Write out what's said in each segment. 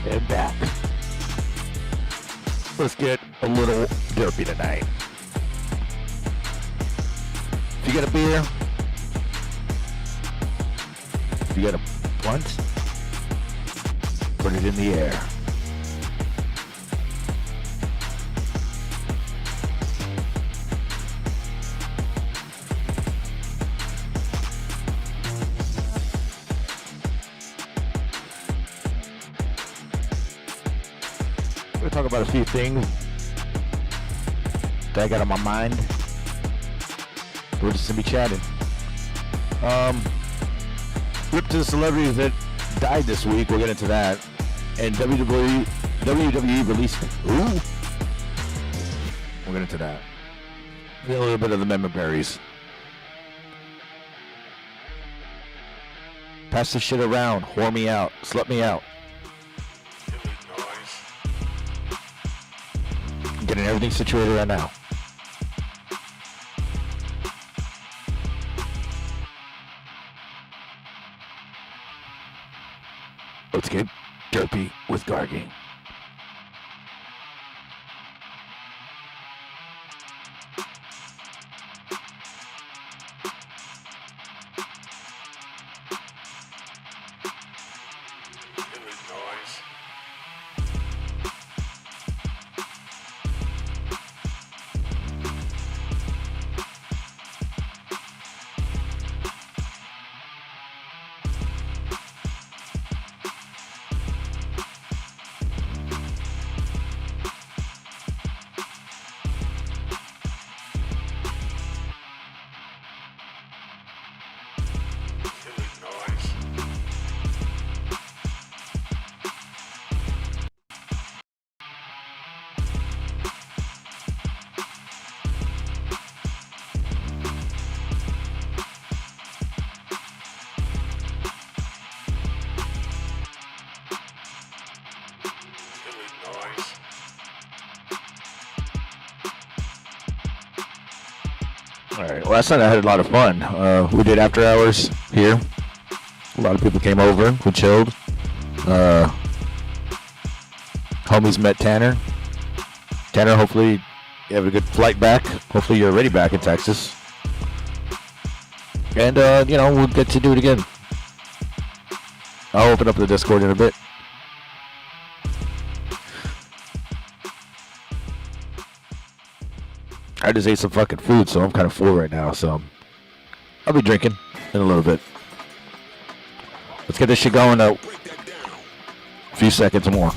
And back. Let's get a little derpy tonight. If you got a beer, if you got a blunt, put it in the air. We're gonna talk about a few things that I got on my mind. We're just gonna be chatting. Rip to the celebrities that died this week. We'll get into that. And WWE released. Ooh. We'll get into that. Get a little bit of the member berries. Pass this shit around. Whore me out. Slut me out. Getting everything situated right now. Let's get derpy with garggy. Alright, last night I had a lot of fun. We did after hours here. A lot of people came over, we chilled. Homies met Tanner. Tanner, hopefully you have a good flight back. Hopefully you're already back in Texas. And, we'll get to do it again. I'll open up the Discord in a bit. I just ate some fucking food, so I'm kind of full right now, so I'll be drinking in a little bit. Let's get this shit going though. A few seconds more.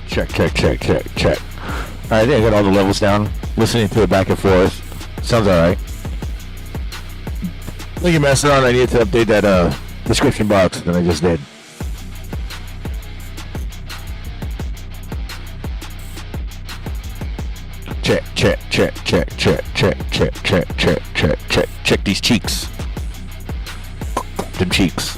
Check. Alright, I think I got all the levels down. Listening to it back and forth. Sounds alright. Thank you, Mastodon. I need to update that description box that I just did. Check these cheeks. Them cheeks.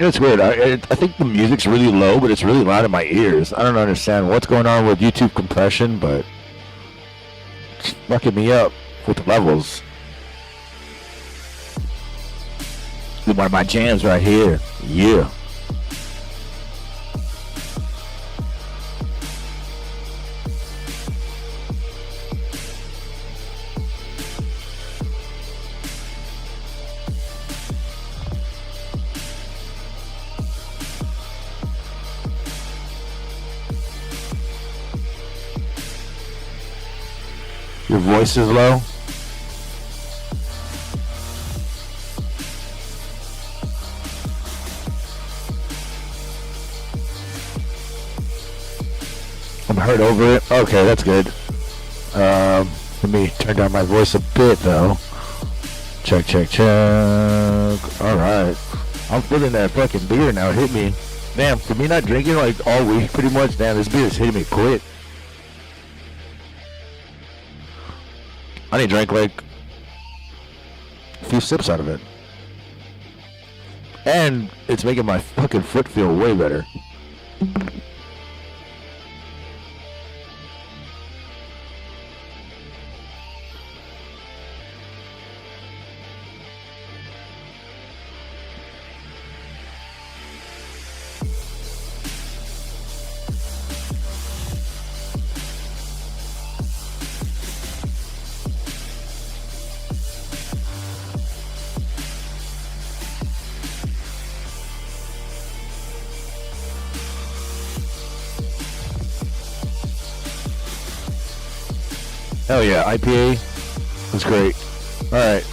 It's weird. I think the music's really low, but it's really loud in my ears. I don't understand what's going on with YouTube compression, but it's fucking me up with the levels. One of my jams right here. Yeah. Your voice is low. I'm heard over it. Okay, that's good. Let me turn down my voice a bit though. Check. Alright. I'm feeling that fucking beer now. Hit me. Damn, for me not drinking like all week pretty much, damn, this beer is hitting me quick. I need to drink like a few sips out of it. And it's making my fucking foot feel way better. Hell yeah, IPA. That's great. Alright.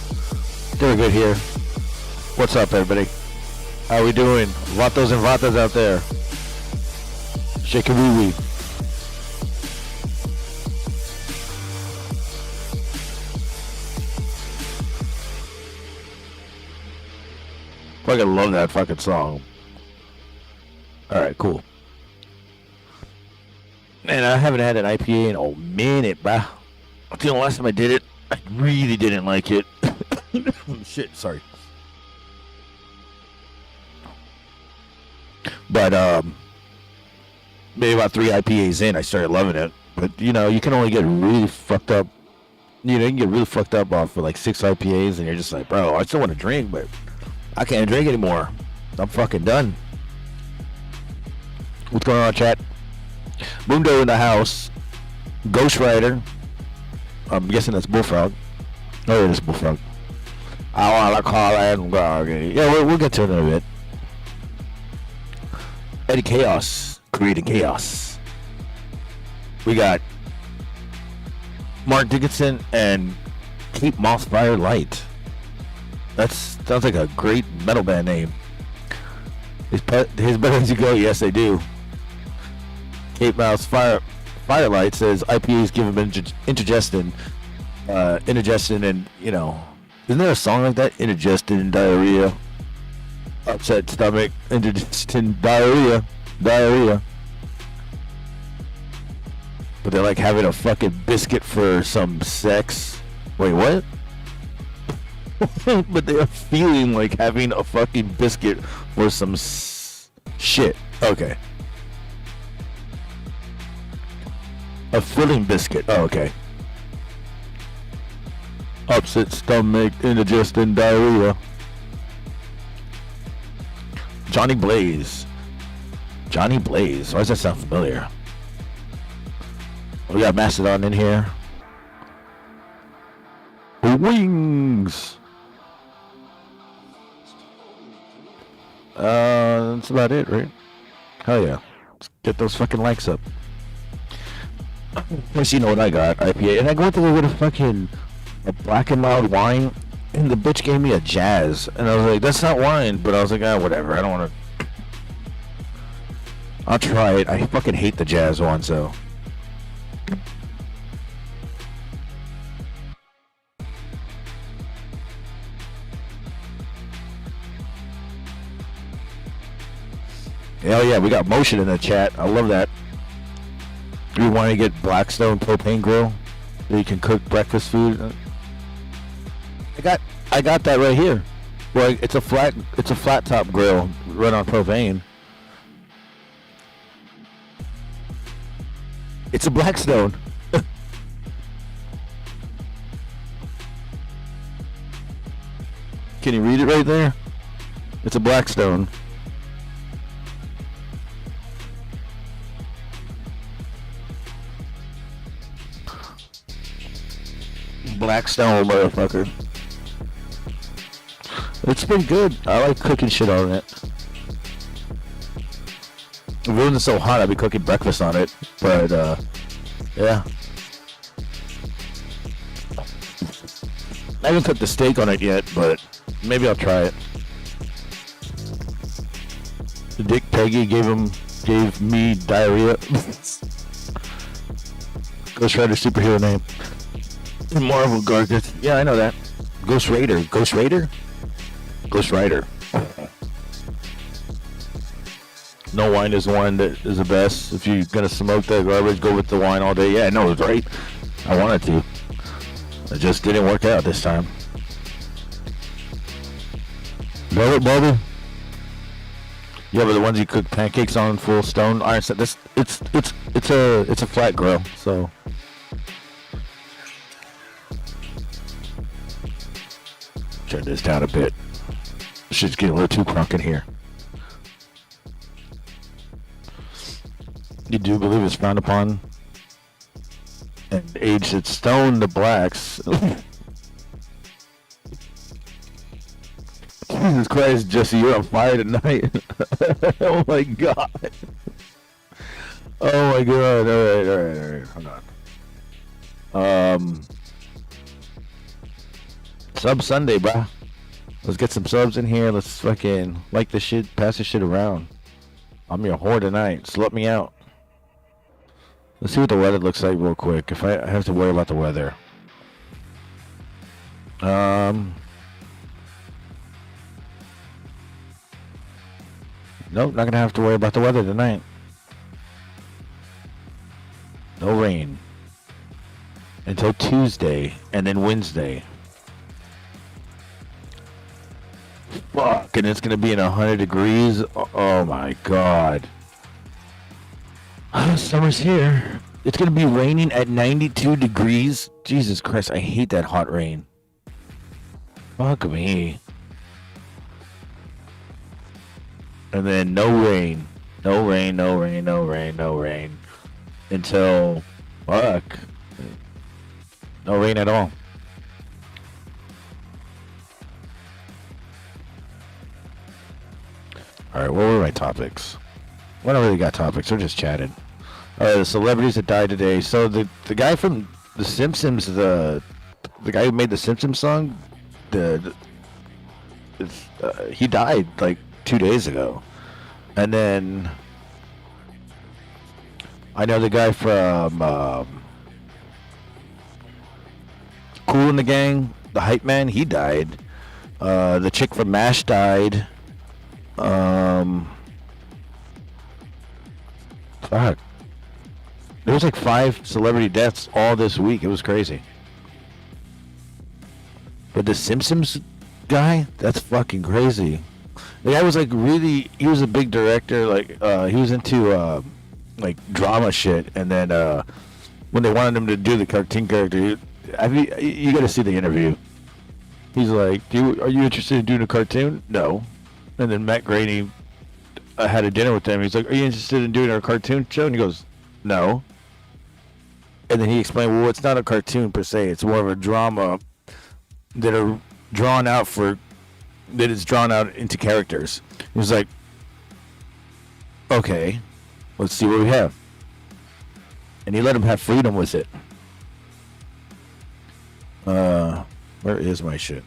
Doing good here. What's up, everybody? How we doing? Vatos and vatas out there. Shake a wee wee. Fucking love that fucking song. Alright, cool. Man, I haven't had an IPA in a minute, bruh. I think the last time I did it, I really didn't like it. Shit, sorry. But, maybe about 3 IPAs in, I started loving it. But, you know, you can only get really fucked up. You know, you can get really fucked up off of like 6 IPAs, and you're just like, bro, I still want to drink, but I can't drink anymore. I'm fucking done. What's going on, chat? Mundo in the house. Ghost Rider. I'm guessing that's Bullfrog. Oh, it is Bullfrog. I want to call him garggy. Yeah, we'll get to it in a bit. Eddie Chaos. Creating chaos. We got Mark Dickinson and Keep Moss Fire Light. That sounds like a great metal band name. His better go. Yes, they do. Cape Mouse Firelight says IPAs give him indigestion, and, you know, isn't there a song like that? Indigestion, diarrhea, upset stomach, indigestion, diarrhea. But they're like having a fucking biscuit for some sex. Wait, what? But they are feeling like having a fucking biscuit for some shit. Okay. A filling biscuit. Oh, okay. Upset stomach, indigestion, diarrhea. Johnny Blaze. Why does that sound familiar? We got Mastodon in here. Who? wings. That's about it, right? Hell yeah. Let's get those fucking likes up. Of course, you know what I got, IPA. And I went to go get a black and mild wine, and the bitch gave me a jazz. And I was like, that's not wine. But I was like, whatever. I don't want to. I'll try it. I fucking hate the jazz one, so. Hell yeah, we got motion in the chat. I love that. You want to get Blackstone propane grill that you can cook breakfast food? I got that right here. Well, it's a flat top grill run on propane. It's a Blackstone. Can you read it right there? It's a Blackstone. Blackstone, motherfucker. It's been good. I like cooking shit on it. If it wasn't so hot, I'd be cooking breakfast on it. But, yeah. I haven't cooked the steak on it yet, but maybe I'll try it. Dick Peggy gave me diarrhea. Ghost Rider superhero name. Marvel garggy. Yeah, I know that. Ghost Raider. Ghost Raider? Ghost Rider. No wine is the wine that is the best. If you're gonna smoke that garbage, go with the wine all day. Yeah, I know, it's right. I wanted to. It just didn't work out this time. Love it, Bobby. Yeah, but the ones you cook pancakes on full stone iron set. This it's a flat grill, so. Turn this down a bit. Shit's getting a little too crunk in here. You do believe it's frowned upon and aged at stone to blacks. Jesus Christ, Jesse, you're on fire tonight. Oh my god. Oh my god. Alright. Hold on. Sub Sunday, bruh. Let's get some subs in here. Let's fucking like this shit, pass this shit around. I'm your whore tonight, so let me out. Let's see what the weather looks like real quick. If I have to worry about the weather. Nope, not gonna have to worry about the weather tonight. No rain. Until Tuesday, and then Wednesday. Fuck, and it's gonna be in 100 degrees. Oh my god. Summer's here. It's gonna be raining at 92 degrees. Jesus Christ, I hate that hot rain. Fuck me. And then no rain. Until, fuck. No rain at all. Alright, what were my topics? I don't really got topics, we're just chatting. The celebrities that died today. So the guy from The Simpsons, the guy who made the Simpsons song, he died like 2 days ago. And then I know the guy from Kool and the Gang, the hype man, he died. The chick from MASH died. Fuck. There was like 5 celebrity deaths all this week. It was crazy. But the Simpsons guy, that's fucking crazy. The guy was like really, he was a big director, like he was into like drama shit, and then when they wanted him to do the cartoon character, you got to see the interview. He's like, are you interested in doing a cartoon? No. And then Matt Groening had a dinner with him. He's like, are you interested in doing a cartoon show? And he goes, no. And then he explained, well, it's not a cartoon per se. It's more of a drama that are drawn out that is drawn out into characters. He was like, okay, let's see what we have. And he let him have freedom with it. Where is my shit?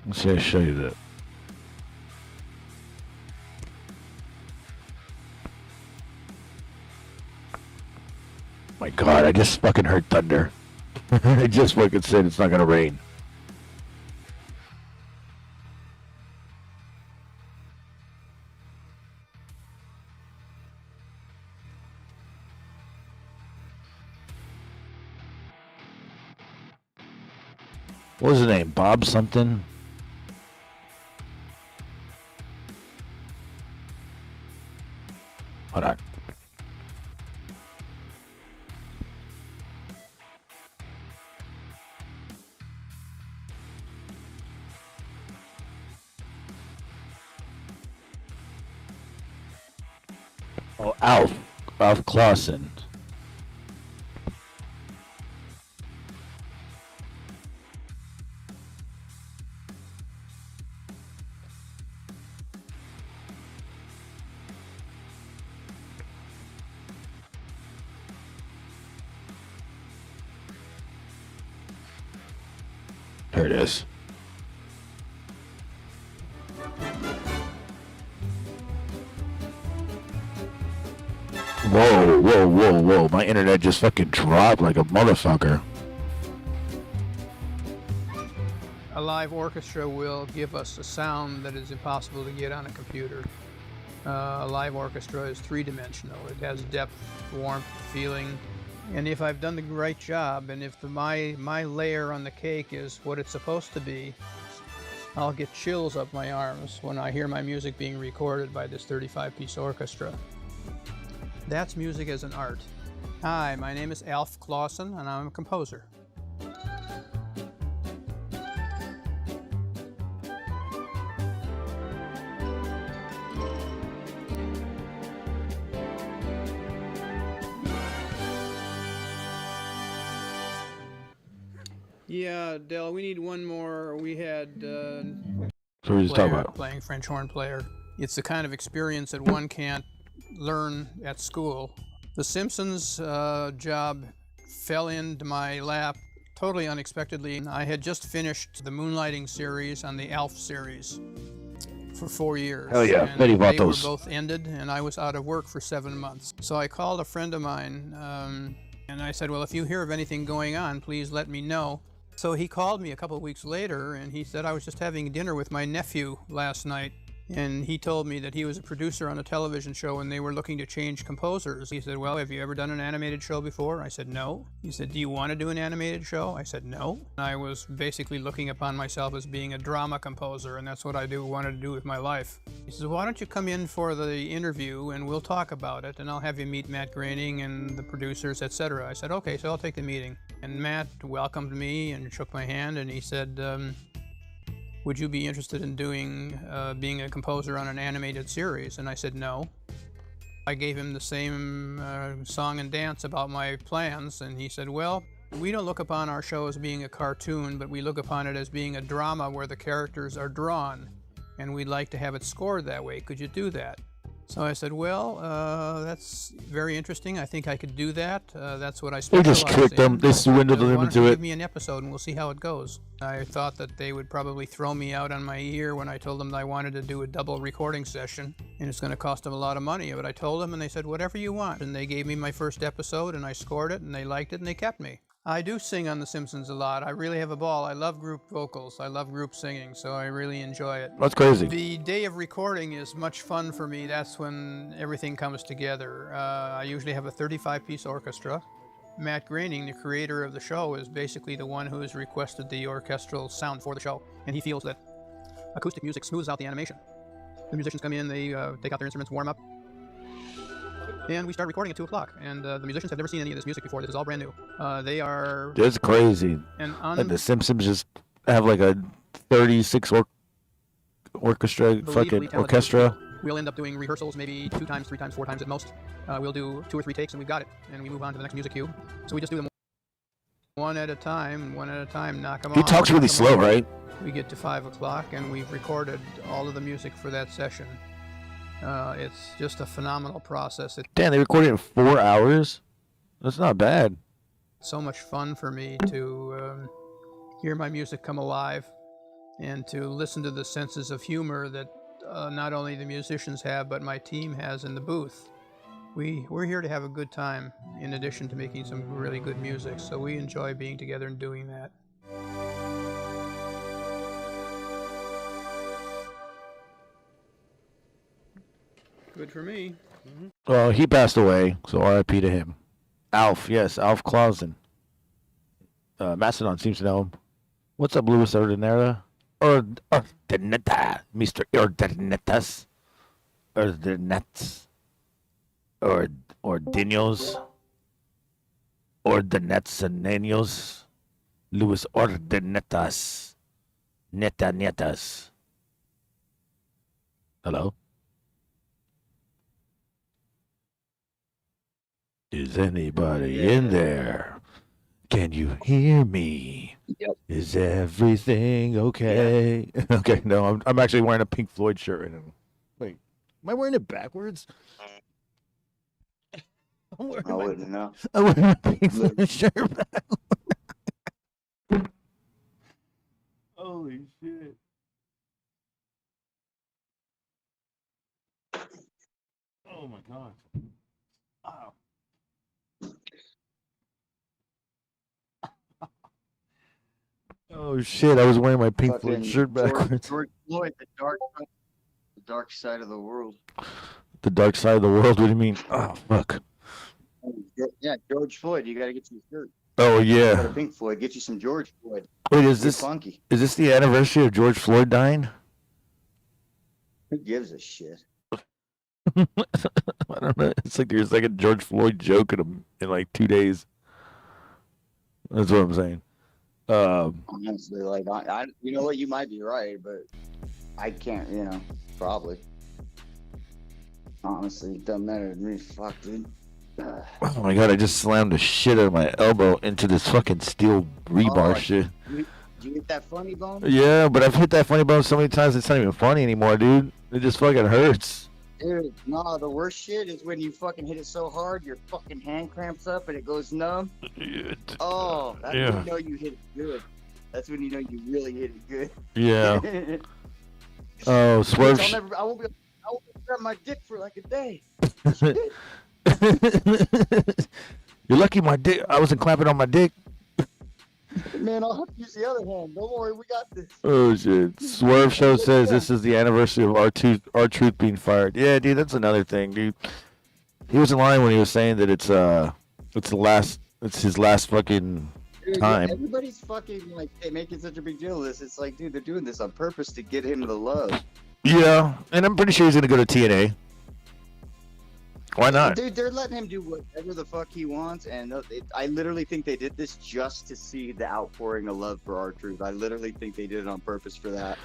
Let's see, I'll show you that. My God, I just fucking heard thunder. I just fucking said it's not gonna rain. What was his name? Bob something? Hold on. Oh, Alf Clausen. Here it is. Whoa, whoa, whoa, whoa. My internet just fucking dropped like a motherfucker. A live orchestra will give us a sound that is impossible to get on a computer. A live orchestra is three-dimensional. It has depth, warmth, feeling. And if I've done the right job, and if my layer on the cake is what it's supposed to be, I'll get chills up my arms when I hear my music being recorded by this 35-piece orchestra. That's music as an art. Hi, my name is Alf Clausen, and I'm a composer. Yeah, Del, we need one more. We had playing French horn player. It's the kind of experience that one can't learn at school. The Simpsons job fell into my lap totally unexpectedly. I had just finished the Moonlighting series on the Alf series for 4 years. Hell yeah, and Betty they were Vatos. both ended, and I was out of work for 7 months. So I called a friend of mine, and I said, well, if you hear of anything going on, please let me know. So he called me a couple of weeks later, and he said, I was just having dinner with my nephew last night, and he told me that he was a producer on a television show and they were looking to change composers. He said, well, have you ever done an animated show before? I said, no. He said, do you want to do an animated show? I said, no. I was basically looking upon myself as being a drama composer, and that's what I wanted to do with my life. He says, why don't you come in for the interview and we'll talk about it, and I'll have you meet Matt Groening and the producers, etc. I said, okay, so I'll take the meeting. And Matt welcomed me and shook my hand, and he said, would you be interested in being a composer on an animated series? And I said no. I gave him the same song and dance about my plans, and he said, well, we don't look upon our show as being a cartoon, but we look upon it as being a drama where the characters are drawn, and we'd like to have it scored that way. Could you do that? So I said, well, that's very interesting. I think I could do that. That's what I specialize in. They just tricked them. They swindled them into it. Give me an episode and we'll see how it goes. I thought that they would probably throw me out on my ear when I told them that I wanted to do a double recording session, and it's going to cost them a lot of money. But I told them, and they said, whatever you want. And they gave me my first episode, and I scored it, and they liked it, and they kept me. I do sing on The Simpsons a lot. I really have a ball. I love group vocals. I love group singing, so I really enjoy it. That's crazy. The day of recording is much fun for me. That's when everything comes together. I usually have a 35-piece orchestra. Matt Groening, the creator of the show, is basically the one who has requested the orchestral sound for the show, and he feels that acoustic music smooths out the animation. The musicians come in, they take out their instruments, warm up, and we start recording at 2 o'clock. And the musicians have never seen any of this music before. This is all brand new. They are... That's crazy. And the Simpsons just have like a 36 orchestra, fucking orchestra. we'll end up doing rehearsals maybe 2 times, 3 times, 4 times at most. We'll do 2 or 3 takes and we've got it, and we move on to the next music cue. So we just do them one at a time, knock them off. He talks really slow, right? We get to 5 o'clock and we've recorded all of the music for that session. It's just a phenomenal process. Damn, they recorded it in 4 hours? That's not bad. It's so much fun for me to hear my music come alive and to listen to the senses of humor that not only the musicians have, but my team has in the booth. We're here to have a good time in addition to making some really good music, so we enjoy being together and doing that. Good for me. Mm-hmm. Well, he passed away, so R.I.P. to him. Alf, yes, Alf Clausen. Mastodon seems to know him. What's up, Luis Ordinera? Ordineta, Mr. Ordinatas. Ordinets. Ordinos. Ordinets and Niños. Luis Ordinetas. Netas. Hello? Is anybody in there? Can you hear me? Yep. Is everything okay? Yeah. Okay, no, I'm actually wearing a Pink Floyd shirt right now. Wait, am I wearing it backwards? I wouldn't know. I'm wearing a Pink Floyd shirt backwards. Holy shit. Oh my god. Wow. Oh shit! I was wearing my Pink Floyd shirt backwards. George Floyd, the dark side of the world. The dark side of the world. What do you mean? Oh fuck. Yeah, George Floyd. You got to get you a shirt. Oh yeah. Go to Pink Floyd. Get you some George Floyd. Wait, is this funky? Is this the anniversary of George Floyd dying? Who gives a shit? I don't know. It's like there's like a George Floyd joke in like 2 days. That's what I'm saying. Honestly, like I, you know what, you might be right, but I can't, probably. Honestly, it doesn't matter to me. Fuck, dude. Oh my god! I just slammed the shit out of my elbow into this fucking steel rebar shit. Did you hit that funny bone? Yeah, but I've hit that funny bone so many times it's not even funny anymore, dude. It just fucking hurts. Dude, no, the worst shit is when you fucking hit it so hard, your fucking hand cramps up and it goes numb. Oh, that's when you know you hit it good. That's when you know you really hit it good. Yeah. Oh, swerve. I won't be grab my dick for like a day. You're lucky my dick. I wasn't clapping on my dick. Man, I'll have to use the other hand. Don't worry, we got this. Oh shit! Swerve Show says this is the anniversary of R-Truth being fired. Yeah, dude, that's another thing, dude. He was in line when he was saying that it's his last fucking time. Yeah, everybody's fucking like making such a big deal of this. It's like, dude, they're doing this on purpose to get him the love. Yeah, and I'm pretty sure he's gonna go to TNA. Why not? Dude, they're letting him do whatever the fuck he wants, and I literally think they did this just to see the outpouring of love for R-Truth. I literally think they did it on purpose for that.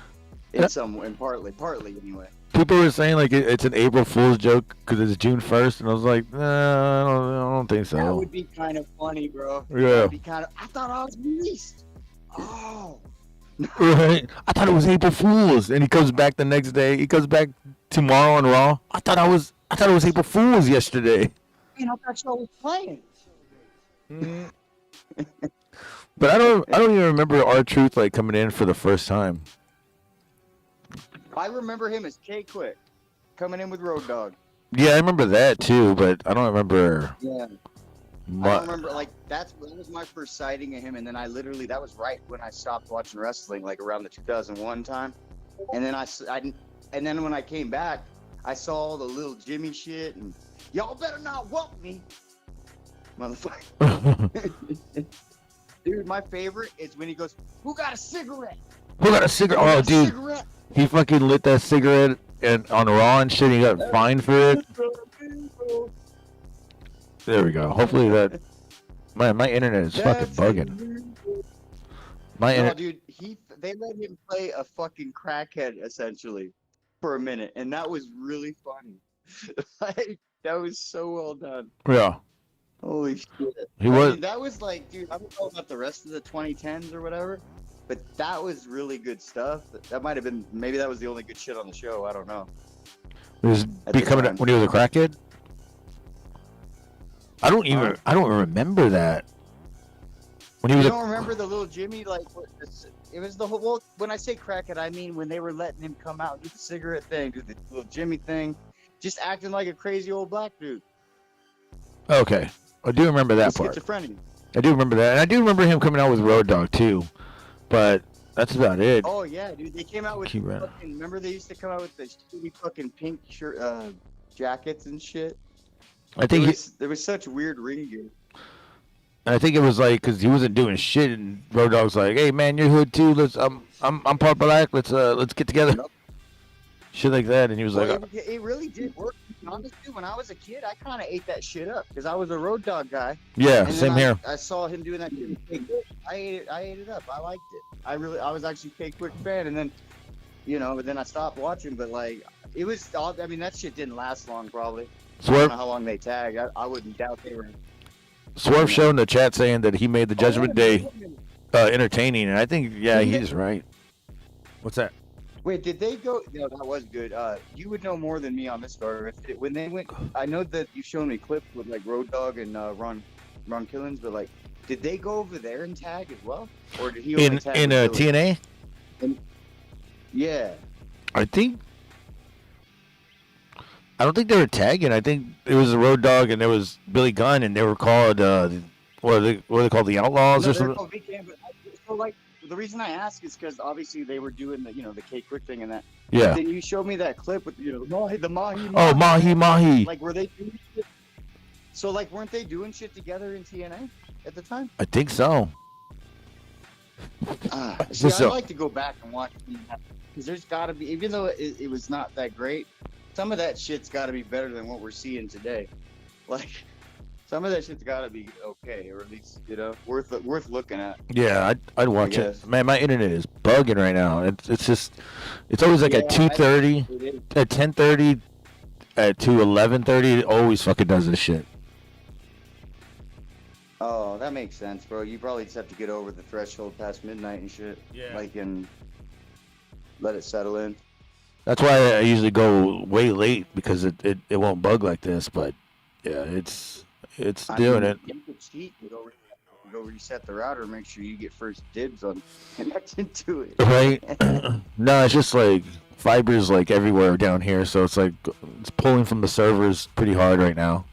Partly anyway. People were saying like it's an April Fool's joke because it's June 1st, and I was like, nah, I don't think so. That would be kind of funny, bro. Yeah. That would be kind of. I thought I was released. Oh. Right. I thought it was April Fool's, and he comes back the next day. He comes back tomorrow on Raw. I thought it was April Fool's yesterday. Man, I thought show was playing. But I don't even remember R-Truth like coming in for the first time. I remember him as K-Quick coming in with Road Dogg. Yeah, I remember that too, but I don't remember. Yeah. I don't remember, like, that was my first sighting of him, and then that was right when I stopped watching wrestling, like around the 2001 time. And then and then when I came back, I saw all the little Jimmy shit, and y'all better not whoop me, motherfucker. Dude, my favorite is when he goes, "Who got a cigarette? Who got a cigarette?" Oh, dude, cigarette? He fucking lit that cigarette and on Raw and shit. He got fined for it. There we go. Hopefully that. My internet is fucking bugging. No, dude, they let him play a fucking crackhead essentially. for a minute, and that was really funny. Like, that was so well done. Yeah. Holy shit. He was. Mean, that was like, dude, I don't know about the rest of the 2010s or whatever, but that was really good stuff. That might have been, maybe that was the only good shit on the show. I don't know. He was becoming when he was a crackhead. I don't remember that. When he was. You don't remember the little Jimmy? Like, it was the whole. Well, when I say crackhead, I mean when they were letting him come out, do the cigarette thing, do the little Jimmy thing, just acting like a crazy old black dude. Okay, I do remember that part. Schizophrenia. I do remember that, and I do remember him coming out with Road Dogg too, but that's about it. Oh yeah, dude, they came out with fucking, remember they used to come out with the shitty fucking pink shirt, jackets and shit. I think there was such weird ring gear. And I think it was like because he wasn't doing shit, and Road Dogg's like, "Hey man, you're hood too. I'm part black. Let's get together." Yep. Shit like that, and he was like, "It really did work." Honestly, when I was a kid, I kind of ate that shit up because I was a Road Dogg guy. Yeah, same here. I saw him doing that shit. I ate it up. I liked it. I was actually a quick fan, and then, but then I stopped watching. But like, it was. I mean, that shit didn't last long, probably. I don't know how long they tagged. I wouldn't doubt they were. Swerve showed in the chat saying that he made the Judgment Day entertaining, and I think, he's right. What's that? Wait, did they go? No, that was good. You would know more than me on this story. When they went, I know that you've shown me clips with like Road Dogg and Ron Killens, but like, did they go over there and tag as well, or did he only tag in TNA? Yeah, I don't think they were tagging. I think it was a Road Dogg and there was Billy Gunn, and they were called what are they called, the Outlaws or something? So like, the reason I ask is because obviously they were doing the K Quick thing and that. Yeah. But then you showed me that clip with the Mahi. Oh, Mahi. Like, were they doing shit? So like, weren't they doing shit together in TNA at the time? I think so. I'd like to go back and watch because there's got to be, even though it was not that great, some of that shit's got to be better than what we're seeing today. Like, some of that shit's got to be okay, or at least worth looking at. Yeah, I'd watch it. Man, my internet is bugging right now. It's always like at 2:30, at 10:30, to 11:30. It always fucking does this shit. Oh, that makes sense, bro. You probably just have to get over the threshold past midnight and shit. Yeah. Like, and let it settle in. That's why I usually go way late, because it won't bug like this. But yeah, it's doing it. You could cheat. Go reset the router. Make sure you get first dibs on connecting to it. Right? No, it's just like fiber's like everywhere down here, so it's like it's pulling from the servers pretty hard right now.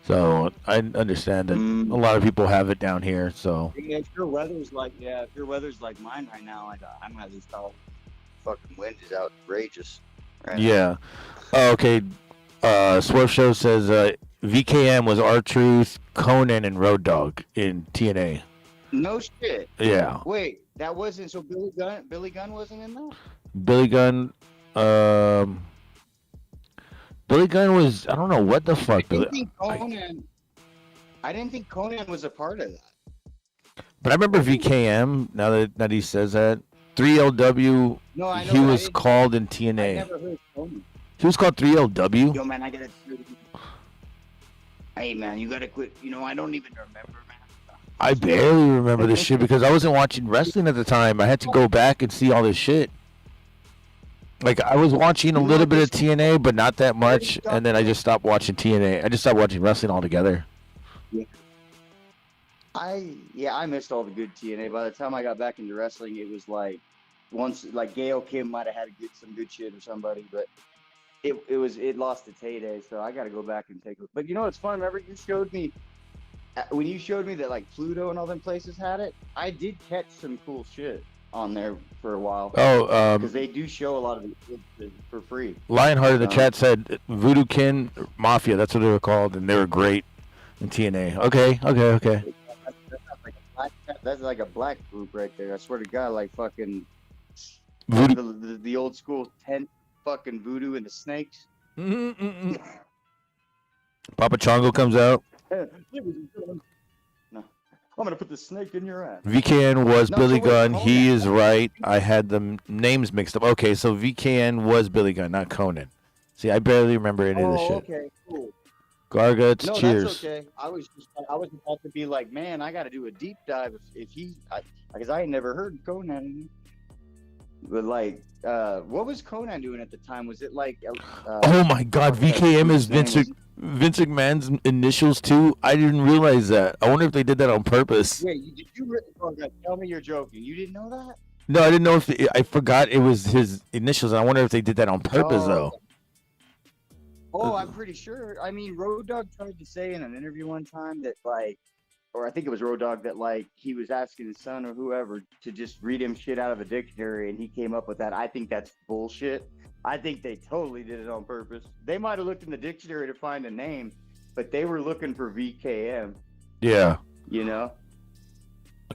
So I understand that a lot of people have it down here. So if your weather's like mine right now, I'm at least all fucking wind is outrageous. Right yeah. Oh, okay. Swerve Show says VKM was R-Truth, Conan, and Road Dogg in TNA. No shit. Yeah. Wait, that wasn't so Billy Gunn wasn't in that? Billy Gunn was, I don't know what the fuck. I didn't think Conan was a part of that. But I remember VKM, now that he says that. 3LW, no, I know, he was called in TNA. I never heard Conan. He was called 3LW? Yo, man, I gotta... Hey, man, you gotta quit. I don't even remember, man. I barely remember this shit because I wasn't watching wrestling at the time. I had to go back and see all this shit. Like, I was watching a little bit of TNA, but not that much, and then I just stopped watching TNA. I just stopped watching wrestling altogether. Yeah. I missed all the good TNA. By the time I got back into wrestling, it was like Gail Kim might have had some good shit or somebody, but it lost its heyday. So I got to go back and take it. But you know what's fun? Remember you showed me when you showed me that like Pluto and all them places had it. I did catch some cool shit on there for a while. Oh, because they do show a lot of it for free. Lionheart in the chat said Voodoo Kin Mafia. That's what they were called, and they were great in TNA. Okay. That's like a black group right there. I swear to God, like fucking Voodoo. The old school tent, fucking Voodoo and the Snakes. Papa Chongo comes out. No. I'm gonna put the snake in your ass. VKN was No, Billy so wait, Gunn. Conan. He is right. I had the names mixed up. Okay, so VKN was Billy Gunn, not Conan. See, I barely remember any of this shit. Okay, cool. Garguts, No, cheers. that's okay. I was about to be like, man, I got to do a deep dive if he, because I ain't never heard Conan. But like, what was Conan doing at the time? Was it like? Oh my God, VKM is Vince McMahon's initials too. I didn't realize that. I wonder if they did that on purpose. Wait, did you really? Oh, God, tell me you're joking. You didn't know that? No, I didn't know if I forgot it was his initials. I wonder if they did that on purpose though. Oh, I'm pretty sure. I mean, Road Dogg tried to say in an interview one time that like, or I think it was Road Dogg that like he was asking his son or whoever to just read him shit out of a dictionary and he came up with that. I think that's bullshit. I think they totally did it on purpose. They might have looked in the dictionary to find a name, but they were looking for VKM. Yeah. You know?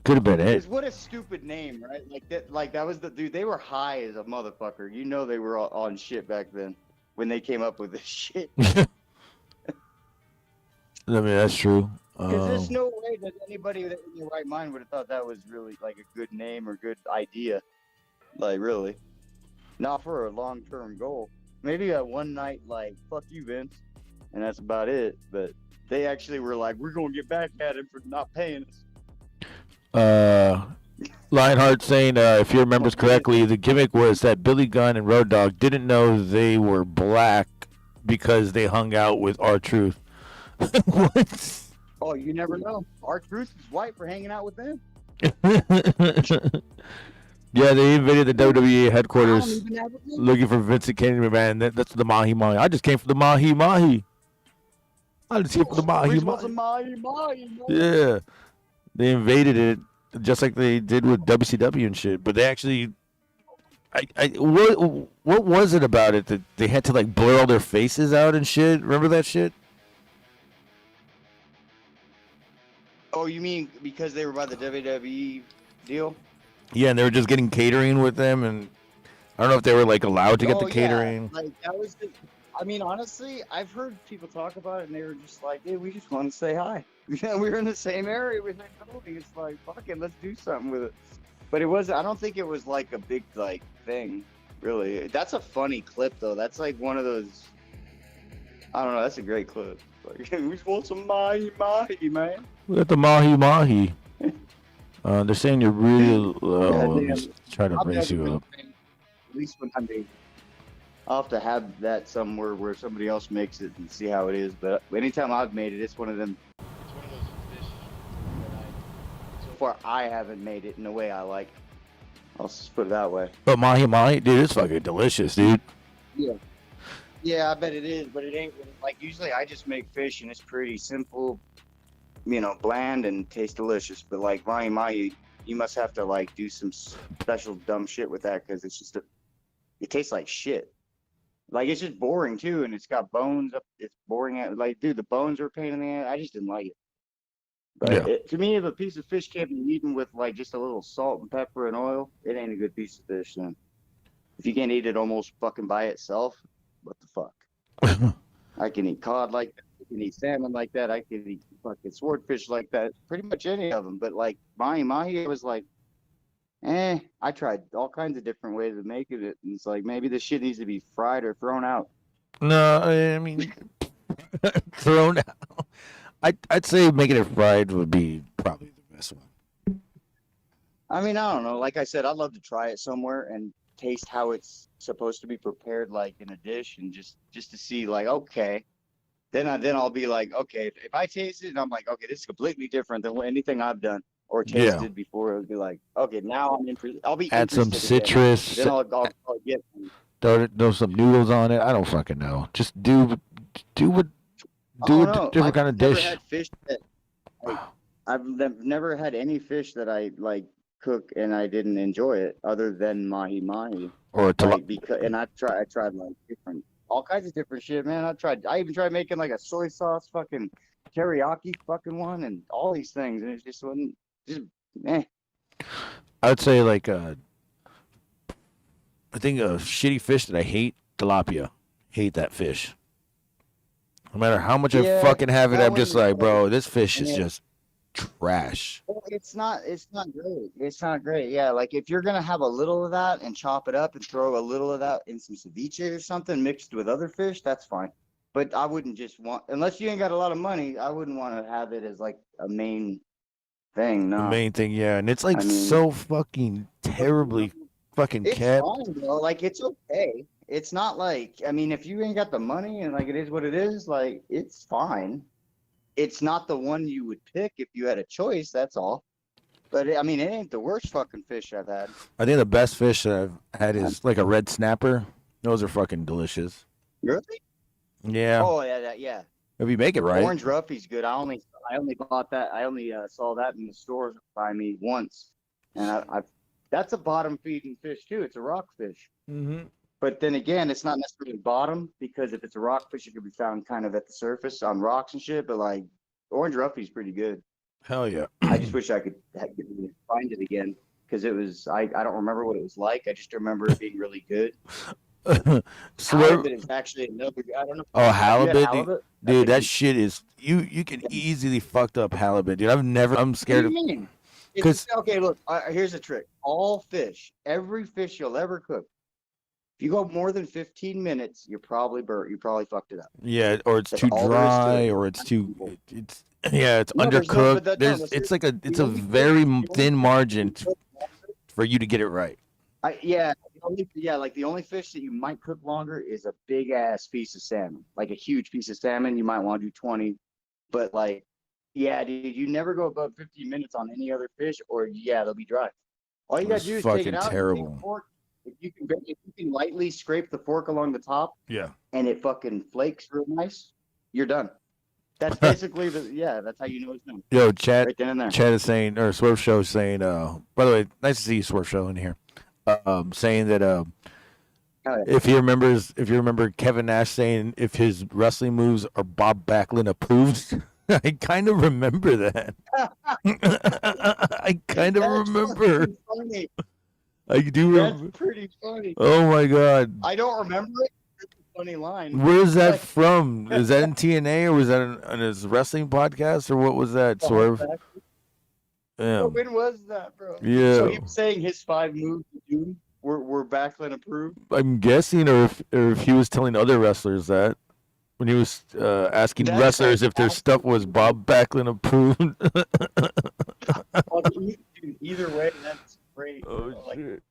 Could have been it. What a stupid name, right? Like that was the dude. They were high as a motherfucker. You know they were all on shit back then when they came up with this shit. I mean, that's true. Because there's no way that anybody in their right mind would have thought that was really like a good name or good idea. Like really, not for a long-term goal. Maybe a one-night like "fuck you, Vince," and that's about it. But they actually were like, "We're gonna get back at him for not paying us." Lionheart saying, if he remembers correctly, the gimmick was that Billy Gunn and Road Dogg didn't know they were black because they hung out with R-Truth. What? Oh, you never know. R-Truth is white for hanging out with them. Yeah, they invaded the WWE headquarters looking for Vincent Kennedy, man. That's the Mahi Mahi. I just came from the Mahi Mahi. I just came from the Mahi Mahi. Yeah. They invaded it just like they did with WCW and shit. But they actually, what was it about it that they had to like blur all their faces out and shit? Remember that shit? Oh, you mean because they were by the WWE deal? Yeah, and they were just getting catering with them, and I don't know if they were like allowed to get the catering. Yeah. Like that was I mean, honestly, I've heard people talk about it, and they were just like, "Dude, we just want to say hi." Yeah, we were in the same area with that building. It's like, fuck it, let's do something with it. But it was, I don't think it was like a big like thing, really. That's a funny clip though. That's like one of those. I don't know. That's a great clip. Like, we just want some mahi mahi, man. We got the mahi mahi. They're saying you're really low. I'm just trying to raise you up. At least when I make, I'll have to have that somewhere where somebody else makes it and see how it is. But anytime I've made it, it's one of them. It's one of those dishes that so far I haven't made it in the way I like. I'll just put it that way. But mahi mahi, dude, it's fucking delicious, dude. Yeah. Yeah, I bet it is, but it ain't like usually I just make fish and it's pretty simple, you know, bland and tastes delicious. But like mahi mahi, you must have to like do some special dumb shit with that because it's just it tastes like shit. Like it's just boring too, and it's got bones up. It's boring. Like, dude, the bones are a pain in the ass. I just didn't like it. But yeah. To me, if a piece of fish can't be eaten with like just a little salt and pepper and oil, it ain't a good piece of fish. Then, if you can't eat it almost fucking by itself, what the fuck? I can eat cod like that. I can eat salmon like that. I can eat fucking swordfish like that. Pretty much any of them. But like mahi mahi, it was like, I tried all kinds of different ways of making it. And it's like, maybe this shit needs to be fried or thrown out. No, I mean, thrown out. I'd say making it fried would be probably the best one. I mean, I don't know. Like I said, I'd love to try it somewhere and taste how it's supposed to be prepared, like in a dish, and just to see, like, okay. Then I'll be like, okay, if I taste it and I'm like, okay, this is completely different than anything I've done or tasted before, it'll be like, okay, now I'm interested. I'll be add some citrus. Then I'll get throw some noodles on it. I don't fucking know. Just do a different kind of dish. Had fish that, like, I've never had any fish that I like cook and I didn't enjoy it other than mahi mahi. Or and I tried like different, all kinds of different shit, man. I even tried making like a soy sauce fucking teriyaki fucking one and all these things, and it just wasn't I would say like I think a shitty fish that I hate, tilapia. Hate that fish. No matter how much I fucking have it, I'm just like, bro, this fish is just trash. Well, it's not great. It's not great. Yeah, like if you're gonna have a little of that and chop it up and throw a little of that in some ceviche or something mixed with other fish, that's fine. But I wouldn't just want, unless you ain't got a lot of money, I wouldn't want to have it as like a main thing. The No, main thing, yeah, and it's like I mean, so fucking terribly fucking it's kept. fine, bro. Like it's okay. It's not like, I mean, if you ain't got the money and like it is what it is, like it's fine. It's not the one you would pick if you had a choice. That's all. But I mean, it ain't the worst fucking fish I've had. I think the best fish that I've had is like a red snapper. Those are fucking delicious. Really? Yeah, Oh yeah, yeah. if you make it right. Orange Ruffy's good. I only bought that. I only saw that in the store by me once, and I that's a bottom feeding fish too. It's a rockfish. Mm-hmm. But then again, it's not necessarily bottom because if it's a rockfish, it could be found kind of at the surface on rocks and shit. But like Orange Ruffy's pretty good. Hell yeah. I just wish I could find it again because it was. I don't remember what it was like. I just remember it being really good. Halibut is actually another. I don't know. Oh, halibut, halibut? dude, that shit is you can easily fucked up halibut, dude. I'm scared of. What do you mean? Okay, look. Here's a trick. All fish, every fish you'll ever cook, if you go more than 15 minutes, you're probably burnt. You probably fucked it up. Yeah, or it's That's too all there is to dry, it. or it's too. It's yeah, it's No, there's no- undercooked. but that- no, There's that's it's it. like a The it's a only- very the only- thin margin for you to get it right. Like the only fish that you might cook longer is a big ass piece of salmon, like a huge piece of salmon. You might want to do 20, but like, yeah, dude, you never go above 15 minutes on any other fish, or yeah, they'll be dry. All you That's gotta do is take fucking it out. terrible. Take a fork. If you can lightly scrape the fork along the top, Yeah. and it fucking flakes real nice, you're done. That's basically that's how you know it's done. Yo, Chad. Right then and there. Chad is saying, or Swerve Show is saying. By the way, nice to see you, Swerve Show, in here. Saying that if you remember Kevin Nash saying if his wrestling moves are Bob Backlund approved. I kind of remember that. I kind of remember. Funny. I do remember. That's pretty funny. Oh my god. I don't remember it. It's a funny line. Where's that from? Is that in TNA or was that on his wrestling podcast or what was that, Swerve? Yeah. When was that, bro? Yeah. So he was saying his 5 moves to Doom were Backlund approved. I'm guessing, or if he was telling other wrestlers that when he was asking wrestlers if their stuff was Bob Backlund approved. Either way, that's great. Oh shit.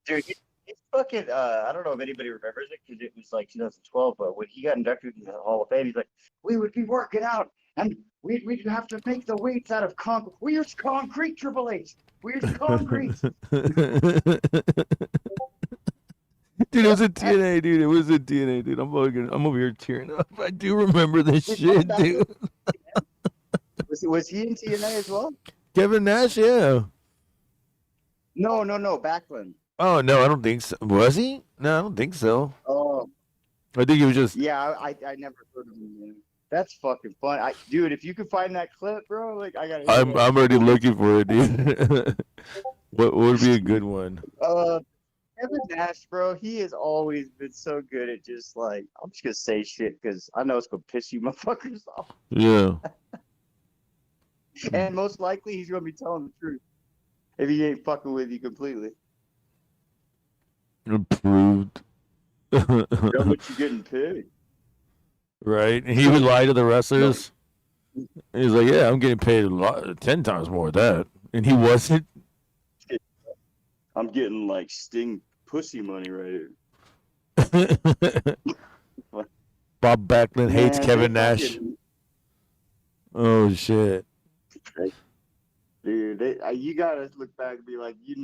Dude, it's fucking. I don't know if anybody remembers it because it was like 2012, but when he got inducted into the Hall of Fame, he's like, we would be working out and we'd have to make the weights out of concrete. We use concrete, Triple H. We use concrete. Dude, it was a TNA, dude. It was a TNA, dude. I'm over here tearing up. I do remember this shit, dude. Was he in TNA as well? Kevin Nash, yeah. No, Backlund. Oh no, I don't think so. Was he? No, I don't think so. Oh, I think he was just. yeah. I never heard of him. Man. That's fucking fun, dude. If you could find that clip, bro, like I gotta. I'm already looking for it, dude. What would be a good one? Kevin Nash, bro, he has always been so good at just like, I'm just gonna say shit because I know it's gonna piss you motherfuckers off. Yeah. And most likely he's gonna be telling the truth if he ain't fucking with you completely. Approved. How much you getting paid? Right? And he would lie to the wrestlers. He's like, yeah, I'm getting paid 10 times more of that. And he wasn't. I'm getting like Sting pussy money right here. Bob Backlund hates Man, Kevin they Nash. fucking- Oh, shit. Dude, you gotta look back and be like, they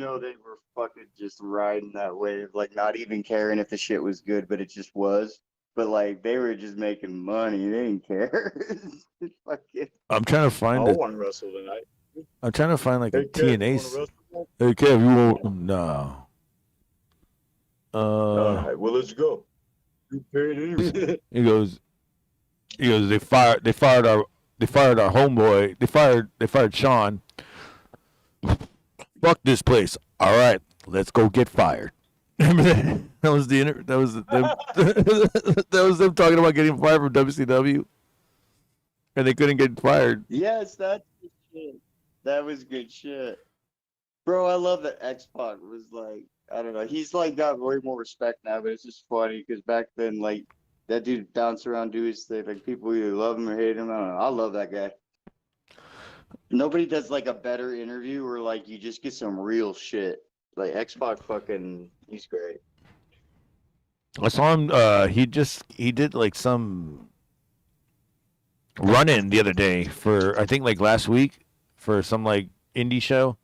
were fucking just riding that wave, like not even caring if the shit was good, but it just was. But like they were just making money, they didn't care. Fucking, I'm trying to find it. want to wrestle tonight. I'm trying to find like a Hey, Kev, TNA. you wanna wrestle? Hey, Kev, you won't. No. All right, well, let's go. You paid anyway. He goes. They fired our homeboy. They fired Sean. Fuck this place. All right, let's go get fired. Remember that? That was them. That was them talking about getting fired from WCW, and they couldn't get fired. Yes, that's shit. That was good shit. Bro, I love that X-Pac was like, I don't know. He's like got way more respect now, but it's just funny because back then, like, that dude bounced around, do his thing. Like, people either love him or hate him. I don't know. I love that guy. Nobody does like a better interview where like you just get some real shit. Like X-Pac he's great. I saw him. He did like some run-in the other day for I think like last week for some like indie show,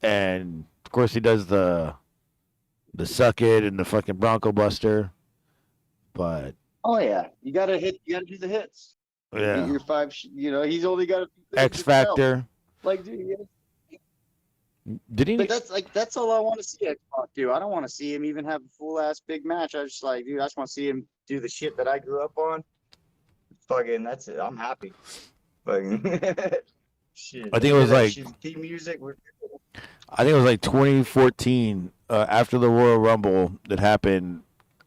and of course he does the suck it and the fucking Bronco Buster, but oh yeah, you gotta do the hits. Yeah, get your five. He's only got a few X Factor. Like, dude, did he? But that's all I want to see X-Pac do. I don't want to see him even have a full ass big match. I just like, dude, I just want to see him do the shit that I grew up on. Fucking, that's it. I'm happy. Fucking shit. I think it was like theme music. I think it was like 2014 after the Royal Rumble that happened.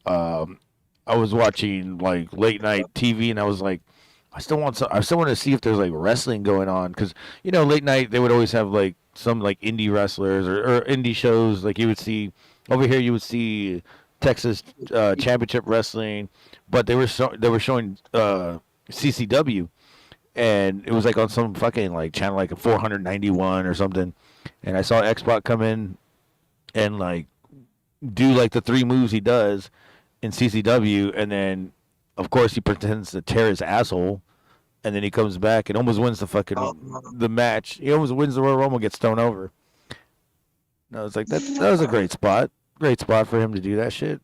I was watching like late night TV and I was like, I still want to see if there's like wrestling going on because late night they would always have like some like indie wrestlers or indie shows. Like you would see over here, you would see Texas Championship Wrestling, but they were showing CCW, and it was like on some fucking like channel like 491 or something, and I saw X-Pac come in and like do like the 3 moves he does in CCW, and then of course he pretends to tear his asshole. And then he comes back and almost wins the match. He almost wins the Royal Rumble, gets thrown over. And I was like, that was a great spot for him to do that shit.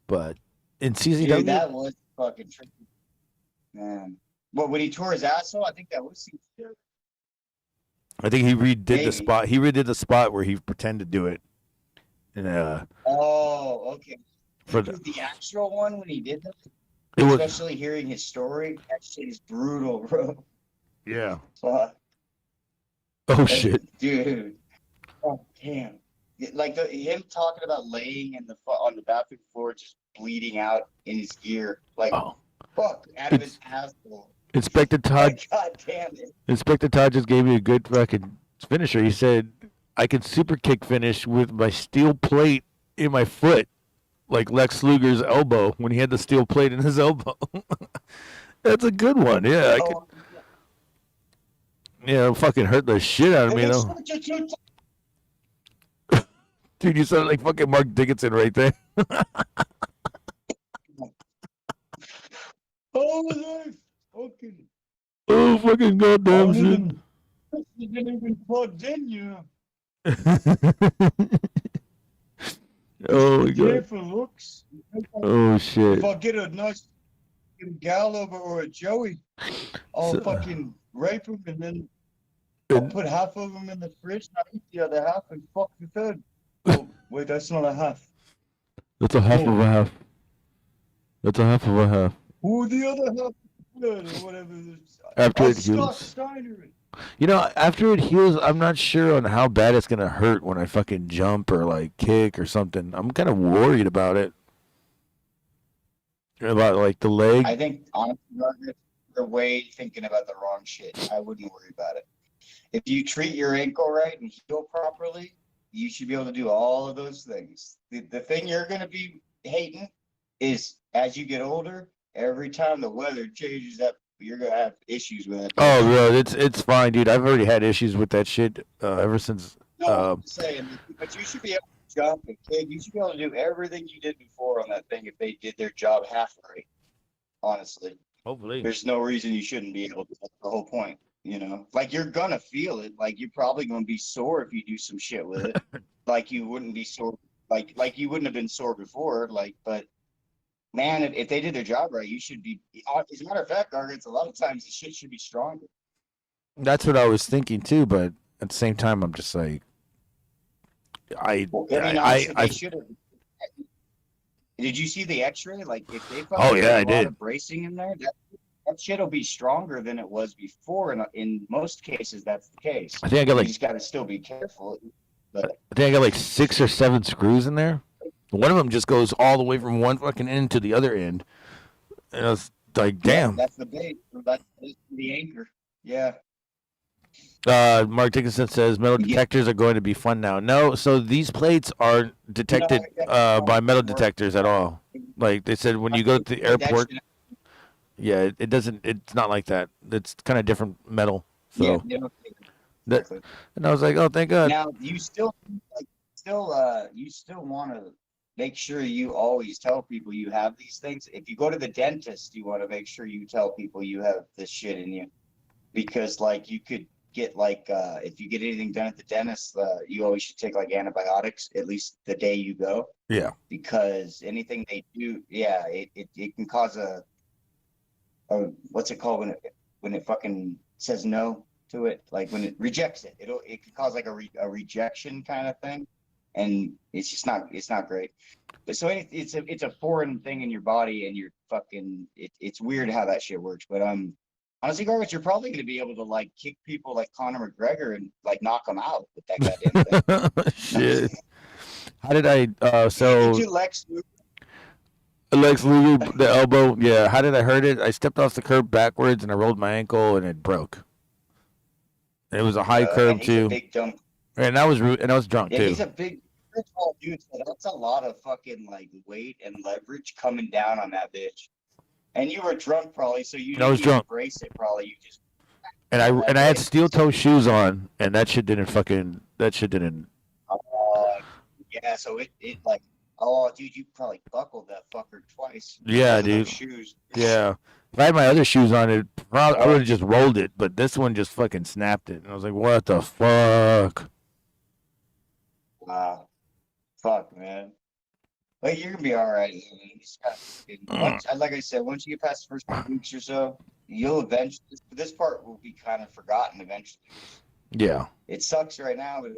But in CZW, dude, that was fucking tricky, man. What, when he tore his asshole? I think that was CZW. I think he redid the spot. He redid the spot where he pretended to do it. And oh, okay. For the actual one when he did that. Especially hearing his story, that shit is brutal, bro. Yeah. Fuck. Oh shit, dude. Oh damn. Like him talking about laying on the bathroom floor, just bleeding out in his gear, like fuck, out of his asshole. Inspector Todd. God damn it. Inspector Todd just gave me a good fucking finisher. He said, "I can super kick finish with my steel plate in my foot." Like Lex Luger's elbow when he had the steel plate in his elbow. That's a good one. Yeah, I could. Yeah, fucking hurt the shit out of me though. Dude, you sound like fucking Mark Dickinson right there. Oh, fucking goddamn shit. You didn't even plugged in, you. Oh my god. For looks. Oh shit. If I get a nice gal over or a Joey, I'll fucking rape him and then I'll put half of them in the fridge and I'll eat the other half and fuck the third. Oh, wait, that's not a half. That's a half of a half. That's a half of a half. Who the other half or whatever. After it heals. After it heals, I'm not sure on how bad it's gonna hurt when I fucking jump or like kick or something. I'm kind of worried about it. About like the leg. I think honestly, you're way thinking about the wrong shit. I wouldn't worry about it. If you treat your ankle right and heal properly, you should be able to do all of those things. The thing you're gonna be hating is as you get older, every time the weather changes up, you're gonna have issues with it. Oh, bro, it's fine, dude. I've already had issues with that shit ever since. No, I'm saying, but you should be able to jump and kick. You should be able to do everything you did before on that thing if they did their job half right. Honestly, hopefully, there's no reason you shouldn't be able to. That's the whole point, Like you're gonna feel it. Like you're probably gonna be sore if you do some shit with it. Like you wouldn't be sore. Like you wouldn't have been sore before. But. Man, if they did their job right, you should be. As a matter of fact, Gargants, a lot of times the shit should be stronger. That's what I was thinking too, but at the same time, I'm just like, I should have. Did you see the X-ray? Like, if they I did. Of bracing in there, that shit will be stronger than it was before. And in most cases, that's the case. I think I got you just got to still be careful. But I think I got like 6 or 7 screws in there. One of them just goes all the way from one fucking end to the other end. And I was like, damn. Yeah, that's the base. That's the anchor. Yeah. Mark Dickinson says metal detectors are going to be fun now. No, so these plates are detected by metal detectors at all. Like they said, when you go to the airport, yeah, it doesn't. It's not like that. It's kind of different metal. So that, and I was like, oh, thank God. Now you still you still want to make sure you always tell people you have these things. If you go to the dentist, you want to make sure you tell people you have this shit in you, because like you could get like if you get anything done at the dentist, you always should take like antibiotics at least the day you go. Yeah. Because anything they do, yeah, it can cause a what's it called when it fucking says no to it, like when it rejects it, it could cause like a rejection kind of thing, and it's not great. But so it's a foreign thing in your body, and you're fucking it's weird how that shit works. But honestly, Garbage, you're probably going to be able to like kick people like Conor McGregor and like knock them out with that goddamn thing. Shit. How did I? So Did you Lex Luger, the elbow. Yeah. How did I hurt it? I stepped off the curb backwards and I rolled my ankle and it broke. It was a high curb too. A big dump. And I was drunk too. He's a big tall dude, so that's a lot of fucking like weight and leverage coming down on that bitch. And you were drunk probably, so you I was drunk. Embrace it probably. You just and I had steel toe shoes on, and that shit didn't. Yeah, so it like, oh dude, you probably buckled that fucker twice. Yeah, dude. Shoes. Yeah. If I had my other shoes on, I would have just rolled it, but this one just fucking snapped it, and I was like, "What the fuck?" Wow, fuck, man. But you're gonna be all right. I mean, like I said, once you get past the first 2 weeks or so, you'll eventually. This part will be kind of forgotten eventually. Yeah. It sucks right now, but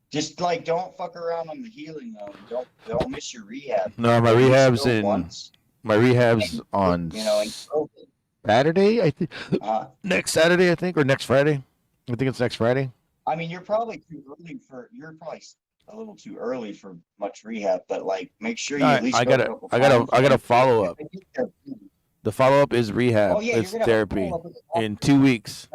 just like don't fuck around on the healing though. Don't miss your rehab. No, my rehab's on Saturday, I think. Next Saturday, I think, or next Friday. I think it's next Friday. I mean, you're probably a little too early for much rehab, but like make sure you at least I gotta follow up. The follow up is rehab. It's therapy in 2 weeks.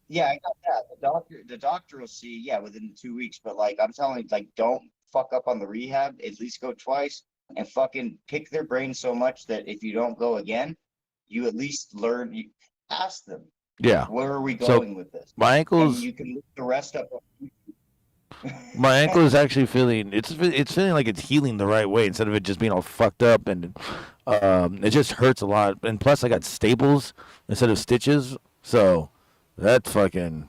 Yeah, I got that. The doctor will see, within 2 weeks. But like I'm telling you, like don't fuck up on the rehab. At least go twice and fucking pick their brain so much that if you don't go again, you at least learn. You ask them. Yeah. Where are we going with this? My ankles. And you can look the rest up. My ankle is actually feeling feeling like it's healing the right way instead of it just being all fucked up, and it just hurts a lot. And plus, I got staples instead of stitches, so that's fucking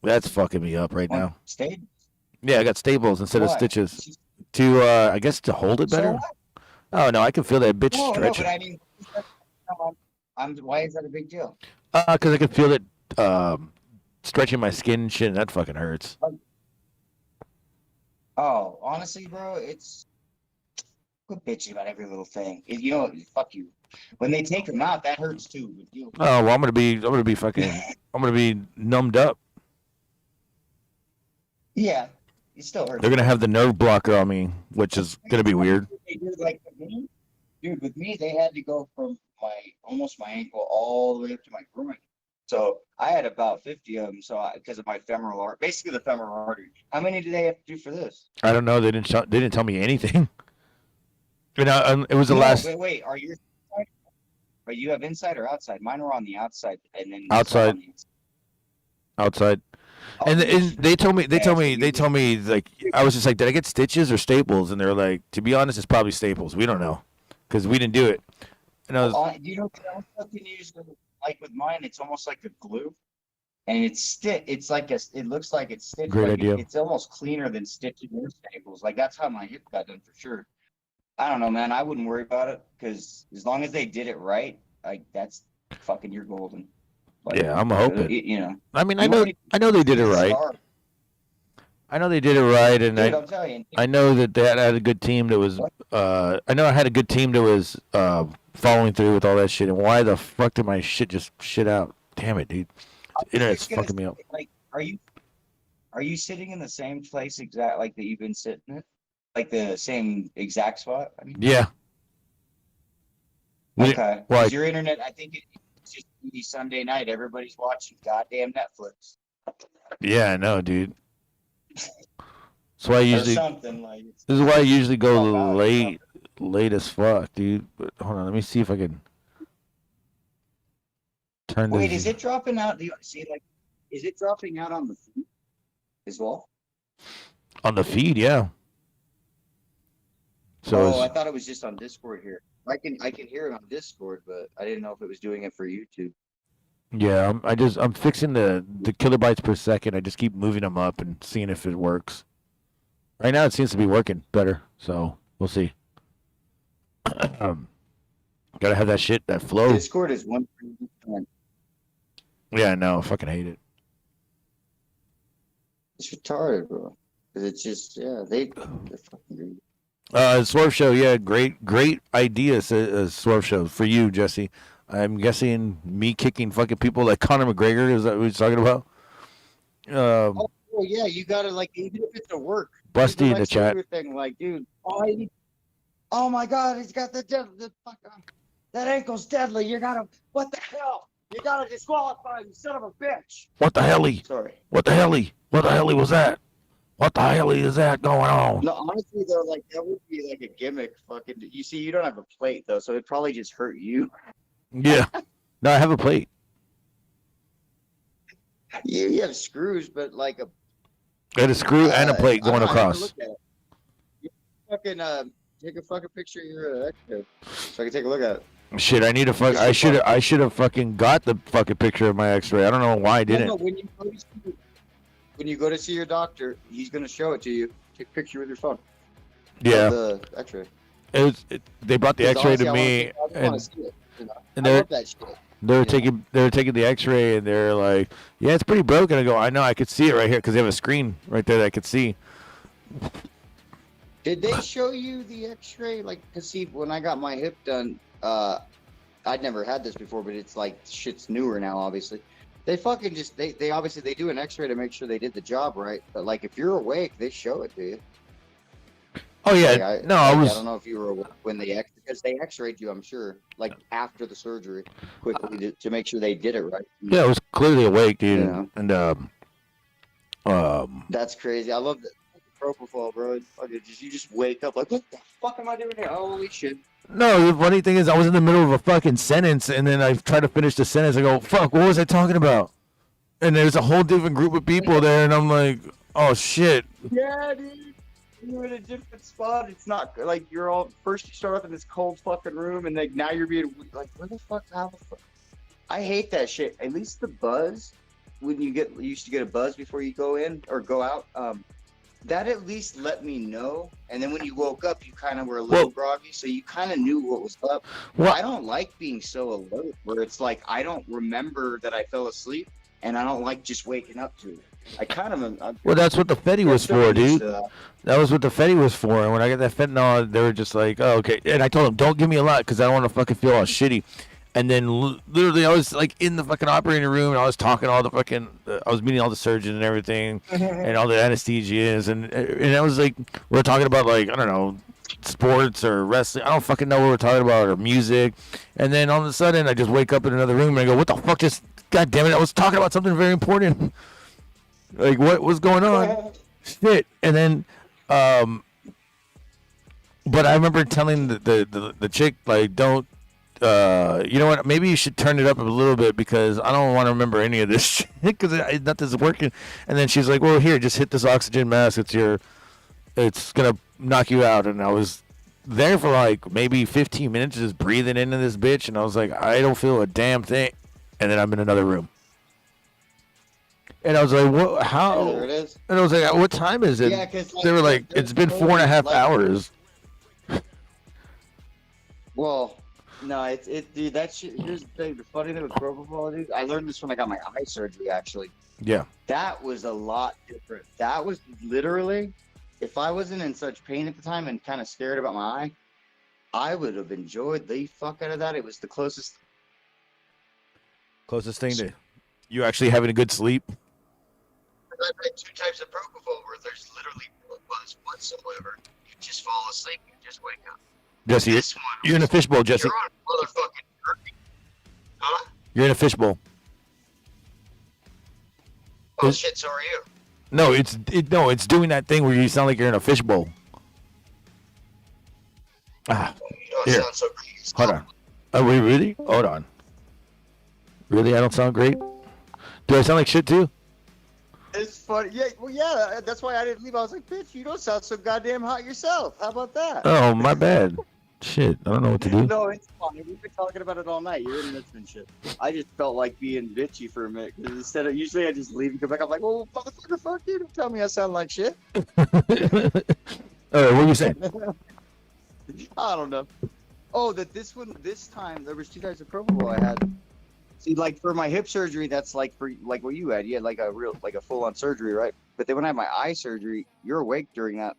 me up right now. Staples? Yeah, I got staples instead of stitches to I guess to hold it better. Oh no, I can feel that bitch stretching. No, but I mean, why is that a big deal? Because I can feel it stretching my skin and shit, and that fucking hurts. Oh, honestly, bro, it's quit bitching about every little thing. Fuck you. When they take them out, that hurts too. With you. Oh well, I'm gonna be numbed up. Yeah, it still hurts. They're gonna have the nerve blocker on me, which is gonna be weird. Dude, with me, they had to go from almost my ankle all the way up to my groin. So I had about 50 of them. So because of my femoral artery, basically the femoral artery. How many do they have to do for this? I don't know. They didn't tell me anything. It was the last. Wait. Are you have inside or outside? Mine were on the outside, and then outside. Outside. Oh, and they told me like I was just like, did I get stitches or staples? And they're like, to be honest, it's probably staples. We don't know because we didn't do it. And I was. You know, I can use like with mine, it's almost like a glue, and it looks like it's stitched. Great idea. It's almost cleaner than stitching or staples. Like that's how my hip got done for sure. I don't know, man. I wouldn't worry about it because as long as they did it right, like that's fucking you're golden. Like, yeah, I'm hoping. I mean, I know they did it right. I know they did it right, and dude, I know that they had a good team that was. I know I had a good team that was following through with all that shit. And why the fuck did my shit just shit out? Damn it, dude. The internet's fucking me up. Like, are you sitting in the same place exact like that you've been sitting at? Like the same exact spot? I mean, yeah. Okay. Why? Your internet, I think Sunday night. Everybody's watching goddamn Netflix. Yeah, I know, dude. That's why I Or usually. something like. This is why I usually go Pop out, late as fuck, dude. But hold on, let me see if I can turn Wait, this. is it dropping out? Do you see, like, is it dropping out on the feed as well? On the feed, yeah. So I thought it was just on Discord here. I can hear it on Discord, but I didn't know if it was doing it for YouTube. yeah, I'm fixing the kilobytes per second. I just keep moving them up and seeing if it works. Right now, it seems to be working better, so we'll see. Gotta have that shit, that flow. Discord is 1%. Yeah, I know. I fucking hate it. It's retarded, bro. Because it's just, yeah, they're fucking greedy. Swerve Show, yeah, great idea, Swerve Show, for you, Jesse. I'm guessing me kicking fucking people like Conor McGregor, is that what you're talking about? Oh, yeah, you gotta, like, even if it's a work. Busty in the chat. Thing, like, dude, oh my god, he's got the fuck, that ankle's deadly. You gotta, what the hell? You gotta disqualify him, you son of a bitch. What the helly? Sorry. What the helly? What the helly was that? What the helly is that going on? No, honestly, though, like, that would be like a gimmick. Fucking, you see, you don't have a plate, though, so it'd probably just hurt you. Yeah. No, I have a plate. You have screws, but like a. I had a screw and a plate going across. You fucking take a fucking picture of your X-ray so I can take a look at it. Shit, I need to fuck. I should have fucking got the fucking picture of my X-ray. I don't know why I didn't. No, when you go to see your doctor, he's gonna show it to you. Take a picture with your phone. Yeah. Of the X-ray. They brought the X-ray to me, and they're taking the X-ray, and they're like, "Yeah, it's pretty broken." I go, "I know, I could see it right here because they have a screen right there that I could see." Did they show you the X-ray? Like, cause see, when I got my hip done, I'd never had this before, but it's like shit's newer now, obviously. They fucking just they obviously they do an X-ray to make sure they did the job right. But like, if you're awake, they show it to you. Oh yeah, like, I don't know if you were awake when because they X-rayed you, I'm sure, like after the surgery, quickly to make sure they did it right. Yeah, I was clearly awake, dude, Yeah. and That's crazy. I love that propofol, bro. You just wake up like, what the fuck am I doing here? Holy shit. No, the funny thing is, I was in the middle of a fucking sentence, and then I tried to finish the sentence. I go, "Fuck, what was I talking about?" And there's a whole different group of people there, and I'm like, "Oh shit." Yeah, dude. You're in a different spot. It's not like you're all first. You start off in this cold fucking room, and like now you're being like, "Where the fuck? How the fuck?" I hate that shit. At least the buzz, when you used to get a buzz before you go in or go out. That at least let me know. And then when you woke up, you kind of were a little groggy, so you kind of knew what was up. Well, I don't like being so alert, where it's like I don't remember that I fell asleep, and I don't like just waking up to it. I kind of. Well, that's what the Fetty was for, dude. That was what the Fetty was for. And when I got that fentanyl, they were just like, "Oh, okay." And I told them, "Don't give me a lot, because I don't want to fucking feel all shitty." And then literally, I was like in the fucking operating room, and I was talking to all the fucking, I was meeting all the surgeons and everything, and all the anesthesias, and I was like, we were talking about like, I don't know, sports or wrestling. I don't fucking know what we're talking about, or music. And then all of a sudden, I just wake up in another room and I go, "What the fuck? Just, God damn it! I was talking about something very important. Like, what was going on?" Shit. And then, but I remember telling the chick, like, don't. You know what? Maybe you should turn it up a little bit, because I don't want to remember any of this shit, because nothing's working. And then she's like, "Well, here, just hit this oxygen mask. It's gonna knock you out." And I was there for like maybe 15 minutes, just breathing into this bitch, and I was like, I don't feel a damn thing. And then I'm in another room, and I was like, "What? How?" There it is. And I was like, "What time is it?" Yeah, because they were like, "It's been 4.5 hours." Well. No, dude, that shit, here's the thing, the funny thing with propofol, dude, I learned this when I got my eye surgery, actually. Yeah. That was a lot different. That was literally, if I wasn't in such pain at the time and kind of scared about my eye, I would have enjoyed the fuck out of that. It was the closest thing to you actually having a good sleep. I've had 2 types of propofol where there's literally no buzz whatsoever. You just fall asleep, you just wake up. Jesse, you're in a fishbowl, Jesse. You're on motherfucking derpy. Huh? You're in a fishbowl. Oh shit, so are you. No, it's doing that thing where you sound like you're in a fishbowl. Ah, You don't sound so great. hold on. Are we really? Hold on. Really, I don't sound great? Do I sound like shit too? It's funny. Yeah, well, yeah, that's why I didn't leave. I was like, bitch, you don't sound so goddamn hot yourself. How about that? Oh, my bad. Shit, I don't know what to do. No, it's fine. We've been talking about it all night. You're in midst and shit. I just felt like being bitchy for a minute. Because instead of, usually I just leave and come back. I'm like, well, motherfucker, fuck you. Don't tell me I sound like shit. All right, what are you saying? I don't know. Oh, that this time, there was 2 types of propofol I had. See, like for my hip surgery, that's like for like what you had. You had like a full-on surgery, right? But then when I had my eye surgery, you're awake during that.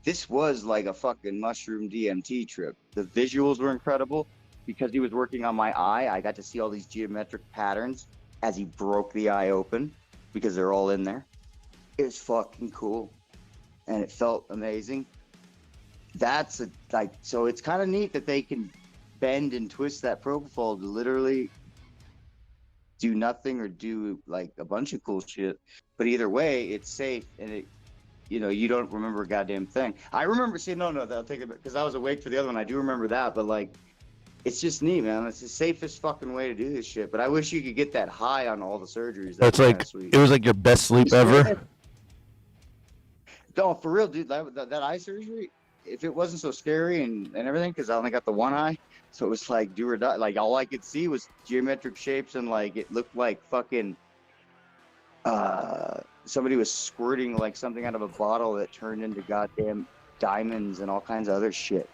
This was like a fucking mushroom DMT trip. The visuals were incredible because he was working on my eye. I got to see all these geometric patterns as he broke the eye open because they're all in there. It was fucking cool, and it felt amazing. So it's kind of neat that they can bend and twist that propofol to literally do nothing or do like a bunch of cool shit. But either way, it's safe and it, you don't remember a goddamn thing. I remember saying, no, I'll take it because I was awake for the other one. I do remember that, but like, it's just neat, man. It's the safest fucking way to do this shit. But I wish you could get that high on all the surgeries. That's like, it was like your best sleep ever. No, for real, dude. That eye surgery, if it wasn't so scary and everything, because I only got the one eye, so it was like do or die. Like all I could see was geometric shapes and like it looked like fucking somebody was squirting like something out of a bottle that turned into goddamn diamonds and all kinds of other shit.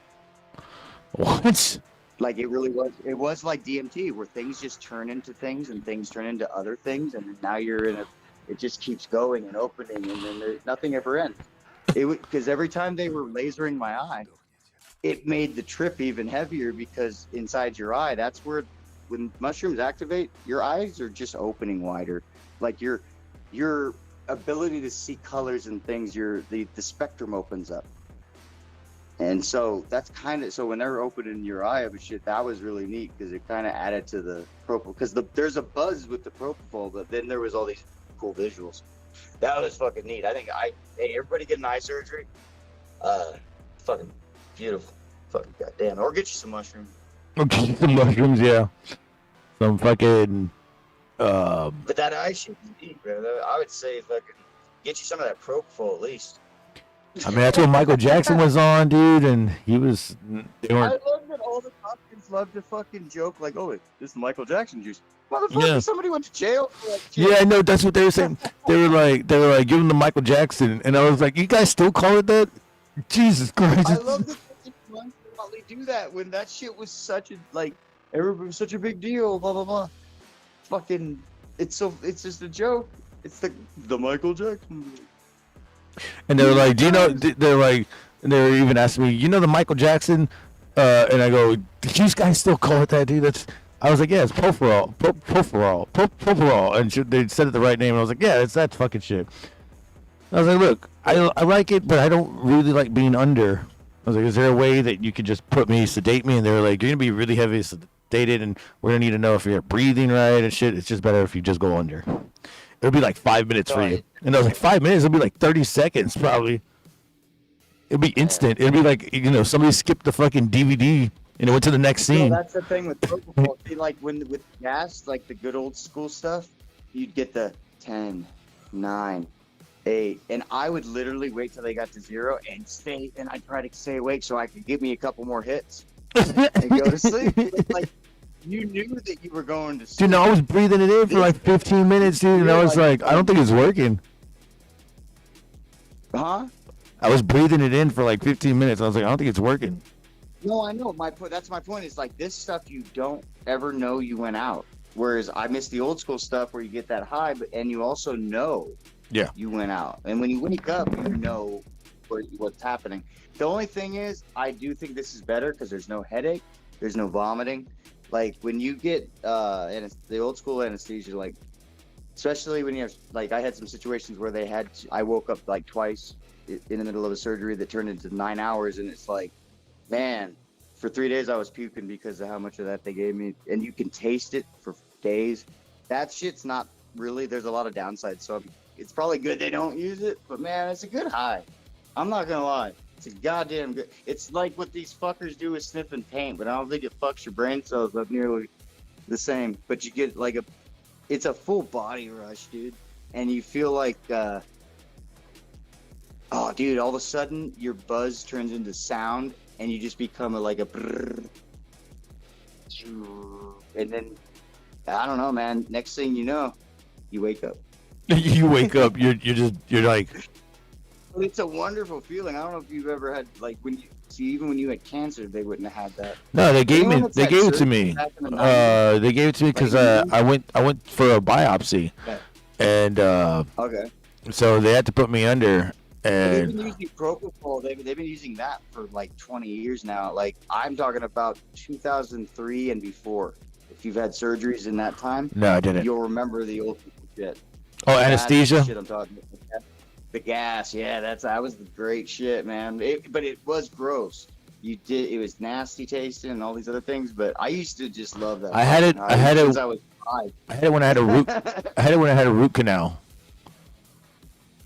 What? Like it really was. It was like DMT, where things just turn into things and things turn into other things, and now you're in a. It just keeps going and opening, and then nothing ever ends. Because every time they were lasering my eye, it made the trip even heavier because inside your eye, that's where, when mushrooms activate, your eyes are just opening wider. Like your ability to see colors and things, the spectrum opens up. And so that's kind of, so when they're opening your eye up and shit, that was really neat because it kind of added to the propofol. Because there's a buzz with the propofol, but then there was all these cool visuals. That was fucking neat. I think hey, everybody get an eye surgery. Fucking beautiful. Fucking goddamn. Or get you some mushrooms. Okay, some mushrooms, yeah. Some fucking. But that eye shit is neat, bro. I would say fucking get you some of that propofol at least. I mean, that's what Michael Jackson was on, dude, and he was. They weren't. I love that all the cops love to fucking joke like, "Oh, this is Michael Jackson juice." Motherfucker, somebody went to jail for like. Yeah, I know. That's what they were saying. They were like, give him the Michael Jackson, and I was like, you guys still call it that? Jesus Christ! I love that they nonchalantly do that when that shit was such a everybody was such a big deal. Blah blah blah. Fucking, it's just a joke. It's the Michael Jackson. And they were like, do you know? They're like, and they were even asking me, the Michael Jackson? And I go, do you guys still call it that, dude? I was like, yeah, it's propofol, and they said it the right name. And I was like, yeah, that's fucking shit. I was like, look, I like it, but I don't really like being under. I was like, is there a way that you could just sedate me? And they were like, you're gonna be really heavy sedated, and we're gonna need to know if you're breathing right and shit. It's just better if you just go under. It'll be like 5 minutes for you. And I was like, 5 minutes? It'll be like 30 seconds probably. It'll be instant. It'll be like, somebody skipped the fucking DVD and it went to the next scene. That's the thing with propofol. Like with gas, like the good old school stuff, you'd get the 10, 9, 8. And I would literally wait till they got to 0 and I'd try to stay awake so I could give me a couple more hits and go to sleep. Like, you knew that you were going to sleep. Dude, no, I was breathing it in for like 15 minutes, dude, and I was like, I don't think it's working. Huh? I was breathing it in for like 15 minutes. I was like, I don't think it's working. No, I know. That's my point. It's like this stuff you don't ever know you went out. Whereas I miss the old school stuff where you get that high, and you also know you went out. And when you wake up, you know what's happening. The only thing is, I do think this is better because there's no headache, there's no vomiting. Like when you get the old school anesthesia, like especially when you have I had some situations where I woke up like twice in the middle of a surgery that turned into 9 hours, and it's like, man, for 3 days I was puking because of how much of that they gave me, and you can taste it for days. That shit's not really. There's a lot of downsides, so it's probably good they don't use it. But man, it's a good high. I'm not gonna lie. It's a goddamn good. It's like what these fuckers do with sniffing paint, but I don't think it fucks your brain cells up nearly the same. But you get like it's a full body rush, dude, and you feel like, oh, dude, all of a sudden your buzz turns into sound, and you just become like a brrr, and then I don't know, man. Next thing you know, you wake up. You wake up. You're like. Well, it's a wonderful feeling. I don't know if you've ever had like even when you had cancer, they wouldn't have had that. No, they gave it to me. They gave it to me because I went for a biopsy, and okay. So they had to put me under. And they've been using propofol. They've been using that for like 20 years now. Like I'm talking about 2003 and before. If you've had surgeries in that time, no, I didn't. You'll remember the old shit. Oh, anesthesia. Shit I'm talking about. The gas, yeah, that was the great shit, man. But it was gross. It was nasty tasting and all these other things. But I used to just love that. I had it when I had a root. I had it when I had a root canal.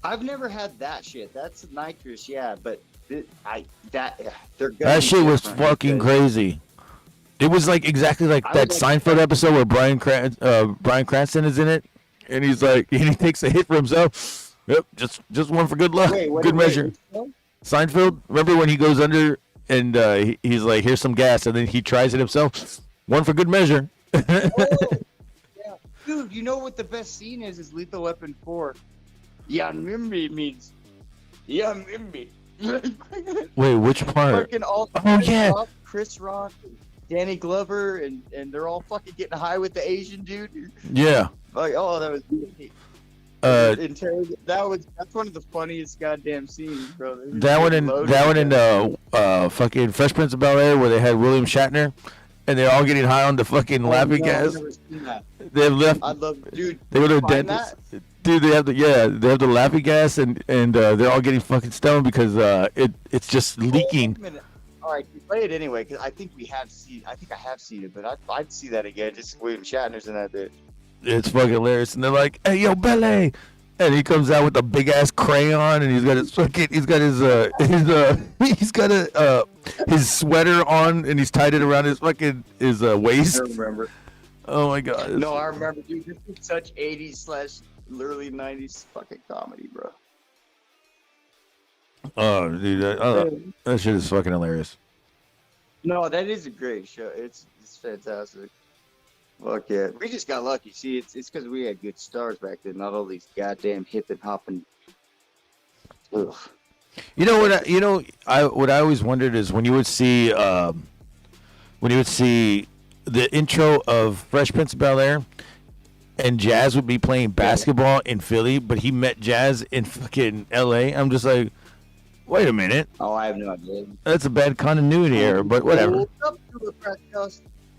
I've never had that shit. That's nitrous, yeah. But that shit was fucking crazy. It was like exactly like that Seinfeld episode where Bryan Cranston is in it, and he takes a hit for himself. Yep, just one for good luck, good measure. Seinfeld, remember when he goes under and he's like, "Here's some gas," and then he tries it himself. One for good measure. Oh, yeah. Dude, you know what the best scene is Lethal Weapon 4. Yanmimbi means Yanmimbi. Wait, which part? Oh yeah, Chris Rock, and Danny Glover, and they're all fucking getting high with the Asian dude. Yeah. Like, oh, that was. That's one of the funniest goddamn scenes, bro. That one in fucking Fresh Prince of Bel-Air where they had William Shatner, and they're all getting high on the fucking laughing gas. I've never seen that. They have left. I love, dude. They go to a dentist. Dude, they have the laughing gas, and they're all getting fucking stoned because it's just leaking. All right, play it anyway because I think I have seen it, but I'd see that again. Just William Shatner's in that bit. It's fucking hilarious, and they're like, "Hey, yo, Bele," and he comes out with a big ass crayon, and he's got his sweater on, and he's tied it around his waist. I remember. Oh my god. No, I remember, dude. This is such 80s / early 90s fucking comedy, bro. Oh, dude, that shit is fucking hilarious. No, that is a great show. It's fantastic. Fuck yeah. We just got lucky. See, it's because we had good stars back then, not all these goddamn hip and hopping. Ugh. You know what? What I always wondered is when you would see the intro of Fresh Prince of Bel-Air, and Jazz would be playing basketball in Philly, but he met Jazz in fucking L.A. I'm just like, wait a minute. Oh, I have no idea. That's a bad continuity error, but whatever.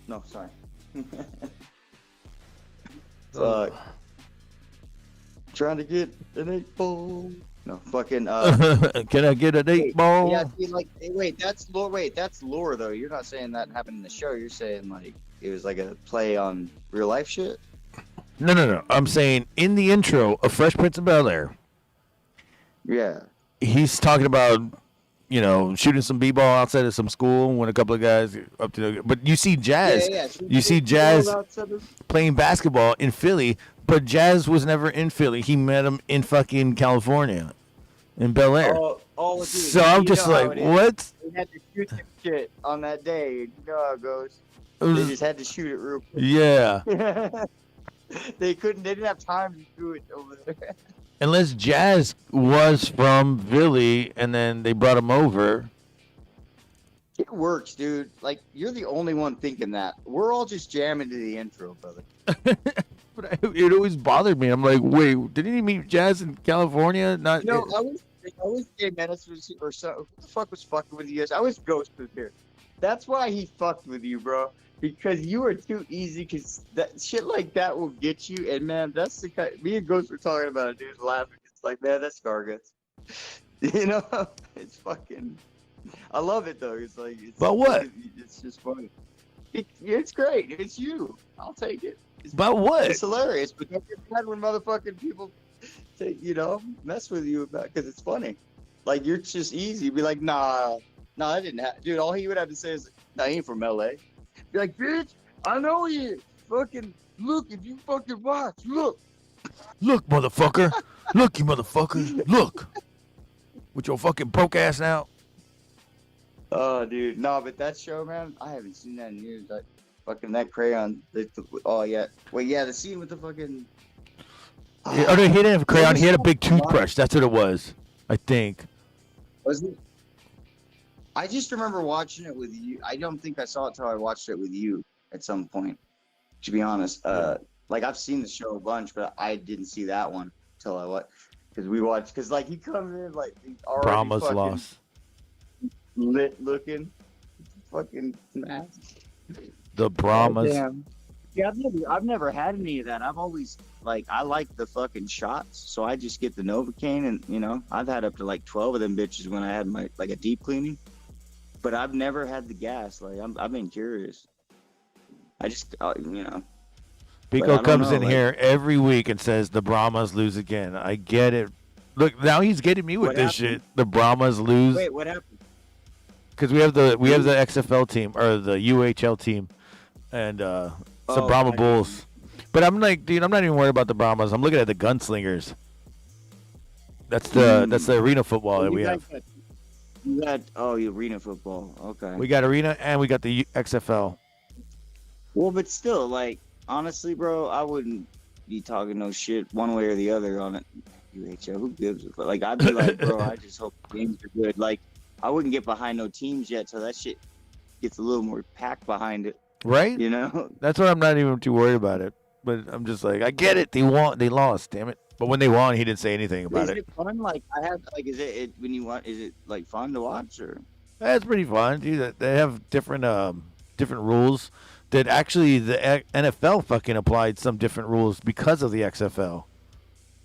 No, sorry. Fuck. Trying to get an 8-ball. No, fucking. Can I get an 8-ball? Yeah, see, like, wait, that's lore. Wait, that's lore though. You're not saying that happened in the show. You're saying like it was like a play on real life shit. No. I'm saying in the intro of Fresh Prince of Bel-Air. Yeah. He's talking about, shooting some b-ball outside of some school when a couple of guys up to. But you see Jazz. Yeah. You see Jazz playing basketball in Philly, but Jazz was never in Philly. He met him in fucking California, in Bel Air. Dude, so I'm just like, what? They had to shoot some shit on that day. You know how it goes. They just had to shoot it real quick. Yeah. They didn't have time to do it over there. Unless Jazz was from Philly and then they brought him over. It works, dude. Like, you're the only one thinking that. We're all just jamming to the intro, brother. But it always bothered me. I'm like, wait, didn't he meet Jazz in California? I was Jay Menace or so. Who the fuck was fucking with you guys? I was Ghost was here. That's why he fucked with you, bro. Because you are too easy. Because that shit like that will get you. And man, that's the kind. Me and Ghost were talking about it, dude, laughing. It's like, man, that's Gargus. It's fucking. I love it though. It's like. But what? It's just funny. It's great. It's you. I'll take it. About what? It's hilarious, but don't get mad when motherfucking people, mess with you about because it's funny. Like you're just easy. Be like, nah, I didn't have. Dude, all he would have to say is, nah, he ain't from LA. Be like, bitch, I know he is. Fucking look, if you fucking watch, look. Look, motherfucker. Look, you motherfucker. Look. With your fucking broke ass now. Oh, dude, no, but that show, man, I haven't seen that in years. That crayon. Oh yeah, wait, yeah, the scene with the fucking. Oh, no, he didn't have a crayon. He had a big toothbrush. That's what it was, I think. Was it? I just remember watching it with you. I don't think I saw it till I watched it with you at some point. To be honest, like I've seen the show a bunch, but I didn't see that one till I because we watched. Because like he comes in like he's already Brahma's fucking lost. lit looking, fucking mask. The Brahmas. Oh, damn. Yeah, I've never had any of that. I've always I like the fucking shots, so I just get the Novocaine, and I've had up to like 12 of them bitches when I had my a deep cleaning, but I've never had the gas. I've been curious. I just Pico comes in here every week and says the Brahmas lose again. I get it. Look, now he's getting me with this shit. The Brahmas lose. Wait, what happened? Because we have the XFL team or the UHL team, and some Brahma Bulls. But I'm like, dude, I'm not even worried about the Brahmas. I'm looking at the Gunslingers. That's the arena football that we have. You got arena football. Okay. We got arena and we got the XFL. Well, but still, honestly, bro, I wouldn't be talking no shit one way or the other on it. UHL, who gives a fuck? I'd be like, bro, I just hope the games are good. I wouldn't get behind no teams yet, so that shit gets a little more packed behind it. Right? That's why I'm not even too worried about it. But I'm just like, I get it. They lost, damn it. But when they won, he didn't say anything about it. Is it fun? Is it when you want? Is it fun to watch or? That's pretty fun, dude. They have different rules. That actually the NFL fucking applied some different rules because of the XFL.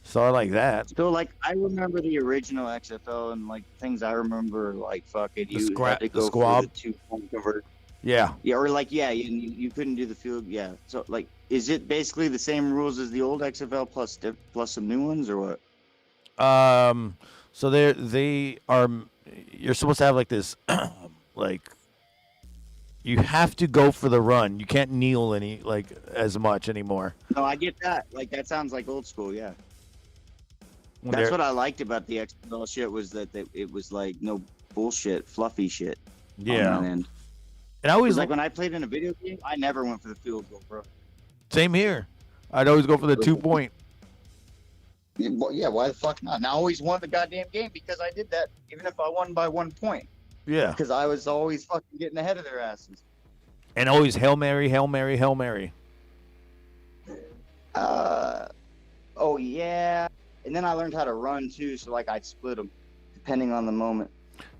So I like that. So I remember the original XFL and things I remember fucking you had to go for the 2-point convert. Yeah. Yeah, or you couldn't do the field. Yeah. So is it basically the same rules as the old XFL plus some new ones or what? So they are. You're supposed to have this you have to go for the run. You can't kneel as much anymore. No, I get that. That sounds like old school, yeah. That's what I liked about the XFL shit was that it was no bullshit, fluffy shit. Yeah. On that end. And I always when I played in a video game, I never went for the field goal, bro. Same here. I'd always go for the 2-point. Yeah, why the fuck not? And I always won the goddamn game because I did that, even if I won by 1 point. Yeah. Because I was always fucking getting ahead of their asses. And always Hail Mary, Hail Mary, Hail Mary. Oh, yeah. And then I learned how to run, too, so, I'd split them, depending on the moment.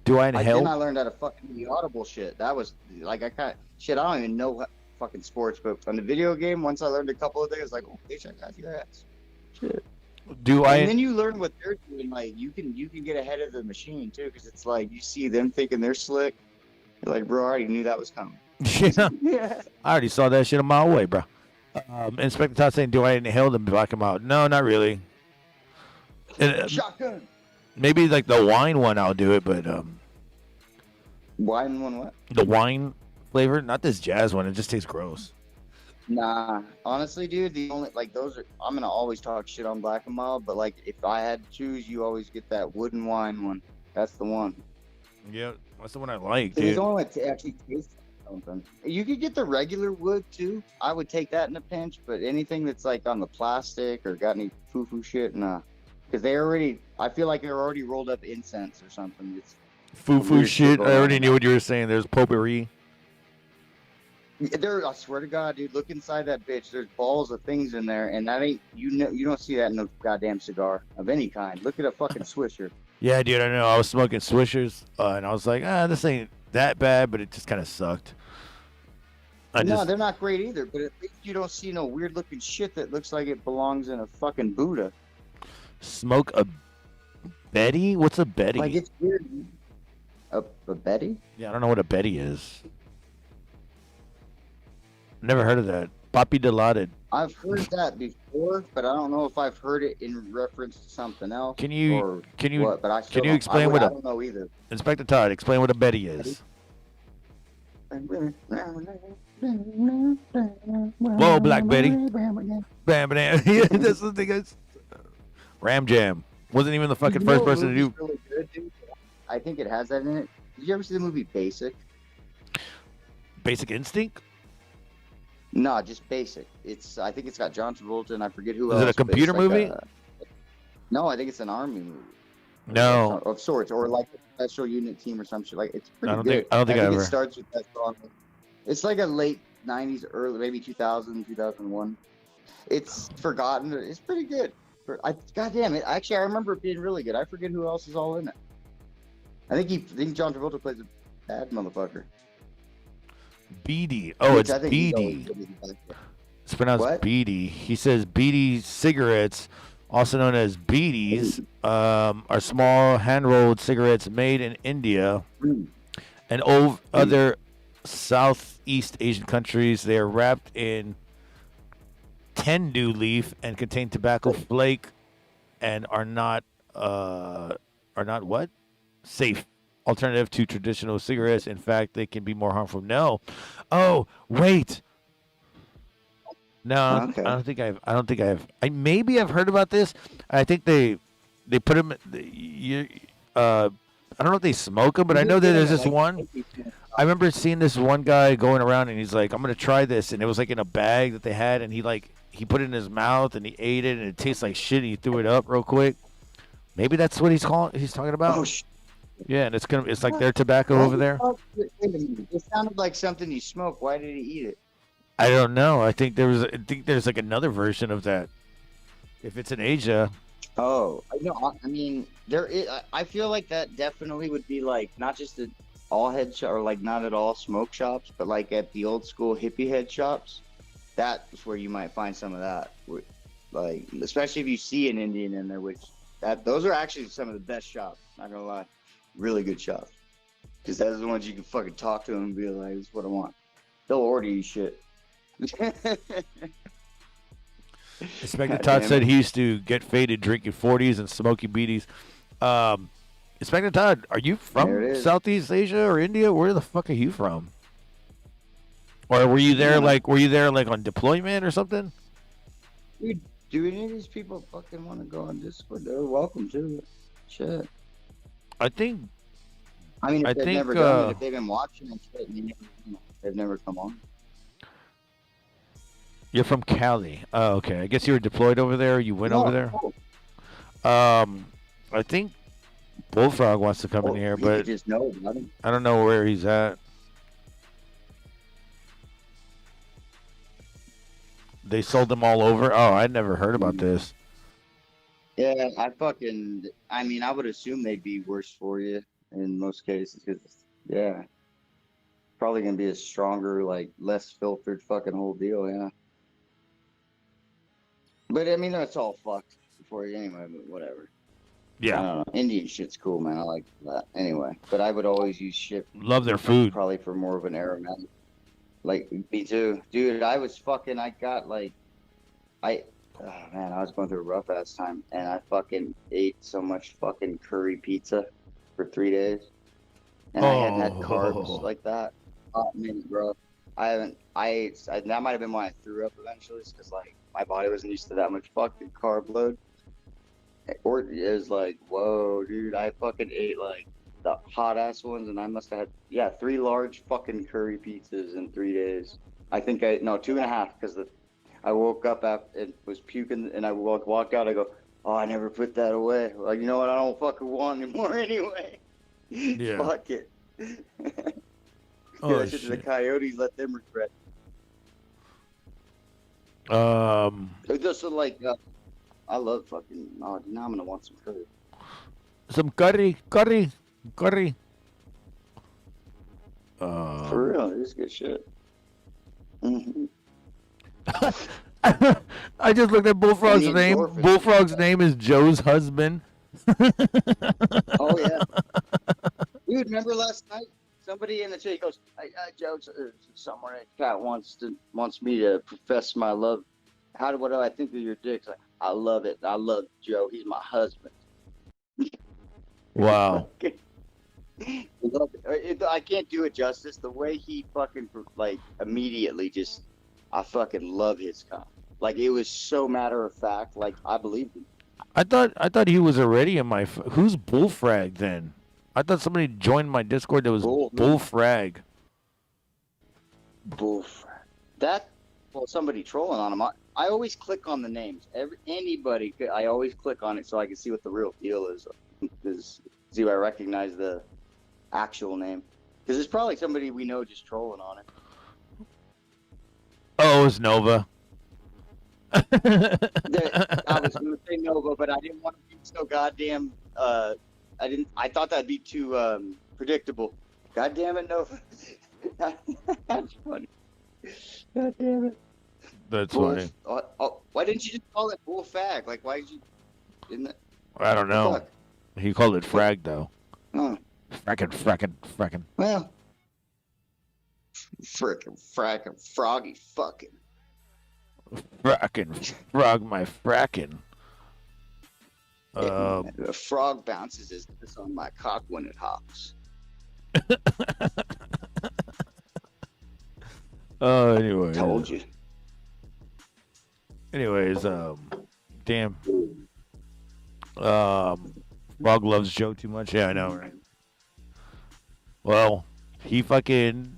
Do I inhale? Then I learned how to fucking do the audible shit. That was, I don't even know fucking sports, but on the video game, once I learned a couple of things, oh, bitch, I got your ass. Shit. And then you learn what they're doing. You can get ahead of the machine too, because it's you see them thinking they're slick. You're like, bro, I already knew that was coming. Yeah. I already saw that shit a mile away, bro. Inspector Todd saying, "Do I inhale them to block him out?" No, not really. Shotgun. Maybe the wine one, I'll do it, but wine one what? The wine flavor, not this jazz one. It just tastes gross. Nah, honestly, dude, the only those are. I'm gonna always talk shit on Black and Mild, but if I had to choose, you always get that wooden wine one. That's the one. Yeah, that's the one I like, dude. It's the only one that actually tastes something. You could get the regular wood too. I would take that in a pinch, but anything that's on the plastic or got any foo-foo shit, nah. Because I feel like they're already rolled up incense or something. It's foo-foo shit. I already knew what you were saying. There's potpourri. I swear to God, dude, look inside that bitch. There's balls of things in there, and that ain't you don't see that in a goddamn cigar of any kind. Look at a fucking Swisher. Yeah, dude, I know. I was smoking Swishers, and I was like, this ain't that bad, but it just kind of sucked. No, they're not great either, but at least you don't see no weird looking shit that looks like it belongs in a fucking Buddha. Smoke a Betty? What's a Betty? It's weird. A Betty? Yeah, I don't know what a Betty is. Never heard of that. Papi Dilated. I've heard that before, but I don't know if I've heard it in reference to something else Can you or can you what. But I still can you don't. explain I what a don't know either. Inspector Todd? Explain what a Betty is. Whoa, Black Betty. Bam, bam. Yeah, that's the thing. Ram Jam wasn't even the fucking You first know, a person to movie's do really good, dude. I think it has that in it. Did you ever see the movie Basic? Basic Instinct. No, just Basic. I think it's got John Travolta and I forget who Is else. it a but it's computer like movie? No, I think it's an army movie. No, Of sorts, or like a special unit team or some shit. Like it's pretty I don't good. think I think ever. it starts with that song. It's like a late '90s, early maybe 2000, 2001. It's forgotten. It's pretty good. God damn it! Actually, I remember it being really good. I forget who else is all in it. I think John Travolta plays a bad motherfucker. Beady. Oh, Which it's I think he's always Beady. good as a bad guy. It's pronounced What? Beady. He says Beady cigarettes, also known as Beadies, are small hand-rolled cigarettes made in India Mm. and other Southeast Asian countries. They are wrapped in tendu leaf and contain tobacco flake and are not what? Safe alternative to traditional cigarettes. In fact, they can be more harmful. No. Oh, wait. No, Okay. I don't think I've. Maybe I've heard about this. I think they put them. I don't know if they smoke them, but I know that there's this one. I remember seeing this one guy going around, and he's like, "I'm gonna try this," and it was like in a bag that they had, and he put it in his mouth, and he ate it, and it tastes like shit. And he threw it up real quick. Maybe that's what he's talking about. Oh, Yeah, and it's like their tobacco over there. Wait a minute. It sounded like something you smoke. Why did he eat it? I don't know. I think there's like another version of that. If it's in Asia, Oh, no. I mean, there is. I feel like that definitely would be like not just at all head shop or like not at all smoke shops, but like at the old school hippie head shops. That's where you might find some of that. Like, especially if you see an Indian in there, those are actually some of the best shops. Not gonna lie, really good shops. Because those are the ones you can fucking talk to them and be like, "This is what I want." They'll order you shit. Inspector Todd said he used to get faded drinking 40s and smoking beaties. Inspector Todd, are you from Southeast Asia or India? Where the fuck are you from? Or were you there on deployment or something? Dude, do any of these people fucking want to go on Discord? They're welcome to it. Shit. I think. I mean, if they've never done it, if they've been watching and shit, and they've never come on. You're from Cali. Oh, okay. I guess you were deployed over there. You went over there. Oh. I think Bullfrog wants to come in here, but just know about him. I don't know where he's at. They sold them all over. Oh, I'd never heard about this. Yeah, I mean, I would assume they'd be worse for you in most cases because, yeah, probably gonna be a stronger, like less filtered fucking whole deal. Yeah. But I mean, that's all fucked for you anyway. But whatever. Yeah. I don't know. Indian shit's cool, man. I like that anyway. But I would always use shit. Love their food. Probably for more of an aromatic. Like me too, dude. I got like, oh man, I was going through a rough ass time, and I fucking ate so much fucking curry pizza for 3 days, and I hadn't had carbs like that. Oh man, bro. That might have been why I threw up eventually, because like my body wasn't used to that much fucking carb load. Or it was like, whoa, dude, I fucking ate like the hot ass ones, and I must have had 3 large fucking curry pizzas in 3 days. I think 2.5, because I woke up and was puking, and I walked out. I go, oh, I never put that away. Like, you know what? I don't fucking want anymore anyway. Yeah. Fuck it. Oh, shit to the coyotes, let them regret. Just like, I love fucking. Oh, now I'm gonna want some curry. Some curry. For real, this is good shit. Mm-hmm. I just looked at Bullfrog's name. endorphins. Bullfrog's name is Joe's husband. Oh yeah, dude. Remember last night? Somebody in the chat goes, "Joe, someone in the chat wants me to profess my love what do I think of your dick? Like, I love it. I love Joe. He's my husband. Wow. I can't do it justice. The way he fucking like immediately just, I fucking love his cock. Like it was so matter of fact. Like I believed him. I thought he was already in my. Who's Bullfrag then? I thought somebody joined my Discord that was Bullfrag. Bullfrag. Well, somebody trolling on him. I always click on the names. Anybody, I always click on it so I can see what the real deal is. See if I recognize the actual name. Because it's probably somebody we know just trolling on it. Oh, it's Nova. I was going to say Nova, but I didn't want to be so goddamn. I thought that'd be too predictable. God damn it, Nova. That's funny. God damn it. That's funny. Why didn't you just call it Bullfag? Like, why did you? Didn't it? I don't know. Fuck. He called it Frag though. Oh. Frackin'. Well, frackin', froggy, fucking. Frackin', frog my frackin'. The frog bounces his piss on my cock when it hops. Anyway. Told you. Anyways, damn. Frog loves Joe too much. Yeah, I know, right? Well, he fucking,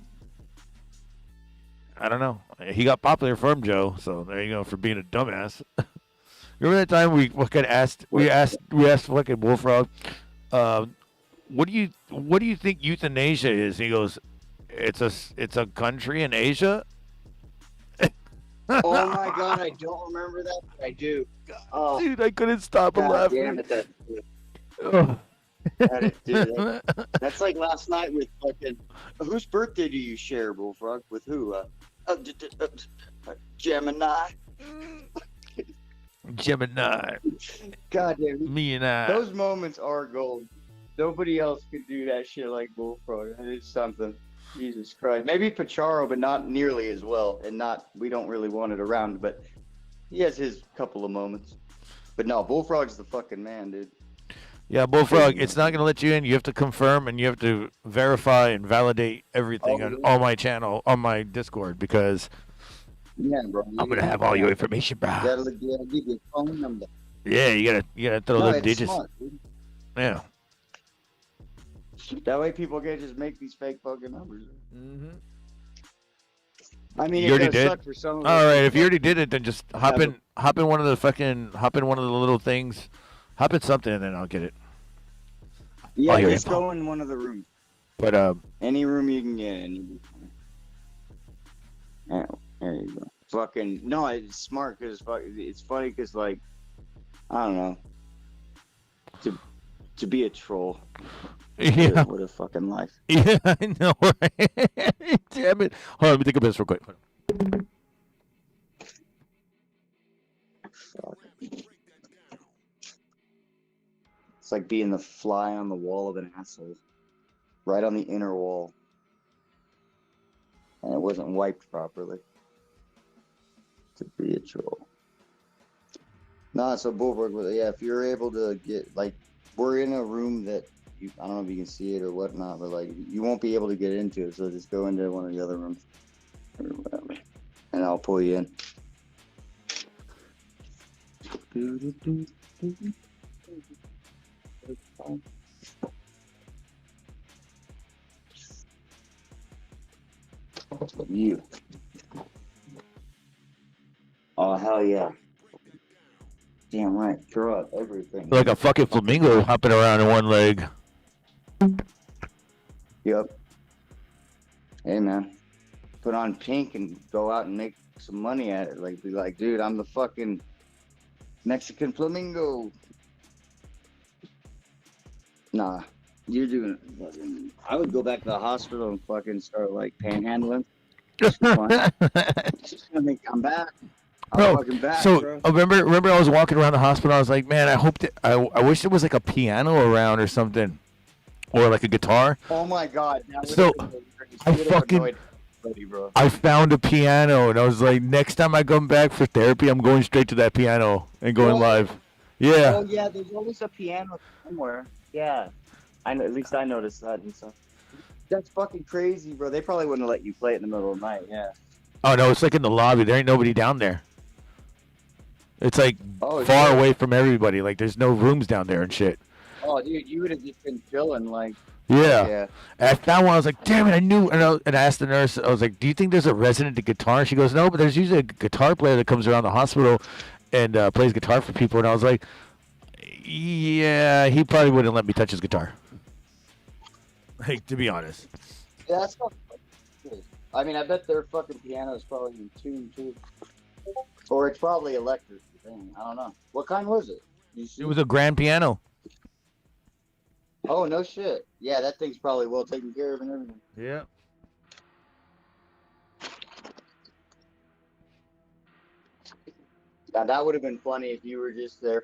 I don't know. He got popular from Joe, so there you go for being a dumbass. Remember that time we fucking asked fucking Bullfrog, what do you think euthanasia is? He goes, it's a country in Asia. Oh my god, I don't remember that, but I do. Oh, dude, I couldn't stop laughing. Damn it, dude, that's like last night with fucking. Whose birthday do you share, Bullfrog? With who? Gemini. Gemini. God damn it. Me and I. Those moments are gold. Nobody else could do that shit like Bullfrog. That is something. Jesus Christ. Maybe Pacharo, but not nearly as well. And we don't really want it around, but he has his couple of moments. But no, Bullfrog's the fucking man, dude. Yeah, Bullfrog, it's not going to let you in. You have to confirm and you have to verify and validate everything on my channel, on my Discord, because bro, I'm going to have all your information, bro. You gotta give your phone number. Yeah, you gotta throw those digits. Smart, dude. Yeah. That way people can just make these fake fucking numbers. Mm-hmm. I mean, you already did. For some of all right, if you already did it, then just hop in one of the little things, hop in something, and then I'll get it. Yeah, just go in one of the rooms. But any room you can get in. Yeah, there you go. Fucking no, it's smart because it's funny because like I don't know to be a troll. Yeah. What a fucking life. Yeah, I know, right? Damn it. Hold on, let me take a piss real quick. It's like being the fly on the wall of an asshole. Right on the inner wall. And it wasn't wiped properly. To be a troll. Nah, so Bullfrog, yeah, if you're able to get, like, we're in a room that, I don't know if you can see it or whatnot, but, like, you won't be able to get into it, so just go into one of the other rooms. Or whatever. And I'll pull you in. You. Oh, hell yeah. Damn right. Throw out everything. Like a fucking flamingo hopping around in one leg. Yep. Hey, man. Put on pink and go out and make some money at it. Like, be like, dude, I'm the fucking Mexican flamingo. Nah. You're doing it. I would go back to the hospital and fucking start, like, panhandling. Just gonna come back. Bro, back, so bro. Remember I was walking around the hospital. I was like, man, I wish there was like a piano around or something, or like a guitar. Oh my god! So buddy, bro. I found a piano, and I was like, next time I come back for therapy, I'm going straight to that piano and going live. Yeah. Oh yeah, there's always a piano somewhere. Yeah, I know. At least I noticed that and stuff. That's fucking crazy, bro. They probably wouldn't let you play it in the middle of the night. Yeah. Oh no, it's like in the lobby. There ain't nobody down there. It's like Oh, far shit. away from everybody. Like there's no rooms down there and shit. Oh, dude, you would have just been chilling, like. Yeah. Yeah. And I found one. I was like, damn it, I knew. And I asked the nurse. I was like, do you think there's a resident guitar? She goes, no, but there's usually a guitar player that comes around the hospital and plays guitar for people. And I was like, yeah, he probably wouldn't let me touch his guitar. Like, to be honest. Yeah, that's not cool. I mean, I bet their fucking piano is probably in tune too, or it's probably electric. I don't know. What kind was it? You see? It was a grand piano. Oh, no shit. Yeah, that thing's probably well taken care of and everything. Yeah. Now, that would have been funny if you were just there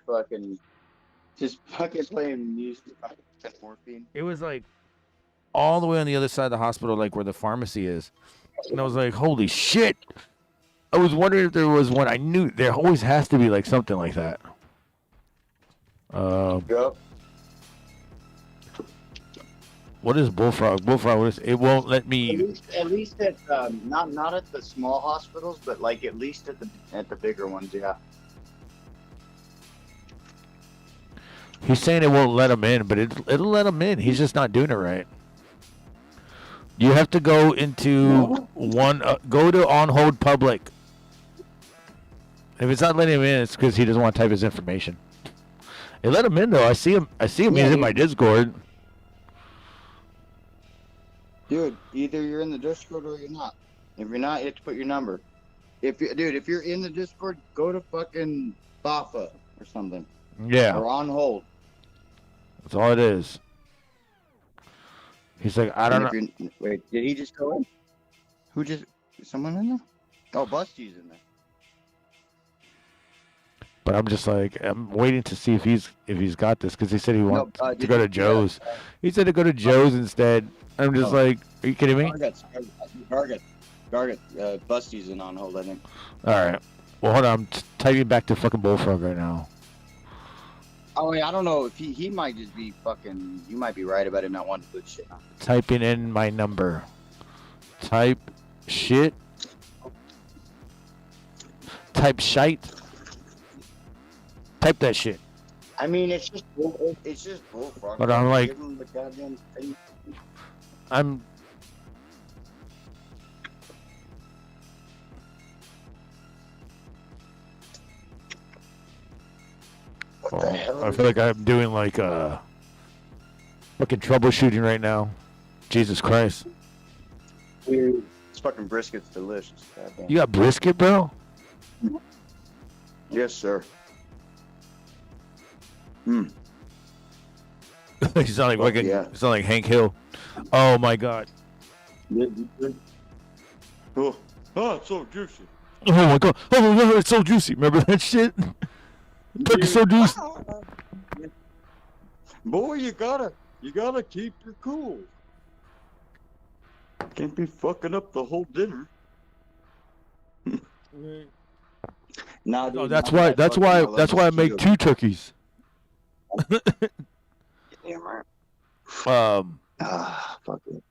just fucking playing music. Morphine. It was like all the way on the other side of the hospital, like where the pharmacy is. And I was like, holy shit. I was wondering if there was one. I knew there always has to be like something like that. Yep. What is bullfrog? Bullfrog, what is, it won't let me. At least at not at the small hospitals, but like at least at the bigger ones, yeah. He's saying it won't let him in, but it'll let him in. He's just not doing it right. You have to go into go to on hold public. If it's not letting him in, it's because he doesn't want to type his information. It let him in though. I see him. He's in my Discord. Dude, either you're in the Discord or you're not. If you're not, you have to put your number. If you're in the Discord, go to fucking Bafa or something. Yeah. Or on hold. That's all it is. He's like, I don't know. Wait, did he just go in? Is someone in there? Oh, Busty's in there. But I'm just like, I'm waiting to see if he's got this because he said he wants to go to Joe's. He said to go to Joe's instead. I'm just like, are you kidding me? Garggy, Busty's in on hold, I think. All right. Well, hold on. I'm typing back to fucking Bullfrog right now. Oh, yeah, I don't know if he might just be fucking. You might be right about him not wanting to put shit on. Typing in my number. Type shit. Type shite. Type that shit. I mean, it's just Bullfrog. But I'm like, Give him the goddamn thing. I'm. What the hell? I feel like I'm doing like fucking troubleshooting right now. Jesus Christ. This fucking brisket's delicious. Goddamn. You got brisket, bro? Yes, sir. You sound like fucking. Yeah. You sound like Hank Hill. Oh my God. Oh, it's so juicy. Oh my God. Oh my God, it's so juicy. Remember that shit? It's so juicy. Boy, you gotta keep your cool. Can't be fucking up the whole dinner. Nah, dude, No, that's why I make 2 turkeys. Fuck it.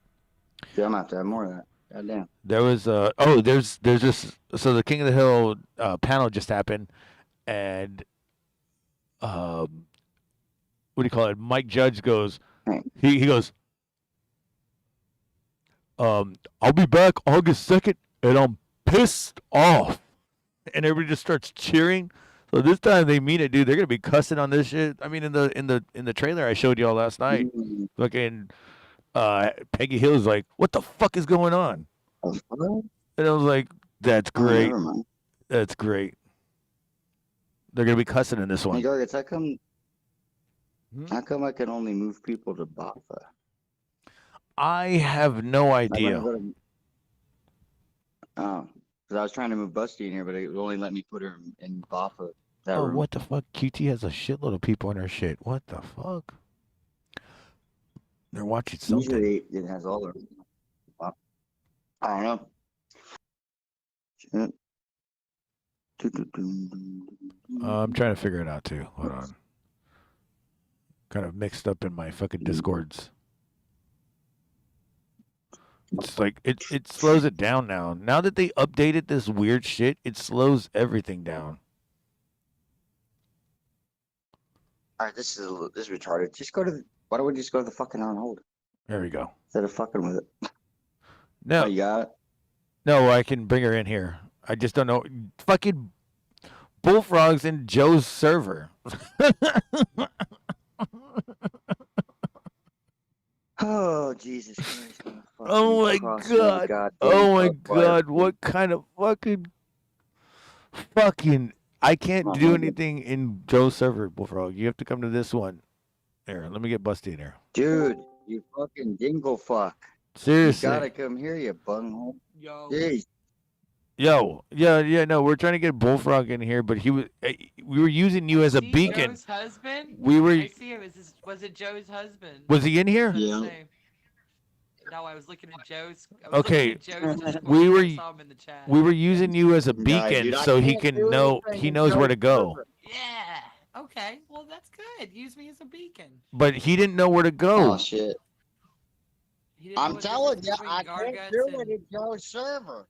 Yeah, I'm gonna have to have more of that. Goddamn. There was there's this, so the King of the Hill panel just happened, and what do you call it? Mike Judge goes, he goes, I'll be back August 2nd, and I'm pissed off, and everybody just starts cheering. So this time they mean it, dude. They're gonna be cussing on this shit. I mean, in the trailer I showed y'all last night, fucking Peggy Hill's like, what the fuck is going on? And I was like, that's great. That's great. They're gonna be cussing in this one. Hey, Gargets, how come I can only move people to Bafa? I have no idea. Oh, because I was trying to move Busty in here, but it would only let me put her in Bafa. That room. What the fuck? QT has a shitload of people in her shit. What the fuck? They're watching something. Usually it has all of them. I don't know. I'm trying to figure it out too. Hold on. Kind of mixed up in my fucking Discords. It's like it slows it down now. Now that they updated this weird shit, it slows everything down. All right, this is retarded. Just go to the. Why don't we just go to the fucking on hold There we go. instead of fucking with it? No, Oh, you got it. no, I can bring her in here. I just don't know. Fucking bullfrogs in Joe's server. Oh Jesus Christ! Oh my god! Oh my god! What kind of fucking? I can't do anything in Joe's server, Bullfrog. You have to come to this one. Here, let me get Busty in here. Dude, you fucking dingle fuck. Seriously. You gotta come here, you bunghole. Yo. Jeez. Yo, yeah, no, we're trying to get Bullfrog in here, but we were using you as a beacon. Joe's husband? We were. I see him. Was it Joe's husband? Was he in here? Yeah. No, I was looking at Joe's. Okay, Discord. we were I saw him in the chat. we were using you as a Nah, beacon dude, I so he can't can do know anything he in knows where to Joe's go. server. Yeah. Okay. Well, that's good. Use me as a beacon. But he didn't know where to go. Oh shit! He didn't know I'm what telling difference you, between I can't Garguts do and- it in Joe's server.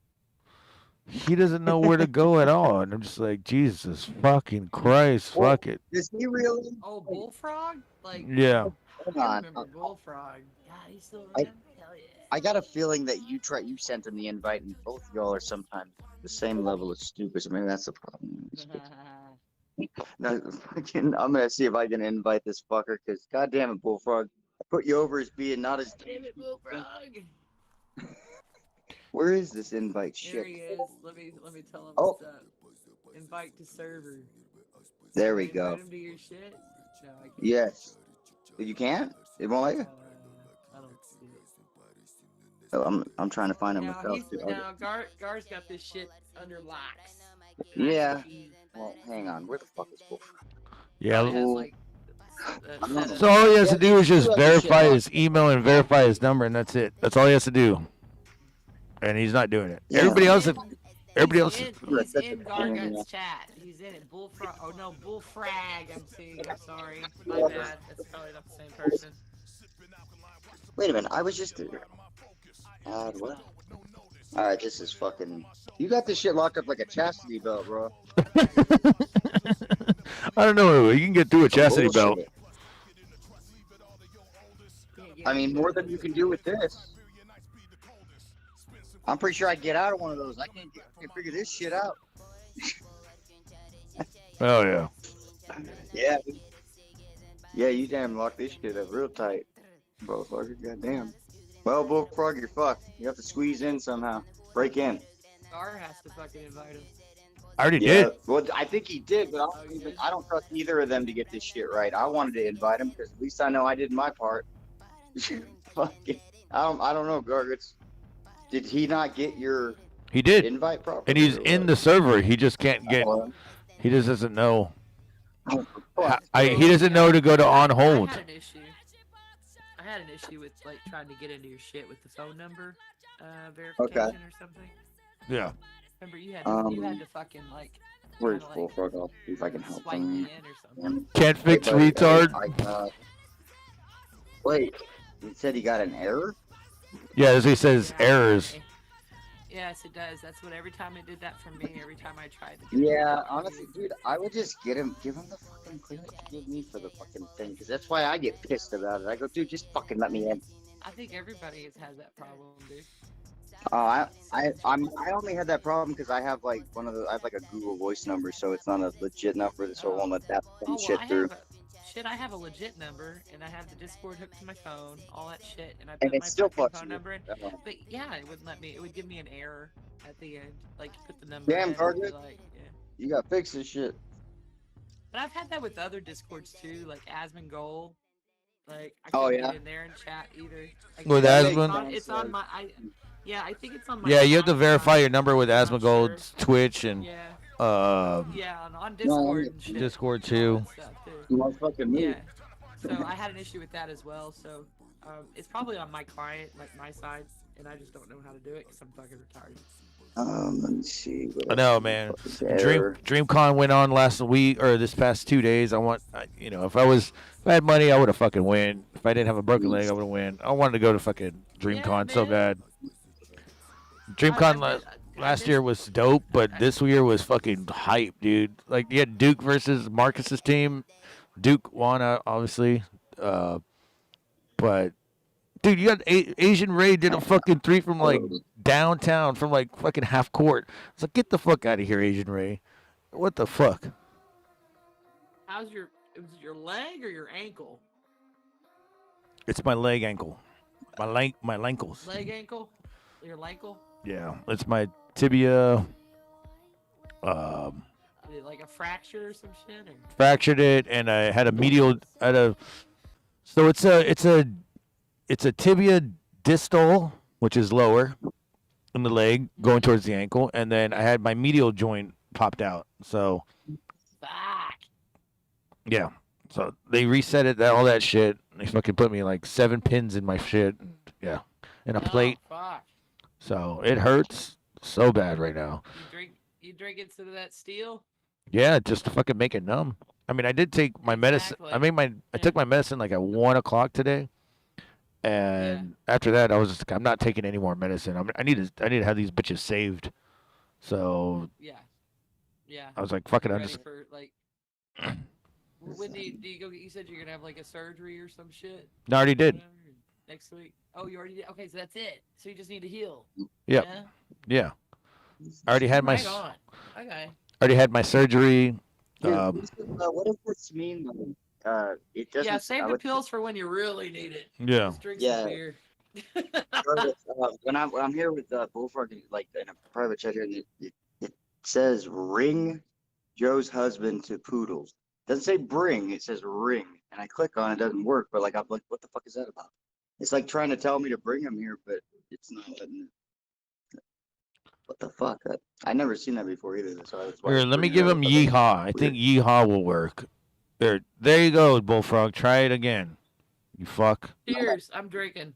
He doesn't know where to go at all, and I'm just like, Jesus fucking Christ, Well, fuck it. Does he really? Oh, Bullfrog? Like, Yeah. Hold I on. remember Bullfrog. God, he's still I- around? Hell yeah. I got a feeling that you sent him the invite, and both of y'all are sometimes the same level of stupid. So maybe that's the problem. No, fucking, I'm gonna see if I can invite this fucker, because goddamn it, Bullfrog, I put you over as being not as. Damn it, Bullfrog. Where is this invite Here shit? he is. Let me tell him Oh. what's up. Invite to server. There we Invite go. him to your shit? No, I can't. Yes. You can't? It won't let you? I don't see it. Oh, I'm trying to find him Now, myself. too. Gar's got this shit under locks. Yeah. Well, hang on. Where the fuck is Bullfrog? Yeah. It has, like, So all he has to do is just verify his email and verify his number, and that's it. That's all he has to do. And he's not doing it. Yeah. Everybody else, He's in Yeah. Gargut's chat. He's in it. Bullfrog. Oh no, Bullfrag. I'm seeing. I'm sorry. My bad. That's probably not the same person. Wait a minute. I was just. Add what? Alright, this is fucking. You got this shit locked up like a chastity belt, bro. I don't know. You can get through a chastity belt. Bullshit. I mean, more than you can do with this. I'm pretty sure I'd get out of one of those. I can't figure this shit out. Oh yeah. Yeah. Yeah, you damn locked this shit up real tight. Motherfucker, goddamn. Well, Bullfrog, you're fucked. You have to squeeze in somehow. Break in. Gar has to fucking invite him. I already did. Well, I think he did, but I don't trust either of them to get this shit right. I wanted to invite him because at least I know I did my part. Fucking, I don't know, Gargets. Did he not get your He did. invite properly? And he's in the server. He just can't get. He just doesn't know. He doesn't know to go to on hold. I had an issue with like trying to get into your shit with the phone number verification or something. Yeah. Remember you had to fucking like. Where's kinda, Bullfrog? I'll see if I can help swipe me him. in or something. Can't fix retard. Wait, he said he got an error? Yeah, as he says, errors. Yes, it does. That's what every time it did that for me. Every time I tried to. Get Yeah, honestly, dude, I would just give him the fucking clearance you give me for the fucking thing, because that's why I get pissed about it. I go, dude, just fucking let me in. I think everybody has that problem, dude. I only had that problem because I have like I have like a Google Voice number, so it's not a legit number, so it won't let that shit through. I have a legit number, and I have the Discord hooked to my phone, all that shit, and I And put it my still fucking fucks phone you. number in. But yeah, it wouldn't let me. It would give me an error at the end. Like, you put the number Damn, in, Target. and like, yeah. You gotta fix this shit. But I've had that with other Discords too, like Asmongold. Like, I Oh, couldn't yeah? get in there and chat either. Like, With Asmon? It's on my. Yeah, I think it's on my. Yeah, you have to account, verify I'm your number with not Asmongold's Twitch and Yeah, yeah, on Discord and shit. Discord all too. that stuff, too. You want fucking me? Yeah. So I had an issue with that as well. So it's probably on my client, like my side, and I just don't know how to do it because I'm fucking retarded. Let me see. I What else know, is man. fucking Dream there? DreamCon went on last week or this past 2 days. If I had money, I would have fucking win. If I didn't have a broken leg, I would have win. I wanted to go to fucking Yeah, DreamCon so man. bad. DreamCon I last year missed. was dope, but this year was fucking hype, dude. Like you had Duke versus Marcus's team. Duke won, obviously, but dude, you got Asian Ray did a fucking three from like downtown, from like fucking half court. It's like, get the fuck out of here, Asian Ray. What the fuck? Was it your leg or your ankle? It's my leg ankle. My ankles. Leg ankle? Your ankle? Yeah, it's my tibia. Like a fracture or some shit? Or? Fractured it, and I had a medial. So it's a tibia distal, which is lower in the leg, going towards the ankle, and then I had my medial joint popped out. So, fuck. Yeah. So they reset it, all that shit. They fucking put me like 7 pins in my shit. Yeah, and a plate. Fuck. So it hurts so bad right now. You drink instead of that steel? Yeah, just to fucking make it numb. I mean, I did take my medicine. I took my medicine like at 1:00 today, and after that, I was just like, I'm not taking any more medicine. I need to have these bitches saved. So yeah. I was like, fuck it, I'm ready just. For, like, when do you go? You said you're gonna have like a surgery or some shit. No, I already did. Next week. Oh, you already did. Okay, so that's it. So you just need to heal. Yep. Yeah. I already had my. Right on. Okay. Already had my surgery. Dude, what does this mean? It doesn't. Yeah, save the pills for when you really need it. Yeah. Just drink some beer. when I'm here with Bullfrog, like in a private chat here, and it says ring Joe's husband to Poodles. It doesn't say bring, it says ring. And I click on it, doesn't work, but like I'm like, what the fuck is that about? It's like trying to tell me to bring him here, but it's not letting it. What the fuck? I never seen that before either. So Here, let me give him Yeehaw. I think Yeehaw will work. There you go, Bullfrog. Try it again. You fuck. Cheers. I'm drinking.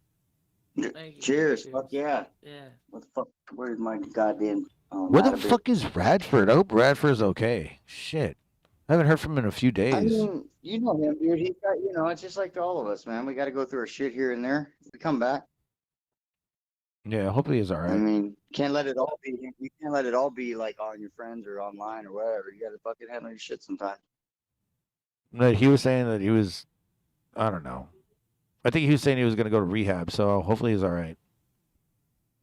Cheers. Fuck yeah. Yeah. What the fuck? Where's my goddamn? Where the fuck is Radford? I hope Radford's okay. Shit. I haven't heard from him in a few days. I mean, you know him, dude. He's got, it's just like all of us, man. We got to go through our shit here and there. We come back. Yeah, hopefully he's all right. I mean, can't let it all be. You can't let it all be like on your friends or online or whatever. You got to fucking handle your shit sometimes. No, he was saying that he was, I don't know. I think he was saying he was going to go to rehab, so hopefully he's all right.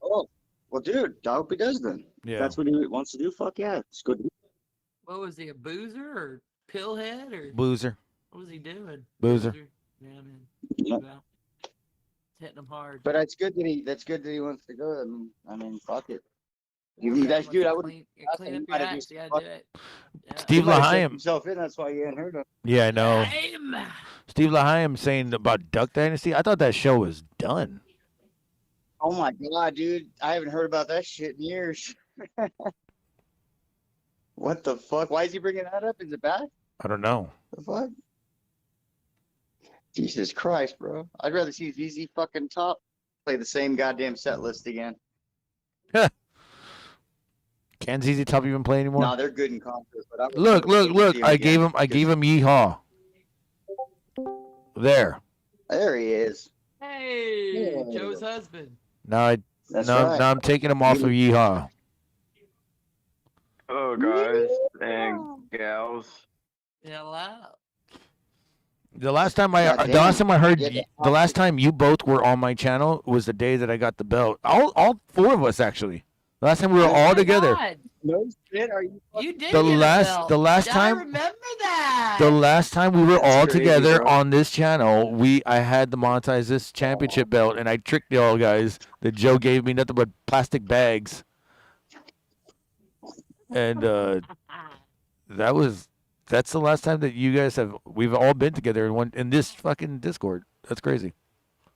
Oh, well, dude, I hope he does then. Yeah. If that's what he wants to do. Fuck yeah, it's good. What was he, a boozer or pillhead or? Boozer. What was he doing? Boozer. Yeah, man. Yeah. Hitting him hard. But that's good that he wants to go. I mean, fuck it. Dude, I would clean up your act. You gotta do it. Yeah. Steve Lahaim. Himself in. That's why you ain't heard of him. Yeah, I know. Steve Lahaim saying about Duck Dynasty. I thought that show was done. Oh my god, dude! I haven't heard about that shit in years. What the fuck? Why is he bringing that up? Is it bad? I don't know. The fuck? Jesus Christ, bro! I'd rather see ZZ fucking Top play the same goddamn set list again. Can ZZ Top even play anymore? No, they're good in concert. But look! I gave him Yeehaw. There he is. Hey, yeah. Joe's husband. Now I'm taking him off of Yeehaw. Hello, guys and gals. Hello. The last time I heard, the last time you both were on my channel was the day that I got the belt. All four of us actually. The last time we were all together. God. No shit, are you? You did. The last time. I remember that. The last time we were all crazy, together bro. on this channel, I had to monetize this championship belt, and I tricked y'all guys that Joe gave me nothing but plastic bags. And that's the last time that you guys we've all been together in this fucking Discord. That's crazy.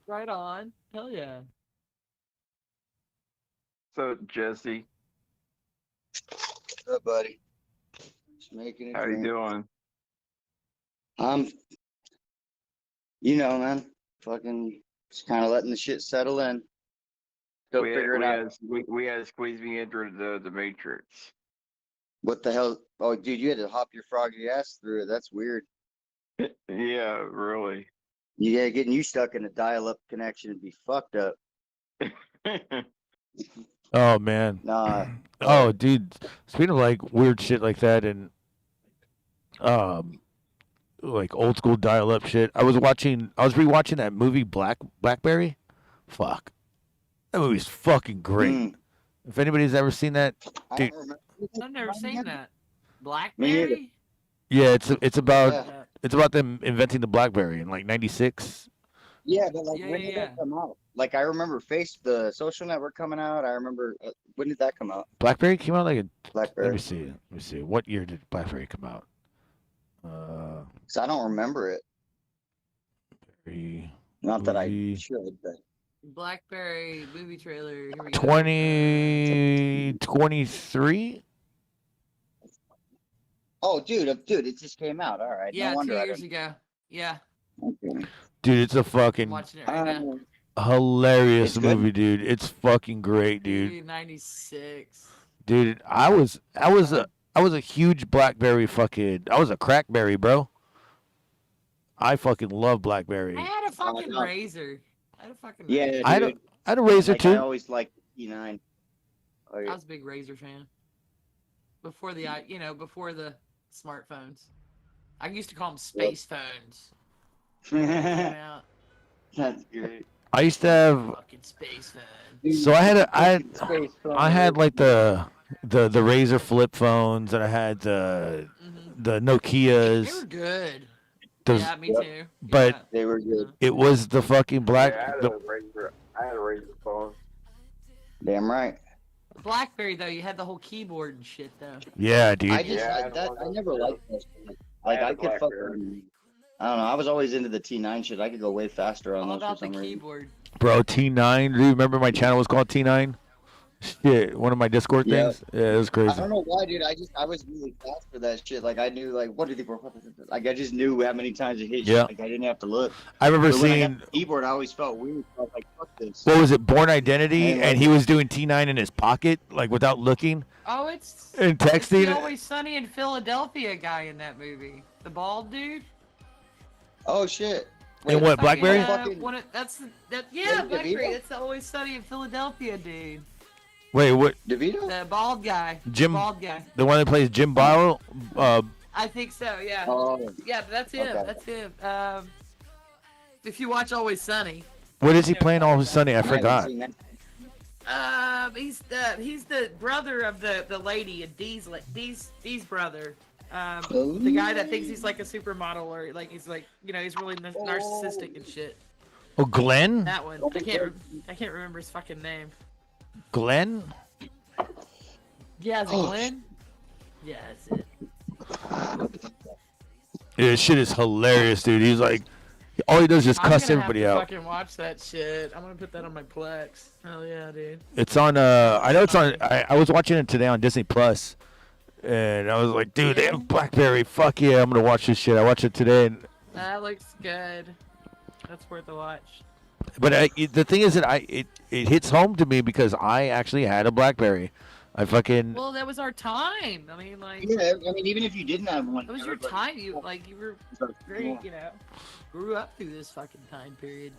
Right on. Hell yeah. So, Jesse, What's up, buddy? Just making it. how you doing? Man, fucking just kind of letting the shit settle in. Still we figuring out we had to squeeze me into the Matrix. what the hell. Oh, dude, you had to hop your froggy ass through it. That's weird. Yeah, really. Yeah, getting you stuck in a dial-up connection would be fucked up. Oh man. Nah. Oh, dude. Speaking of like weird shit like that and like old school dial up shit. I was rewatching that movie Blackberry. Fuck. That movie's fucking great. Mm. If anybody's ever seen that, I dude. don't remember. I've never seen that. Me Blackberry? Yeah, it's about Yeah. it's about them inventing the BlackBerry in like '96. Yeah, but like, Yeah, when did yeah. that come out? Like, I remember the social network coming out. I remember, when did that come out? BlackBerry came out like let BlackBerry. me see. Let me see. What year did BlackBerry come out? Because I don't remember it. Not that I movie. should, but. Blackberry movie trailer. Here we go. 2023. Oh, dude, it just came out. All right. Yeah, No wonder 2 I years didn't. ago. Yeah, Okay. Dude, it's a I'm fucking watching it right now. hilarious It's good? movie, dude. It's fucking great, dude. Movie 96. Dude, I was a huge BlackBerry fucking. I was a crackberry, bro. I fucking love BlackBerry. I had a fucking no. razor. I had a fucking Yeah, razor. I dude. had a razor Like, I too. always liked T9. Oh, I yeah. was a big razor fan. Before the before the smartphones. I used to call them space phones. When they came out. That's great. I used to have. Fucking space phone. Dude, So I had space phone, I had dude. like the Razor flip phones, and I had the Nokias. They were good. Those, Yeah, me too. but Yeah. They were good. it was the fucking black. Yeah, the- I had a razor phone. Damn right. BlackBerry though, you had the whole keyboard and shit though. yeah, dude. I Yeah, never liked those. I Like, had I a could fuck BlackBerry. around. I don't know. I was always into the T9 shit. I could go way faster on All those for about the some reason. keyboard. Bro, T9. Do you remember my channel was called T9? Shit, one of my Discord Yeah. things. Yeah, it was I crazy. don't know why, dude. I was really fast for that shit. Like, I knew, like, what did they? Like, I just knew how many times it hit. Yeah. Like, I didn't have to look. I remember But when I seeing got the keyboard, I always felt weird. I was like, fuck this. what was it, Born Identity, And, like- and he was doing T9 in his pocket, like without looking Oh, it's and it's the texting. Always Sunny in Philadelphia guy in that movie. The bald dude. Oh shit. And what, fucking- BlackBerry? fucking- Yeah, DeVito? BlackBerry. That's the Always Sunny in Philadelphia dude. Wait, what? DeVito? The bald guy. Jim- The bald guy. The one that plays Jim Bile? I think so. Yeah. Oh, Yeah, but that's him. Okay. That's him. If you watch Always Sunny, What is he playing all of a sudden? I haven't forgot. seen that. he's the brother of the lady, Dee's brother. The guy that thinks he's like a supermodel or like he's like he's really narcissistic and shit. Oh, Glenn? That one. I can't remember his fucking name. Glenn? Yeah, is it Glenn? Yeah, that's it. Yeah, this shit is hilarious, dude. He's like, all he does is just I'm cuss gonna everybody have to out. fucking watch that shit. I'm gonna put that on my Plex. Hell yeah, dude. It's on, I know it's on, I was watching it today on Disney Plus, and I was like, dude, they have BlackBerry. Fuck yeah, I'm gonna watch this shit. I watched it today, That looks good. That's worth a watch. but the thing is that it hits home to me because I actually had a BlackBerry. I fucking. Well, that was our time. I mean, like, Yeah, I mean, even if you didn't have one, that was your everybody- time. You were very, grew up through this fucking time period.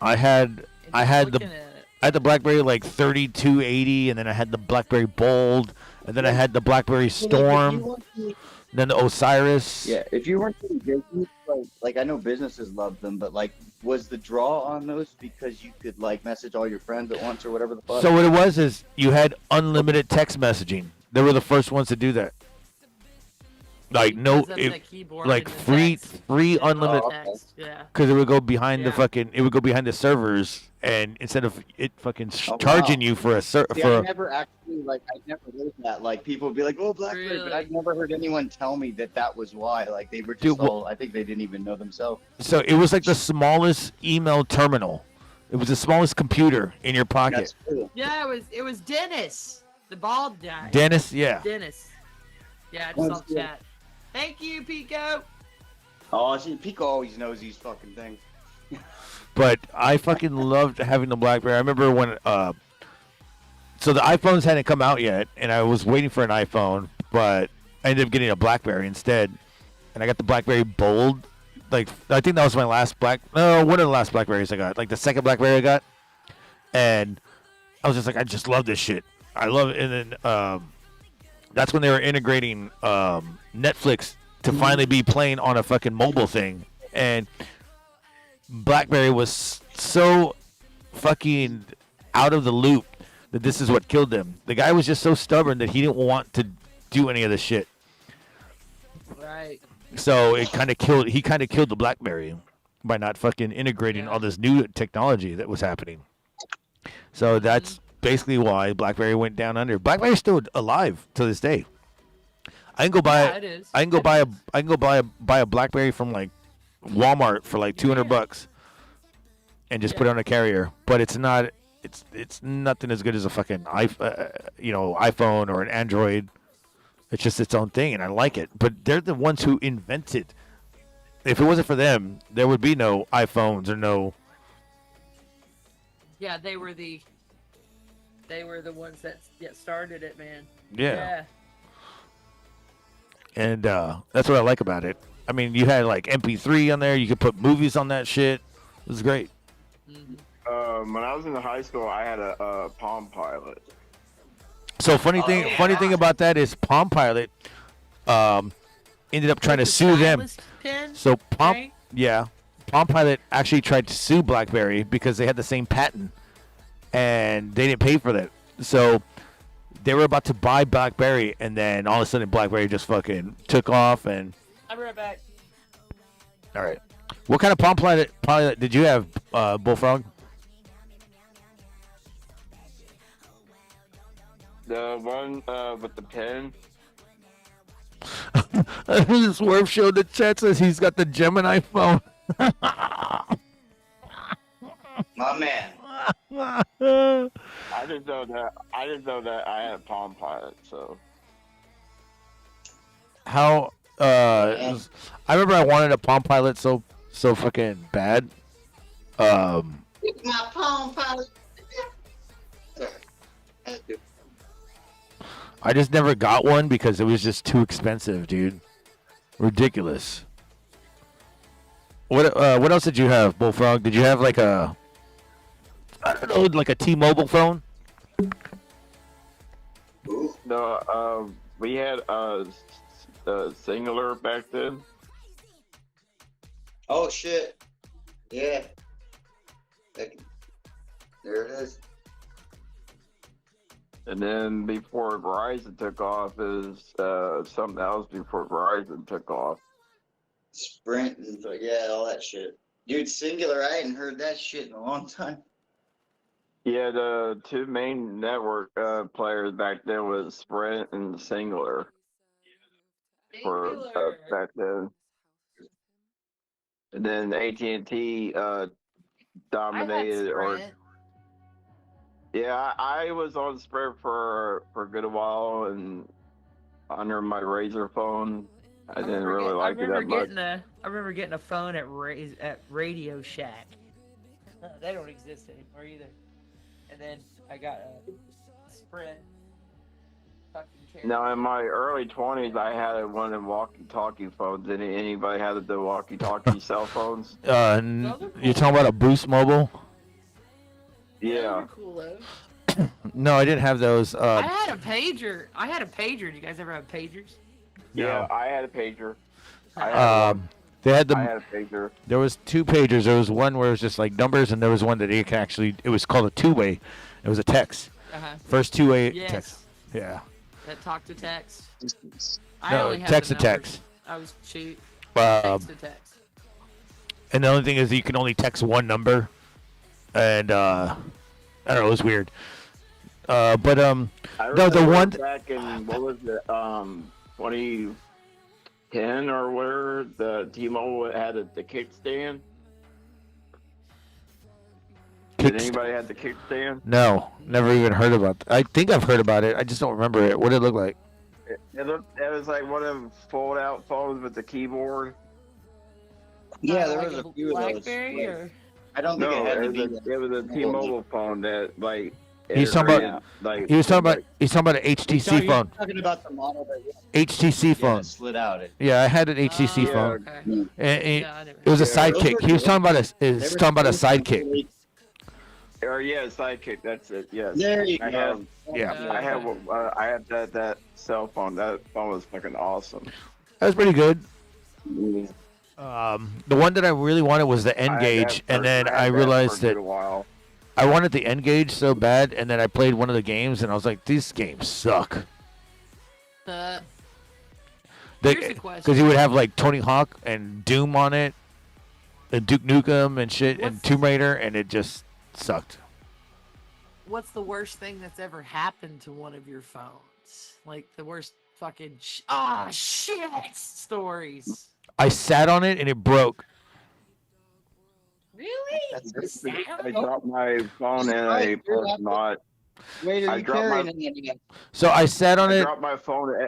I had And I just had the looking at it. I had the BlackBerry like 3280, and then I had the BlackBerry Bold, and then I had the BlackBerry Storm, then the Osiris. Yeah, if you weren't doing business, like I know businesses love them, but like, was the draw on those because you could like message all your friends at once or whatever the fuck? So what it was is you had unlimited text messaging. They were the first ones to do that. Like no, Because of the keyboard like and the free text. unlimited, Oh, Text, yeah. because it would go behind the Yeah. fucking, it would go behind the servers, and instead of it fucking Oh, charging wow. you for a See, I for never actually I never heard that. Like people would be like, "Oh, BlackBerry," but Really? I've never heard anyone tell me that was why. Like they were just Dude, all. I think they didn't even know themselves. so it was like the smallest email terminal. It was the smallest computer in your pocket. That's cool. Yeah, it was Dennis, the bald guy. Dennis, yeah. Dennis. Yeah, I just That's saw good. chat. Thank you, Pico. Oh, see, Pico always knows these fucking things. But I fucking loved having the BlackBerry. I remember when so the iPhones hadn't come out yet, and I was waiting for an iPhone, but I ended up getting a BlackBerry instead, and I got the BlackBerry Bold. Like I think that was my last one of the last BlackBerries I got, like the second BlackBerry I got, and I was just like, I just love this shit. I love it, and then that's when they were integrating Netflix to finally be playing on a fucking mobile thing, and BlackBerry was so fucking out of the loop that this is what killed him. The guy was just so stubborn that he didn't want to do any of this shit. Right. So he kind of killed the BlackBerry by not fucking integrating all this new technology that was happening. So that's basically why BlackBerry went down under. BlackBerry's still alive to this day. I can go buy buy a BlackBerry from like Walmart for like $200 and just put it on a carrier, but it's nothing as good as a fucking iPhone or an Android. It's just its own thing, and I like it. But they're the ones who invented. If it wasn't for them, there would be no iPhones or no. Yeah, they were the ones that started it, man. Yeah. And that's what I like about it. I mean, you had like MP3 on there. You could put movies on that shit. It was great. When I was in high school, I had a Palm Pilot. So funny thing about that is Palm Pilot ended up trying to sue them. So Palm Pilot actually tried to sue BlackBerry because they had the same patent and they didn't pay for that. So they were about to buy BlackBerry, and then all of a sudden BlackBerry just fucking took off. And I'll be right back. All right, what kind of Palm Pilot did you have, Bullfrog? The one with the pen. Swerve showed the chat says he's got the Gemini phone. My man. I didn't know that I had a Palm Pilot. So how? I remember I wanted a Palm Pilot so fucking bad. It's my Palm Pilot. I just never got one because it was just too expensive, dude. Ridiculous. What else did you have, Bullfrog? Did you have like a T-Mobile phone? no, we had a Singular back then. Oh shit. Yeah. There it is. And then before Verizon took off is something else before Verizon took off. Sprint and all that shit. Dude, Singular, I hadn't heard that shit in a long time. Yeah, the two main network players back then was Sprint and Singular. For back then. And then AT&T dominated. I was on Sprint for a good while, and under my Razor phone, I didn't really like it that much. I remember getting a phone at Radio Shack. They don't exist anymore either. And then I got a Sprint. Now, in my early 20s, I had one of them walkie-talkie phones. Anybody had the walkie-talkie cell phones? You're talking about a Boost Mobile? Yeah. Cool, no, I didn't have those. I had a pager. Do you guys ever have pagers? Yeah, I had a pager. They had I had a pager. There was two pagers. There was one where it was just like numbers, and there was one that it was called a two-way. It was a text. First two-way text. Yeah. That talk to text. Text to text. I was cheap. Text to text. And the only thing is you can only text one number, and I don't know, it was weird. I no, the one back in what was it, 2010 or where the T-Mobile had the kickstand. Did anybody have the kickstand? No, never even heard about that. I think I've heard about it. I just don't remember it. What did it look like? It was like one of them fold-out phones with the keyboard. Yeah, there was a few of those. BlackBerry or? I don't think No, it had to be. it was a T-Mobile phone that like. He's talking integrated, about. like He was talking about. like, He's talking about an HTC phone. Talking about the model that HTC phone. slid out. Yeah, I had an HTC yeah, phone. Okay. And Yeah, I never. it was a Yeah. sidekick. He was talking about a sidekick. or yeah, Sidekick. That's it. Yes. There you I go. have. Yeah. I have that cell phone. That phone was fucking awesome. That was pretty good. The one that I really wanted was the I had N-Gauge, that and then for- I had realized for a that good while. I wanted the N-Gauge so bad, and then I played one of the games, and I was like, these games suck. Here's a question. Because you would have like Tony Hawk and Doom on it, and Duke Nukem and shit, and What's- Tomb Raider, and it just sucked. What's the worst thing that's ever happened to one of your phones? Like the worst fucking shit stories. I sat on it, and it broke. Really? I dropped my phone in a parking lot. Wait, are I you dropped carrying my- anything? So I sat on I it. dropped my phone.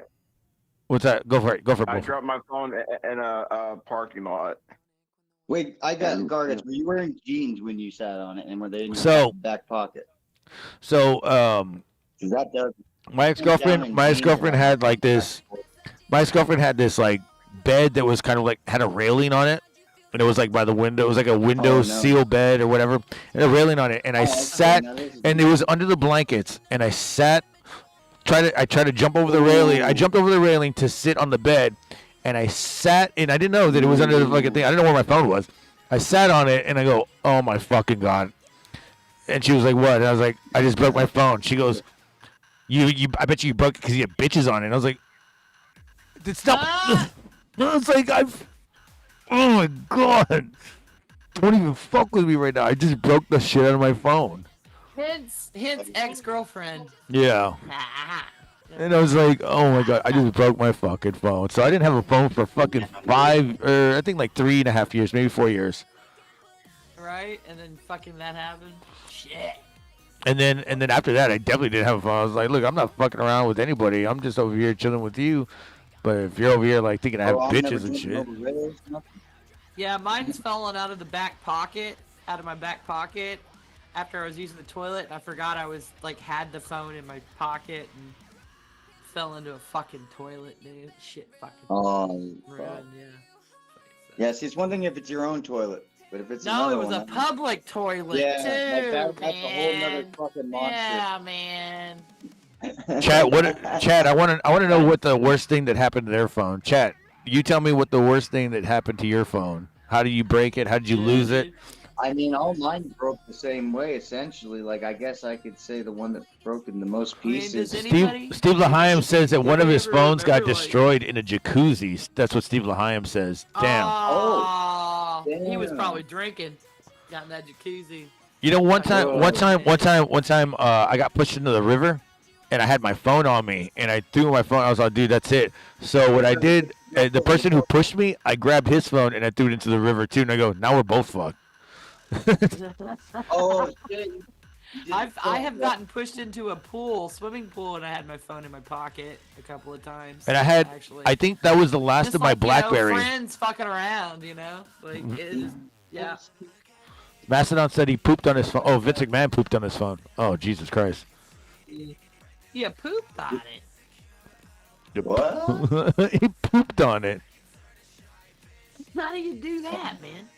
What's that? Go for it. Go for it. I Go for it. dropped my phone in a parking lot. Wait, I got And- Garggy. Were you wearing jeans when you sat on it, and were they in your So- back pocket? So, 'Cause that does. my ex-girlfriend had like this. My ex-girlfriend had this like bed that was kind of like had a railing on it, and it was like by the window. It was like a window Oh, no. seal bed or whatever, and a railing on it. And I Oh, sat, now this is- and it was under the blankets, and I sat. I tried to jump over the railing. I jumped over the railing to sit on the bed, and I sat, and I didn't know that it was under the fucking thing. I didn't know where my phone was. I sat on it, and I go, "Oh my fucking god!" And she was like, "What?" And I was like, "I just broke my phone." She goes, "You, I bet you broke it because you had bitches on it." And I was like, "Stop!" I was like, "Oh my god! Don't even fuck with me right now. I just broke the shit out of my phone." Hence ex-girlfriend. Yeah. And I was like, "Oh my god! I just broke my fucking phone." So I didn't have a phone for fucking 5, or I think like 3.5 years, maybe 4 years. Right? And then fucking that happened. Shit. And then after that, I definitely didn't have a phone. I was like, "Look, I'm not fucking around with anybody. I'm just over here chilling with you." But if you're over here like thinking I have I'm never bitches and doing shit, over rails, nothing. Yeah, mine's fallen out of the back pocket, out of my back pocket, after I was using the toilet, and I forgot I was like had the phone in my pocket and fell into a fucking toilet, dude. Shit, fucking Oh, ruined, yeah. yeah. See, it's one thing if it's your own toilet, but if it's No, another it was one, a public toilet yeah, too, like that's a whole nother man. fucking monster. Yeah, man. Chad, I want to know what the worst thing that happened to their phone. Chad, you tell me what the worst thing that happened to your phone. How did you break it? How did you lose it? I mean, all mine broke the same way, essentially. Like, I guess I could say the one that broke in the most I mean, pieces. does anybody- Steve Lahaim says that one of his Remember, phones got like- destroyed in a jacuzzi. That's what Steve Lahaim says. Damn. Oh, he was damn. probably drinking. Got in that jacuzzi. You know, one time, I got pushed into the river, and I had my phone on me, and I threw my phone. I was like, "Dude, that's it." So what I did, the person who pushed me, I grabbed his phone and I threw it into the river too. And I go, "Now we're both fucked." Oh, shit. I have gotten pushed into a swimming pool, and I had my phone in my pocket a couple of times. And actually. I think that was the last Just of my like, BlackBerry. You know, friends fucking around, you know, like it is, yeah. Mastodon said he pooped on his phone. Oh, Vince McMahon pooped on his phone. Oh, Jesus Christ. Yeah, pooped on it. What? He pooped on it. How do you do that, man?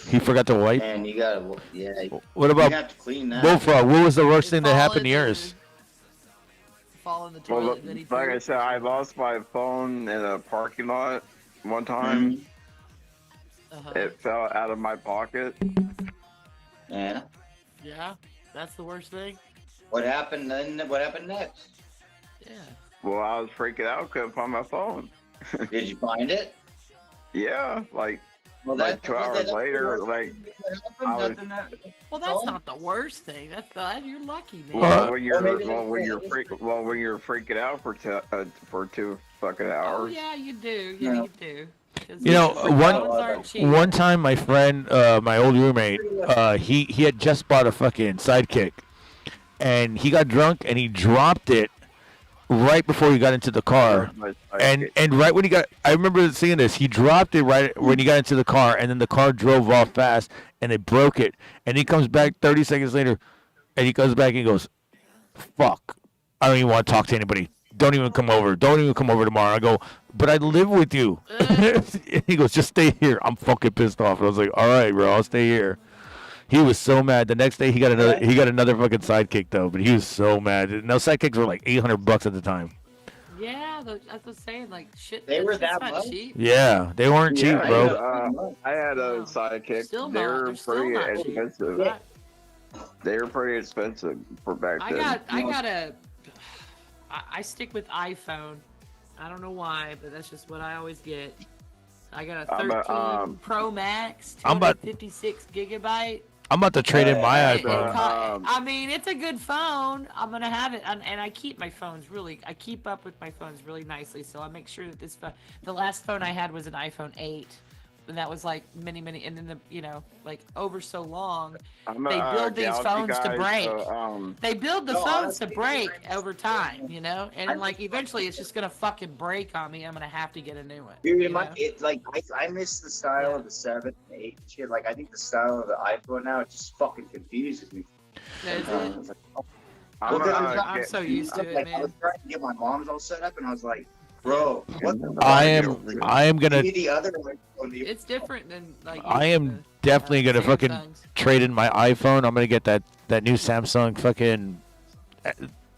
He forgot to wipe. And you gotta, yeah. What You about have to clean that. Bullfrog? What was the worst thing that Fall happened to into yours? Fall in the Well, toilet, and then he like I pooped. said, I lost my phone in a parking lot one time. Mhm. Uh-huh. It fell out of my pocket. Yeah. Yeah, that's the worst thing. What happened then? What happened next? Yeah. Well, I was freaking out, couldn't find my phone. Did you find it? Yeah, like Well, Like 2 hours that's the later, worst like, thing that I happened. was- Nothing that- Well, that's not the worst thing. That's you're lucky, man. Well, when you're maybe when you're it's- freaking out for 2 fucking Oh hours. yeah, you do. Yeah, No. you do. 'Cause You know, phones one- aren't cheap. One time, my friend, my old roommate, he had just bought a fucking Sidekick, and he got drunk and he dropped it right before he got into the car. And right when he got, I remember seeing this. He dropped it right when he got into the car, and then the car drove off fast, and it broke it. And he comes back 30 seconds later, and he comes back and he goes, "Fuck, I don't even want to talk to anybody. Don't even come over. Don't even come over tomorrow." I go, "But I live with you." He goes, "Just stay here." I'm fucking pissed off. And I was like, "All right, bro, I'll stay here." He was so mad. The next day, he got another fucking sidekick though. But he was so mad. And those sidekicks were like $800 at the time. Yeah, that's what I'm saying. Like shit, They were that's that not much? cheap. Yeah, they weren't cheap, bro. I had a sidekick. Still They not- were they're still pretty not cheap. expensive. Right. They were pretty expensive for back then. I stick with iPhone. I don't know why, but that's just what I always get. I got a 13 Pro Max, I'm about- 256 gigabyte. I'm about to trade in my It iPhone. I mean, it's a good phone. I'm gonna have it, and I keep my phones really. I keep up with my phones really nicely, so I make sure that this phone. The last phone I had was an iPhone 8, and that was like many, and then like over so long, they build these phones to break. They build the phones to break over time, and like eventually it's just gonna fucking break on me. I'm gonna have to get a new one. Dude, it's like I miss the style of the 7 and 8 shit. Like I think the style of the iPhone now, it just fucking confuses me. Is It's like, I'm so used to it, I man. was trying to get my mom's all set up, and I was like, "Bro, what the I am gonna. Give me the other one. It's different than like. I am definitely gonna fucking Samsungs. trade in my iPhone. I'm gonna get that new Samsung fucking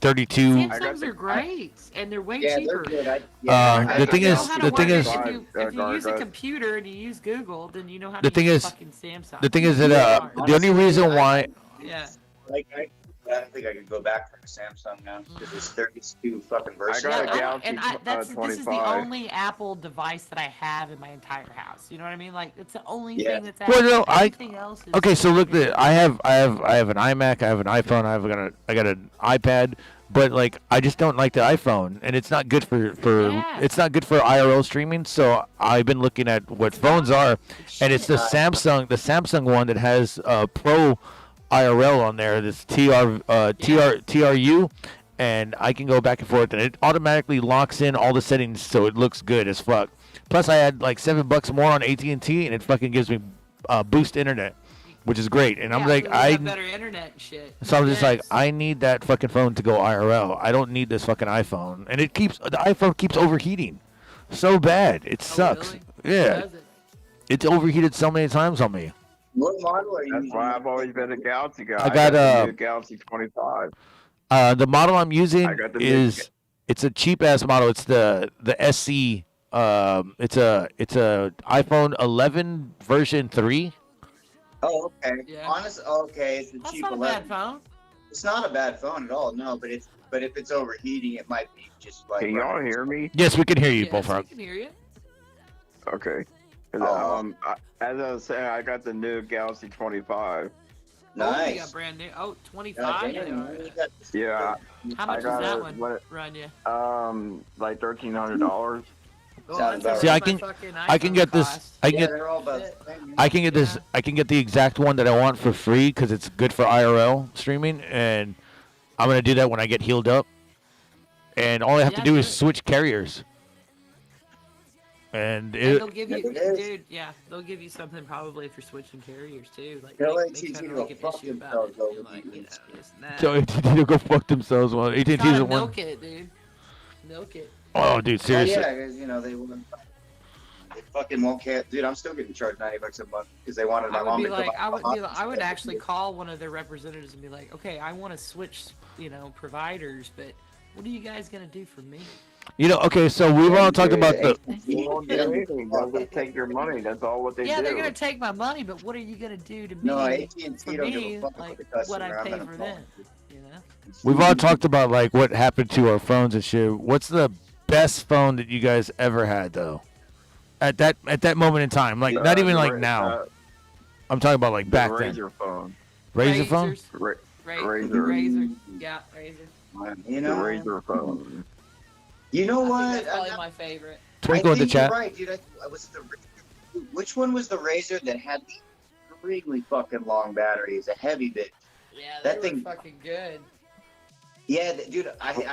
32. Samsungs are great, and they're way Yeah, cheaper. they're good. The thing You know is- how to the work thing it. is- if you use a computer and you use Google, then you know how to The thing use is- fucking Samsung. The thing is that the only reason why Yeah. Like I don't think I could go back to Samsung now because there's 32 fucking versions. I got a Yeah, Galaxy and this is the 25. only Apple device that I have in my entire house. You know what I mean? Like it's the only Yeah. thing that's Well, Apple. no, Everything else is okay, so look, I have an iMac, I have an iPhone, I got an iPad, but like I just don't like the iPhone, and it's not good for Yeah. it's not good for IRL streaming. So I've been looking at what phones are, and it's the Samsung one that has Pro IRL on there. This TRU, and I can go back and forth, and it automatically locks in all the settings, so it looks good as fuck. Plus, I had like $7 more on AT&T, and it fucking gives me boost internet, which is great. And I'm like, so you have better internet and shit. so I'm just like, Yes. I need that fucking phone to go IRL. I don't need this fucking iPhone, and the iPhone keeps overheating, so bad. It sucks. Really? Yeah, Does it? it's overheated so many times on me. What model are you That's using? why I've always been a Galaxy guy. I got, the new Galaxy 25. The model I'm using I got the it's a cheap ass model. It's the SC. It's a iPhone 11 version 3. Oh, okay. Yeah. Okay, it's a That's cheap not a 11. bad phone. It's not a bad phone at all. No, but if it's overheating, it might be just like. Can y'all hear me? Yes, we can hear you, Yes, Bullfrog. we can hear you. Okay. 'Cause, as I was saying, I got the new Galaxy 25. Oh, you Nice. got brand new. Oh, God 25. damn, Yeah. you got this- Yeah. How much I does got that it, one run you? like $1,300. Oh, Sounds that's about See, right. I what can- my fucking I can iPhone get this. costs. I Yeah, get. they're all about the same. I can get this. I can get the exact one that I want for free because it's good for IRL streaming, and I'm gonna do that when I get healed up. And all I have to Yeah, do do is it. switch carriers. And And it, they'll give you, It is. dude. Yeah, they'll give you something probably if you're switching carriers too. Like They'll they AT&T kind of will make an fuck issue about themselves it. over You're like, these. this and that. so AT&T will go fuck themselves. Well, AT&T Gotta is the one. milk it, dude. Milk it. Oh, dude, Oh, seriously. yeah, because they fucking won't care. Dude, I'm still getting charged $90 a month because they wanted my I mom would be to come like, out of the I hospital. would actually call one of their representatives and be like, okay, I want to switch, providers, but what are you guys gonna do for me? You know, okay, so we've all talked about the. They won't do anything. They'll just take your money. That's all what they Yeah, do. they're gonna take my money, but what are you gonna do to me? No, AT&T for don't me, give a fuck like with the what customer. I I'm pay gonna for call them. them. You know? We've all talked about like what happened to our phones and shit. What's the best phone that you guys ever had though? At that moment in time, like not even like now. I'm talking about like back the then. Razor phone. Razor phone. Razors, Razor. Razor, yeah, Razor. You The know, Razor phone. you know I what? think that's probably my favorite. Twinkle in the think you're chat. right, dude. Which one was the Razor that had the extremely fucking long batteries? A heavy bit. Yeah, That they were thing- fucking good. Yeah, dude. Yeah, the I think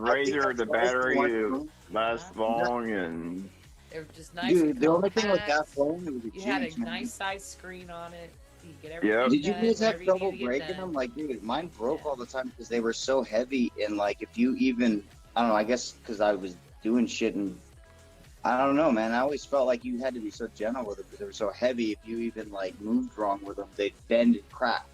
Razor, that's the what was battery one. lasts long, and They were just nice Dude, and the only thing with that compact. phone, it was You had huge, a man. nice size screen on it. You could get Yep. everything Did you done guys have whenever you trouble need to get breaking done. them? Like, dude, mine broke Yeah. all the time because they were so heavy. And like, if you even, I don't know, I guess because I was doing shit and I don't know, man. I always felt like you had to be so gentle with them because they were so heavy. If you even like moved wrong with them, they'd bend and crack.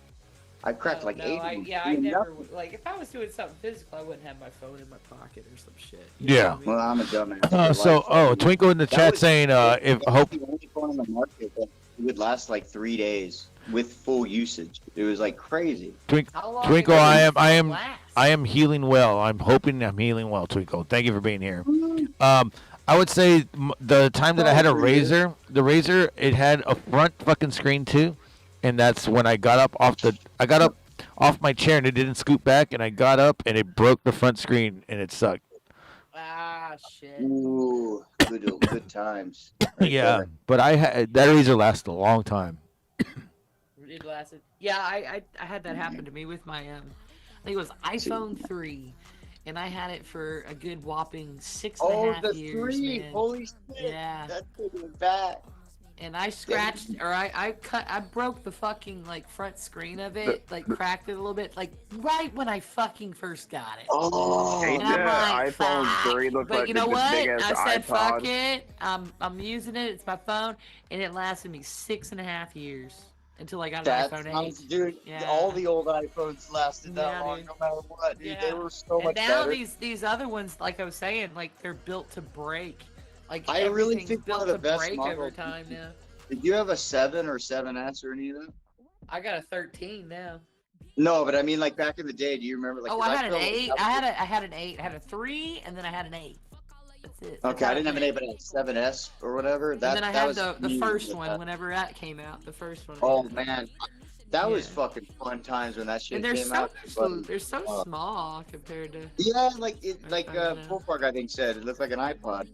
I cracked like 8 of them. I doing never nothing. like if I was doing something physical, I wouldn't have my phone in my pocket or some shit. Yeah. Well, I'm a dumbass. but, So, like, Twinkle in the that chat was- saying, if that was hope. the only phone on the market that would last like 3 days with full usage. It was like crazy. How long Twinkle, did I this am last? I am healing well. I'm hoping I'm healing well, Twinkle. Thank you for being here. I would say the time that I had a Razor, the Razor, it had a front fucking screen too, and that's when I got up off my chair and it didn't scoot back, and I got up and it broke the front screen and it sucked. Ah, shit. Ooh, good times. Right Yeah, there. but that Razor lasted a long time. It lasted. Yeah, I had that happen to me with my I think it was iPhone 3, and I had it for a good whopping 6.5 years. Man. Holy shit! Yeah. That's pretty bad. And I scratched, or I broke the fucking like front screen of it, like cracked it a little bit, like right when I fucking first got it. Oh, ain't And I'm that like, iPhone fuck. 3 look But like you know the what? big ass I said, fuck iPod? it. I'm using it. It's my phone, and it lasted me 6.5 years until I got an that's iPhone 8. nice, dude. Yeah. All the old iPhones lasted that Yeah, long, dude. no matter what. Dude, Yeah. they were so And much now better. these other ones, like I was saying, like they're built to break. Like I really everything's think built one of the to best break over models- time now. Did you have a 7 or 7S or any of that? I got a 13 now. No, but I mean, like back in the day, do you remember? Like, Oh, 'cause I had an felt 8. like I had an 8. I had a 3, and then I had an 8. That's it. That's Okay, how I didn't have an went. 8, but I had 7S or whatever. And then I had was the me first with one that. whenever that came out. The first one. Oh man, that was Yeah. fucking fun times when that shit And they're came so out. But, they're so uh, small compared to. yeah, like like I don't know. Full Park I think said it looked like an iPod.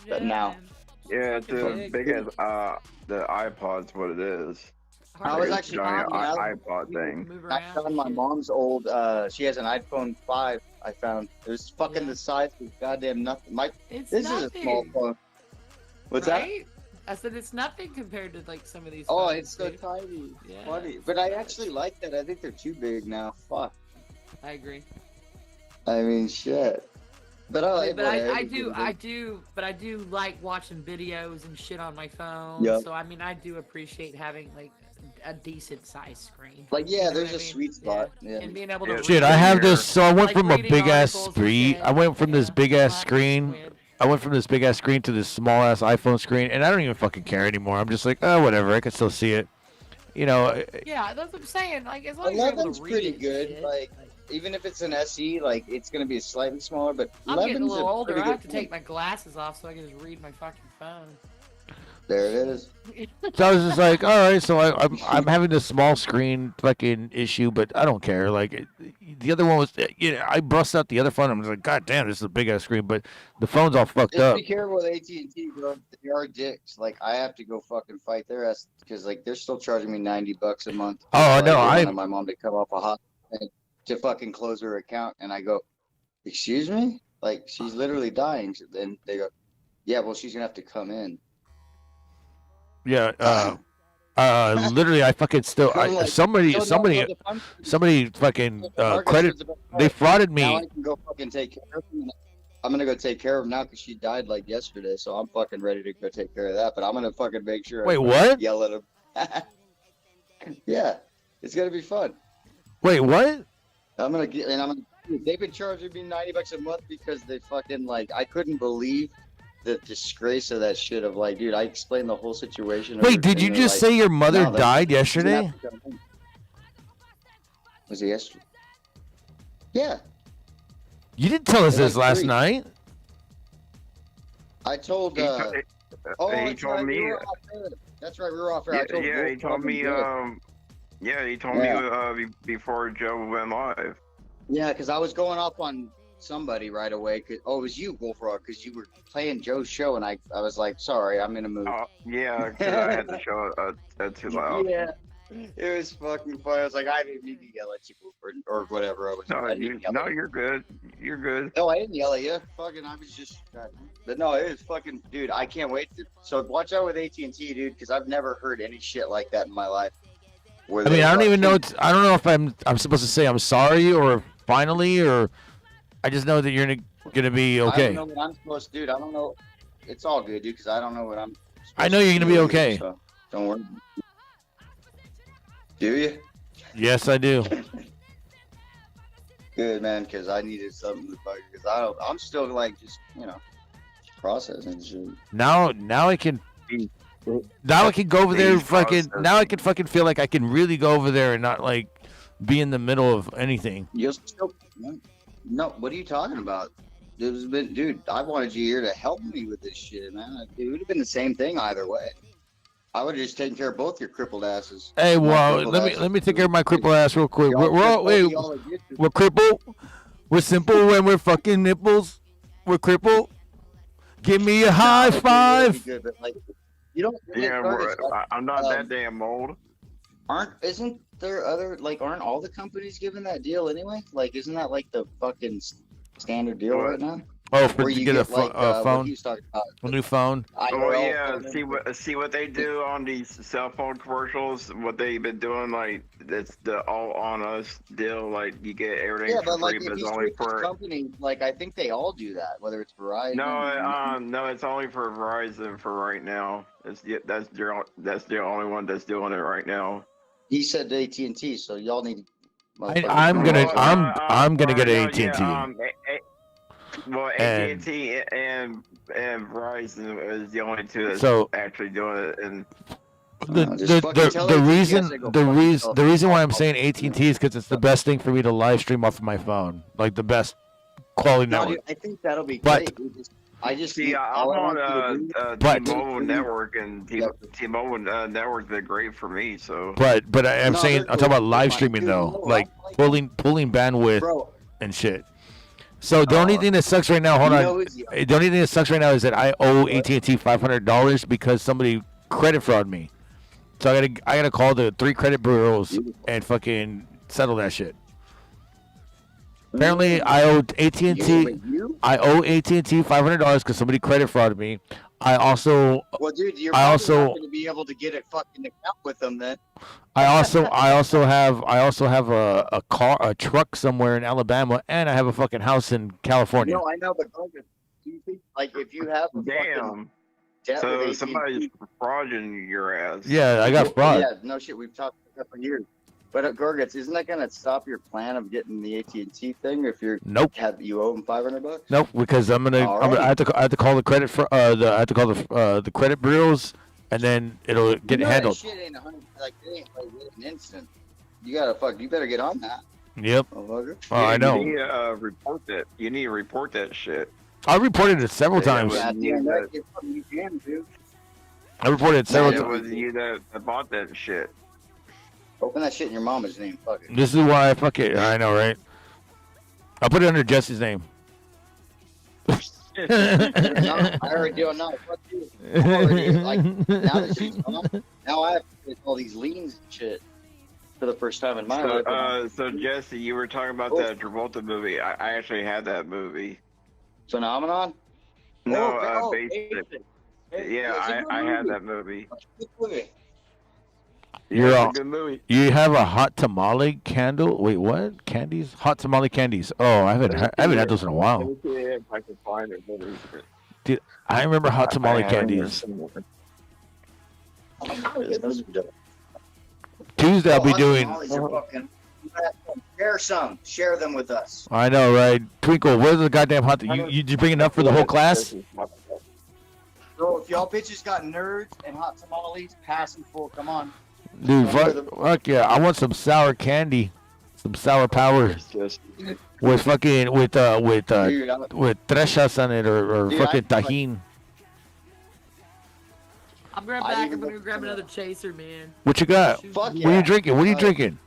But Yeah, now- man. Yeah, it's Fucking as big. big as the iPod's what it is. I was Like a actually giant talking- iPod thing. Move I around. found my mom's old. She has an iPhone 5. I found it was fucking Yeah. the size of goddamn nothing. It's This nothing, is a small phone. What's that? right? I said it's nothing compared to like some of these. Oh, phones, it's so dude. tiny. Yeah, Funny, but I it's actually nuts. like that. I think they're too big now. Fuck. I agree. I mean, shit. But I do like watching videos and shit on my phone. Yep. So I mean, I do appreciate having like a decent size screen. Like, You yeah, know there's what a I mean? sweet spot. Yeah. And being able Yeah. to Shit, read I have it. this. So I went Like from a reading big ass articles and screen. shit. I went from this Yeah. big ass Black screen. squid. I went from this big ass screen to this small ass iPhone screen, and I don't even fucking care anymore. I'm just like, oh, whatever. I can still see it. You know. Yeah, that's what I'm saying. Like as long as you're able 11's to read pretty it and good. shit, Like, even if it's an SE, like it's gonna be slightly smaller. But I'm 11's getting a little older. pretty I have good to take my glasses off so I can just read my fucking phone. There it is. So I was just like, all right. So I'm having this small screen fucking issue, but I don't care. Like the other one was, I bust out the other phone. I'm just like, god damn, this is a big ass screen, but the phone's all fucked Just up. be careful with AT&T, bro. They are dicks. Like I have to go fucking fight their ass because like they're still charging me $90 a month. Oh, I know. I wanted my mom to come off a hot to fucking close her account, and I go, excuse me? Like she's literally dying. And they go, yeah, well she's gonna have to come in. Yeah. Literally, I fucking still. I'm like, Somebody fucking Marcus credit. says about They frauded Now me. I can go fucking take care of him. I'm gonna go take care of him now because she died like yesterday, so I'm fucking ready to go take care of that. But I'm gonna fucking make sure. Wait, I what? Yell at him. Yeah, it's gonna be fun. Wait, what? I'm gonna get, and I'm gonna. They've been charging me $90 a month because they fucking like. I couldn't believe the disgrace of that shit. Of like, dude, I explained the whole situation. Wait, did you just say your mother died yesterday? Was it yesterday? Yeah. You didn't tell us Like this last 3. night. I told. He that's told right, me. we were off air. That's right, we were off air. I Yeah, told yeah, Wolf he told fucking me. good. Yeah, he told me before Joe went live. Yeah, because I was going off on somebody right away. It was you, Bullfrog, because you were playing Joe's show, and I was like, sorry, I'm in a mood. Yeah, because I had the show too loud. Yeah, It was fucking funny. I was like, I didn't mean to yell at you or whatever. You're good. You're good. No, I didn't yell at you. Fucking, I was just. But no, it was fucking, dude. I can't wait to. So watch out with AT&T, dude, because I've never heard any shit like that in my life. I mean, I don't even know. I don't know if I'm supposed to say I'm sorry or finally, or I just know that you're gonna be okay. I don't know what I'm supposed to do. I don't know. It's all good, dude, because I don't know what I'm. I know you're gonna be okay. So don't worry. Do you? Yes, I do. Good, man, because I needed something to fuck. Because I'm still like just processing shit. Now I can. Now I can go over there, fucking. Now I can fucking feel like I can really go over there and not like be in the middle of anything. You're still. No, what are you talking about? Dude, I wanted you here to help me with this shit, man. It would have been the same thing either way. I would have just taken care of both your crippled asses. Hey, well, let me take care of my crippled ass real quick. We're crippled. We're simple when we're fucking nipples. We're crippled. Give me a high five. Good, but like, you don't. I'm not that damn old. Isn't there aren't all the companies giving that deal anyway? Like, isn't that like the fucking standard deal right now? Oh, for you get a phone, a new phone. Oh yeah, see what they do on these cell phone commercials. What they've been doing, like it's the all on us deal. Like you get everything for free, but it's only for company. Like I think they all do that, whether it's Verizon. No, it's only for Verizon for right now. That's the only one that's doing it right now. He said AT&T, so y'all need. I'm gonna get an AT&T. Well, AT&T and Verizon is the only two that's actually doing it. And the reason why I'm saying AT&T is because it's the best thing for me to live stream off of my phone, like the best quality network. Dude, I think that'll be great. I'm on T-Mobile network, and T-Mobile network's been great for me. So, I'm talking about live streaming though, like pulling bandwidth and shit. So the only thing that sucks right now, the only thing that sucks right now is that I owe AT&T $500 because somebody credit fraud me. So I gotta call the 3 credit bureaus and fucking settle that shit. Apparently, I owe AT&T $500 because somebody credit frauded me. I also. Well, dude, you're not going to be able to get a fucking account with them then. I also have a truck somewhere in Alabama, and I have a fucking house in California. No, I know, but do you think like if you have so somebody's frauding your ass? Yeah, I got fraud. Yeah, no shit. We've talked about that for years. But Gorgats, isn't that gonna stop your plan of getting the AT&T thing if you're you owe them $500? Nope, because I have to call the credit for the credit bureaus, and then it'll get handled. That shit ain't it ain't like an instant. You better get on that. Yep. I know. You need to report that. You need to report that shit. I reported it several times. I reported it several times. It was you that bought that shit. Open that shit in your mama's name. Fuck it. This is why I fuck it. I know, right? I'll put it under Jesse's name. I already do. No, fuck you. Now that she's gone, now I have to get all these liens and shit for the first time in my life. So Jesse, you were talking about that Travolta movie. I actually had that movie. Phenomenon? No, Basic. Yeah, I had that movie. Good movie. Yeah, it's a good movie. You have a hot tamale candle? Wait, what? Candies? Hot tamale candies. Oh, I haven't had those in a while. If I can find it. Dude, I remember hot tamale candies. Tuesday I'll be doing. Share them with us. I know, right? Twinkle, where's the goddamn hot? You bring enough for the whole class? Bro, if y'all bitches got nerds and hot tamales, pass and full. Come on. Dude, fuck yeah! I want some sour candy, some sour power with fucking with trechas on it or fucking tajin. I'll grab back. I'm gonna grab another chaser, man. What you got? What are you drinking? What are you drinking?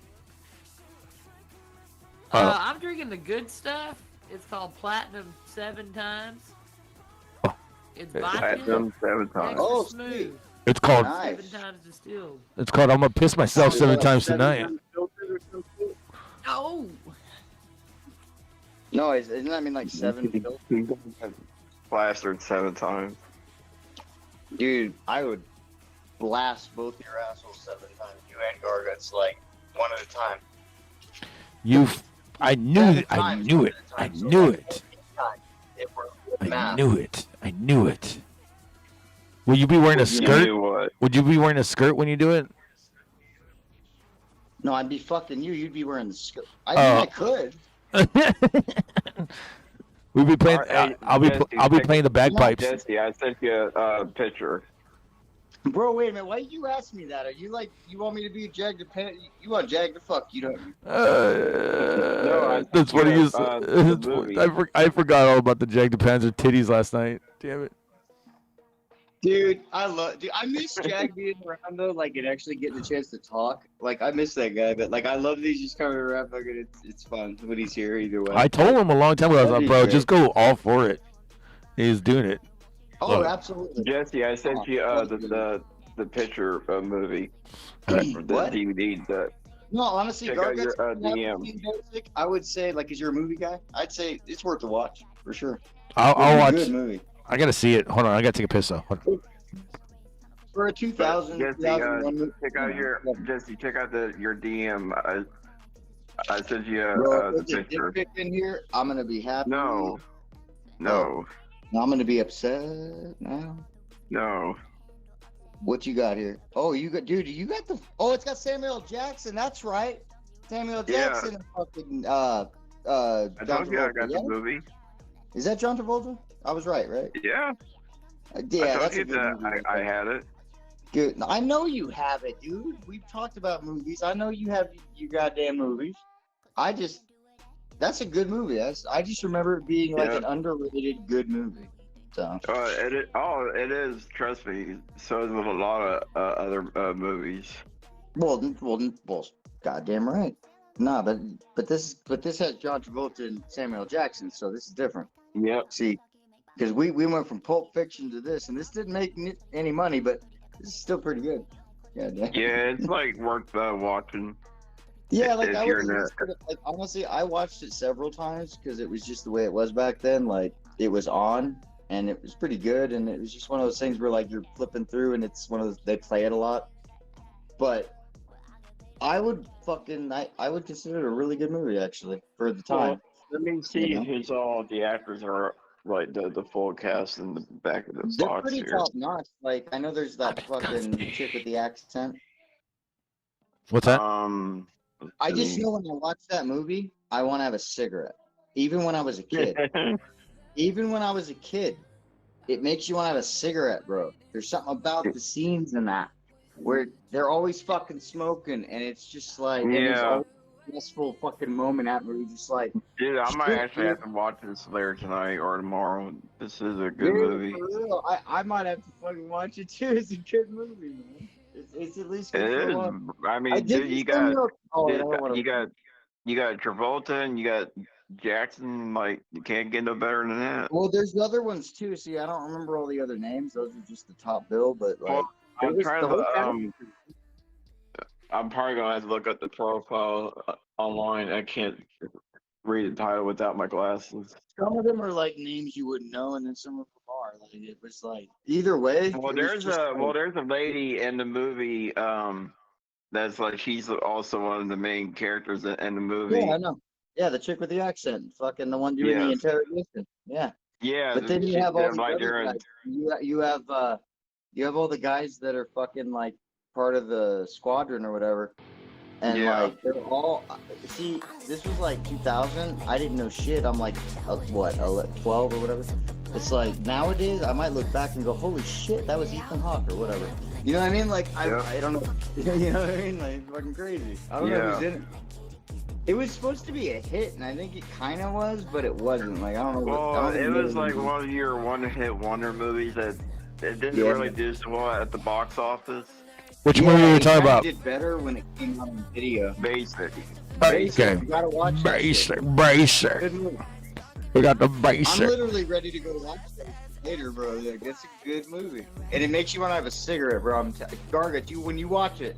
I'm drinking the good stuff. It's called Platinum 7 times. It's vodka. Platinum 7 times. Extra smooth. It's called. Nice. 7 times distilled. It's called. I'm gonna piss myself 7 times tonight. Oh. No, isn't that mean like 7 pills? Plastered 7 times. Dude, I would blast both your assholes 7 times. You and Garguts, like, one at a time. I knew it. I knew it. I knew it. I knew it. I knew it. Will you be wearing a skirt? Would you be wearing a skirt when you do it? No, I'd be fucking you. You'd be wearing the skirt. I mean, I could. We'll be playing. I'll be playing the bagpipes. Jesse, I sent you a picture. Bro, wait a minute. Why did you ask me that? Are you like, you want me to be Jag the Pan? You want Jag the fuck? You don't. No, that's what he used. I forgot all about the Jag the Panzer titties last night. Damn it. Dude, I miss Jag being around though, like, and actually getting a chance to talk. Like, I miss that guy, but like, I love that he's just coming around. Fucking, it's fun when he's here either way. I told him a long time ago. I was like, bro, just go all for it. He's doing it. Oh, absolutely. Jesse, I sent you the picture of movie. The What? DVD. No, honestly, check out your DM. I would say, like, is you're a movie guy? I'd say it's worth a watch for sure. I'll watch. Good movie. I gotta see it. Hold on, I gotta take a piss though. For a 2000, Jesse, 2001 check out your DM. I sent you Bro, the if there's a picture. dick pic in here, I'm gonna be happy. No. I'm gonna be upset now. No. What you got here? Oh, you got, dude. You got the. Oh, it's got Samuel L. Jackson. That's right. Samuel L. Jackson. And fucking I John told you I Travolta, got yeah? the movie. Is that John Travolta? I was right? Yeah. Yeah, I told that's you a good that movie. I had it. Good. I know you have it, dude. We've talked about movies. I know you have your goddamn movies. That's a good movie. I just remember it being like an underrated good movie. So. It is. Trust me. So is with a lot of other movies. Well, goddamn right. Nah, but this has John Travolta and Samuel L. Jackson, so this is different. Yep. See, because we went from Pulp Fiction to this, and this didn't make any money, but this is still pretty good. Yeah, it's like worth watching. Yeah, like if you're like honestly, I watched it several times because it was just the way it was back then. Like it was on, and it was pretty good, and it was just one of those things where like you're flipping through, and it's one of those, they play it a lot. But I would consider it a really good movie actually for the time. Well, let me see who's all the actors are, like the full cast in the back of the They're box pretty here. top notch. Like I know there's that fucking chick with the accent. What's that? I just know when I watch that movie, I want to have a cigarette. Even when I was a kid. Even when I was a kid, it makes you want to have a cigarette, bro. There's something about the scenes in that where they're always fucking smoking, and it's just like there's always a stressful fucking moment at where you're just like, dude, I might actually have to watch this later tonight or tomorrow. This is a good movie. For real, I might have to fucking watch it too. It's a good movie, man. It's at least good. It is. I mean, dude, you got Travolta and you got Jackson. Like, you can't get no better than that. Well, there's other ones too. See, I don't remember all the other names. Those are just the top bill. But like, I'm probably gonna have to look up the profile online. I can't read the title without my glasses. Some of them are like names you wouldn't know, and then some of them are like it was like either way. Well, there's a lady in the movie that's like she's also one of the main characters in the movie. Yeah, I know. Yeah, the chick with the accent, fucking the one doing the interrogation. Yeah. Yeah. But then you have all the other guys. You have all the guys that are fucking like part of the squadron or whatever. And like they're all see, this was like 2000. I didn't know shit. I'm like 12 or whatever. It's like nowadays I might look back and go, holy shit, that was Ethan Hawke or whatever. You know what I mean? Like I don't know. You know what I mean? Like it's fucking crazy. I don't know who's in it. It was supposed to be a hit, and I think it kind of was, but it wasn't. Like I don't know. Well, it was like one of your one-hit wonder movies that it didn't really do so well at the box office. Which movie are you talking about? It did better when it came out on video. Basic. Okay. You gotta watch Basic. Good movie. We got the basic. I'm literally ready to go watch that. later, bro. Like, that's a good movie, and it makes you want to have a cigarette, bro. Garggy, when you watch it,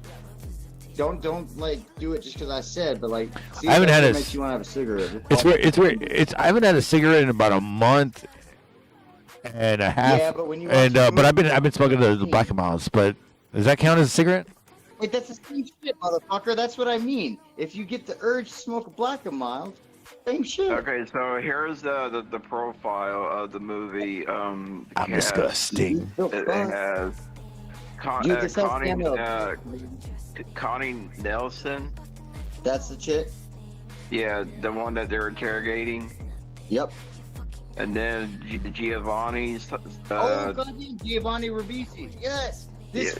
don't like do it just because I said, but like, see I haven't had it makes you want to have a cigarette. It's weird. I haven't had a cigarette in about a month and a half. Yeah, but when you but I've been smoking the Black and Milds. But does that count as a cigarette? Wait, that's the same shit, motherfucker. That's what I mean. If you get the urge to smoke a Black and Mild, same shit. Okay, so here's the profile of the movie. I'm disgusting. It has Connie Nelson. That's the chick? Yeah, the one that they're interrogating. Yep. And then Giovanni's. Goddamn Giovanni Ribisi. Yes. This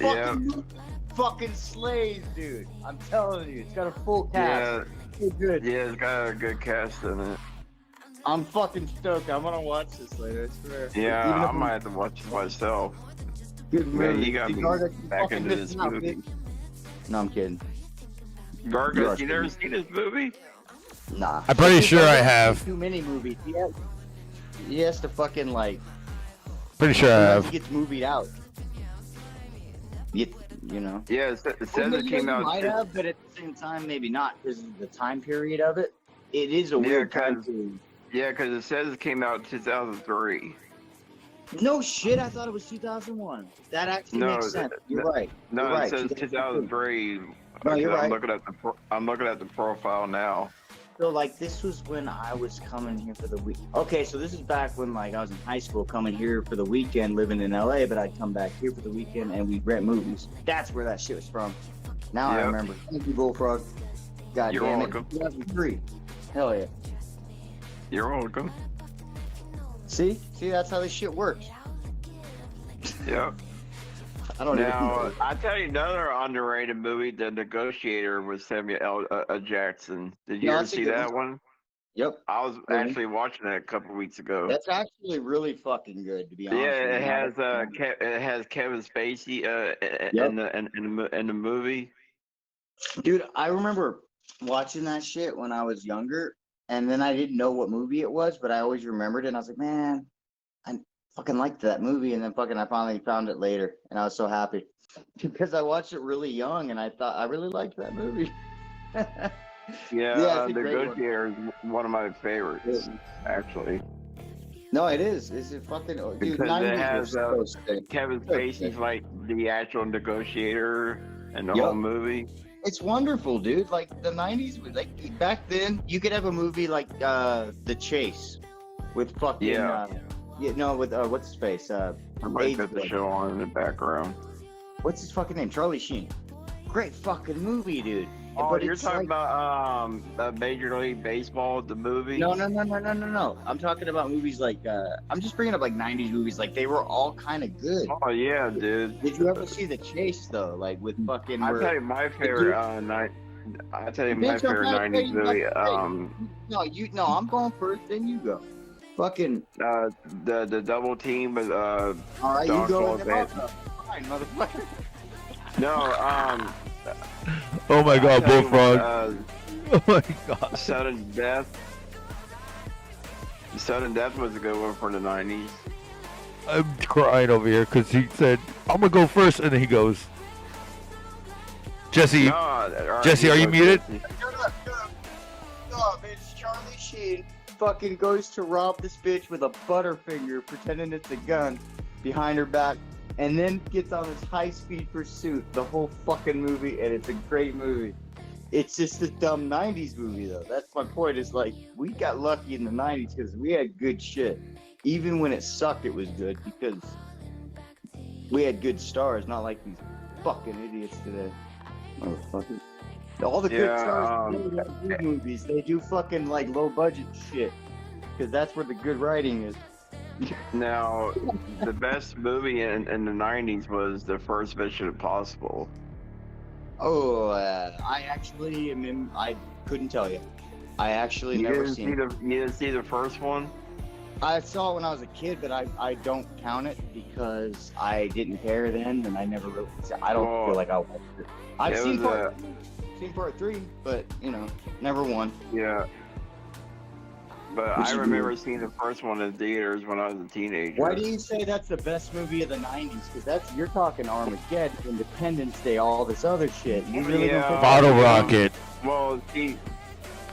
fucking slays, dude. I'm telling you, it's got a full cast. Yeah. So good. Yeah, it's got a good cast in it. I'm fucking stoked. I'm gonna watch this later, I swear. Yeah, I might have to watch it myself. Good movie. Man, you got me back into this movie. No, I'm kidding. Garggy, you never seen this movie? Nah. I'm pretty sure I have. Too many movies. He has to fucking like. Pretty sure I have. He gets movied out. You know. Yeah, it says it came out. Might have, but at the same time, maybe not because of the time period of it. It is a weird time period. Yeah, because it says it came out in 2003. No shit, I thought it was 2001. That actually makes sense. You're right. No, you're it right. says 2003. No, you're right. I'm looking at the profile now. So like this was when I was coming here for the week. Okay, so this is back when like I was in high school, coming here for the weekend, living in LA, but I'd come back here for the weekend and we'd rent movies. That's where that shit was from. Now I remember. Thank you, Bullfrog. God You're damn welcome. it. 2003. Hell yeah. You're welcome. See, that's how this shit works. Yeah. I don't Now, I tell you another underrated movie, The Negotiator, with Samuel L. Jackson. Did you ever see that one? Yep. I was actually watching that a couple weeks ago. That's actually really fucking good, to be honest. Yeah, it has Kevin Spacey in the movie. Dude, I remember watching that shit when I was younger, and then I didn't know what movie it was, but I always remembered it, and I was like, man, I fucking liked that movie, and then I finally found it later, and I was so happy. Because I watched it really young, and I thought I really liked that movie. The Negotiator is one of my favorites, actually. No, it is. It's a fucking dude. Because it has Kevin Spacey's like the actual negotiator and the whole movie. It's wonderful, dude. Like the '90s, like back then, you could have a movie like The Chase with fucking with what's his face? Somebody put the show on in the background. What's his fucking name? Charlie Sheen. Great fucking movie, dude. Oh, but you're talking about Major League Baseball, the movie? No. I'm talking about movies like I'm just bringing up like '90s movies. Like they were all kind of good. Oh yeah, dude. Did you ever see The Chase though? Like with fucking. I'll tell you my favorite '90s movie. No, I'm going first. Then you go. Fucking. The double team with All right, you go. Fine, motherfucker. No, Oh my god, Bullfrog. Oh my god. Sudden Death. Sudden Death was a good one for the '90s. I'm crying over here because he said, I'm going to go first, and then he goes. Jesse, Jesse, are you muted? Shut up. No, man, it's Charlie Sheen fucking goes to rob this bitch with a butterfinger, pretending it's a gun, behind her back. And then gets on this high-speed pursuit the whole fucking movie, and it's a great movie. It's just a dumb 90s movie, though. That's my point. Is like, we got lucky in the 90s because we had good shit. Even when it sucked, it was good because we had good stars, not like these fucking idiots today. Motherfuckers. All the good stars do good movies. They do fucking, like, low-budget shit because that's where the good writing is. Now, the best movie in the '90s was the first Mission Impossible. Oh, I actually I couldn't tell you. I actually never seen it. You didn't see the first one? I saw it when I was a kid, but I don't count it because I didn't care then, and I never really. I don't feel like I watched it. I've seen part 3, but never one. Yeah. But I remember seeing the first one in theaters when I was a teenager. Why do you say that's the best movie of the '90s? Because you're talking Armageddon, Independence Day, all this other shit. You really don't think Bottle Rocket. Well, see.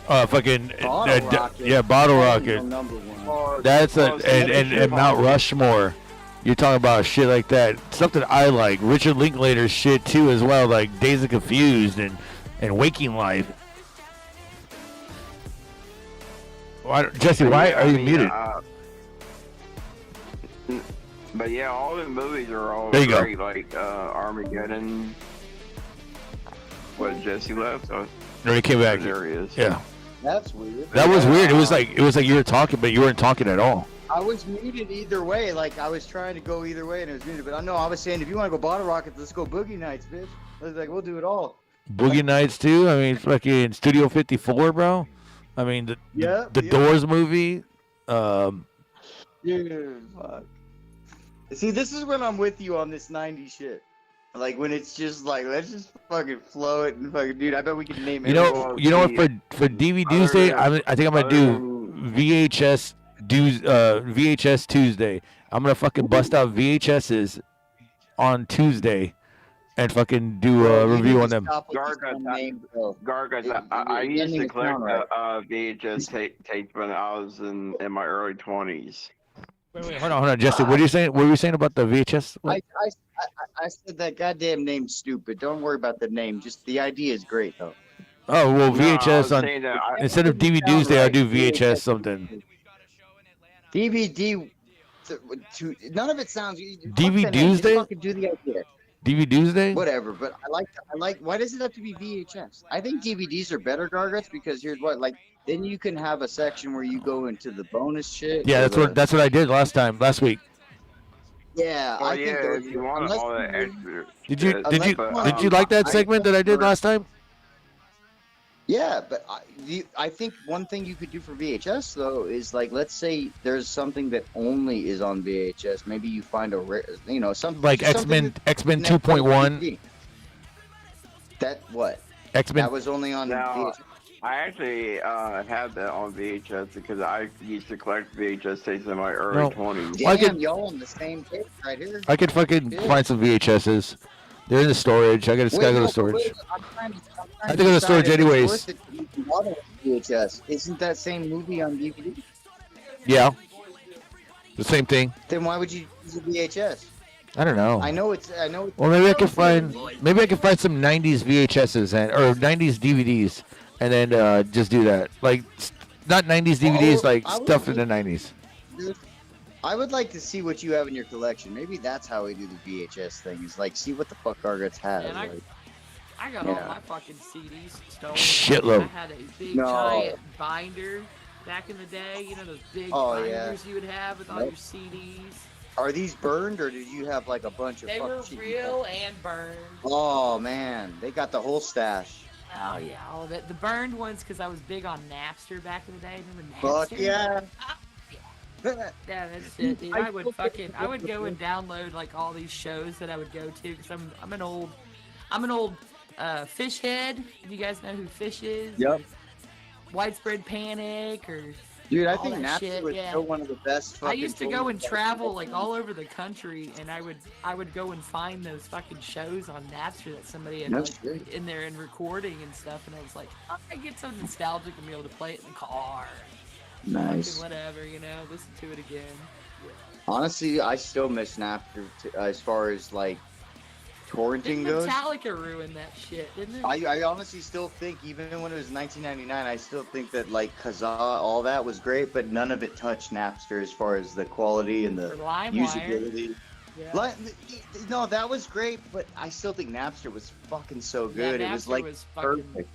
Fucking Bottle Rocket. Yeah, Bottle Rocket. #1. That's and Mount Rushmore. You're talking about shit like that. Something I like. Richard Linklater's shit too as well, like Days of Confused and Waking Life. Jesse, why are you muted? But yeah, all the movies are all there you great, go. like Armageddon. What, Jesse left? Oh, no, he came back. There he is. Yeah. That's weird. That was weird. It was like you were talking, but you weren't talking at all. I was muted either way. Like I was trying to go either way, and it was muted. But I know I was saying, if you want to go Bottle Rocket, let's go Boogie Nights, bitch. I was like, we'll do it all. Boogie Nights too. I mean, fucking Studio 54, bro. I mean, the Doors movie. Dude, fuck. See, this is when I'm with you on this '90s shit. Like when it's just like, let's just fucking flow it and fucking, dude. I bet we can name it. You know what? For DVD Day, I think I'm gonna do VHS Tuesday. I'm gonna fucking bust out VHSs on Tuesday and fucking do a review on them. Garggy, I used to collect VHS tapes when I was in my early 20s. Wait, hold on, Jesse. What are you saying? What were you saying about the VHS? I said that goddamn name's stupid. Don't worry about the name. Just the idea is great, though. Oh well, VHS instead of DVDs, I'll do VHS something. DVD. None of it sounds. DVD Day. Fucking do the idea. DVD Day. Whatever, but I like. Why does it have to be VHS? I think DVDs are better, Garguts, because here's what, like, then you can have a section where you go into the bonus shit. Yeah, that's what I did last week. Yeah, I think if you want all that extra. Did you like that segment that I did last time? Yeah, but I think one thing you could do for VHS though is, like, let's say there's something that only is on VHS. Maybe you find something like X-Men 2.1. That what? X-Men. That was only on VHS. I actually had that on VHS because I used to collect VHS tapes in my early 20s. Damn, y'all on the same tape right here. I could fucking find some VHSs. They're in the storage. I gotta go to storage. I have to go to storage anyways. VHS. Isn't that same movie on DVD? Yeah. The same thing. Then why would you use a VHS? I don't know. I know it's. Well, maybe I can find some '90s VHSs or '90s DVDs, and then just do that. Like, not '90s DVDs, like stuff in the '90s. I would like to see what you have in your collection. Maybe that's how we do the VHS thing. Is like, see what the fuck Garguts have. Man, I got all my fucking CDs stolen. Shitload. I had a big giant binder back in the day. You know those big binders you would have with all your CDs. Are these burned, or did you have like a bunch of? They were real and burned. Oh man, they got the whole stash. Oh yeah, all of it. The burned ones because I was big on Napster back in the day. Remember Napster? Fuck yeah. Yeah, that's it, dude. I would go and download like all these shows that I would go to because I'm an old Fish head. Do you guys know who Fish is? Yep. Widespread Panic or. Dude, I think Napster was still one of the best. I used to go and travel like all over the country, and I would go and find those fucking shows on Napster that somebody had like, in there and recording and stuff, and I was like, I get so nostalgic and be able to play it in the car. Nice. Whatever, listen to it again. Yeah. Honestly, I still miss Napster as far as like torrenting goes. Metallica ruined that shit, didn't it? I honestly still think, even when it was 1999, I still think that like Kazaa, all that was great, but none of it touched Napster as far as the quality and the usability. Yeah. No, that was great, but I still think Napster was fucking so good. Yeah, it was like perfect.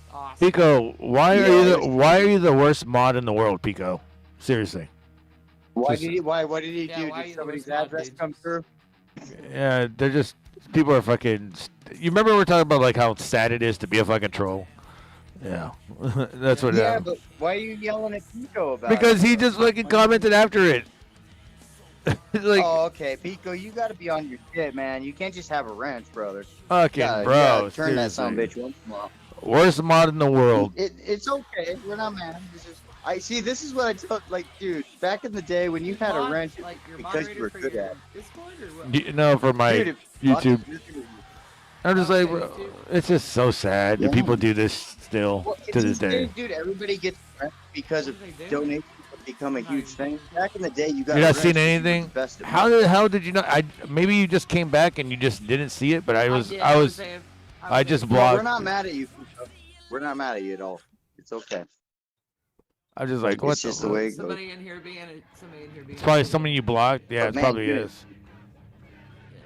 Awesome. Pico, why are you the worst mod in the world, Pico? Seriously. Why did he do? Did somebody's address come through? Yeah, they're just people are fucking. You remember we were talking about like how sad it is to be a fucking troll? Yeah, that's what. Yeah, but why are you yelling at Pico about? Because he just fucking commented after it. Like, oh, okay, Pico, you got to be on your shit, man. You can't just have a wrench, brother. Okay, bro. Turn that son bitch once in a while. Worst mod in the world. It's okay. We're not mad. I see. This is what I tell. Like, dude, back in the day when you had a wrench, like your because you were good at. Discord or what? No, for my Dude, YouTube. I'm just like, Okay, bro, it's just so sad that people do this still Well, to this day. Dude, everybody gets rent because of What do they do? donations have become a huge thing. Back in the day, you got. You're not rent seeing because you were anything? the best at How the hell did you not? Maybe you just came back and you just didn't see it, but I just No, blocked. we're not mad at you. We're not mad at you at all. It's okay. I was just like, what It's just the way it goes. Somebody in here being It's probably something you blocked. Yeah, But it man, probably dude. is.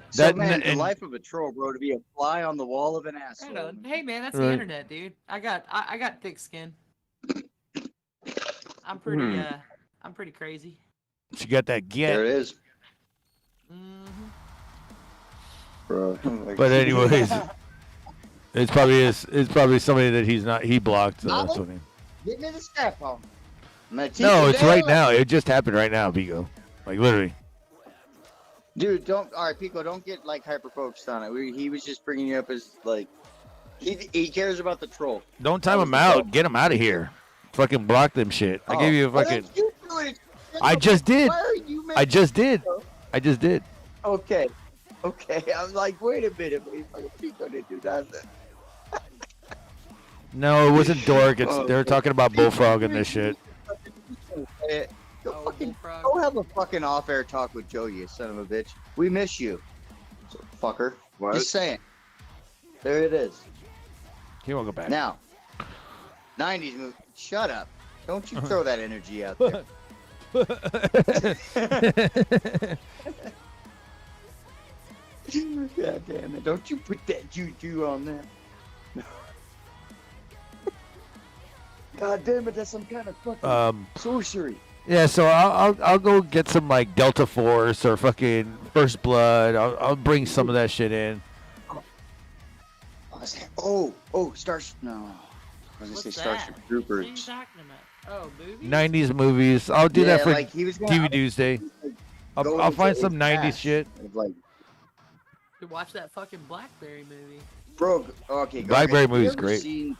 So, That man, the and- life of a troll, bro, to be a fly on the wall of an Right asshole. on. Hey man, that's Right. the internet, dude. I got thick skin. I'm pretty crazy. She got that There get. it is, hmm bro. But anyways, it's probably somebody that he blocked. No. Something. Get me the strap on. No, it's right now. It just happened right now, Vigo. Like literally. Dude, all right, Pico, don't get like hyper focused on it. He was just bringing you up as like, he cares about the troll. Don't time him out. Get him out of here. Fucking block them shit. I gave you a Why fucking. don't you do it? I just did. Why are you I just did. Pico? I just did. Okay. I'm like, wait a minute, Pico didn't do nothing. No, it wasn't dork. Oh, They're talking about bullfrog and this shit. Go have a fucking off-air talk with Joe, you son of a bitch. We miss you, fucker. What? Just saying. There it is. He won't go back. Now, 90s movie. Shut up. Don't you throw that energy out there. God damn it. Don't you put that juju on there. God damn it, that's some kind of fucking sorcery. Yeah, so I'll go get some like Delta Force or fucking First Blood. I'll bring some of that shit in. Oh, Starship. No. I was gonna say Starship Troopers. What are you talking about? Oh, movies? 90s movies. I'll do that for like he was gonna, TV Tuesday. I'll find some 90s shit. Like, To watch that fucking Blackberry movie. bro, okay. Blackberry have you movie's ever great. seen-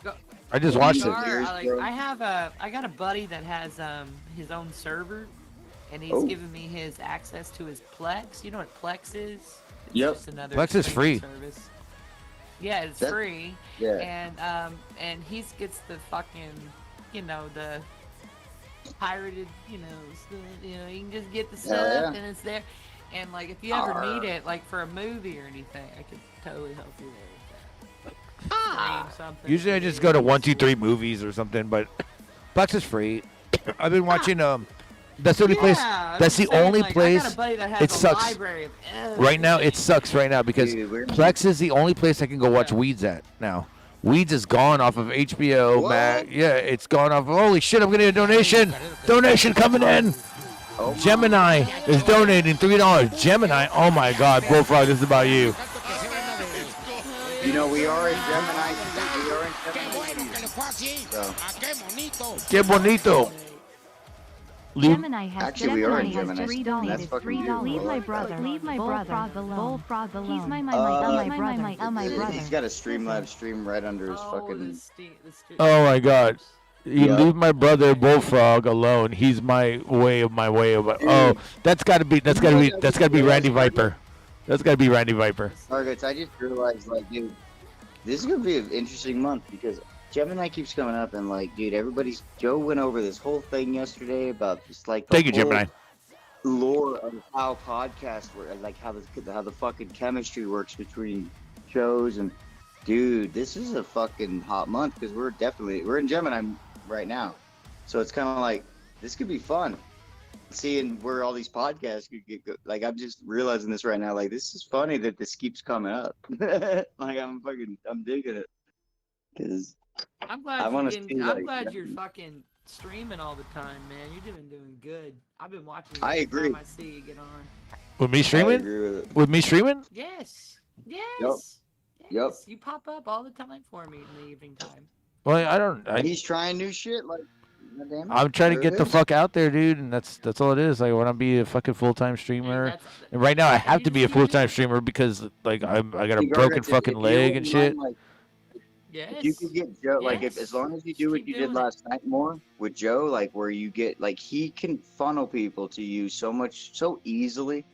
I just watched it. I got a buddy that has his own server, and he's giving me his access to his Plex. You know what Plex is? It's Yep. just another Plex is streaming free. Service. Yeah, it's That- free. Yeah. And he gets the fucking, the pirated, stuff, you can just get the stuff yeah. and it's there. And like, if you ever need it, like for a movie or anything, I could totally help you there with that. Stream something. Usually I just go to 123 movies or something, but Plex is free. I've been watching that's the only place. That's the only place. It sucks. Right now it sucks right now because Plex is the only place I can go watch Weeds at now. Weeds is gone off of HBO Max. Yeah, it's gone off. Holy shit! I'm getting a donation. Donation coming in. Gemini is donating $3. Gemini. Oh my God, Bullfrog, this is about you. You know, we are in Gemini. We are in Gemini. So. Que bonito. Gemini has Actually, we are in Gemini has Gemini. just donated That's fucking $3. beautiful. Leave my brother. Leave my brother. Bullfrog alone. He's my brother. He's got a Streamlabs stream right under his fucking. Oh my God. You leave my brother Bullfrog alone. He's my way of my way of. Oh, that's gotta be Randy Viper. That's gotta be Randy Viper. Targets. I just realized, like, dude, this is gonna be an interesting month because Gemini keeps coming up and, like, dude, Joe went over this whole thing yesterday about just like the Thank you, Gemini. lore of how podcasts work, like how the fucking chemistry works between shows and. Dude, this is a fucking hot month because we're in Gemini right now, so it's kind of like this could be fun, seeing where all these podcasts could get. Like I'm just realizing this right now. Like this is funny that this keeps coming up. Like I'm digging it because I'm glad you're fucking streaming all the time, man. You're doing good. I've been watching you. I agree. Every time I see you get on. With me I streaming? agree with it. With me streaming? Yes. Yep. You pop up all the time for me in the evening time. Well, He's trying new shit. Like, goddamn it, I'm trying to there get it the is. fuck out there, dude, and that's all it is. Like, I want to be a fucking full-time streamer. And right now, I have to be a full-time streamer because, like, I got a broken fucking leg and shit. Yes. If you could get Joe, like if as long as you do what you did last night more with Joe, like where you get like he can funnel people to you so easily,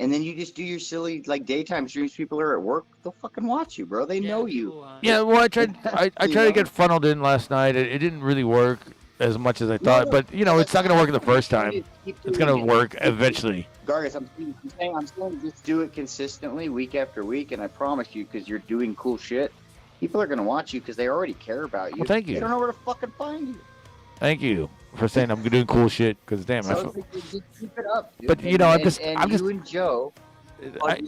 and then you just do your silly like daytime streams. People are at work, they'll fucking watch you, bro. They know you. Yeah, well, I tried to get funneled in last night. It didn't really work as much as I thought, but you know, it's not gonna work the first time. It's gonna work eventually. Gargis, I'm saying just do it consistently week after week, and I promise you, because you're doing cool shit, people are gonna watch you because they already care about you. Well, thank you. They don't know where to fucking find you. Thank you for saying I'm doing cool shit. Because damn, Just keep it up, dude. But you know, I'm just you and Joe. I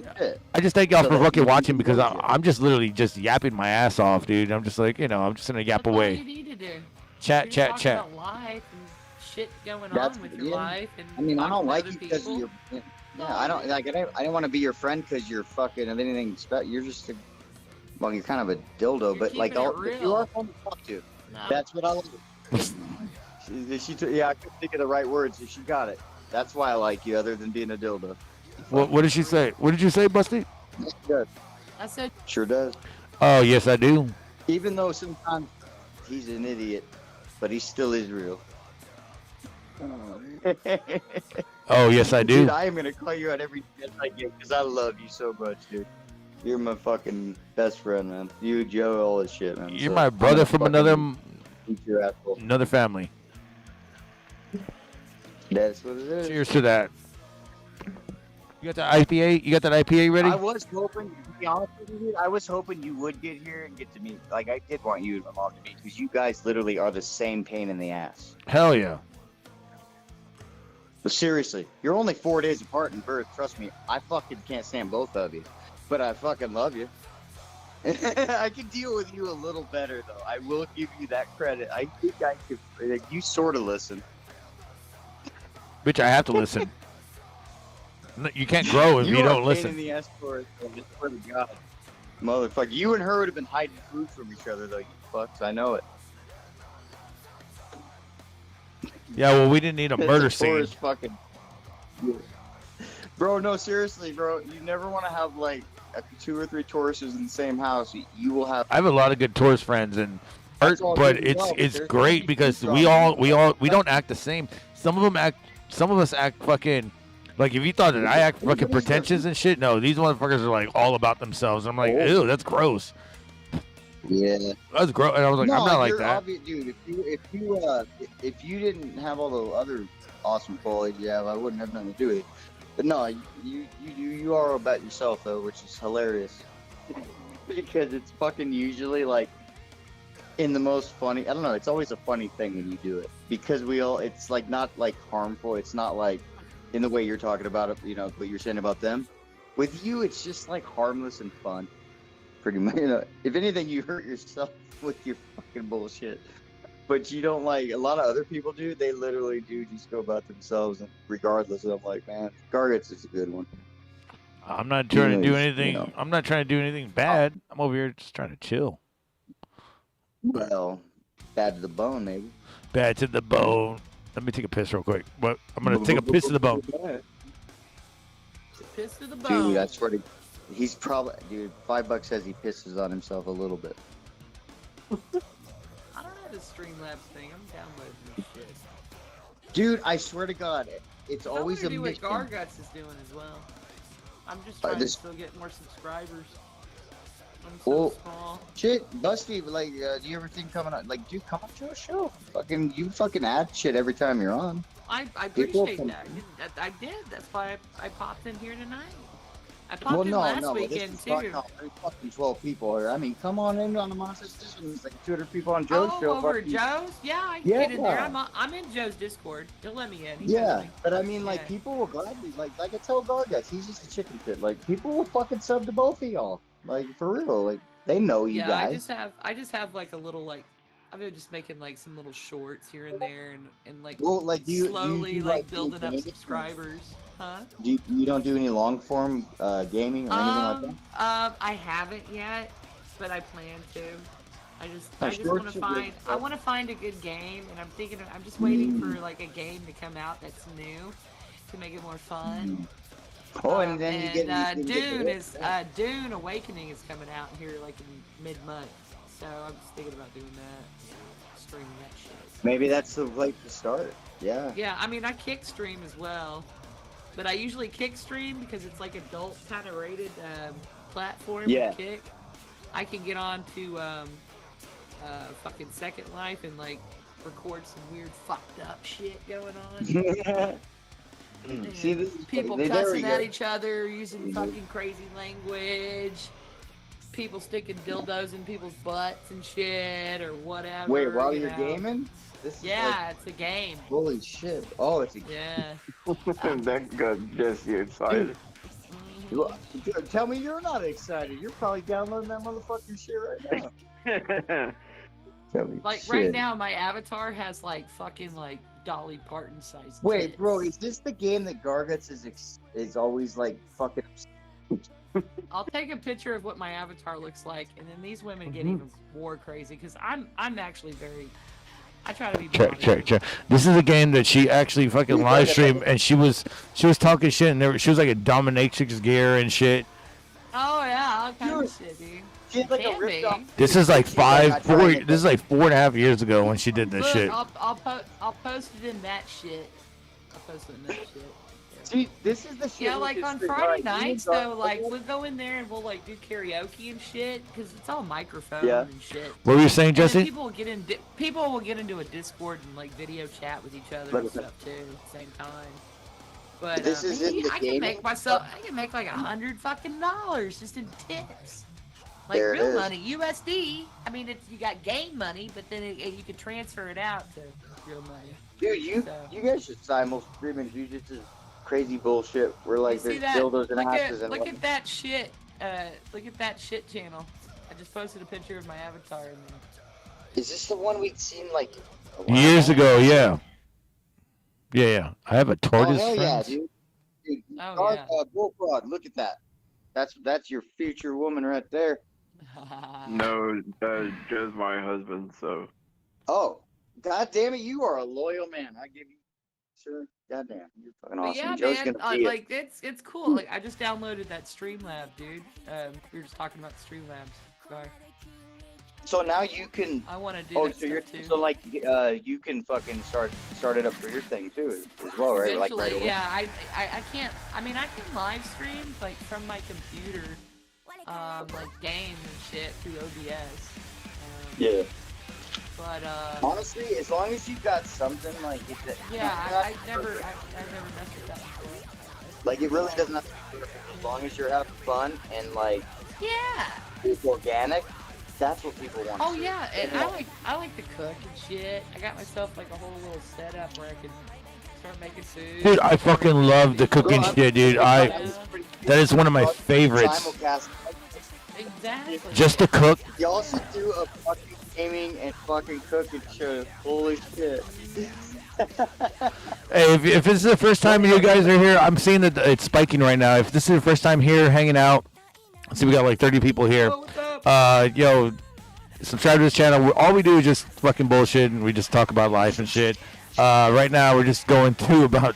just thank y'all for fucking watching because I'm just literally just yapping my ass off, dude. I'm just like, you know, I'm just gonna yap away. All you need to do. Chat. About life and shit going on with your life. And I mean, I don't like you because people. you're. Yeah, I don't like. I don't want to be your friend because you're fucking of anything special. You're just well, you're kind of a dildo, but like, you are fun to talk to. No. That's what I like. Yeah, I couldn't think of the right words. She got it. That's why I like you, other than being a dildo. What did she say? What did you say, Busty? Good. I said. Sure does. Oh yes, I do. Even though sometimes he's an idiot, but he still is real. Oh yes, I do. Dude, I am gonna call you out every chance I get because I love you so much, dude. You're my fucking best friend, man. You, Joe, all this shit, man. You're my brother from another family. That's what it is. Cheers to that. You got that IPA? You got that IPA ready? I was hoping, to be honest with you, dude, I was hoping you would get here and get to meet. Like, I did want you and my mom to meet because you guys literally are the same pain in the ass. Hell yeah. But seriously, you're only 4 days apart in birth. Trust me, I fucking can't stand both of you. But I fucking love you. I can deal with you a little better, though. I will give you that credit. I think I could. Like, you sort of listen. Bitch, I have to listen. You can't grow if you don't listen. In the ass for it, I swear to God. Motherfucker. You and her would have been hiding food from each other, though, you fucks. I know it. Yeah, well, we didn't need a murder scene. Fucking... Bro, no, seriously, bro. You never want to have, like, 2 or 3 Tauruses in the same house. You will have... I have a lot of good Taurus friends, and but it's great because we don't act the same. Some of us act fucking... Like, if you thought that I act fucking pretentious and shit, no, these motherfuckers are, like, all about themselves. I'm like, ew, that's gross. Yeah. That's gross. And I was like, I'm not like that. Dude, if you didn't have all the other awesome qualities you have, I wouldn't have nothing to do with it. But no, you are about yourself, though, which is hilarious. Because it's fucking usually, like, in the most funny... I don't know, it's always a funny thing when you do it. Because it's, like, not, like, harmful. It's not, like... in the way you're talking about it, you know, what you're saying about them. With you, it's just like harmless and fun. Pretty much, you know, if anything, you hurt yourself with your fucking bullshit. But you don't like, a lot of other people do, they literally do just go about themselves, and regardless. And I'm like, man, Gargets is a good one. I'm not trying to do anything, you know. I'm not trying to do anything bad. I'm over here just trying to chill. Well, bad to the bone, maybe. Bad to the bone. Let me take a piss real quick. But I'm gonna take a piss to the bone. Piss to the bone. Dude, I swear to, he's probably, dude. $5 says he pisses on himself a little bit. I don't have a Streamlabs thing. I'm downloading this shit. Dude, I swear to God, it's always a mission. What mission. Garguts is doing as well. I'm just trying to still get more subscribers. I'm so small. Shit, Busty, like, do you ever think coming on? Like, dude, come up to a show. You fucking add shit every time you're on. I appreciate that. I did. That's why I popped in here tonight. I popped in last weekend too. There's fucking 12 people here. I mean, come on in on the Monster System. There's like 200 people on Joe's show. Over Joe's? Yeah, I can get in there. I'm in Joe's Discord. He'll let me in. But I mean, like, people will gladly, like I tell Garguts, he's just a chicken shit. Like, people will fucking sub to both of y'all. Like, for real. Like, they know you guys. I just have like a little, like, I've been just making like some little shorts here and there, and like, slowly like building up subscribers. Huh? You don't do any long form gaming or anything like that? I haven't yet, but I plan to. I just want to find. I want to find a good game, and I'm just waiting for like a game to come out that's new to make it more fun. Oh, and then Dune Awakening is coming out here like in mid-month, So I'm just thinking about doing that, streaming that shit. Maybe that's the place to start. Yeah. Yeah, I mean I kick stream as well, but I usually kick stream because it's like adult kind of rated platform. Yeah. For kick. I can get on to fucking Second Life and like record some weird fucked up shit going on. See, this People cussing at each other, using fucking crazy language. People sticking dildos in people's butts and shit or whatever. Wait, while you're gaming? It's a game. Holy shit. Oh, it's a game. Yeah. That got Jesse excited. Dude, tell me you're not excited. You're probably downloading that motherfucking shit right now. Like right now, my avatar has like fucking like Dolly Parton size. Wait, tits. bro, is this the game that Garguts is always like fucking? I'll take a picture of what my avatar looks like, and then these women get even more crazy because I'm actually very. I try to be. Check. This is a game that she actually fucking live streamed, and she was talking shit, and she was like a dominatrix gear and shit. Oh yeah, all kind of shit, dude. This is like 4.5 years ago when she did this Look, shit. I'll post it in that shit. I'll post it in that shit. See, this is the shit. Yeah, like on Friday nights though, like we'll go in there and we'll like do karaoke and shit because it's all microphone and shit. What were you saying, Jesse? People will get into a Discord and like video chat with each other and stuff too at the same time. But this is I can make like $100 fucking just in tips. Like there real money, USD. I mean, you got game money, but then you can transfer it out to real money. Dude, you guys should simul stream and do just this crazy bullshit where like there's dildos and asses and look at that shit. Look at that shit channel. I just posted a picture of my avatar in there. Is this the one we'd seen like years ago? Yeah. Yeah. I have a tortoise. Oh hell yeah, dude. Yeah. Look at that. That's your future woman right there. No, Joe's my husband, so. Oh, god damn it! You are a loyal man. I give you, sir. God damn, you're fucking awesome. Yeah, Joe's man. gonna be Like it's cool. Like I just downloaded that Streamlab, dude. We were just talking about the Streamlabs. Sorry. So now you can. I want to do. Oh, so you can fucking start it up for your thing too, as well, right? Eventually, like right away. yeah. I can't. I mean, I can live stream like from my computer, like games and shit through OBS. Yeah. But honestly, as long as you've got something like it, I never messed with that before. Like it really doesn't have to be perfect. As long as you're having fun and like it's organic. That's what people want. Oh yeah, and I like to cook and shit. I got myself like a whole little setup where I can start making food. Dude, I fucking love the cooking shit, dude. That is one of my favorites. Exactly. Just to cook. Y'all should do a fucking gaming and fucking cooking show. Holy shit. Hey, if this is the first time you guys are here, I'm seeing that it's spiking right now. If this is your first time here hanging out, see, we got like 30 people here. Yo, subscribe to this channel. All we do is just fucking bullshit, and we just talk about life and shit. Right now, we're just going through about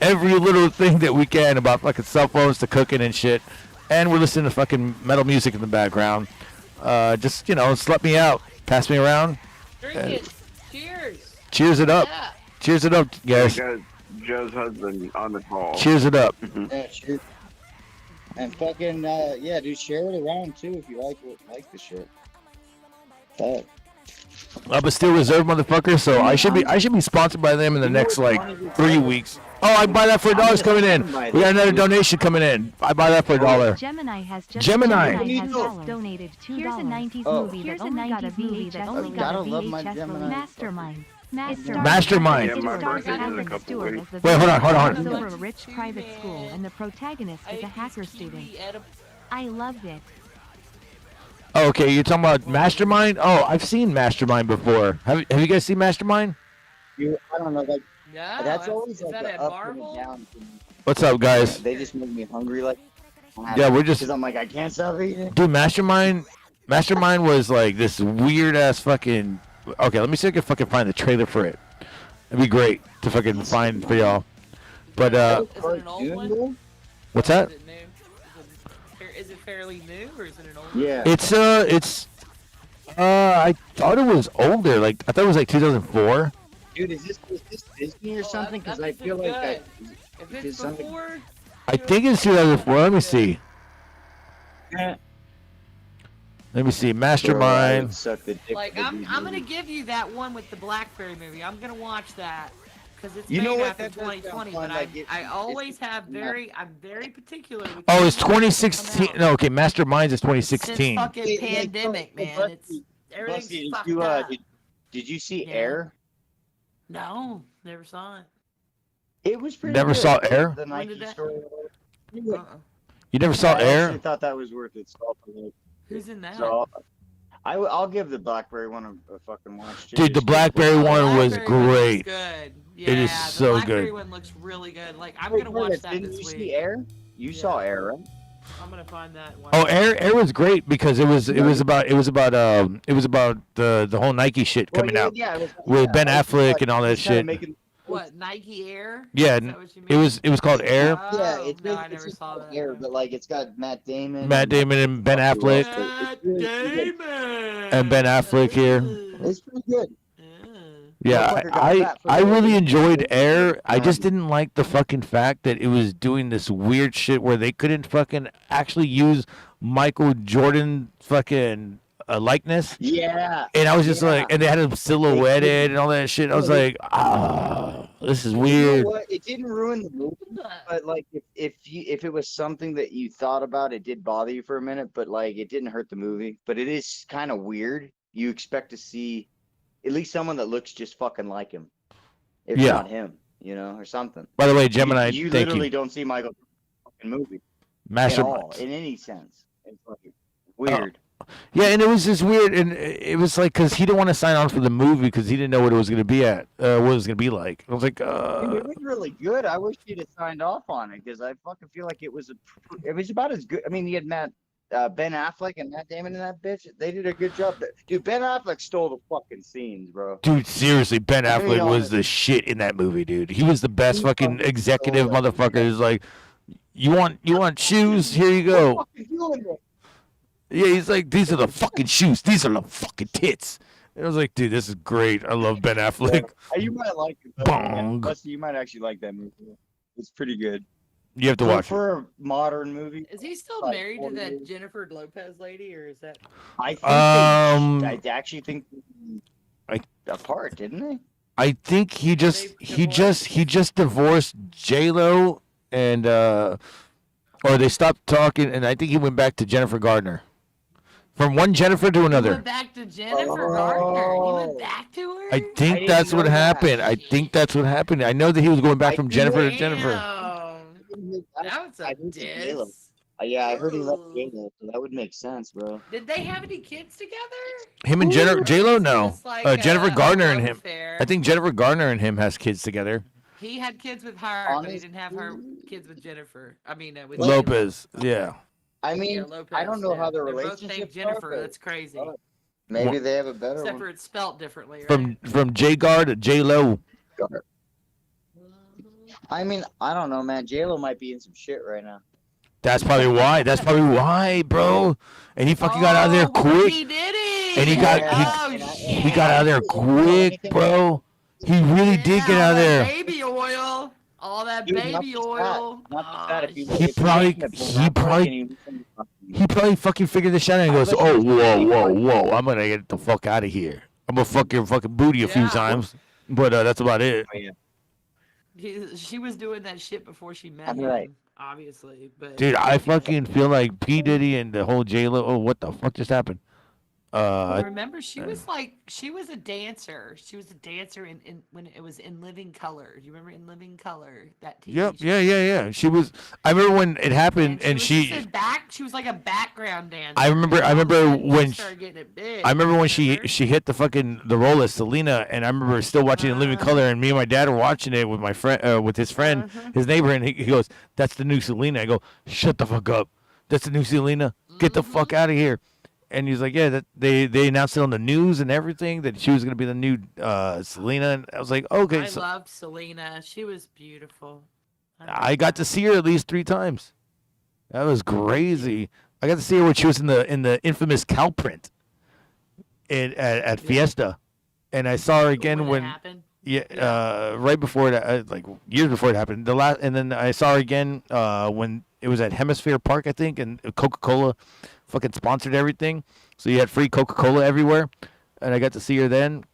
every little thing that we can about fucking cell phones to cooking and shit. And we're listening to fucking metal music in the background. Just, just let me out. Pass me around. Drink it. Cheers. Cheers it up. Yeah. Cheers it up, guys. Joe's husband on the call. Cheers it up. Yeah, cheers. And fucking, dude, share it around too if you like the shit. I'm a Steel Reserve motherfucker, so I should be sponsored by them in the next like 3 weeks. Oh, I buy that for $1 coming in. We got another donation coming in. I buy that for $1. Gemini has just donated $2. Here's a 90s movie that only got a VHS. Mastermind. Mastermind. Wait, hold on. Over a rich private school, and the protagonist is a hacker student. I loved it. Oh, okay, you're talking about Mastermind? Oh, I've seen Mastermind before. Have you guys seen Mastermind? I don't know, like No, that's always is like that an at up Marvel? and a down thing. What's up, guys? They just make me hungry, like. Yeah, we're just. Because I'm like, I can't stop eating. Dude, Mastermind was like this weird ass fucking. Okay, let me see if I can fucking find the trailer for it. It'd be great to fucking find for y'all. But Is it an old one? what's that? Is it new? Is it fairly new or is it an old Yeah. It's I thought it was older. Like I thought it was like 2004. Dude, is this Disney or something? Because I feel like that. If it's before, I think it's 2004. Let me see. Yeah. Let me see. Mastermind. Like I'm gonna give you that one with the BlackBerry movie. I'm gonna watch that because it's You know made what? after That does sound 2020. fun, But like I always have I'm very particular. With Oh, it's things that come 2016. out. No, okay. Masterminds is Since 2016. fucking pandemic, man. It's everything's fucked up. Did you see Yeah. Air? No, never saw it. It was pretty Never good. saw Air? The When did Nike that- story. You never saw I Air? actually thought that was worth its salt. Who's in that? So I'll give the BlackBerry one a fucking watch. Dude, the BlackBerry one was BlackBerry one great. looks good. Yeah, It is the so BlackBerry good. one looks really good. Like I'm gonna watch that Didn't this you week. see Air? You saw Air, right? I'm gonna find that one. Oh, Air was great because it was about the whole Nike shit coming out with Ben Affleck and all that shit. What, Nike Air? Yeah, Is that what you mean? it was called Air. Yeah, Oh, it's no, I never saw that. Air, but like it's got Matt Damon. Matt Damon and Ben Affleck. Matt Damon. And Ben Affleck here. It's pretty good. Yeah, Motherfucker got I fat for really the- enjoyed Air. I just didn't like the fucking fact that it was doing this weird shit where they couldn't fucking actually use Michael Jordan fucking likeness. Yeah. And I was just like, and they had him silhouetted and all that shit. I was like, this is You know weird. what? It didn't ruin the movie, but like if it was something that you thought about, it did bother you for a minute, but like it didn't hurt the movie. But it is kind of weird. You expect to see at least someone that looks just fucking like him, if Yeah. not him, or something. By the way, Gemini, you thank literally you. don't see Michael fucking movie at Mastermind. all in any sense. It's like weird. Yeah, and it was just weird, and it was like because he didn't want to sign on for the movie because he didn't know what it was going to be what it was going to be like. I was like, Dude, it was really good. I wish he'd have signed off on it because I fucking feel like it was about as good. I mean, he had Ben Affleck and Matt Damon in that bitch. They did a good job. Dude, Ben Affleck stole the fucking scenes, bro. dude, seriously, Ben I mean, Affleck was the shit in that movie, dude. He was the best fucking executive motherfucker. He's like, you want shoes? Here you go. Yeah, he's like, these are the fucking shoes. These are the fucking tits. And I was like, dude, this is great. I love Ben Affleck. You might like it. Bong. Plus, you might actually like that movie. It's pretty good. You have to watch it. For a modern movie. Is he still Like married to 40 that years. Jennifer Lopez lady, or is that? I think I actually think apart, didn't they? I think he just divorced J-Lo and or they stopped talking, and I think he went back to Jennifer Gardner. From one Jennifer to He another. went back to Jennifer Gardner. He went back to her. I think that's what happened. I think that's what happened. I know that he was going back from Jennifer to Jennifer. That was a diss. Yeah, I heard he left J-Lo, so that would make sense, bro. Did they have any kids together? Him and J-Lo, no. It's like Jennifer a Gardner and love him. affair. I think Jennifer Gardner and him has kids together. He had kids with her, but he didn't have her kids with Jennifer. I mean, with Lopez, yeah. I mean, Yeah, Lopez, I don't know how their They're both relationship named Jennifer. That's crazy. Maybe they have a better Except one. for it's spelt differently, right? From J-Gard to J-Lo. I mean, I don't know, man. J-Lo might be in some shit right now. That's probably why. That's probably why, bro. And he fucking got out of there quick. He did it. And he got he got out of there quick, bro. He really did get out of there. Baby oil. All that Dude, baby oil. He probably fucking figured this shit out and goes, oh, whoa, I'm gonna get the fuck out of here. I'm gonna fuck your fucking booty a few times, but that's about it. She was doing that shit before she met I'm him, right. obviously. But Dude, I fucking feel like P Diddy and the whole J-Lo. Oh, what the fuck just happened? remember, she was a dancer. She was a dancer in when it was In Living Color. Do you remember In Living Color? That TV Yep, show? yeah. She was. I remember when it happened, and she was like a background dancer. I remember when started getting it big. I remember when she hit the role as Selena, and I remember still watching In Living Color, and me and my dad were watching it with my friend, with his friend, his neighbor, and he goes, "That's the new Selena." I go, "Shut the fuck up! That's the new Selena. Get the fuck out of here!" And he's like, "Yeah, that they announced it on the news and everything that she was gonna be the new Selena." And I was like, "Okay." I loved Selena. She was beautiful. I got to see her at least 3 times. That was crazy. I got to see her when she was in the infamous cow print. at Fiesta, and I saw her again when happened? right before that, like years before it happened. And then I saw her again when it was at Hemisphere Park, I think, and Coca-Cola fucking sponsored everything, so you had free Coca-Cola everywhere, and I got to see her then.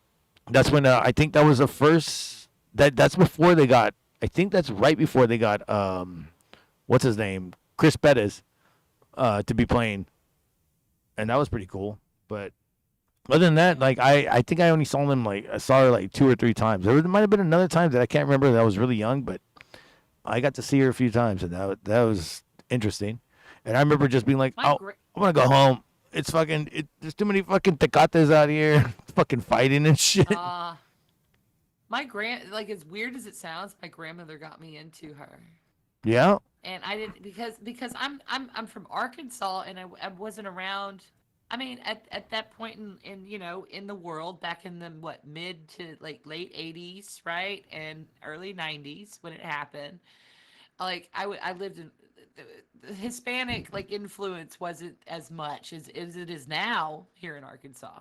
That's when I think that was the first. That's before they got. I think that's right before they got what's his name, Chris Bettis, to be playing, and that was pretty cool. But other than that, like I think I only saw them I saw her like 2 or 3 times. There might have been another time that I can't remember that I was really young, but I got to see her a few times, and that was interesting. And I remember just being like, I'm gonna go home. It's fucking there's too many fucking tecates out here, fucking fighting and shit. My like as weird as it sounds, my grandmother got me into her. Yeah. And I didn't because I'm from Arkansas and I wasn't around. I mean, at that point in the world back in the mid to like late 80s, right, and early 90s when it happened, like I lived in the Hispanic influence wasn't as much as it is now here in Arkansas.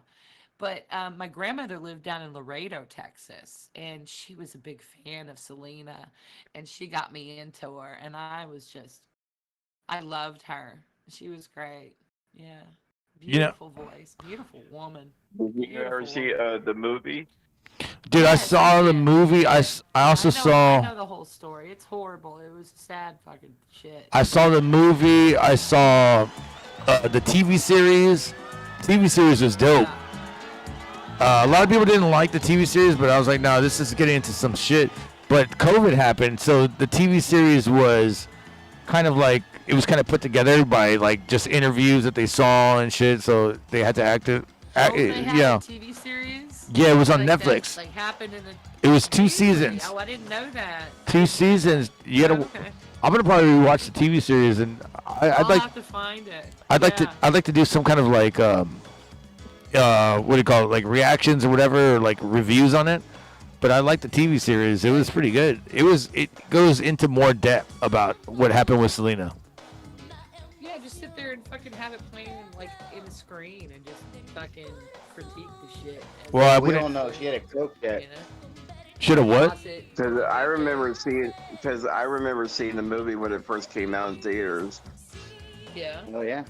But my grandmother lived down in Laredo, Texas, and she was a big fan of Selena, and she got me into her, and I loved her. She was great. Yeah. Beautiful voice. Beautiful woman. Did you ever see the movie? Dude, I saw the movie. I also saw. I know the whole story. It's horrible. It was sad fucking shit. I saw the movie. I saw the TV series. TV series was dope. A lot of people didn't like the TV series, but I was like, no, this is getting into some shit. But COVID happened, so the TV series was kind of like, it was kind of put together by like just interviews that they saw and shit, so they had to act it. They had a TV series? Yeah, it was on Netflix. That, happened in it was 2 seasons. Oh, I didn't know that. 2 seasons. You gotta. Okay. I'm gonna probably rewatch the TV series, and I'd like. I'll have to find it. I'd like to do some kind of like what do you call it, like reactions or whatever, or like reviews on it. But I like the TV series. It was pretty good. It goes into more depth about what happened with Selena. Yeah, just sit there and fucking have it playing in a screen and just fucking critique the shit. Well, we don't know. She had a coke debt. You know? Should have what? Because I remember seeing the movie when it first came out in theaters. Yeah. Oh yeah.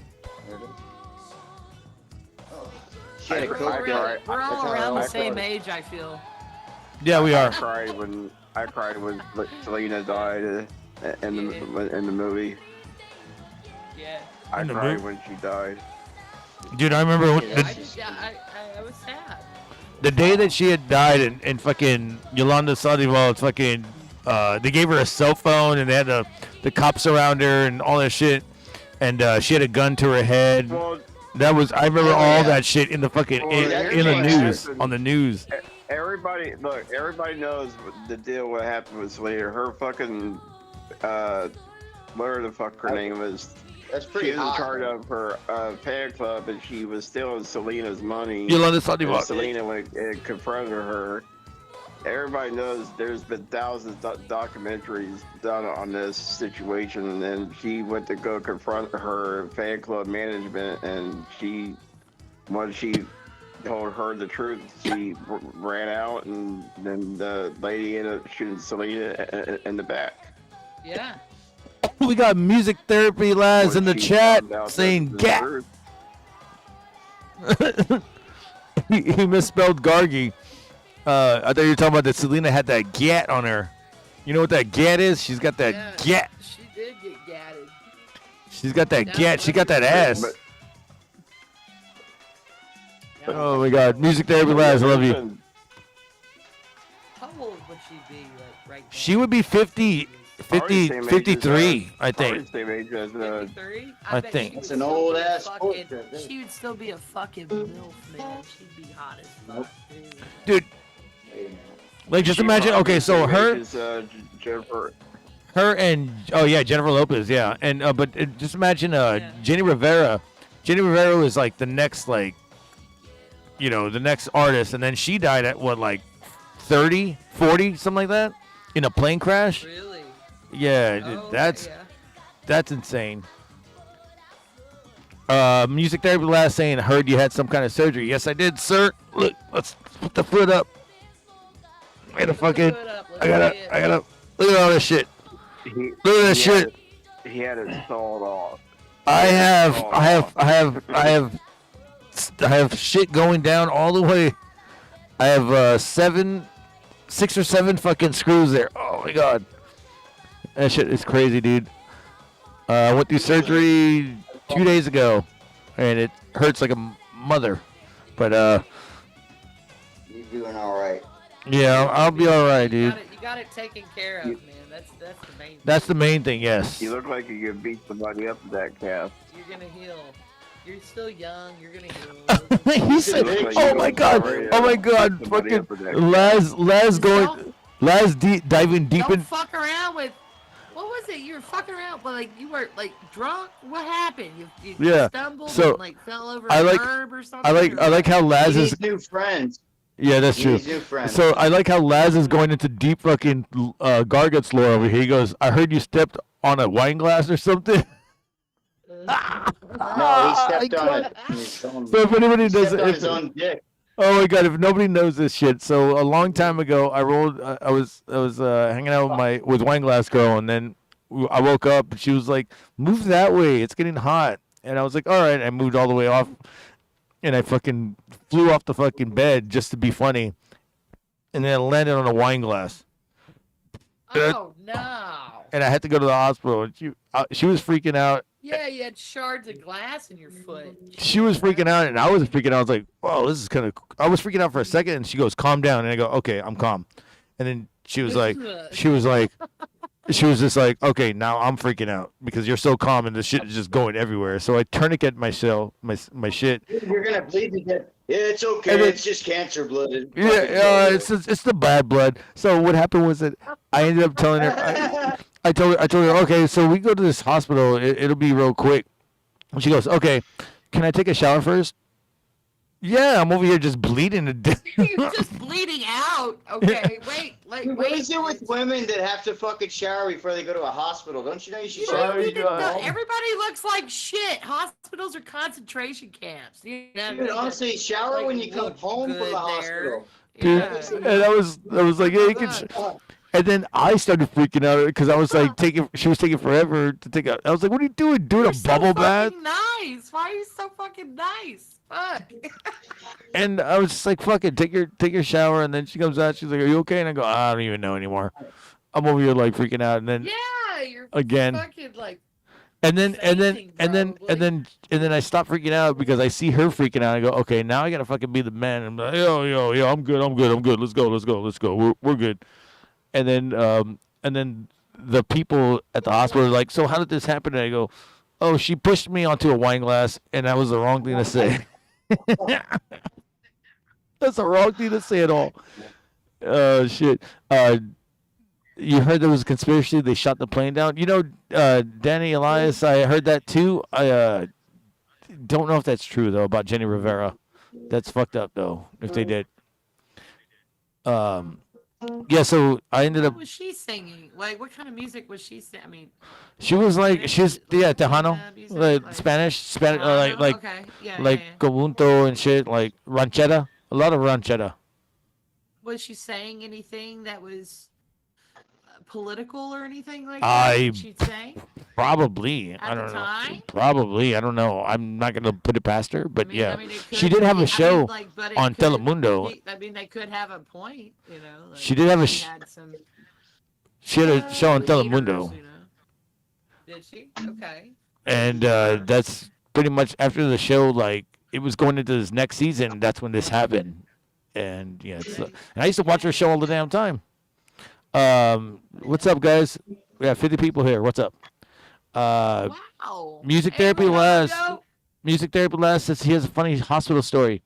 We're all around the same age, I feel. Yeah, we are. I cried when Selena died in the movie. Yeah. I cried when she died. Dude, I remember I was sad. The day that she had died, and fucking Yolanda Sadival's fucking, they gave her a cell phone, and they had the cops around her and all that shit, and she had a gun to her head. Well, I remember all that shit in the fucking in the news, on the news. Everybody knows the deal. What happened with Selena? Her fucking, whatever the fuck her name is. That's pretty She was in charge of her fan club, and she was stealing Selena's money. Yolanda Sadival. Selena went and confronted her. Everybody knows there's been thousands of documentaries done on this situation, and she went to go confront her fan club management, and once she told her the truth, she ran out, and then the lady ended up shooting Selena in the back. Yeah. We got music therapy lads in the chat saying "gat." He misspelled garggy. I thought you were talking about that Selena had that gat on her. You know what that gat is? She's got that gat. She did get gatted. She's got that gat. She got that ass. Oh my God, music therapy lads, I love you. How old would she be right now? She would be 53, I think. 53? I think. That's an old ass. She would still be a fucking MILF, man. She'd be hot as fuck. Dude, like just imagine. Okay, so Jennifer. Her and Jennifer Lopez, yeah, and but just imagine Jenny Rivera. Jenny Rivera was like the next the next artist, and then she died at what, like 30, 40, something like that, in a plane crash. Really? Yeah, dude, that's insane. Music therapy last saying, heard you had some kind of surgery. Yes, I did, sir. Look, let's put the foot up. Wait a fucking. I gotta. Look at all this shit. Look at this shit. He had it sawed off. I have shit going down all the way. I have 6 or 7 fucking screws there. Oh my god, that shit is crazy, dude. I went through surgery 2 days ago, and it hurts like a mother. But You're doing all right. Yeah, I'll be all right, dude. You got it taken care of, man. That's the main thing. That's the main thing, yes. You look like you could beat somebody up with that calf. You're gonna heal. You're still young. You're gonna heal. He said, "Oh my god, fucking Laz diving deep in." Don't fuck around with. What was it? You were fucking around, but like you were like drunk. What happened? You stumbled and like fell over a curb or something. I like how Laz is. He needs new friends. Yeah, that's true. New friends. So I like how Laz is going into deep fucking Gargut's lore over here. He goes, "I heard you stepped on a wine glass or something." No, he stepped on it. So if anybody does it, his own dick. Oh my god! If nobody knows this shit, so a long time ago, I was hanging out with wine glass girl, and then I woke up and she was like, "Move that way, it's getting hot," and I was like, "All right." I moved all the way off, and I fucking flew off the fucking bed just to be funny, and then I landed on a wine glass. Oh no! And I had to go to the hospital. And she was freaking out. Yeah, you had shards of glass in your foot. She was freaking out, and I was freaking out. I was like, "Whoa, this is kind of." I was freaking out for a second, and she goes, "Calm down," and I go, "Okay, I'm calm." And then she was just like, "Okay, now I'm freaking out because you're so calm, and the shit is just going everywhere." So I tourniquet my shit. You're gonna bleed to death. Yeah, it's okay. It's just cancer blood. It's the bad blood. So what happened was that I ended up telling her. I told her, okay, so we go to this hospital. It'll be real quick. And she goes, okay, can I take a shower first? Yeah, I'm over here just bleeding to death. You're just bleeding out. Okay, wait. What is it with women that have to fucking shower before they go to a hospital? Don't you know you should shower? Everybody looks like shit. Hospitals are concentration camps. Dude, honestly, shower when you come home from the hospital. Dude, and I was like, yeah, you can. And then I started freaking out because I was like she was taking forever to take out. I was like, what are you doing? Doing a bubble bath? Nice. Why are you so fucking nice? Fuck. And I was just like, fuck it, take your shower. And then she comes out, she's like, are you okay? And I go, I don't even know anymore. I'm over here like freaking out. And then you're again fucking like. And then I stop freaking out because I see her freaking out. I go, okay, now I gotta fucking be the man. I'm like, yo, I'm good. Let's go. We're good. And then the people at the hospital are like, so how did this happen? And I go, oh, she pushed me onto a wine glass, and that was the wrong thing to say. That's the wrong thing to say at all. Shit. You heard there was a conspiracy? They shot the plane down. You know, Danny Elias, I heard that too. I don't know if that's true, though, about Jenny Rivera. That's fucked up, though, if they did. Yeah, so I ended up. What was she singing? Like, what kind of music was she singing? I mean, she was like, Tejano, like Spanish, like conjunto and shit, like ranchera, a lot of ranchera. Was she saying anything that was political or anything like that? She'd say probably. I don't know. Probably, I don't know. I'm not gonna put it past her, but she did have a show on Telemundo. I mean, they could have a point, you know. Like she did have She had a show on Telemundo. You know? Did she? Okay. And that's pretty much after the show. Like it was going into this next season. That's when this happened. And and I used to watch her show all the damn time. What's up, guys? We have 50 people here. What's up? Wow. Music Therapy Last says he has a funny hospital story.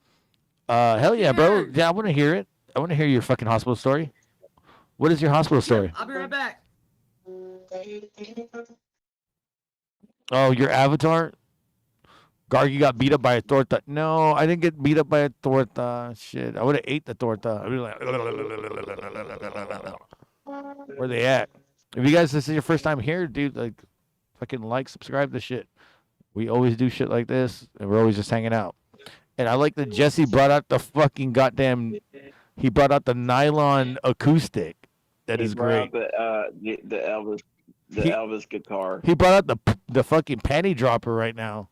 Hell yeah, bro. Yeah, I want to hear it. I want to hear your fucking hospital story. What is your hospital story? I'll be right back. Oh, your avatar? Garggy got beat up by a torta. No, I didn't get beat up by a torta. Shit, I would have ate the torta. I'd be like, where they at? If you guys, this is your first time here, dude, like, fucking subscribe to shit. We always do shit like this, and we're always just hanging out. And I like that Jesse brought out the fucking goddamn. He brought out the nylon acoustic. That He is brought great. out the He Elvis guitar. he brought out the fucking panty dropper right now.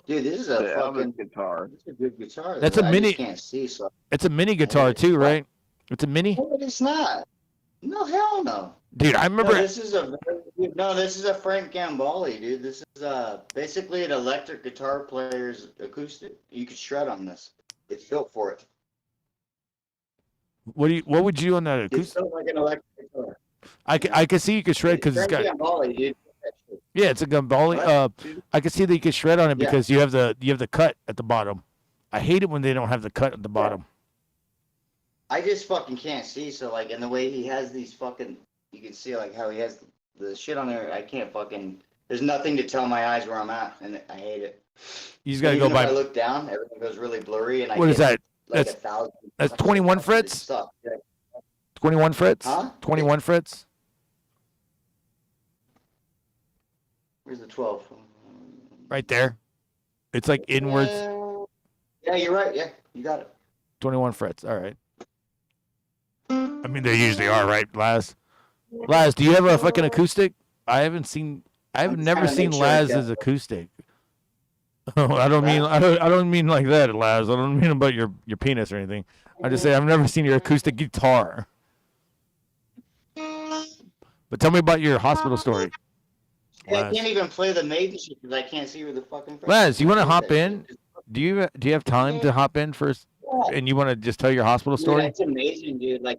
Dude, this is The a fucking Elvis guitar. this is a good guitar. That's though. a I mini- just can't see, so It's a mini guitar too, right? It's a mini. no, it's not. No, hell no. Dude, I No, remember. this is a Frank Gambale, dude. This is basically an electric guitar player's acoustic. You could shred on this. It's built for it. What would you do on that It's acoustic? built like an electric guitar. I can see you could shred because it's Frank got. Gambale, dude. Yeah, it's a Gambale. What? I can see that you can shred on it Yeah. because you have the cut at the bottom. I hate it when they don't have the cut at the bottom. I just fucking can't see, so like, and the way he has these fucking, you can see like how he has the shit on there. I can't fucking. There's nothing to tell my eyes where I'm at, and I hate it. You just gotta go Even if by. I look down, everything goes really blurry, and I What is get, that? Like That's 1,000. that's 21 It frets. sucks. Yeah. 21 frets. Huh? 21 frets. Where's the 12? Right there. It's like inwards. Yeah, you're right. Yeah, you got it. 21 frets. All right. I mean, they usually are, right, Laz? Laz, do you have a fucking acoustic? I've I'm never trying to seen make sure I got Laz's acoustic. I don't mean like that, Laz. I don't mean about your penis or anything. I just say I've never seen your acoustic guitar. But tell me about your hospital story. I Laz, can't even play the maiden shit because I can't see where the fucking. Laz, you want to frets are. hop in? Do you have time to hop in first? And you want to just tell your hospital Yeah, story? it's amazing, dude. Like,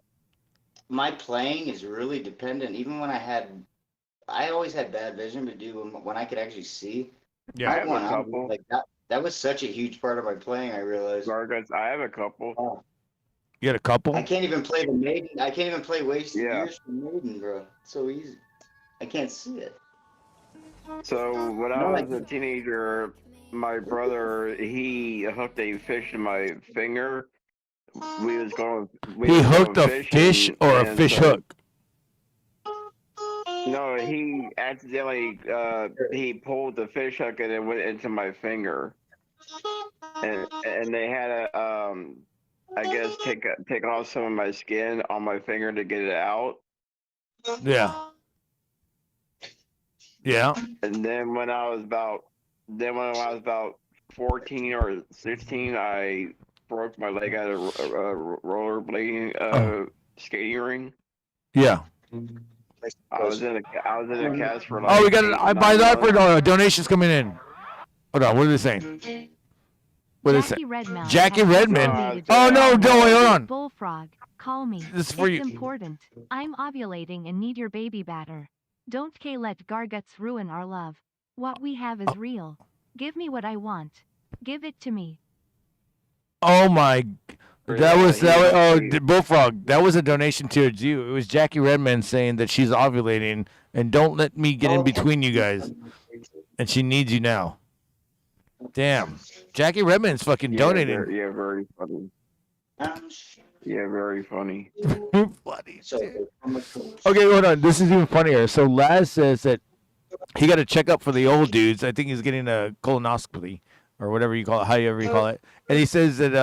my playing is really dependent. Even when I always had bad vision, but dude, when I could actually see, Yeah. I have a went out, couple. like that was such a huge part of my playing. I realized. Gargats, I have a couple. Oh, You had a couple? I can't even play the maiden. I can't even play Wasted Yeah. Years from Maiden, bro. It's so easy. I can't see it. So when I was a teenager, my brother he hooked a fish in my finger. We was going. He hooked a fish or a fish hook? No, he accidentally he pulled the fish hook and it went into my finger, and they had to I guess take off some of my skin on my finger to get it out. Yeah. Yeah. And then when I was about 14 or 16, I broke my leg at a rollerblading skating ring. Yeah. I was in a cast for like. Oh, we got it. 8, I buy 9 that for months. donations coming in. Hold on. What are they saying? What is it? Jackie Redmond. Jackie has Redmond. donated Oh no! $2. Don't wait. Hold on. Bullfrog, call me. This is for It's you. important. I'm ovulating and need your baby batter. Don't let garguts ruin our love. What we have is real. Give me what I want. Give it to me. Oh my! That was Yeah, Bullfrog. That was a donation to you. It was Jackie Redmond saying that she's ovulating and don't let me get in between you guys. And she needs you now. Damn, Jackie Redmond's fucking donating. Yeah, very funny. Yeah, very funny. Funny. Okay, hold on. This is even funnier. So Laz says that he got to check up for the old dudes. I think he's getting a colonoscopy or whatever you call it, however you call it. And he says that,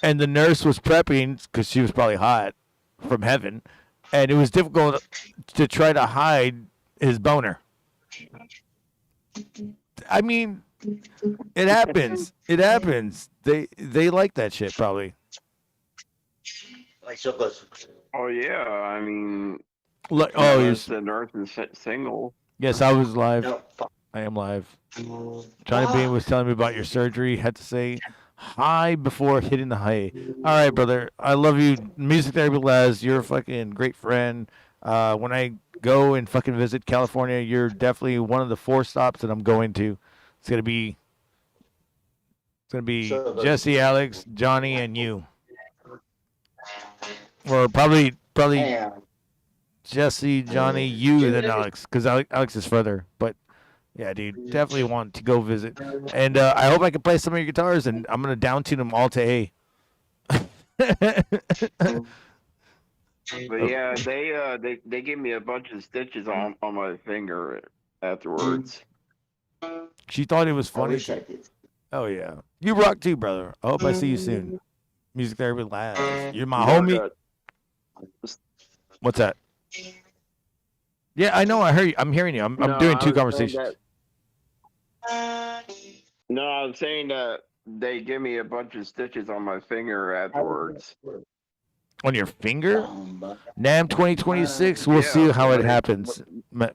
and the nurse was prepping because she was probably hot from heaven. And it was difficult to try to hide his boner. I mean, it happens. It happens. They like that shit probably. Like so close. Oh yeah, I mean. Look, unless the nurse is single. Yes, I was live. No, fuck. I am live. Johnny Bean was telling me about your surgery. Had to say hi before hitting the high. All right, brother. I love you. Music Therapy Laz, you're a fucking great friend. When I go and fucking visit California, you're definitely one of the 4 stops that I'm going to. It's gonna be Jesse, Alex, Johnny, and you. Or probably Damn. Jesse, Johnny, you, and then Alex, because Alex is further. But yeah, dude, definitely want to go visit. And I hope I can play some of your guitars, and I'm gonna down tune them all to A. But yeah, they gave me a bunch of stitches on my finger. afterwards. She thought it was I funny. wish I did. Oh yeah, you rock too, brother. I hope I see you soon. Music therapy live. You're my You know homie. that- What's that? Yeah, I know. I heard you. I'm hearing you. I'm No, doing I two was saying conversations. No, I'm saying that they give me a bunch of stitches on my finger afterwards. On your finger? NAM 2026. We'll Yeah, see how it when happens.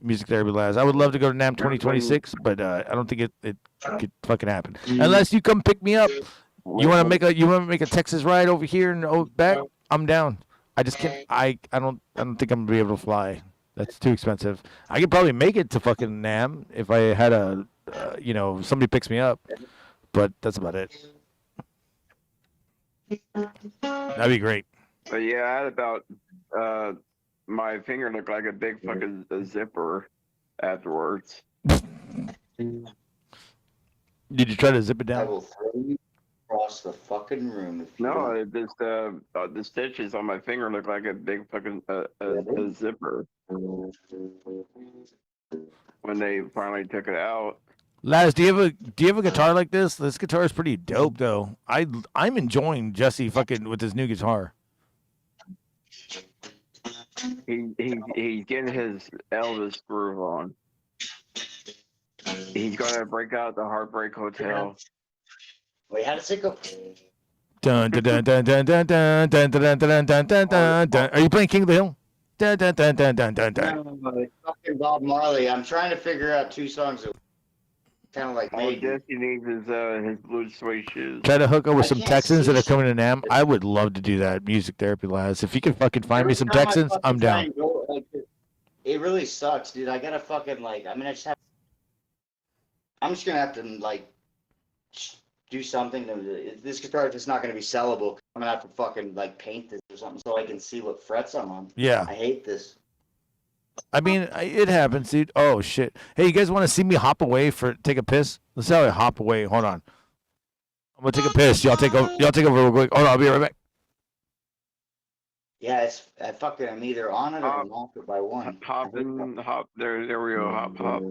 Music therapy labs. I would love to go to NAM 2026, but I don't think it could fucking happen unless you come pick me up. You want to make a Texas ride over here and back? I'm down. I just can't. I don't think I'm gonna be able to fly. That's too expensive. I could probably make it to fucking NAM if I had a somebody picks me up, but that's about it. That'd be great. But yeah, I had about my finger looked like a big fucking zipper afterwards. Did you try to zip it I down? will throw you across the fucking room if you No, don't. it just the stitches on my finger look like a big fucking a zipper when they finally took it out. Laz, do you have a guitar like this? This guitar is pretty dope though. I'm enjoying Jesse fucking with his new guitar. He's getting his Elvis groove on. He's gonna break out the Heartbreak Hotel. Wait, how does it go? Dun dun dun dun dun dun dun dun dun dun dun dun dun dun. Are you playing King of the Hill? Dun dun dun dun dun dun dun. No, it's fucking Bob Marley. I'm trying to figure out two songs that kind of like All maybe. Jesse needs is his blue suede shoes. Try to hook up with I some can't Texans see that are shit. coming to NAM. I would love to do that. Music therapy, Laz. If you can fucking find me Every some time I Texans, fucking I'm try down. and go, like, it really sucks, dude. I gotta fucking I just have. I'm just gonna have to like do something. This guitar is just not gonna be sellable. I'm gonna have to fucking like paint this or something so I can see what frets I'm on. Yeah. I hate this. I mean, it happens, dude. Oh shit. Hey, you guys want to see me hop away take a piss? Let's see how I hop away. Hold on. I'm gonna take a piss. Y'all take over. Y'all take over real quick. Hold on. I'll be right back. Yeah, I'm either on it or I'm off it by one. Hop in, hop. There we go. Hop, hop.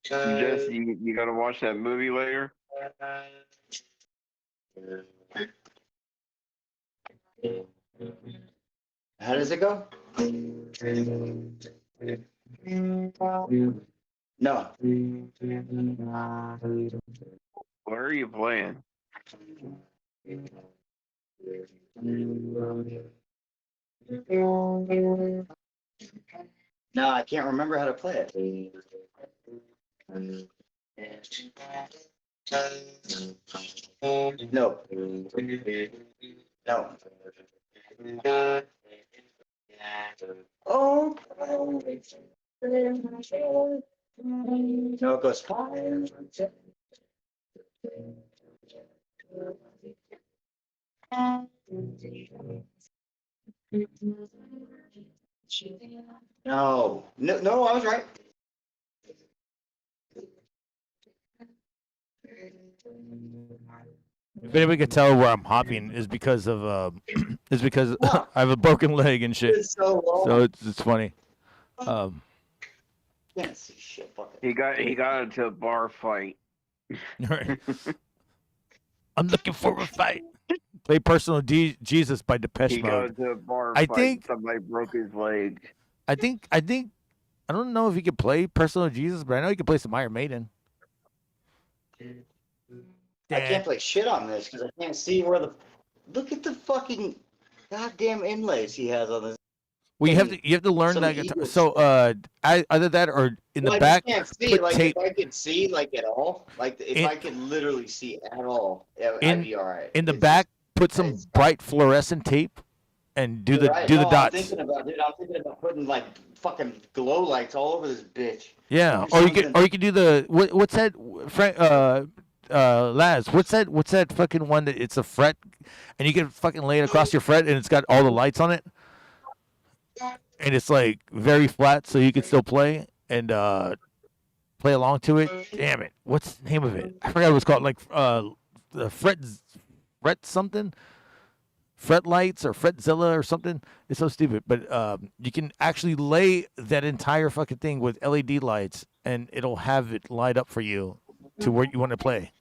Jesse, you gotta watch that movie later. How does it go? No. Where are you playing? No, I can't remember how to play it. No. No. Oh. No, it goes. No, no, I was right. If anybody could tell where I'm hopping is because of I have a broken leg and shit. It's so long. So it's funny. Can't see shit. Fuck it. He got into a bar fight. Right. I'm looking for a fight. Play Personal Jesus by Depeche He got Mode. into a bar I fight. think- Somebody broke his leg. I don't know if he could play Personal Jesus, but I know he could play some Iron Maiden. I can't play shit on this because I can't see where the. Look at the fucking goddamn inlays he has on this. Well, you have to learn Some that guitar. Eagles So either that or in Well, the back. I just can't see. put Like tape- if I could see like at all, like if I could literally see at all, I'd be all right. in the It's back, put some it's- bright fluorescent tape, and do You're the right. do the No, dots. I'm thinking about putting like fucking glow lights all over this bitch. Yeah, or or you something. could do the what's that, Frank? Laz, what's that fucking one that it's a fret, and you can fucking lay it across your fret, and it's got all the lights on it, and it's like very flat, so you can still play and play along to it. Damn it, what's the name of it? I forgot what it's called. Like the fret something. Fretlights or Fretzilla or something. It's so stupid, but you can actually lay that entire fucking thing with LED lights, and it'll have it light up for you to where you want to play.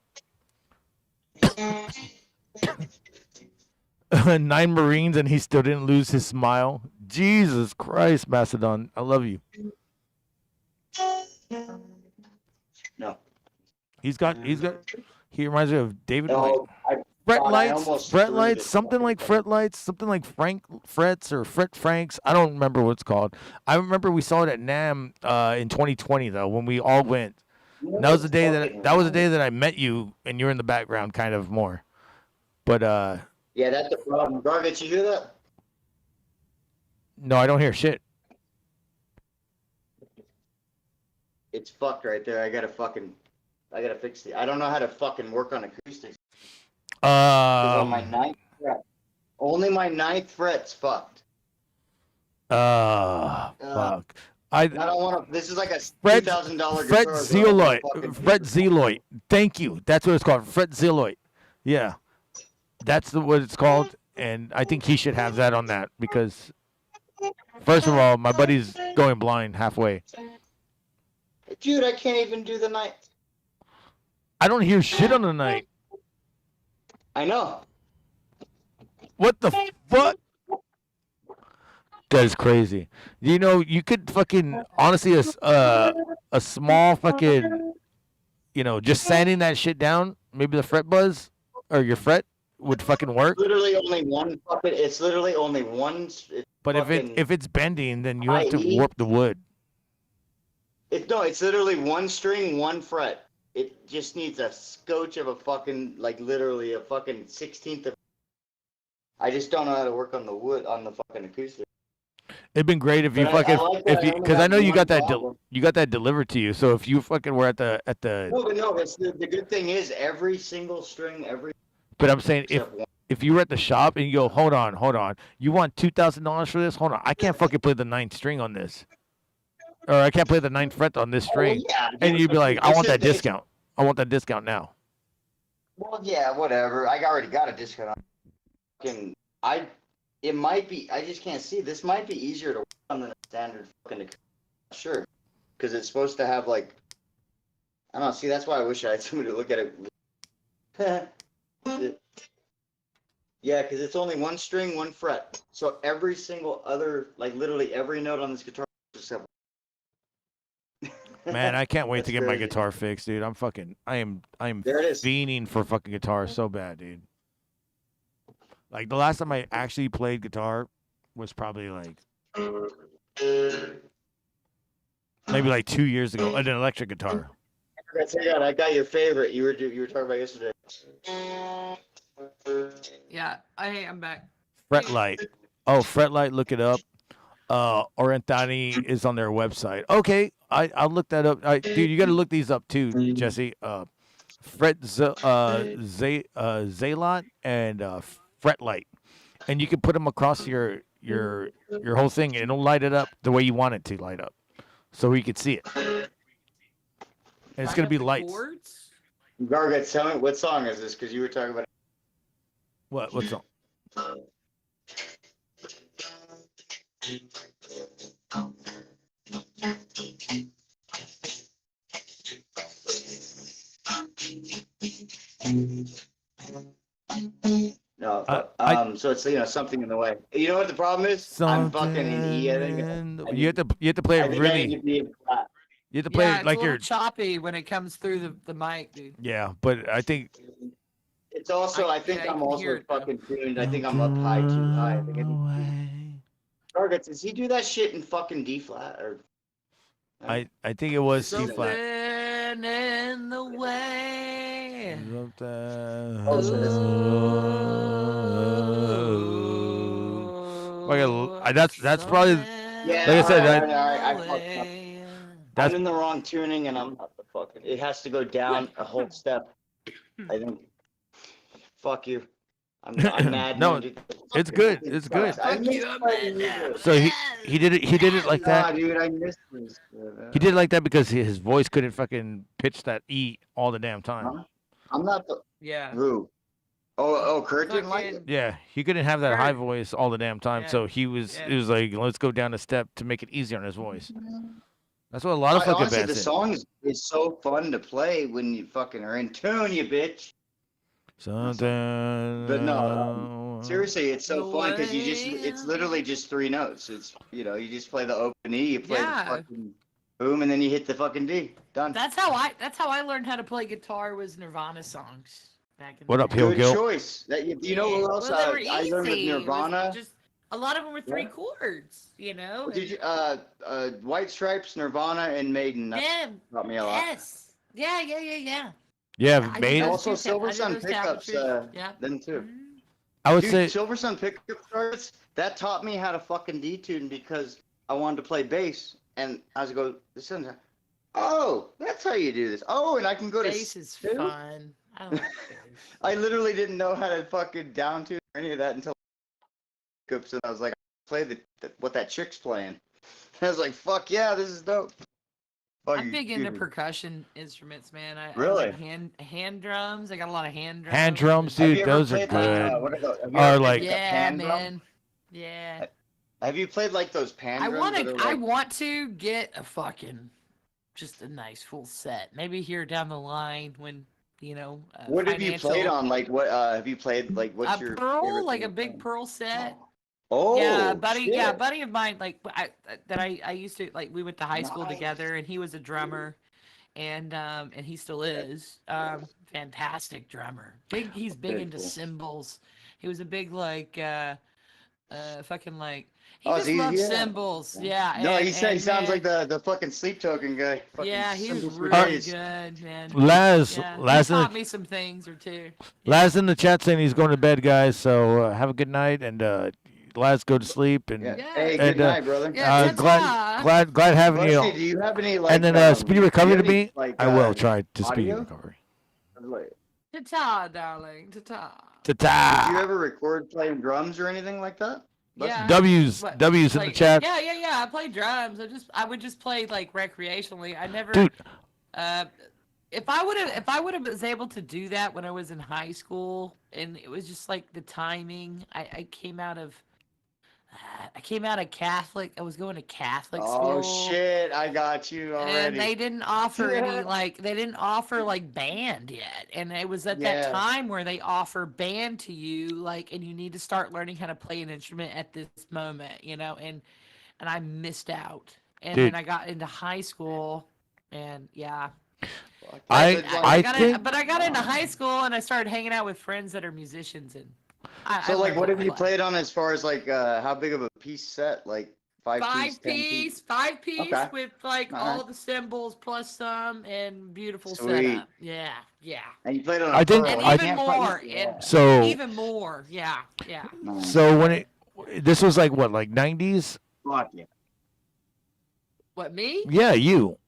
9 Marines, and he still didn't lose his smile. Jesus Christ, Macedon, I love you. No. He reminds me of David White. No, Fret God, lights, something like Frank Frets or Fret Franks. I don't remember what it's called. I remember we saw it at NAMM in 2020 though, when we all went. And that was the day that I met you, and you were in the background kind of more. But yeah, that's the problem. Garggy, you hear that? No, I don't hear shit. It's fucked right there. I gotta fix it. I don't know how to fucking work on acoustics. On my 9th fret. Only my 9th fret's fucked. Fuck. I don't want to. This is like a Fret, $2,000 guitar. Fret Zeoloid. Thank you. That's what it's called. Fret Zeoloid. Yeah. That's what it's called. And I think he should have that on that because, first of all, my buddy's going blind halfway. Dude, I can't even do the night. I don't hear shit on the night. I know. What the fuck? That is crazy. You know, you could fucking honestly a small fucking, just sanding that shit down. Maybe the fret buzz or your fret would fucking work. Literally only one fucking. It's literally only one. But if it's bending, then you have to warp the wood. It's literally one string, one fret. It just needs a scotch of a fucking, literally a fucking 16th of. I just don't know how to work on the wood, on the fucking acoustic. It'd been great if you because I know you got that you got that delivered to you. So if you fucking were at the. No, but no. The good thing is every single string, But I'm saying if you were at the shop and you go, hold on, you want $2,000 for this? Hold on, I can't fucking play the 9th string on this. Or I can't play the 9th fret on this string. Yeah, and you'd be like, I want that discount. I want that discount now. Well, yeah, whatever. I already got a discount. It might be, I just can't see. This might be easier to work on than a standard fucking, sure. Because it's supposed to have, I don't know, see, that's why I wish I had somebody to look at it. Yeah, because it's only one string, one fret. So every single other, literally every note on this guitar is except. Man, I can't wait to get my guitar fixed, dude. I am fiending for fucking guitar so bad, dude. The last time I actually played guitar was probably maybe 2 years ago. An electric guitar. I got your favorite. You were talking about yesterday. Yeah, I'm back. Fretlight. Oh, Fretlight. Look it up. Orentani is on their website. Okay, I'll look that up. Dude, you got to look these up too, Jesse. Zalot and Fretlight, and you can put them across your whole thing, and it'll light it up the way you want it to light up, so you can see it. And it's gonna be lights. Garggy, tell me what song is this? Because you were talking about. What song? No, so it's something in the way. You know what the problem is? I'm fucking in E. I think. You have to play it really. You have to play it like you're choppy when it comes through the mic, dude. Yeah, but I think it's also. I think I'm also fucking tuned. I think I'm up high too high. Garggy, does he do that shit in fucking D flat or? I think it was C flat. In the way. That's probably. Yeah, like I said, I'm in the wrong tuning, and I'm not the fucking. It has to go down a whole step. I think. Fuck you. I'm mad. No, it's good. It's good. Fuck you, I'm mad now. So he did it like that. Dude, I missed this. He did it like that because his voice couldn't fucking pitch that E all the damn time. I'm not the. Yeah. Who? Kurt didn't like it. fucking Yeah, he couldn't have that high Kurt. voice all the damn time, Yeah. so he was. Yeah. It was like, let's go down a step to make it easier on his voice. That's what a lot of fucking Honestly, bands the did. song is so fun to play when you fucking are in tune, you bitch. Something. But no, seriously, it's so fun because it's literally just 3 notes. It's, you just play the open E, you play the fucking boom, and then you hit the fucking D. Done. That's how I learned how to play guitar was Nirvana songs back in What the up, day. Hill Good Gil? choice. You know who else? Well, they were I learned with easy. It was Nirvana. just a lot of them were 3 chords, you know. Did you White Stripes, Nirvana, and Maiden? That Yeah. taught me a lot. Yes. Yeah. Yeah, I did Maiden. those Also, too, Silver I did Sun those pickups. tablatures. Yeah. Them too. Mhm. I would Dude, say. Silver Sun pickup starts. That taught me how to fucking detune because I wanted to play bass, and I was go. This isn't. Oh, that's how you do this. Oh, and I can go Bass to. is fun. I like bass. I literally didn't know how to fucking down tune or any of that until pickups, and I was like, play what that chick's playing. I was like, fuck yeah, this is dope. I'm big into percussion instruments, man. I Really? like hand drums. I got a lot of hand drums. Hand drums, Have you dude. ever Those are played, like, good. what are those? Have you Or ever like- played the Yeah, pan drum? man. Yeah. Have you played like those pan I drums? want that to. are, I like- want to get a fucking just a nice full set. Maybe here down the line when What have you played financial- on? Like what? Have you played like what's a your pearl, favorite like thing a to big play? pearl set. Oh, Yeah, buddy. shit. Yeah, buddy of mine. Like I used to like. We went to high school Nice. together, and he was a drummer, and he still is. Fantastic drummer. He's big Very into cool. cymbals. He was a big like fucking like. He Oh, just is he- loves yeah. cymbals. Yeah. No, and, he sounds like man, the fucking sleep token guy. Fucking Yeah, he was cymbals for really days. good, man. Laz, Yeah, Laz, he in taught the, me some things or two. Laz in the chat saying he's going to bed, guys. So have a good night, and Laz, go to sleep. And Yeah. Yeah. Hey, And, good night, brother. Yeah, ta-ta. glad having Busty, you. do you have any like? And then speedy do you recovery have to any, me. like, I will try to speedy audio? recovery. Like, Ta-ta, darling. Ta-ta. did you Ta-ta. ever record playing drums or anything like that? Yeah. W's What, W's in the like, chat. Yeah. I play drums. I would just play like recreationally. I never. Dude. If I would have was able to do that when I was in high school, and it was just like the timing. I came out of Catholic. I was going to Catholic Oh school. shit, I got you already. And they didn't offer any like band yet. And it was at that Yeah. time where they offer band to you, like, and you need to start learning how to play an instrument at this moment, and I missed out. And Dude. then I got into high school, and yeah. I But I got into high school and I started hanging out with friends that are musicians, and So I like, learned what to have you play. played on as far as like how big of a piece set? Like five piece, 10 piece? Five piece Okay. with like Alright. all the cymbals plus some and beautiful Sweet. setup. Yeah. And you played on a I think- pearl. And I even can't more, fucking- and So even more. Yeah. Nice. so when this was like what, like 90s? Fuck yeah. What, me? Yeah, you.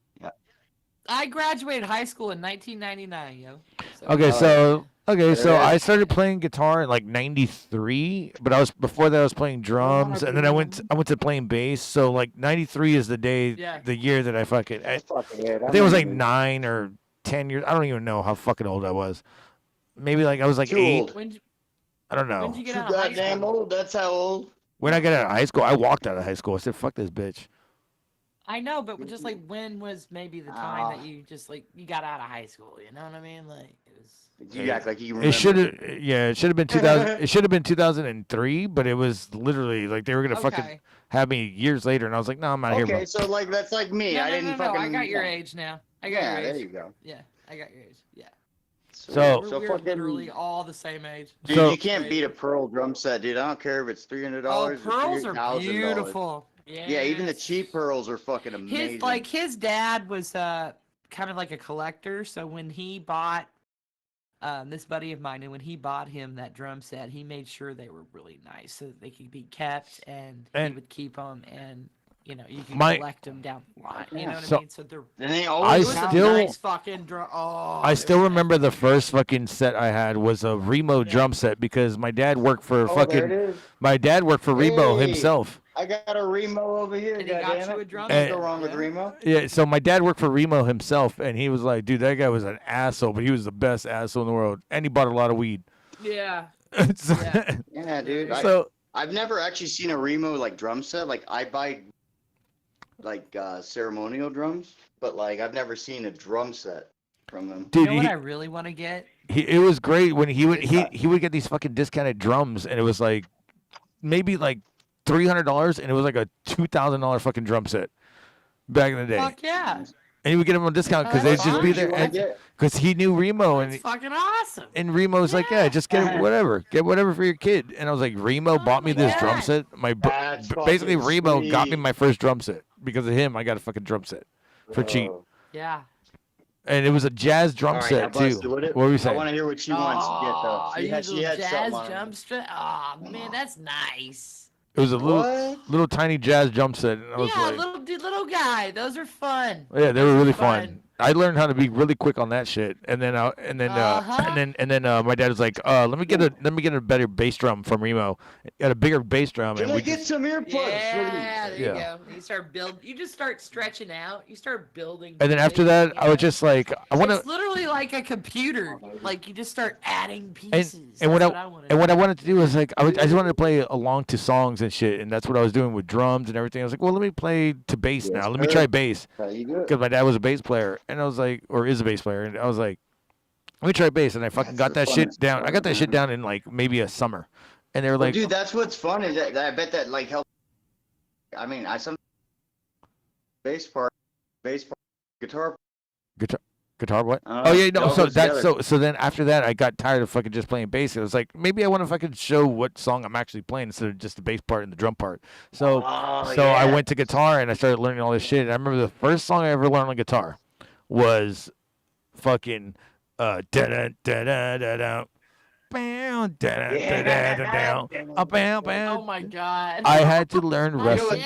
I graduated high school in 1999, yo. So, Okay, so There it I is. started playing guitar in like '93, but before that I was playing drums, and then I went to playing bass. So like '93 is the year that I fucking. I Fucking yeah, think it was like 9 or 10 years. I don't even know how fucking old I was. Maybe like I was like Too 8. old. When I don't did know. you Too get out of high goddamn school? old. That's how old. When I got out of high school, I walked out of high school. I said, "Fuck this bitch." I know, but just like when was maybe the time that you just like you got out of high school? You know what I mean? Like it was. You act like you remember. It should have, it should have been 2000. It should have been 2003, but it was literally like they were gonna fucking Okay. have me years later, and I was like, "No, I'm not here." Okay, bro." so like that's like me. No, I didn't fucking. I got your age now. I got Yeah, your age. there you go. Yeah, I got your age. Yeah. So- We're fucking. literally all the same age. Dude, So- you can't beat a pearl drum set, dude. I don't care if it's $300 Oh, or pearls are $3,000. beautiful. Yeah, even the Yes. cheap pearls are fucking amazing. His dad was kind of like a collector, so when he bought this buddy of mine, and when he bought him that drum set, he made sure they were really nice so that they could be kept, and he And- would keep them, and you can My- collect them down the line. You know what So- I mean? So they're And they I always it was have still- a nice fucking drum. Oh, I it still was remember the nice. first fucking set I had was a Remo drum set because my dad worked for Oh, there it fucking. is. My dad worked for Remo Hey. himself. I got a Remo over here. And he got goddamn you it. a drum Can't set? go wrong with Yeah. Remo. Yeah, so my dad worked for Remo himself, and he was like, "Dude, that guy was an asshole, but he was the best asshole in the world, and he bought a lot of weed." Yeah. Yeah, dude. So I've never actually seen a Remo like drum set. Like I buy like ceremonial drums, but like I've never seen a drum set from them. dude, You know what I really want to get? it was great when he would get these fucking discounted drums, and it was like maybe like $300, and it was like a $2,000 fucking drum set back in the day. Fuck yeah. And he would get them on discount because they'd just be there. Because he knew Remo, That's fucking awesome. and Remo's like, yeah, just get whatever for your kid. And I was like, Remo bought me this drum set. Basically, Remo got me my first drum set because of him. I got a fucking drum set for cheap. Yeah. And it was a jazz drum set too. What were you saying? I want to hear what she wants to get though. She had jazz drum set. Oh man, that's nice. It was a little tiny jazz drum set. And I was like, little guy. Those are fun. Yeah, they were really fun. I learned how to be really quick on that shit, and then my dad was like, let me get a better bass drum from Remo. Got a bigger bass drum. Can I get some earplugs? Yeah, there you go. You start You just start stretching out. You start building. And then after that, I was just like, I want to. It's literally like a computer. Like you just start adding pieces. And what I wanted to do was like, I just wanted to play along to songs and shit, and that's what I was doing with drums and everything. I was like, well, let me play to bass now. Let me try bass because my dad was a bass player. And I was like, or is a bass player, and I was like, let me try bass, and I fucking got that shit down. I got that shit down in like maybe a summer, and they were like, dude, that's what's fun is that I bet that like helped. I mean, bass part, guitar. Guitar what? Oh yeah, no. So then after that, I got tired of fucking just playing bass. I was like, maybe I want to fucking show what song I'm actually playing instead of just the bass part and the drum part. So I went to guitar and I started learning all this shit. And I remember the first song I ever learned on guitar was fucking oh my god. I had to learn wrestling.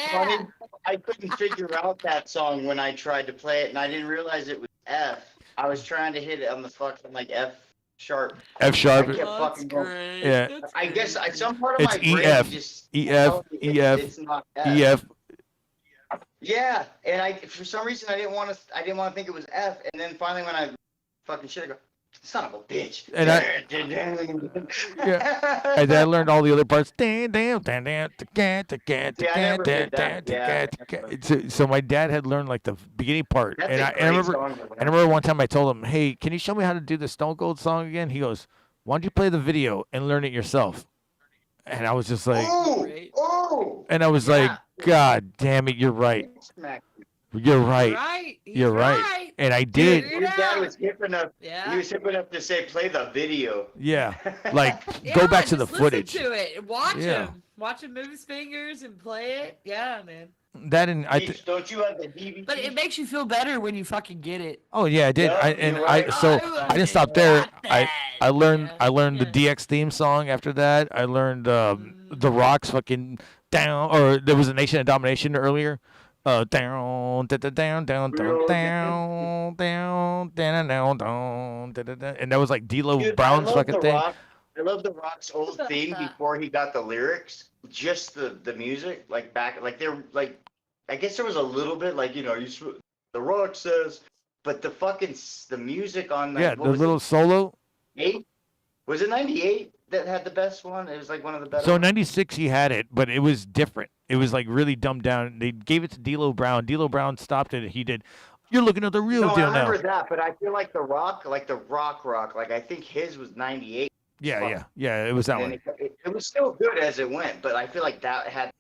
I couldn't figure out that song when I tried to play it, and I didn't realize it was F. I was trying to hit it on the fucking like F sharp. F sharp. That's great. Yeah. That's I guess some part of it's my brain EF. just EF. EF. It's not F. EF. Yeah, and for some reason I didn't want to think it was F, and then finally when I fucking shit, I go, son of a bitch. And and then I learned all the other parts. So my dad had learned like the beginning part, and I remember one time I told him, "Hey, can you show me how to do the Stone Cold song again?" He goes, "Why don't you play the video and learn it yourself?" And I was just like, and I was like, God damn it, you're right. You're right. You're right. And I did. Your dad was hip enough. Yeah. He was hip enough to say, "Play the video." Yeah. Like, go back to the footage. Listen to it. Watch him. Watch him move his fingers and play it. Yeah, man. That and don't you have the DVD? But it makes you feel better when you fucking get it. Oh yeah, I did. I didn't stop there. I learned the DX theme song after that. I learned the Rock's fucking down, or there was a Nation of Domination earlier. Down, down, down, down, down, down, down, down, and that was like D-Lo Brown's fucking thing. I love the Rock's old theme before he got the lyrics. Just the music, like back, like they're like, I guess there was a little bit like the Rock says, but the music on the little solo. 8 was it 98 that had the best one? It was like one of the best. So in 96 he had it, but it was different. It was like really dumbed down. They gave it to D-Lo Brown. D-Lo Brown stopped it. He did. You're looking at the real deal now. I remember that, but I feel like the Rock, like I think his was 98. Yeah. It was that one. It was still good as it went, but I feel like that had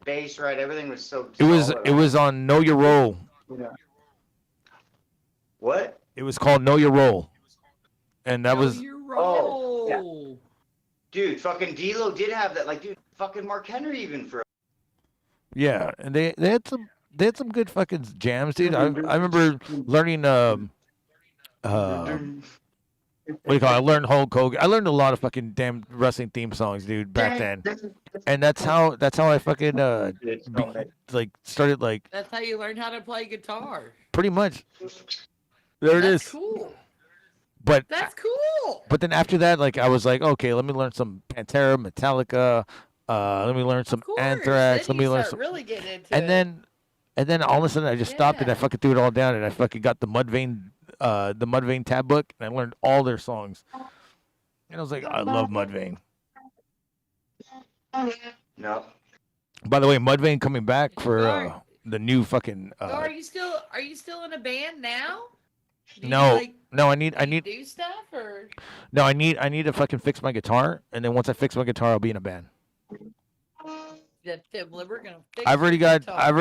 bass, right? Everything was so. It was on Know Your Role. Yeah. What? It was called Know Your Role, and that was. Oh, yeah. Dude, fucking D-Lo did have that. Like, dude, fucking Mark Henry even for. Yeah, and they had some good fucking jams, dude. I remember learning what do you call it? I learned Hulk Hogan. I learned a lot of fucking damn wrestling theme songs, dude, back then. And that's how I fucking started like. That's how you learned how to play guitar. Pretty much. There it is. That's cool. But that's cool. But then after that, like I was like, okay, let me learn some Pantera, Metallica. Let me learn some Anthrax. Let me learn some. Really get into and then all of a sudden I just stopped and I fucking threw it all down and I fucking got the Mudvayne tab book and I learned all their songs. And I was like, I love Mudvayne. No. By the way, Mudvayne coming back for Sorry. the new fucking. So are you still in a band now? Do No, you, no, I do you need do stuff or? no, I need to fucking fix my guitar, and then once I fix my guitar, I'll be in a band. We're gonna fix I've already your got, guitar,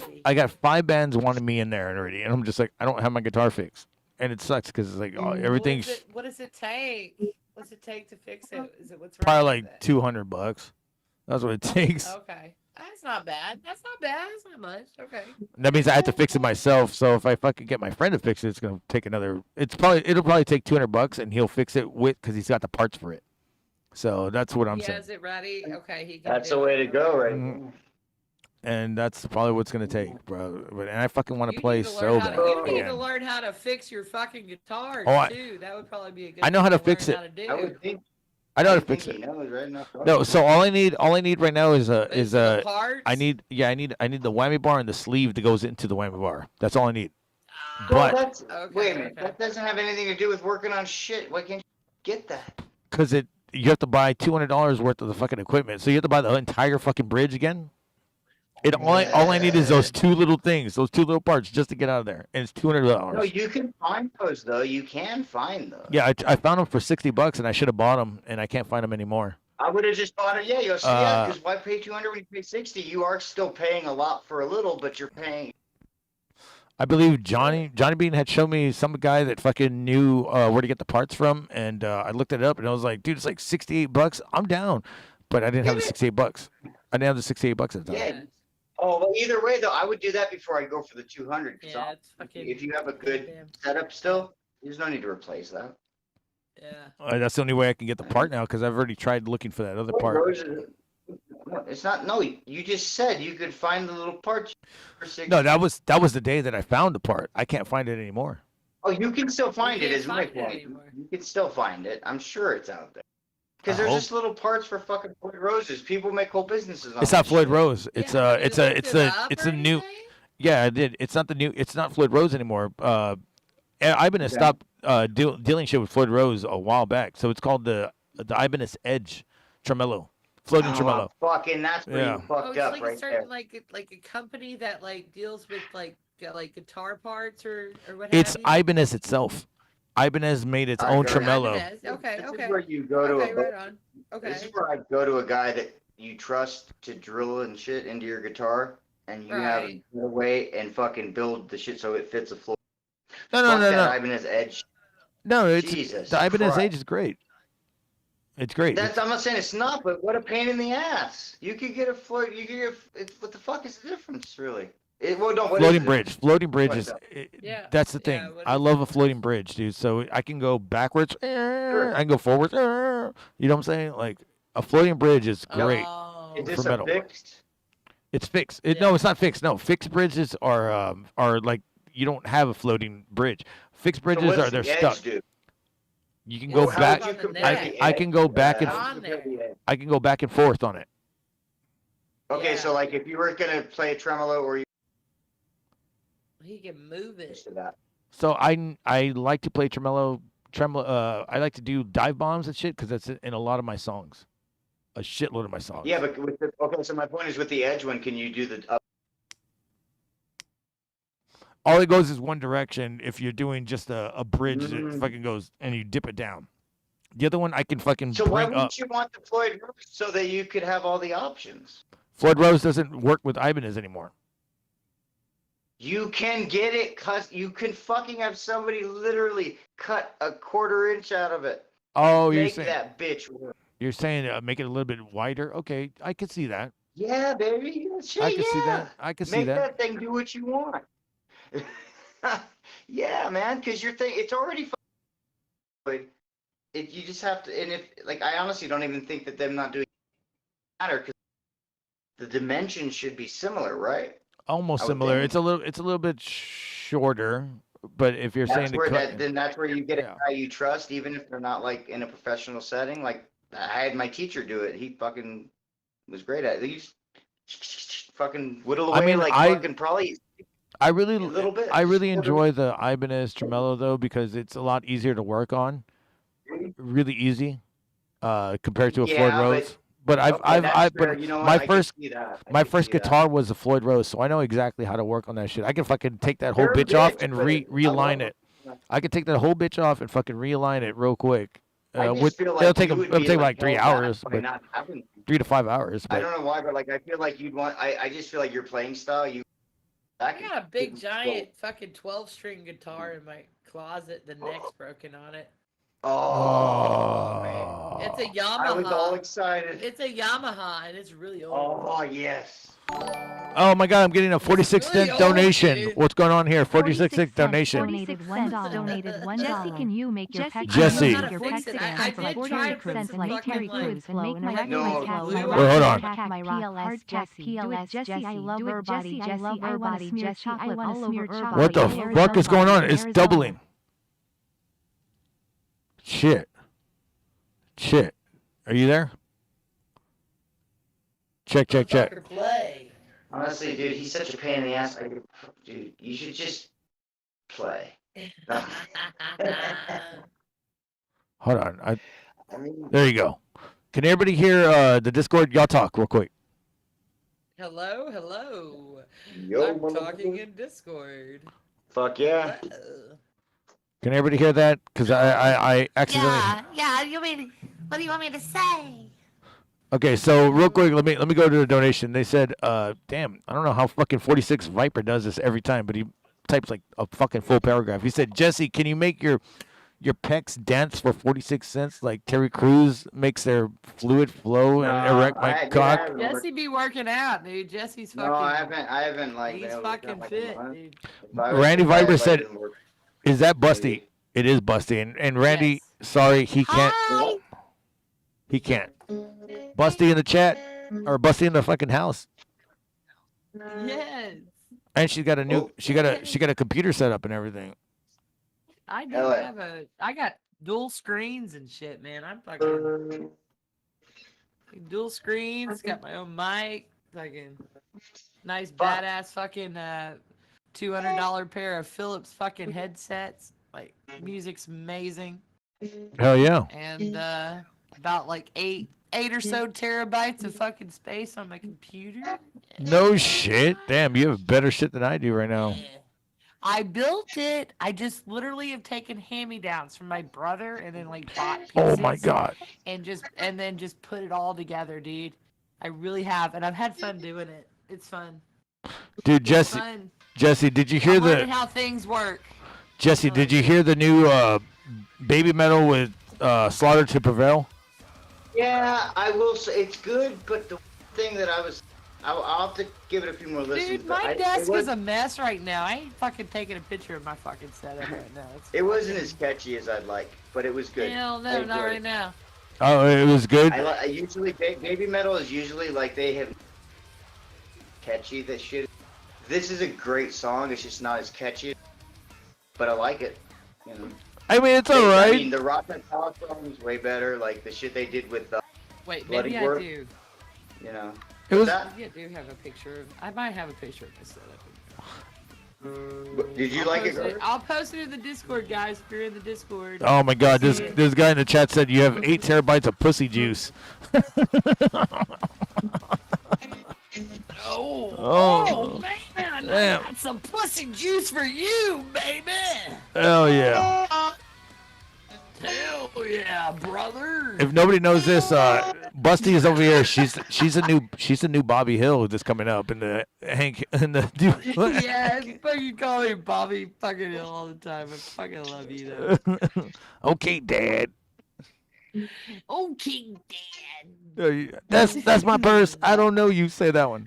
baby. I got 5 bands wanting me in there already, and I'm just like, I don't have my guitar fixed, and it sucks because it's like everything's What does it take? What's it take to fix it? Is it what's wrong probably with like it? $200. That's what it takes. Okay, that's not bad. That's not much. Okay. That means I have to fix it myself. So if I fucking get my friend to fix it, it's gonna take another. It'll probably take $200, and he'll fix it because he's got the parts for it. So that's what I'm He saying. has it ready. Okay, he can That's do the way it. to go, right? Mhm. And that's probably what's gonna take, bro. And I fucking want to You play need to so learn how bad. to, you need to again. learn how to fix your fucking guitars Oh, too. That would probably be a good. I know how thing to fix learn it. How to do. I would think. I know how to think fix he it. knows, right? No, so all I need right now is The parts? I need the whammy bar and the sleeve that goes into the whammy bar. That's all I need. Well, But that's Okay, wait a minute. okay. That doesn't have anything to do with working on shit. Why can't you get that? because you have to buy $200 worth of the fucking equipment, so you have to buy the entire fucking bridge again. All I need is those 2 little things, those 2 little parts, just to get out of there, and it's $200. No, you can find those though. You can find those. Yeah, I found them for $60, and I should have bought them, and I can't find them anymore. I would have just bought it. Yeah, you'll see. Yeah, because why pay 200 when you pay 60? You are still paying a lot for a little, but you're paying. I believe Johnny Bean had shown me some guy that fucking knew where to get the parts from, and I looked it up, and I was like, dude, it's like $68. I'm down, but I didn't have the $68. I didn't have the $68 at the time. Yeah. Oh, well, either way though, I would do that before I go for the 200. Yeah, it's fucking. If you have a good goddamn- setup still, there's no need to replace that. Yeah. That's the only way I can get the part now because I've already tried looking for that other What part. roses- No, it's not. No, you just said you could find the little parts for 60. No, that was the day that I found the part. I can't find it anymore. Oh, you can still find it. can't Is my find it point. anymore. You can still find it. I'm sure it's out there. Because I there's hope. just little parts for fucking Floyd Roses. People make whole businesses on It's not that Floyd shit. Rose. It's Yeah, it's you a looked it's it a up it's or a new. anything? Yeah, I did. It's not the new. It's not Floyd Rose anymore. Ibanez stopped dealing shit with Floyd Rose a while back, so it's called the Ibanez Edge tremolo, floating tremolo. Fucking, that's where Yeah. you Oh, fucked it's up like right a certain there. like a company that like deals with like guitar parts or what It's have you. Ibanez itself. Ibanez made its own Ibanez. tremolo. Ibanez. Okay, This okay. is where you go to Okay, a. right on. Okay. This is where I go to a guy that you trust to drill and shit into your guitar, and you have Right. a way and fucking build the shit so it fits a floor. No, Fuck that no. Ibanez Edge. No, it's Jesus the Ibanez Christ. Edge is great. It's great. That's, I'm not saying it's not, but what a pain in the ass. You could get a float. You could get. What the fuck is the difference, really? Well, no. What is Floating it? bridge. Floating bridge What's is. up? Yeah, That's the thing. yeah, what I is love it? a floating bridge, dude. So I can go backwards. I can go forwards. You know what I'm saying? Like a floating bridge is great. Oh. Is this for a metal. fixed? It's fixed. Yeah. No, it's not fixed. No, fixed bridges are like you don't have a floating bridge. Fixed So bridges what are does they're the stuck. edge do? You can It's go Well, how back. would you on the compare neck. the I edge? can go back and How would you On compare the edge? I can go back and forth on it. Okay, Yeah. so like if you were gonna play a tremolo or you He can move it. used to that. So I like to play tremolo. I like to do dive bombs and shit because that's in a lot of my songs. A shitload of my songs. Yeah, but with the, okay, so my point is with the edge one, can you do the up? All it goes is one direction if you're doing just a bridge that Mm. fucking goes and you dip it down. The other one I can fucking So why bring up. wouldn't you want the Floyd Rose so that you could have all the options? Floyd Rose doesn't work with Ibanez anymore. You can get it cut. You can fucking have somebody literally cut a 1/4 inch out of it. Oh, Make that bitch work. you're saying make it a little bit wider. Okay, I can see that. Yeah, baby. Shit, I can see yeah. that. I can see Make that. that thing do what you want. Yeah, man, because your thing, it's already you just have to, and if, like, I honestly don't even think that them not doing it matter, because the dimensions should be similar, right? Almost I would similar. think. It's a little bit shorter, but if you're That's saying to where cut, then that's where you get Yeah. a guy you trust, even if they're not like in a professional setting. Like I had my teacher do it. He fucking was great at it. He just fucking whittle away I mean, like I- fucking probably I really, a little bit. I really Just enjoy the Ibanez tremolo though because it's a lot easier to work on. Really easy. compared to a Floyd Yeah, Rose. But fair. You know what? my I can first see that. I my can first see that. guitar was a Floyd Rose, so I know exactly how to work on that shit. I can fucking take that whole They're a bitch off bitch, and but I realign love it. them. I can take that whole bitch off and fucking realign it real quick. I With just feel it'll like take you would it'll be take like like 3 held back hours, by but not having. 3 to 5 hours. I But don't know why, but like I feel like you'd want. I just feel like your playing style. I got a big giant fucking 12-string guitar in my closet. The neck's broken on it. Oh, man. It's a Yamaha. I was all excited. It's a Yamaha, and it's really old. Oh yes. oh my god, I'm getting a 46-cent old, donation. dude. What's going on here? 46 cent 46 donation. donated $1. Donated $1. Jesse, Can you make your Jesse. Jesse. How to Your fix pecs it? I again for did like try 40 to put cents some and make Terry fucking, Crews flow and a No. regular glue flow. on Wait, hold on. Hack my rock hard Jesse. PLS Jesse. I love her body. Jesse. I want to smear chocolate all over her body. What the fuck is going on? It's doubling. Shit. Are you there? Check. play. Honestly, dude, he's such a pain in the ass. Dude, you should just play. Hold on. I mean, There you go. Can everybody hear the Discord? Y'all talk real quick. Hello. yo, I'm talking in Discord. fuck yeah. Can everybody hear that? Because I accidentally. Yeah. What do you want me to say? Okay, so real quick, let me go to the donation. They said, damn, I don't know how fucking 46 Viper does this every time, but he types like a fucking full paragraph. He said, Jesse, can you make your pecs dance for 46 cents like Terry Crews makes their fluid flow and erect my cock? Jesse be working out, dude. Jesse's fucking. No, I haven't like. He's been fucking working out, fit, like, dude. Randy Viper said, is that Busty? It is Busty. And Randy, sorry, he can't. Hi. He can't. Busty in the chat or Busty in the fucking house. Yes. And she's got a new she got a computer set up and everything. I do have I got dual screens and shit, man. I'm fucking dual screens, got my own mic, fucking nice badass fucking $200 pair of Philips fucking headsets. Like music's amazing. Hell yeah. And about like eight or so terabytes of fucking space on my computer. No shit. Damn, you have better shit than I do right now. I built it. I just literally have taken hand-me-downs from my brother and then like bought pieces. Oh my god. And then just put it all together, dude. I really have, and I've had fun doing it. It's fun. Dude, Jesse, Fun. Jesse, did you hear I'm learning how things work. Jesse, did you hear the new Baby Metal with Slaughter to Prevail? Yeah, I will say it's good, but the thing that I'll have to give it a few more listens. Dude, my desk is a mess right now. I ain't fucking taking a picture of my fucking setup right now. It wasn't as catchy as I'd like, but it was good. Hell no, not right now. Oh, it was good. I usually Baby Metal is usually like they have catchy that shit. This is a great song. It's just not as catchy, but I like it. You know. I mean, it's alright. I mean, the Rock and Power song is way better. Like the shit they did with Wait, Bloody maybe Work. I do. You know. It was. Maybe I do have a picture of. I might have a picture of my setup. Did you like it? I'll post it in the Discord, guys. If you're in the Discord. Oh my god, this guy in the chat said you have 8 terabytes of pussy juice. Oh man, damn. I got some pussy juice for you, baby. Hell yeah. Hell yeah, brother. If nobody knows this, Busty is over here. She's a new Bobby Hill that's coming up in the Hank in the Yeah, fucking call me Bobby fucking Hill all the time. I fucking love you though. Okay, Dad. Okay, Dad. That's my purse. I don't know. You say that one.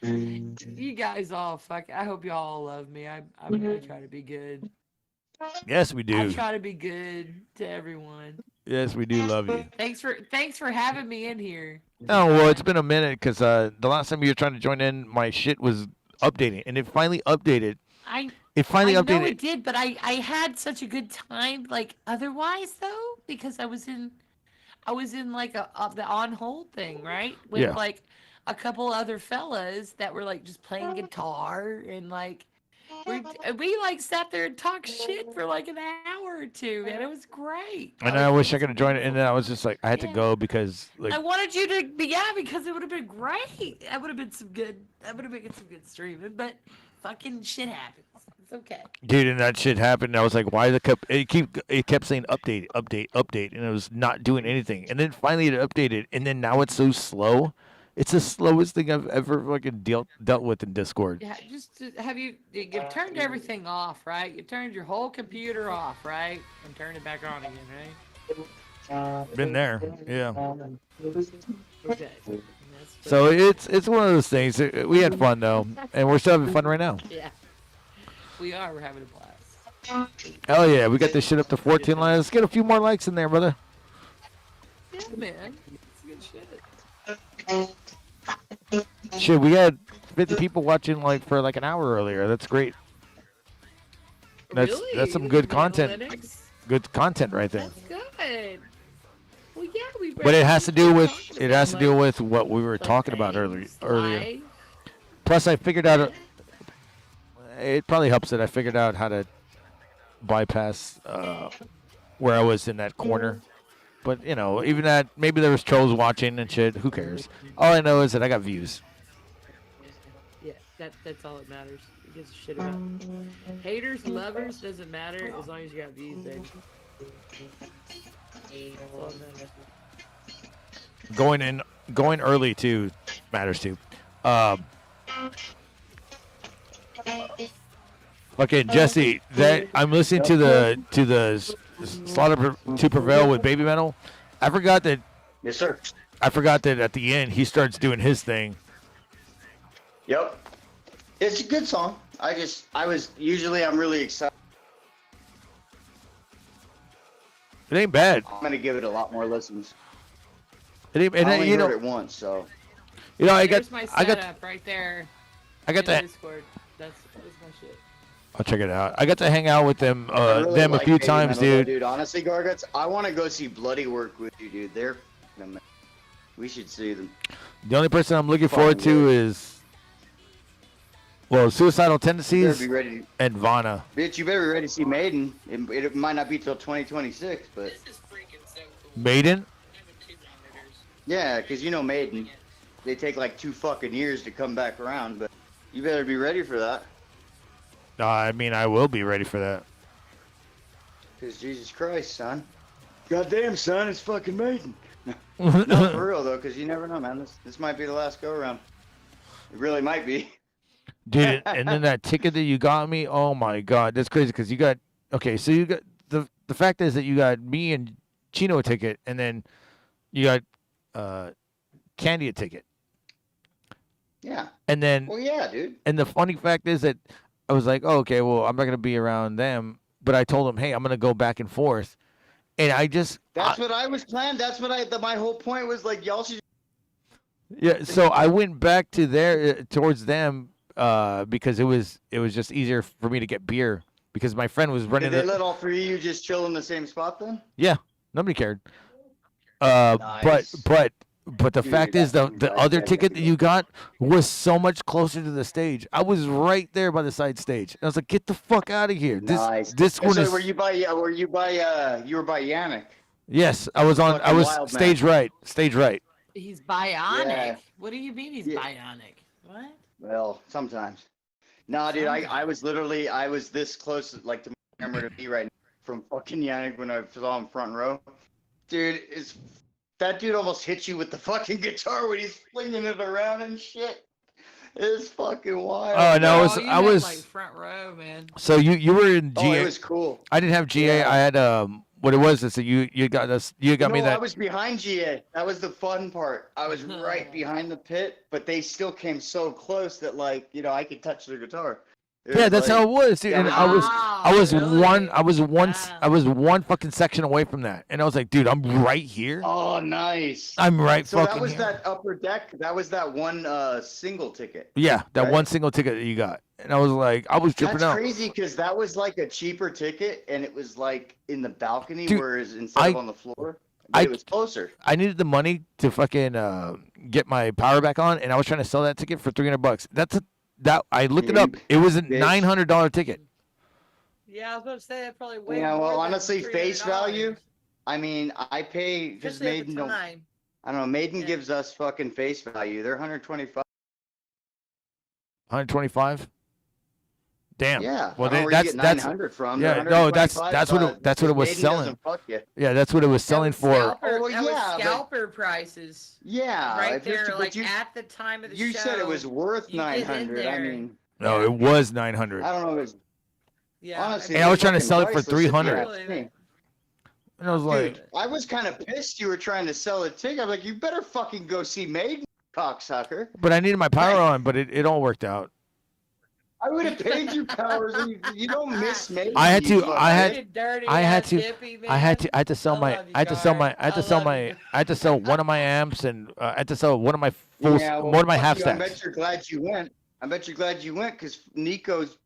You guys all fuck. I hope y'all all love me. I'm gonna try to be good. Yes, we do. I try to be good to everyone. Yes, we do love you. Thanks for having me in here. Oh well, it's been a minute because the last time you were trying to join in, my shit was updating, and it finally updated. It finally updated. I know it did, but I had such a good time. Like otherwise though, because I was in like the on hold thing, right? With like a couple other fellas that were like just playing guitar and like We like sat there and talked shit for like an hour or two, man. It was great. And I wish I could have joined it, and then I was just like, I had to go because like. I wanted you to be, yeah, because it would have been great. That would have been some good. That would have been some good streaming, but fucking shit happens. It's okay. Dude, and that shit happened. And I was like, why it kept saying update, update, update, and it was not doing anything. And then finally it updated, and then now it's so slow. It's the slowest thing I've ever fucking dealt with in Discord. Yeah, just you've turned everything off, right? You turned your whole computer off, right? And turned it back on again, right? Been there, yeah. Okay. So it's one of those things. We had fun though, and we're still having fun right now. Yeah, we are. We're having a blast. Hell yeah, we got this shit up to 14 likes. Let's get a few more likes in there, brother. Yeah, man. It's good shit. Shit, we had 50 people watching like for like an hour earlier. That's great. That's some good content. Analytics? Good content right there. That's good. Well, yeah, we. But it has to do with what we were talking about earlier. Plus, I figured out it probably helps that I figured out how to bypass where I was in that corner. But, you know, even that, maybe there was trolls watching and shit. Who cares? All I know is that I got views. Yeah, that's all that matters. Who gives a shit about haters, lovers, doesn't matter as long as you got views, baby. That's all that matters. Going early too matters too. Okay, Jesse, that I'm listening to the Slaughter to Prevail with Baby Metal. I forgot that. Yes, sir. I forgot that at the end he starts doing his thing. Yep. It's a good song. I'm really excited. It ain't bad. I'm gonna give it a lot more listens. It ain't, I only you heard know, it once, so. You know, I There's got my setup right there. I got in that. Discord. That's my shit. I'll check it out. I got to hang out with them really a few Baby times, Metal, dude. Dude, honestly, Garguts, I want to go see Bloody Work with you, dude. We should see them. The only person I'm looking forward to is, well, Suicidal Tendencies Be ready and Vanna. Bitch, you better be ready to see Maiden. It might not be till 2026, but. Maiden? Yeah, because you know Maiden. They take like 2 fucking years to come back around, but you better be ready for that. I mean, I will be ready for that. Because Jesus Christ, son. Goddamn, son, it's fucking Maiden. No, for real, though, because you never know, man. This might be the last go-around. It really might be. Dude, and then that ticket that you got me, oh my God, that's crazy because you got, okay, so you got, the fact is that you got me and Chino a ticket, and then you got Candy a ticket. Yeah. And then, well, yeah, dude. And the funny fact is that I was like, oh, okay, well, I'm not going to be around them. But I told them, hey, I'm going to go back and forth. And I just. That's what I was planned. That's what my whole point was like, y'all should. Yeah, so I went back to towards them because it was just easier for me to get beer because my friend was running. Did they let all 3 of you just chill in the same spot then? Yeah, nobody cared. Nice. But the fact is, the other ticket that you got was so much closer to the stage. I was right there by the side stage. And I was like, "Get the fuck out of here!" Nice. This one is. Were you by Yannick? Yes, I was on. I was stage right. Stage right. He's bionic. Yeah. What do you mean he's bionic? What? Well, sometimes. Nah, dude, I was this close, like, to my camera to be right now from fucking Yannick when I saw him front row. Dude, that dude almost hit you with the fucking guitar when he's flinging it around and shit. It's fucking wild. Oh no, I was like front row, man. So you were in GA. Oh, it was cool. I didn't have GA. Yeah. I had what it was is that you got us. You got me that. I was behind GA. That was the fun part. I was right behind the pit, but they still came so close that, like, you know, I could touch their guitar. Yeah, that's how it was, dude. And I was one fucking section away from that, and I was like, dude, I'm right here. Oh, nice. I'm right so fucking that was here. that upper deck. That was that one single ticket. Yeah, that right? one single ticket that you got, and I was like, I was tripping That's out. crazy because that was like a cheaper ticket, and it was like in the balcony, Dude, whereas instead of on the floor, it was closer. I needed the money to fucking get my power back on, and I was trying to sell that ticket for $300. That I looked it up. It was a $900 ticket. Yeah, I was about to say that probably way Yeah, more well, than honestly, face value. $300. I mean, I pay because Especially at the Maiden. time. I don't know. Maiden Yeah. gives us fucking face value. They're 125. 125. Damn. Yeah. Well, I don't know where you get 900 from. Yeah. They're No, that's 125, what it was Maiden selling. doesn't fuck you. Yeah, that's what it was selling for. Scalper, Oh, that yeah, was but- scalper prices. Yeah, Right if it's- there, but like you, at the time of the show. you said it was worth you get in 900. I there. mean, No, it was 900. I don't know. If it's, Yeah. honestly, And I was trying to fucking sell it for priceless if you 300. ask me. And I was like, Dude, I was kind of pissed you were trying to sell a ticket. I'm like, you better fucking go see Maiden, cocksucker. but I needed my power on, but it all worked out. I would have paid you powers. You don't miss Maiden. I had you to. fucker. I had to. Hippie, I had to. I had to sell I my. love you, I had to sell Gar. my. I had to I sell love my. you. I had to sell one of my amps, and I had to sell one of my full. Yeah, well, one of my fuck half you. I stacks. bet you're glad you went. I bet you're glad you went because Nico's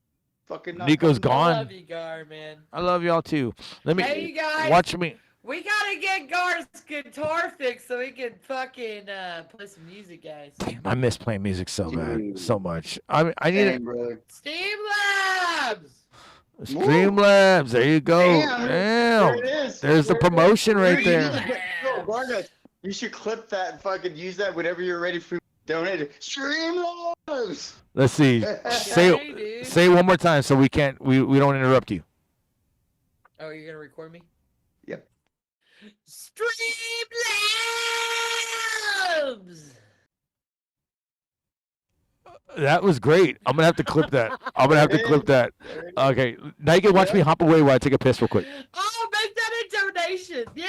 fucking. Not Nico's coming gone. I love you, Gar, man. I love y'all too. Let me Hey, you guys. watch me. We gotta get Gar's guitar fixed so we can fucking play some music, guys. Damn, I miss playing music so bad, Dude. so much. I need Dang, brother. Streamlabs! Streamlabs. There you go. Damn, there it Damn. is. There's the promotion right Dude, there. Yo, Vargas, you should clip that and fucking use that whenever you're ready for donate it. Streamlabs. Let's see. Hey, dude. Say it one more time so we can't. We don't interrupt you. Oh, you're gonna record me? Yep. Streamlabs! That was great. I'm gonna have to clip that. I'm gonna have to clip that. Okay. Now you can watch me hop away while I take a piss real quick. Oh, make that a donation! Yeah!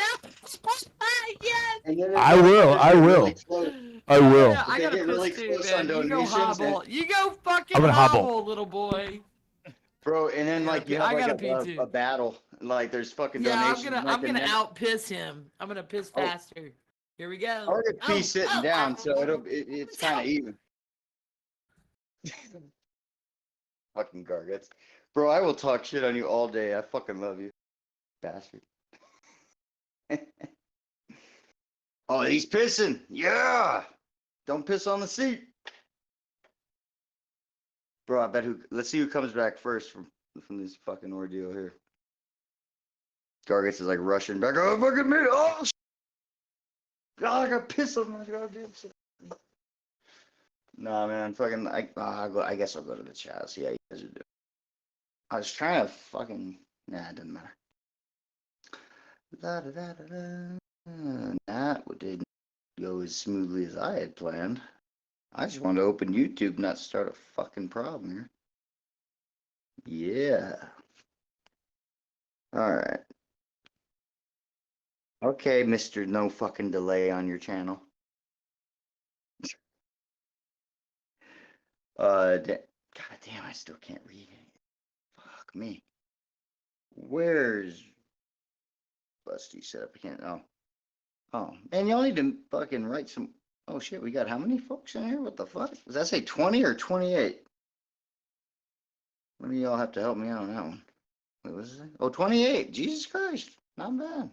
Yes! And then I will. I will. Really close. I will. Yeah, I They gotta get piss really too, close on man. You go donations hobble. You go fucking I'm gonna hobble. hobble, little boy. Bro, and then like you I have gotta like pee, too. a battle. Like there's fucking Yeah, donations. I'm gonna out piss him. I'm gonna piss Oh. faster. Here we go. Or if Oh, he's sitting oh, down, oh, so oh. it's kind of even. Fucking gargets. Bro, I will talk shit on you all day. I fucking love you. Bastard. Oh, he's pissing. Yeah. Don't piss on the seat. Bro, I bet let's see who comes back first from this fucking ordeal here. Gargets is like rushing back. Oh, fucking me. Oh, God, I got piss on my goddamn shit. Nah, man, fucking, I guess I'll go to the chat, see how you guys are doing. I was trying to fucking, nah, it doesn't matter. That didn't go as smoothly as I had planned. I just wanted to open YouTube, not start a fucking problem here. Yeah. Alright. Okay, Mr. No fucking delay on your channel. God damn, I still can't read it. Fuck me. Where's Busty setup? I can't. Oh, man, y'all need to fucking write some. Oh shit, we got how many folks in here? What the fuck? Does that say 20 or 28? One of y'all have to help me out on that one. Wait, what is it? Oh, 28. Jesus Christ, not bad.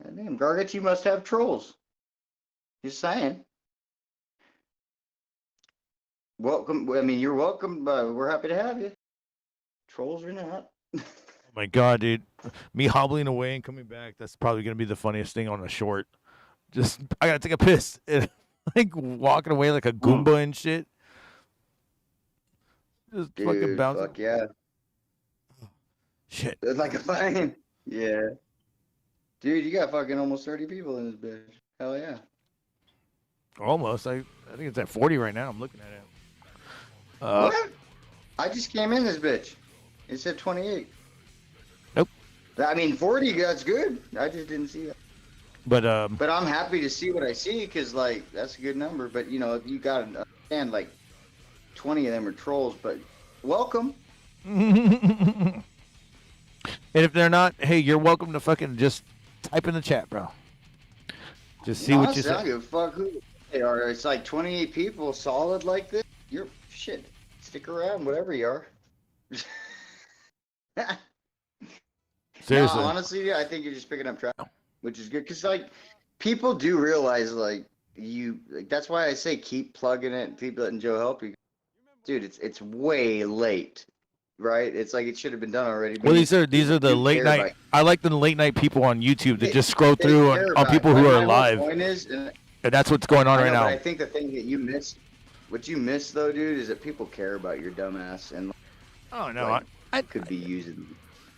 God damn, Gargets, you must have trolls. Just saying. Welcome. I mean, you're welcome. We're happy to have you. Trolls or not. Oh my God, dude. Me hobbling away and coming back, that's probably going to be the funniest thing on a short. Just, I got to take a piss. And, like, walking away like a Goomba and shit. Just fucking Dude, bouncing. fuck yeah. Shit. It's like a thing. Yeah. Dude, you got fucking almost 30 people in this bitch. Hell yeah. Almost. I think it's at 40 right now. I'm looking at it. What? I just came in this bitch. It said 28. Nope. I mean, 40, that's good. I just didn't see that. But I'm happy to see what I see because, like, that's a good number. But, you know, you got to understand, like, 20 of them are trolls. But welcome. and if they're not, hey, you're welcome to fucking just type in the chat, bro. Just see what you say. I don't say. give a fuck who they are. It's like 28 people solid like this. You're shit. Stick around, whatever you are. Seriously. No, honestly, I think you're just picking up traffic, which is good because like people do realize like that's why I say keep plugging it, keep letting Joe help you. dude, it's way late, right? It's like it should have been done already. Well, these are People the do late care night. about- I like the late night people on YouTube that They- just scroll they through care on about people it. who My are whole alive, point is, and and that's what's going on I right know, now. but I think the thing that you miss, what you miss though, dude, is that people care about your dumbass and Oh no, like, I could be using.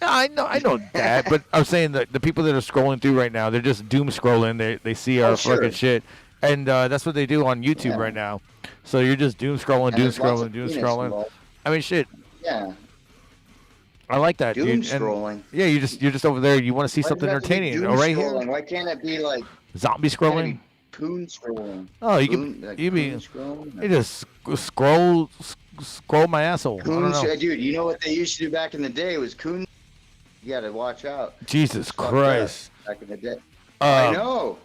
Yeah, I know that, but I'm saying that the people that are scrolling through right now, they're just doom scrolling. They see our sure. fucking shit, and that's what they do on YouTube Yeah. right now. So you're just doom scrolling, And doom there's lots scrolling, of doom penis scrolling. involved. I mean, shit. Yeah, I like that, doom dude. And, scrolling. yeah, you're just over there. You want to see Why does something it have to be entertaining? doom Oh, right scrolling? here, Why can't it be like zombie scrolling. poon scrolling? Oh, you Poon, can like you poon mean scrolling? you just scroll my asshole. I Coon, don't know. dude. You know what they used to do back in the day was coon. You got to watch out. Jesus Fucked up Christ. back in the day. I Um, know.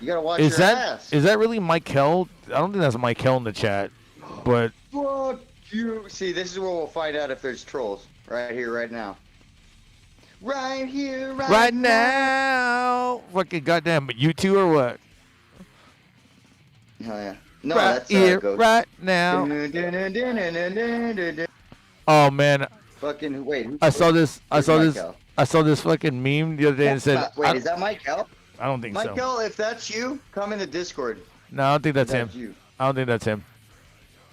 You gotta watch Is your that ass. is that really Mike Kell? I don't think that's Mike Kell in the chat, but Fuck you. See, this is where we'll find out if there's trolls. Right here, right now. Right here, right now, fucking goddamn, you two or what? Oh yeah. No, right that's here, Ghost. right now. Fucking Oh man, wait. I saw this. Where's Michael? I saw this fucking meme the other day and said, Wait, is that Michael? I don't think so. Michael, if that's you, come in the Discord. No, I don't think that's him. You. I don't think that's him.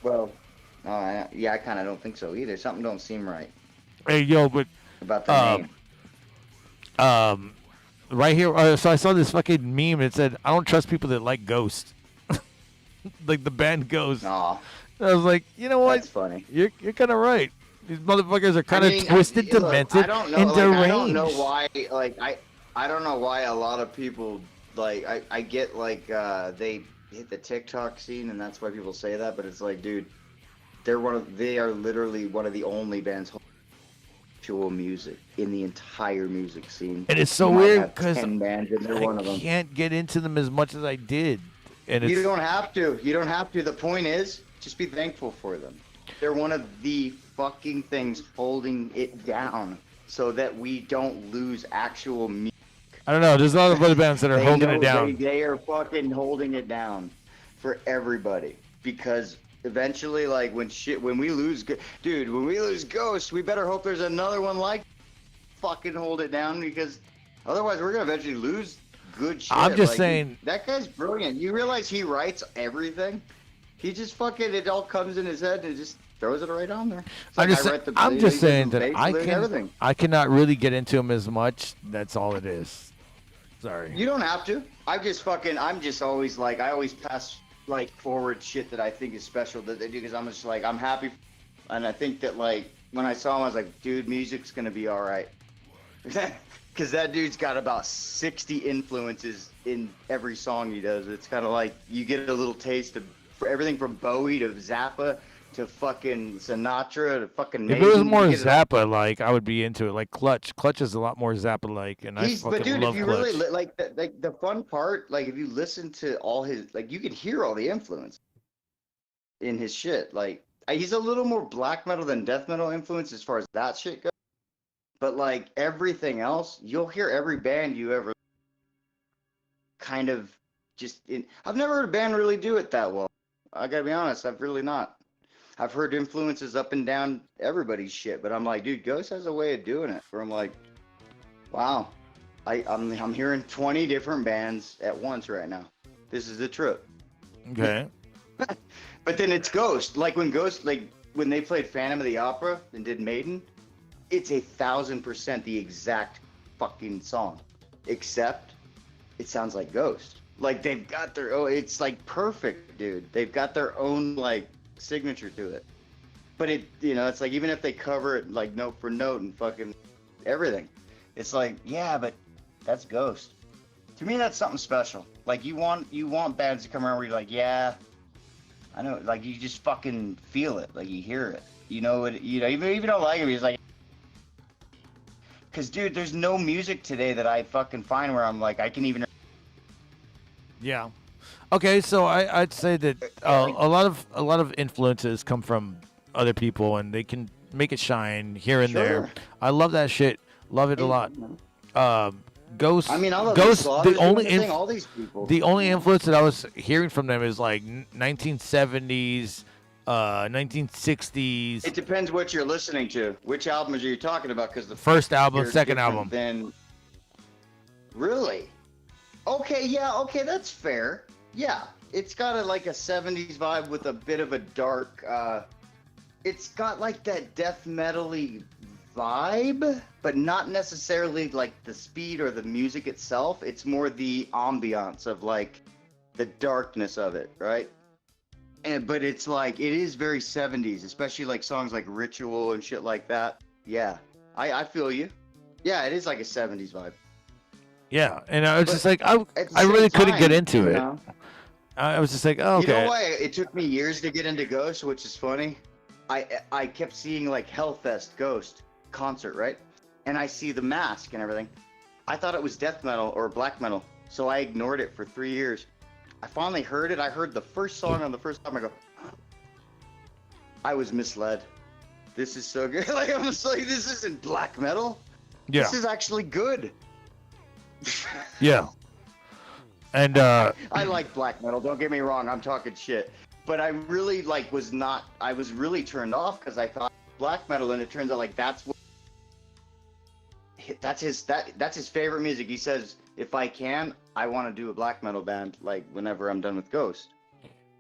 Well, yeah, I kind of don't think so either. Something don't seem right Hey, yo, but about the name. right here. So I saw this fucking meme. It said, "I don't trust people that like Ghost." Like the band Ghost. Aw, I was like, you know what? that's funny. You're kind of right. These motherfuckers are kind of I mean, twisted, look, demented, I don't know, and like, deranged. I don't know why. Like I don't know why a lot of people like. I get like they hit the TikTok scene, and that's why people say that. But it's like, dude, they are literally one of the only bands holding actual music in the entire music scene. And it's so You might weird have because 10 bands and they're one of I them. can't get into them as much as I did. And You it's, don't have to. You don't have to. The point is, just be thankful for them. They're one of the fucking things holding it down so that we don't lose actual music. I don't know. There's a lot of other bands that are holding it down. They are fucking holding it down for everybody because eventually, like when we lose, dude, when we lose Ghost, we better hope there's another one like fucking hold it down because otherwise we're gonna eventually lose good shit. I'm just Like, saying- that guy's brilliant. You realize he writes everything? He just fucking it all comes in his head and just throws it right on there. It's I'm like, just, I write the I'm just lyrics saying and that basically everything. I cannot really get into them as much. That's all it is. Sorry. You don't have to. I'm just always like, I always pass like forward shit that I think is special that they do because I'm just like, I'm happy. And I think that like, when I saw him, I was like, dude, music's going to be all right. Because that dude's got about 60 influences in every song he does. It's kind of like, you get a little taste of everything from Bowie to Zappa to fucking Sinatra to fucking If it was Maiden, more you get it all. Zappa like, I would be into it. Like Clutch. Clutch is a lot more Zappa like, and I fucking But dude, love if you Clutch. really like the fun part, like if you listen to all his, like you can hear all the influence in his shit. Like he's a little more black metal than death metal influence as far as that shit goes. But like everything else, you'll hear every band you ever kind of just in. I've never heard a band really do it that well. I gotta be honest, I've really not. I've heard influences up and down everybody's shit, but I'm like, dude, Ghost has a way of doing it. Where I'm like, wow, I'm hearing 20 different bands at once right now. This is the trip. Okay. But then it's Ghost. Like when they played Phantom of the Opera and did Maiden, it's 1,000% the exact fucking song, except it sounds like Ghost. Like they've got their own. It's like perfect, dude. They've got their own like signature to it. But it's like even if they cover it like note for note and fucking everything, it's like yeah, but that's Ghost. To me, that's something special. Like you want bands to come around where you're like, yeah, I know. Like you just fucking feel it. Like you hear it. You know it. You know even if you don't like it, it's like. Cause dude, there's no music today that I fucking find where I'm like I can even. Yeah. Okay, so I'd say that a lot of influences come from other people, and they can make it shine here and there. Sure. I love that shit. Love it a lot. Ghost. I mean, I love Ghost. Slaughters The only doing the thing, all these people. the only influence that I was hearing from them is like 1970s 1960s. It depends what you're listening to. Which albums are you talking about? Because the First album, you're second different album. Then, really? Okay, yeah, okay, that's fair. Yeah, it's got like a 70s vibe with a bit of a dark. It's got like that death metal-y vibe, but not necessarily like the speed or the music itself. It's more the ambiance of like the darkness of it, right? But it's like, it is very 70s, especially like songs like Ritual and shit like that. Yeah, I feel you. Yeah, it is like a 70s vibe. Yeah, and I was But just like, at the I really same couldn't get time, into you it. know? I was just like, oh, okay. You know why it took me years to get into Ghost, which is funny? I kept seeing like Hellfest Ghost concert, right? And I see the mask and everything. I thought it was death metal or black metal, so I ignored it for 3 years. I finally heard it. I heard the first song on the first time. I go, I was misled. This is so good. Like, I'm just like, this isn't black metal. Yeah. This is actually good. Yeah. And I like black metal. Don't get me wrong. I'm talking shit. But I really I was really turned off because I thought black metal, and it turns out like that's his favorite music. He says, if I can, I want to do a black metal band like whenever I'm done with Ghost.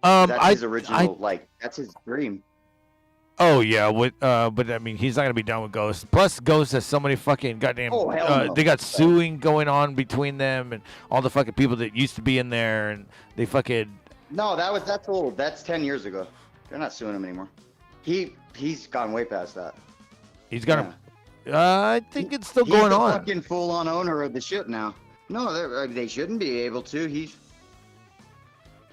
That's his original, that's his dream. Oh yeah, but I mean, he's not gonna be done with Ghost. Plus, Ghost has so many fucking goddamn. Oh, hell no. They got suing going on between them and all the fucking people that used to be in there, and they fucking. No, that's old. That's 10 years ago. They're not suing him anymore. He's gone way past that. He's got I think it's still going on. He's the fucking full-on owner of the shit now. No, they shouldn't be able to.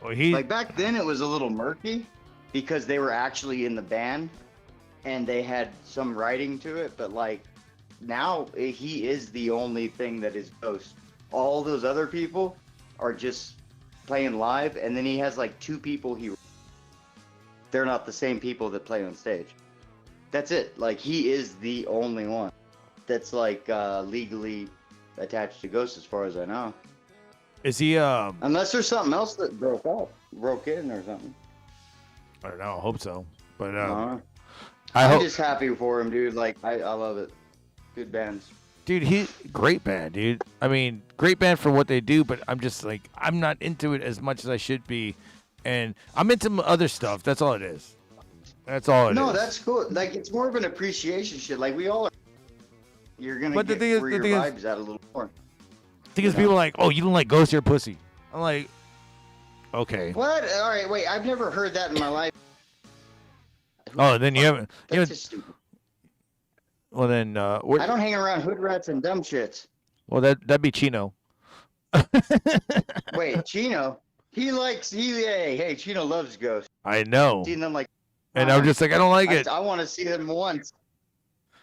Like back then, it was a little murky because they were actually in the band and they had some writing to it. But like now, he is the only thing that is Ghost. All those other people are just playing live, and then he has like 2 people they're not the same people that play on stage. That's it. Like, he is the only one that's like legally attached to Ghost as far as I know. Is he unless there's something else that broke in or something. I don't know, I hope so. But I'm I'm just happy for him, dude. Like, I love it. Good bands. Dude, great band, dude. I mean, great band for what they do, but I'm just like, I'm not into it as much as I should be. And I'm into other stuff. That's all it is. That's all it is. No, that's cool. Like, it's more of an appreciation shit. Like, we all are. You're going to get where your vibe's at a little more. The thing is, people are like, oh, you don't like Ghost, you're a pussy. I'm like, okay. What? All right, wait. I've never heard that in my life. Oh, then you haven't. That's just stupid. Well, then. I don't hang around hood rats and dumb shits. Well, that'd be Chino. Wait, Chino? Hey, Chino loves Ghost. I know. Seen them like. And I'm just like, I don't like it. I want to see them once.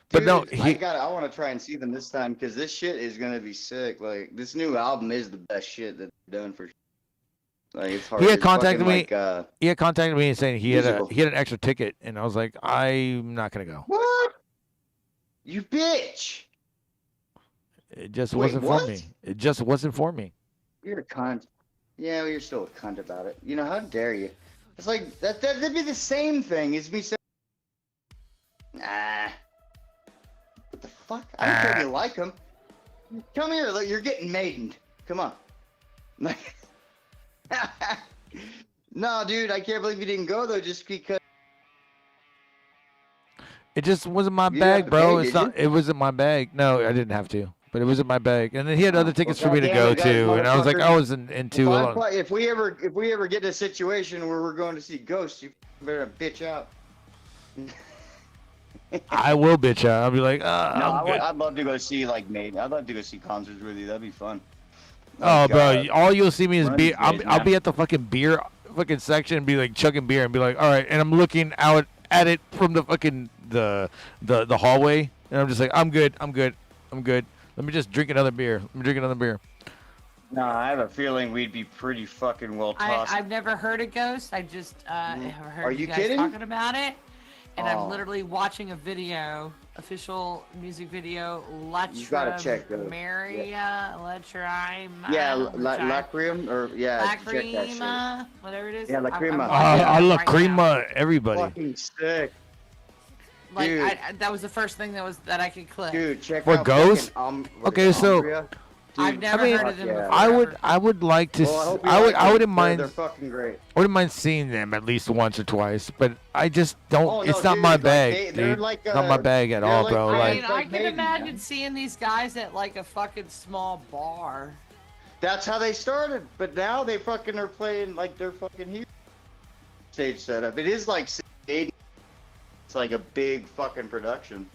But no, I want to try and see them this time because this shit is gonna be sick. Like, this new album is the best shit that they've done for. Like, it's hard. He had contacted me. Like, he had contacted me and saying he had musical. an extra ticket, and I was like, I'm not gonna go. What? You bitch! It just Wait, wasn't what? for me. It just wasn't for me. You're a cunt. Yeah, well, you're still a cunt about it. You know, how dare you? It's like that'd be the same thing as me saying, nah. What the fuck? I don't care if you like him. Come here, look, you're getting maidened. Come on. No, dude, I can't believe you didn't go though, just because. It just wasn't my You didn't have bag, to bro. pay, It's did not. It wasn't my bag. No, I didn't have to, but it wasn't my bag. And then he had other tickets for me to go to, and I was like, I was into it. If we ever get in a situation where we're going to see Ghosts, you better bitch out. I will bitch out. I'll be like, I'd love to go see like Maiden. I'd love to go see concerts with you. That'd be fun. Oh, bro, all you'll see me is beer. Days, I'll be at the fucking beer section and be like chugging beer and be like, all right, and I'm looking out at it from the fucking the hallway, and I'm just like, I'm good. Let me just drink another beer. No, I have a feeling we'd be pretty fucking well tossed. I've never heard of Ghost. I just have heard Are you guys kidding? talking about it. and I'm literally watching a video, official music video, You gotta check those. Maria, Lacrima. Yeah, Lacrima, or yeah, check that shit. Lacrima, whatever it is. Yeah, Lacrima. I love Crema, everybody. Fucking sick. Like Dude. that was the first thing that I could click. Dude, check For out Ghost? fucking, Okay, so- Umbria. Dude, I've never heard of them yeah. before. I would like to. Well, hope you I like them. wouldn't mind. They're fucking great. I wouldn't mind seeing them at least once or twice, but I just don't. Oh, no, it's not dude, my like, bag, they're dude. like, Not my bag at they're all, like- bro. I Like, mean, I like can Maiden, imagine man. seeing these guys at like a fucking small bar. That's how they started, but now they fucking are playing like they're fucking here. Stage setup. It is like 80. It's like a big fucking production.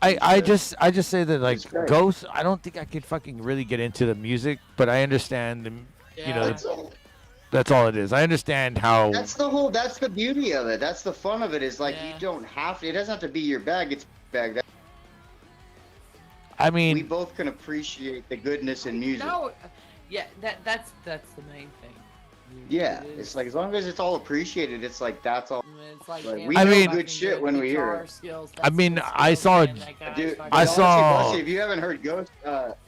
I just say that like It's great. Ghost. I don't think I could fucking really get into the music, but I understand. You know, that's all it is. I understand how. That's the beauty of it. That's the fun of it. Is like Yeah. you don't have to. It doesn't have to be your bag. It's your bag. I We mean, both can appreciate the goodness in music. No, yeah, that's the main thing. Yeah, It is. it's like as long as it's all appreciated, it's like that's all. It's like, Like, yeah, we I know mean- good shit when we hear it. Skills, I mean, I saw- Dude, I honestly, saw- Bussy, if you haven't heard Ghost,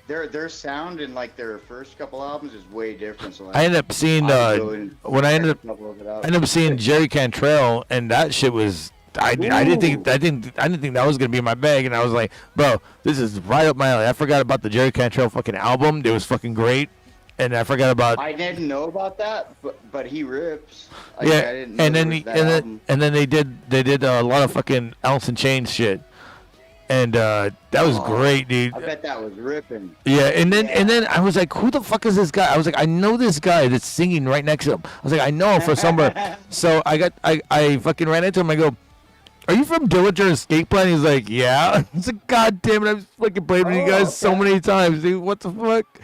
their sound in like their first couple albums is way different. So I ended up seeing when I ended up seeing Jerry Cantrell, and that shit was. I didn't think that was gonna be my bag, and I was like, bro, this is right up my alley. I forgot about the Jerry Cantrell fucking album. It was fucking great, and I forgot about. I didn't know about that, but he rips. Like, Yeah, I didn't know and then there he, was that album. and then they did a lot of fucking Alice in Chains shit, and that was great, dude. I bet that was ripping. Yeah, and then I was like, who the fuck is this guy? I was like, I know this guy that's singing right next to him. I was like, I know him from somewhere. So I fucking ran into him. I go, are you from Dillinger Escape Plan? He's like, yeah. I was like, God damn it, I've fucking played with you guys so many times, dude. What the fuck?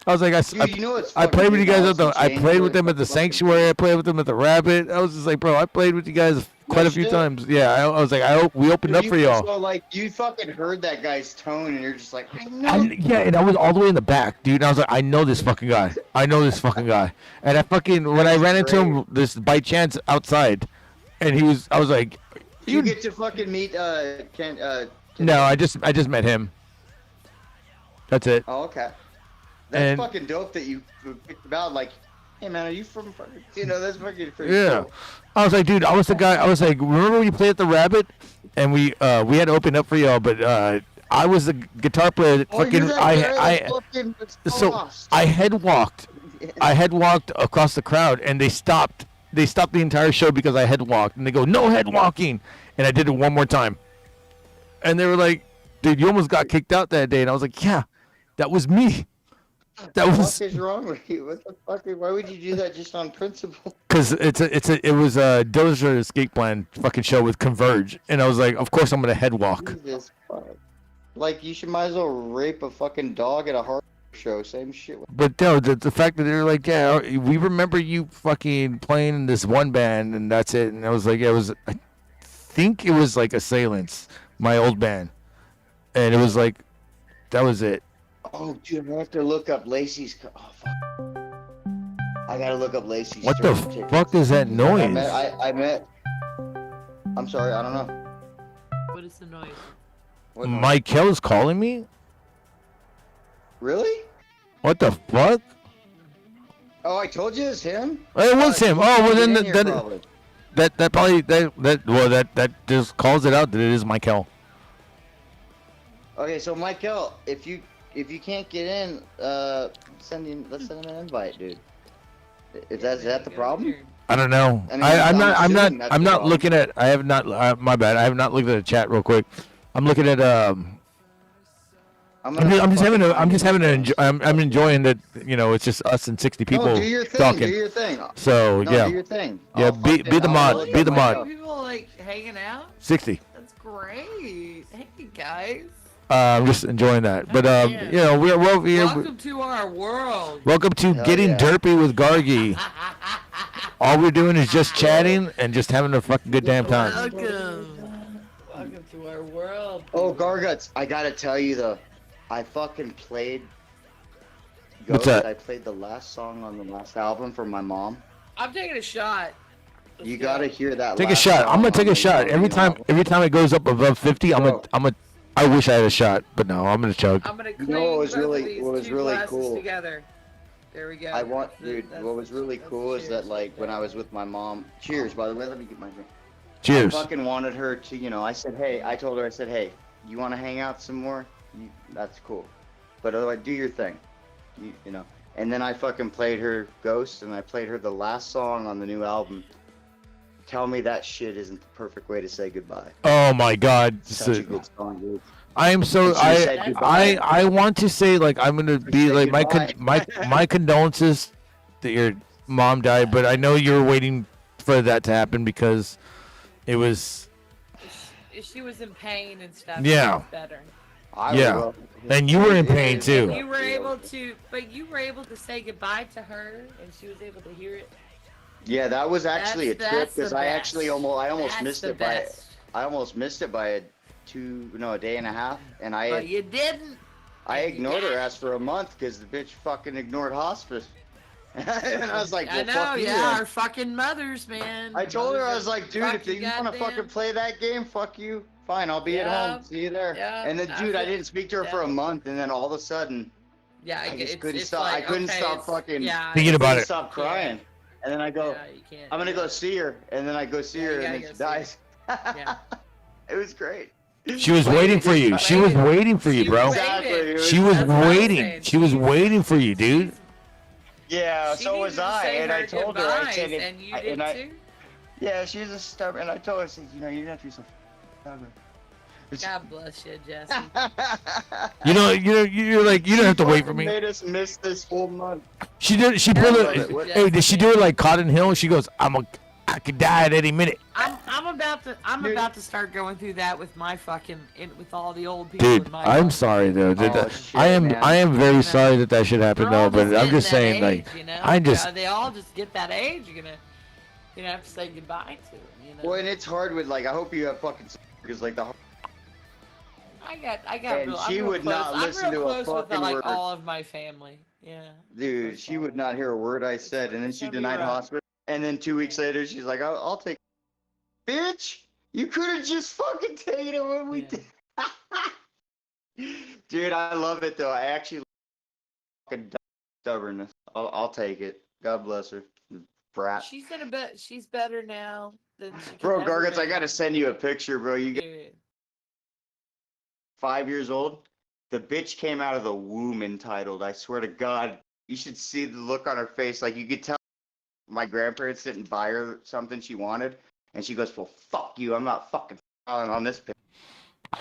I was like, Dude, you know what's I fucking played with you big guys Alice at in I Chains played were with them at the fucking- Sanctuary. I played with them at the Rabbit. I was just like, bro, I played with you guys quite a few shit. times. Yeah, I was like, we opened up for y'all. So like you fucking heard that guy's tone, and you're just like, I know. Yeah, and I was all the way in the back, dude. And I was like, I know this fucking guy. I know this fucking guy. And I fucking when I ran into him this by chance outside, and I was like, You get to fucking meet no, I just met him. That's it. Oh, okay. That's And- fucking dope that you picked about. Like, hey man, are you from fucking? You know, that's fucking pretty Yeah. cool. I was like, dude, I was the guy. I was like, remember when you played at the Rabbit, and we had to open up for y'all, but I was the guitar player that Oh, fucking you're that guy that fucking was so lost. I head walked across the crowd, and they stopped the entire show because I head walked, and they go, no head walking, and I did it one more time, and they were like, dude, you almost got kicked out that day, and I was like, yeah, that was me. That What was the fuck is wrong with you? What the fuck? Why would you do that just on principle? because it was a Dillinger Escape Plan fucking show with Converge, and I was like, of course I'm gonna head walk. Jesus fuck. Like you should might as well rape a fucking dog at a horror show. Same shit. But no, the fact that they were like, yeah, we remember you fucking playing in this one band, and that's it. And I was like, I think it was like Assailants, my old band, and it was like, that was it. Oh, dude, I have to look up Lacey's. Oh fuck. I gotta look up Lacey's. What the Stern tickets. fuck is that noise? I met. I'm sorry, I don't know. What is the noise? What- Michael is calling me? Really? What the fuck? Oh, I told you it's him. It was him. Oh, well then Get in here, probably. that just calls it out that it is Michael. Okay, so Michael, if you can't get in, let's send him an invite, dude. Is that the problem? I don't know. I mean, I'm I'm not assuming that's the problem. looking at. I have not. My bad. I have not looked at the chat real quick. I'm looking at. I'm enjoying that. You know, it's just us and 60 people No, do your thing. talking. Do your thing. So No, yeah, do your thing. Yeah, I'll be fucking- the I'll mod. look Be at the Michael. mod. People like hanging out. 60. That's great. Hey guys. I'm just enjoying that. But Yeah. you know, we're Welcome to our world. welcome to Hell getting yeah. derpy with Garggy. All we're doing is just chatting and just having a fucking good damn time. Welcome. Welcome to our world. Oh, Garguts, I gotta tell you though, I fucking played. What's Ghost. that? I played the last song on the last album for my mom. I'm taking a shot. You gotta hear that. Take a last shot. song I'm gonna take on a the shot every new time. album. Every time it goes up above 50, Bro. I wish I had a shot, but no, I'm gonna chug. I'm gonna You clean know what was both of really- these what was two really glasses cool? together. There we go. I want, That's the- dude. that's What was the- really that's cool the is that, cheers like, right when I there. was with my mom. Cheers, by the way. Let me get my drink. Cheers. I fucking wanted her to, I said, hey, I told her, I said, hey, you want to hang out some more? That's cool. But otherwise, do your thing. You know. And then I fucking played her Ghost, and I played her the last song on the new album. Tell me that shit isn't the perfect way to say goodbye. Oh my God. Such a good song, dude. I am so And she said goodbye. I want to say like I'm gonna be Say like goodbye. my condolences that your mom died, but I know you're waiting for that to happen because it was She was in pain and stuff. Yeah. It was better. Yeah. And you were in pain too. You were able to say goodbye to her, and she was able to hear it. Yeah, that was actually That's a trip the because I best. actually almost That's missed the it best. I almost missed it by a day and a half, and But you didn't. I ignored her ass for a month because the bitch fucking ignored hospice. And I was like, well, I know, fuck you. yeah, then. our fucking mothers, man. I told her, I Mothers was are like, dude, if fucking you want to goddamn- fucking play that game, fuck you. Fine, I'll be at Yeah, home. See you there. yeah, And then, I dude, I feel- didn't speak to her for a yeah. month, and then all of a sudden, Yeah, I just it's, couldn't it's stop. Like, I couldn't okay, stop it's- fucking yeah, Thinking I about couldn't it. stop crying. And then I go, Yeah, you can't. I'm gonna go see her, and then I go see Yeah, her, you and gotta then go she see dies. Yeah. It was great. She was waiting for you. She was waiting for you, She bro. was Exactly. waiting. She was That's what I'm waiting. saying. She was waiting for you, dude. Yeah, She so needed was to I, say and I her told her, I said, goodbyes, and you I- did and I- too. yeah, she's a stubborn, and I told her, I said, you're gonna have to be so stubborn. God bless you, Jesse. You're like you don't have to wait for Fucking me. made us miss this whole month. She did. She Yeah, put love it. it. What- Hey, did she do it like Cotton Hill? She goes, I could die at any minute. I'm about Dude. about to start going through that with my with all the old people Dude, in my I'm life. sorry though. Dude, Oh, shit, I am man. very sorry that should happen We're though. all But I'm getting just that saying, age, like, you know? I just they all just get that age. You're gonna have to say goodbye to them. You know. Well, and it's hard with, like, I hope you have fucking, because, like, I got And real, she I'm real would close. not I'm listen real to a close with fucking like word. all of my family. Yeah. dude, she would not hear a word I said, and then It's she gonna be denied rough. hospital, and then 2 weeks later, she's like, I'll take bitch, you could have just fucking taken it when we did. Dude, I love it, though. I actually fucking stubbornness. I'll take it. God bless her. Brat. She's in a bit. She's better now than she could Bro, ever Gargants, I be. gotta send you a picture, bro. You get Dude. 5 years old. The bitch came out of the womb entitled. I swear to God, you should see the look on her face. Like, you could tell my grandparents didn't buy her something she wanted, and she goes, "Well, fuck you. I'm not fucking smiling on this picture."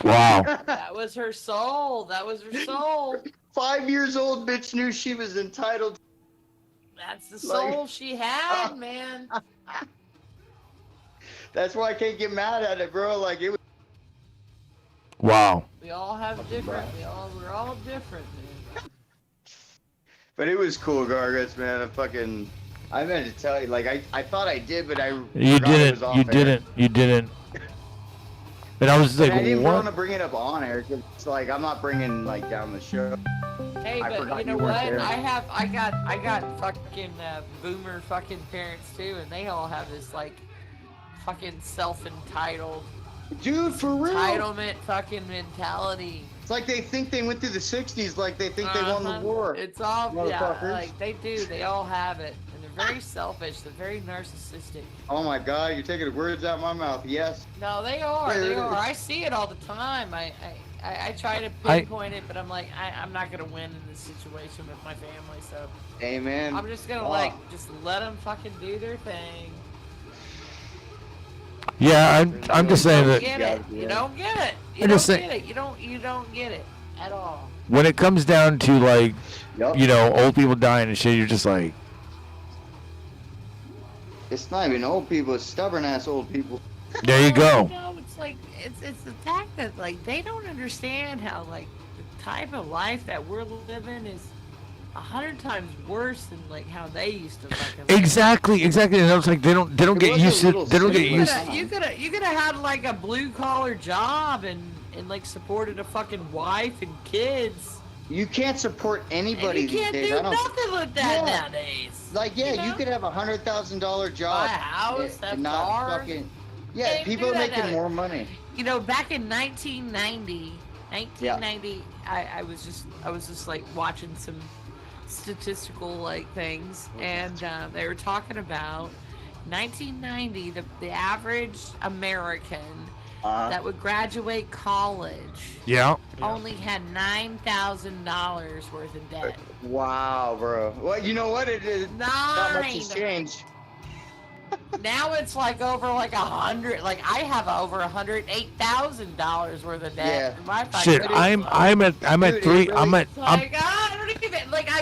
wow. That was her soul. That was her soul. 5 years old bitch knew she was entitled. That's the Like- soul she had, man. That's why I can't get mad at it, bro. Like, it was. Wow. We all have different. We're all different, man. But it was cool, Gargants, man. I meant to tell you, like, I thought I did, but I You forgot it didn't. was off You air. didn't. You didn't. And I was just And like, I didn't want what? to bring it up on air because it's like I'm not bringing like down the show. Hey, I but forgot you know you weren't what? there. I got fucking boomer fucking parents too, and they all have this like fucking self-entitled Dude, for real. entitlement fucking mentality. It's like they think they went through the 60s like they think they won the war. It's all yeah, Motherfuckers. like they do. They all have it, and they're very selfish. They're very narcissistic. Oh my God, you're taking the words out of my mouth. Yes. No, they are. Yeah, They it are. is. I see it all the time. I try to pinpoint it, but I'm like, I'm not gonna win in this situation with my family, so Amen. I'm just gonna just let them fucking do their thing. Yeah, I'm just saying that Get it? You don't get it. You I'm don't just get saying- it. You don't get it at all. when it comes down to like, Yup. you know, old people dying and shit, you're just like, It's not even old people, it's stubborn ass old people. there you go. No, it's like it's the fact that like they don't understand how like the type of life that we're living is 100 times worse than like how they used to fucking live. Exactly. And I was like, they don't get was a used to. little They don't get simpler. used. You could have had like a blue collar job and like supported a fucking wife and kids You can't support anybody And you can't these days. do I don't. nothing with that Yeah. nowadays. Like, yeah, You know? you could have $100,000 job. Buy a house, have and not cars. fucking. Can't Yeah, even people do are that making nowadays. more money. You know, back in 1990, I was just like watching some statistical like things, and they were talking about 1990, the average American that would graduate college Yeah. only had $9,000 worth of debt. Wow, bro. Well, you know what? It is not much has 9. changed. Now it's like over like 100. Like I have over $108,000 worth of debt. Yeah. in my Shit, fucking I'm at Dude, three. it I'm really- at. Like I don't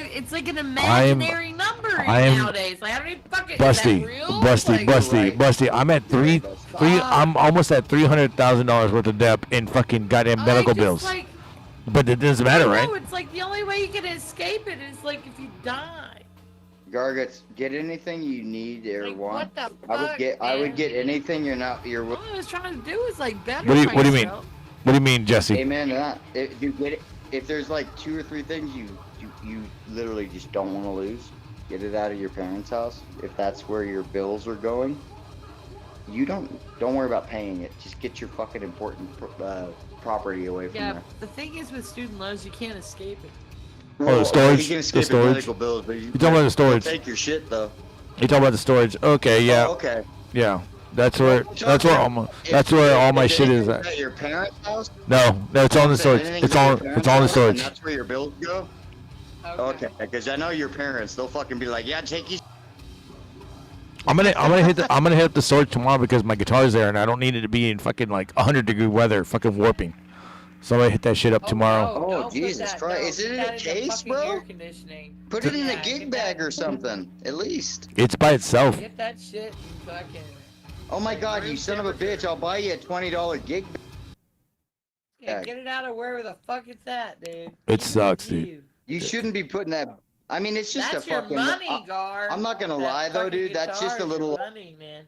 even it's like an imaginary number nowadays. Like I don't even fucking. Is Busty, that real? Busty, Like, Busty, right. Busty. I'm at three. I'm almost at $300,000 worth of debt in fucking goddamn I medical just, bills. Like, But it doesn't matter, right? No, it's like the only way you can escape it is like if you die. Garguts, get anything you need or Like, want. what the I would fuck, get man? anything you're. All I was trying to do is like better. What do you mean? myself. What do you mean, Jesse? Amen to that. If you get it, if there's like 2 or 3 things you literally just don't want to lose, get it out of your parents' house. If that's where your bills are going, you don't worry about paying it. Just get your fucking important property away from Yeah, there. the thing is with student loans, you can't escape it. Oh, the storage? You can The escape storage? your medical bills, but you talking about the storage? Take your shit though. You talking about the storage? Okay, yeah, Oh, okay. yeah. That's where all my shit is at. At your parents' house? No, it's on the storage. Anything It's at your on parents' the house, and storage. that's where your bills go? Okay, because I know your parents, they'll fucking be like, yeah, take you. I'm gonna hit up the storage tomorrow because my guitar's there and I don't need it to be in fucking like 100-degree weather, fucking warping. So I'm gonna hit that shit up tomorrow. Oh, don't put Jesus that- Christ. no, Is it put in a that case, fucking bro? Air conditioning. Put it in a Yeah, gig get bag that- or something, at least. It's by itself. Get that shit and fucking. Oh my God, you son of a bitch! I'll buy you a $20 gig bag. Yeah, get it out of wherever the fuck it's at, dude. It sucks, dude. You shouldn't be putting that. I mean, it's just That's a your fucking. money, Gar. I'm not gonna That lie though, fucking dude. That's just a guitar is your little. money, man.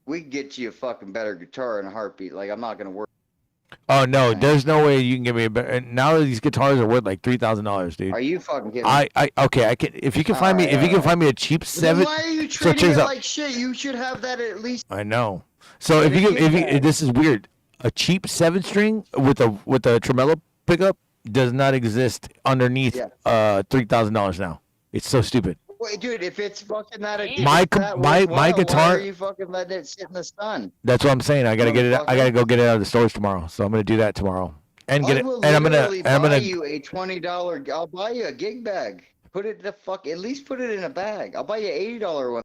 We can get you a fucking better guitar in a heartbeat. Like I'm not gonna work. Oh no, there's no way you can give me a better. Now these guitars are worth like $3,000, dude. Are you fucking kidding? Okay, I can. If you can find me, if you can find me a cheap Then seven. why are you So treating check it this out. like shit? You should have that at least. I know. So if you can, this is weird. A cheap 7-string with a tremolo pickup does not exist underneath $3,000 now. It's so stupid. Wait, dude, if it's fucking that, My why guitar- are you fucking letting it sit in the sun? That's what I'm saying. I gotta get it. I gotta go get it out of the storage tomorrow. So I'm gonna do that tomorrow and get I it. will And I'm literally buy gonna. you a $20. I'll buy you a gig bag. Put it at least put it in a bag. I'll buy you an $80 one.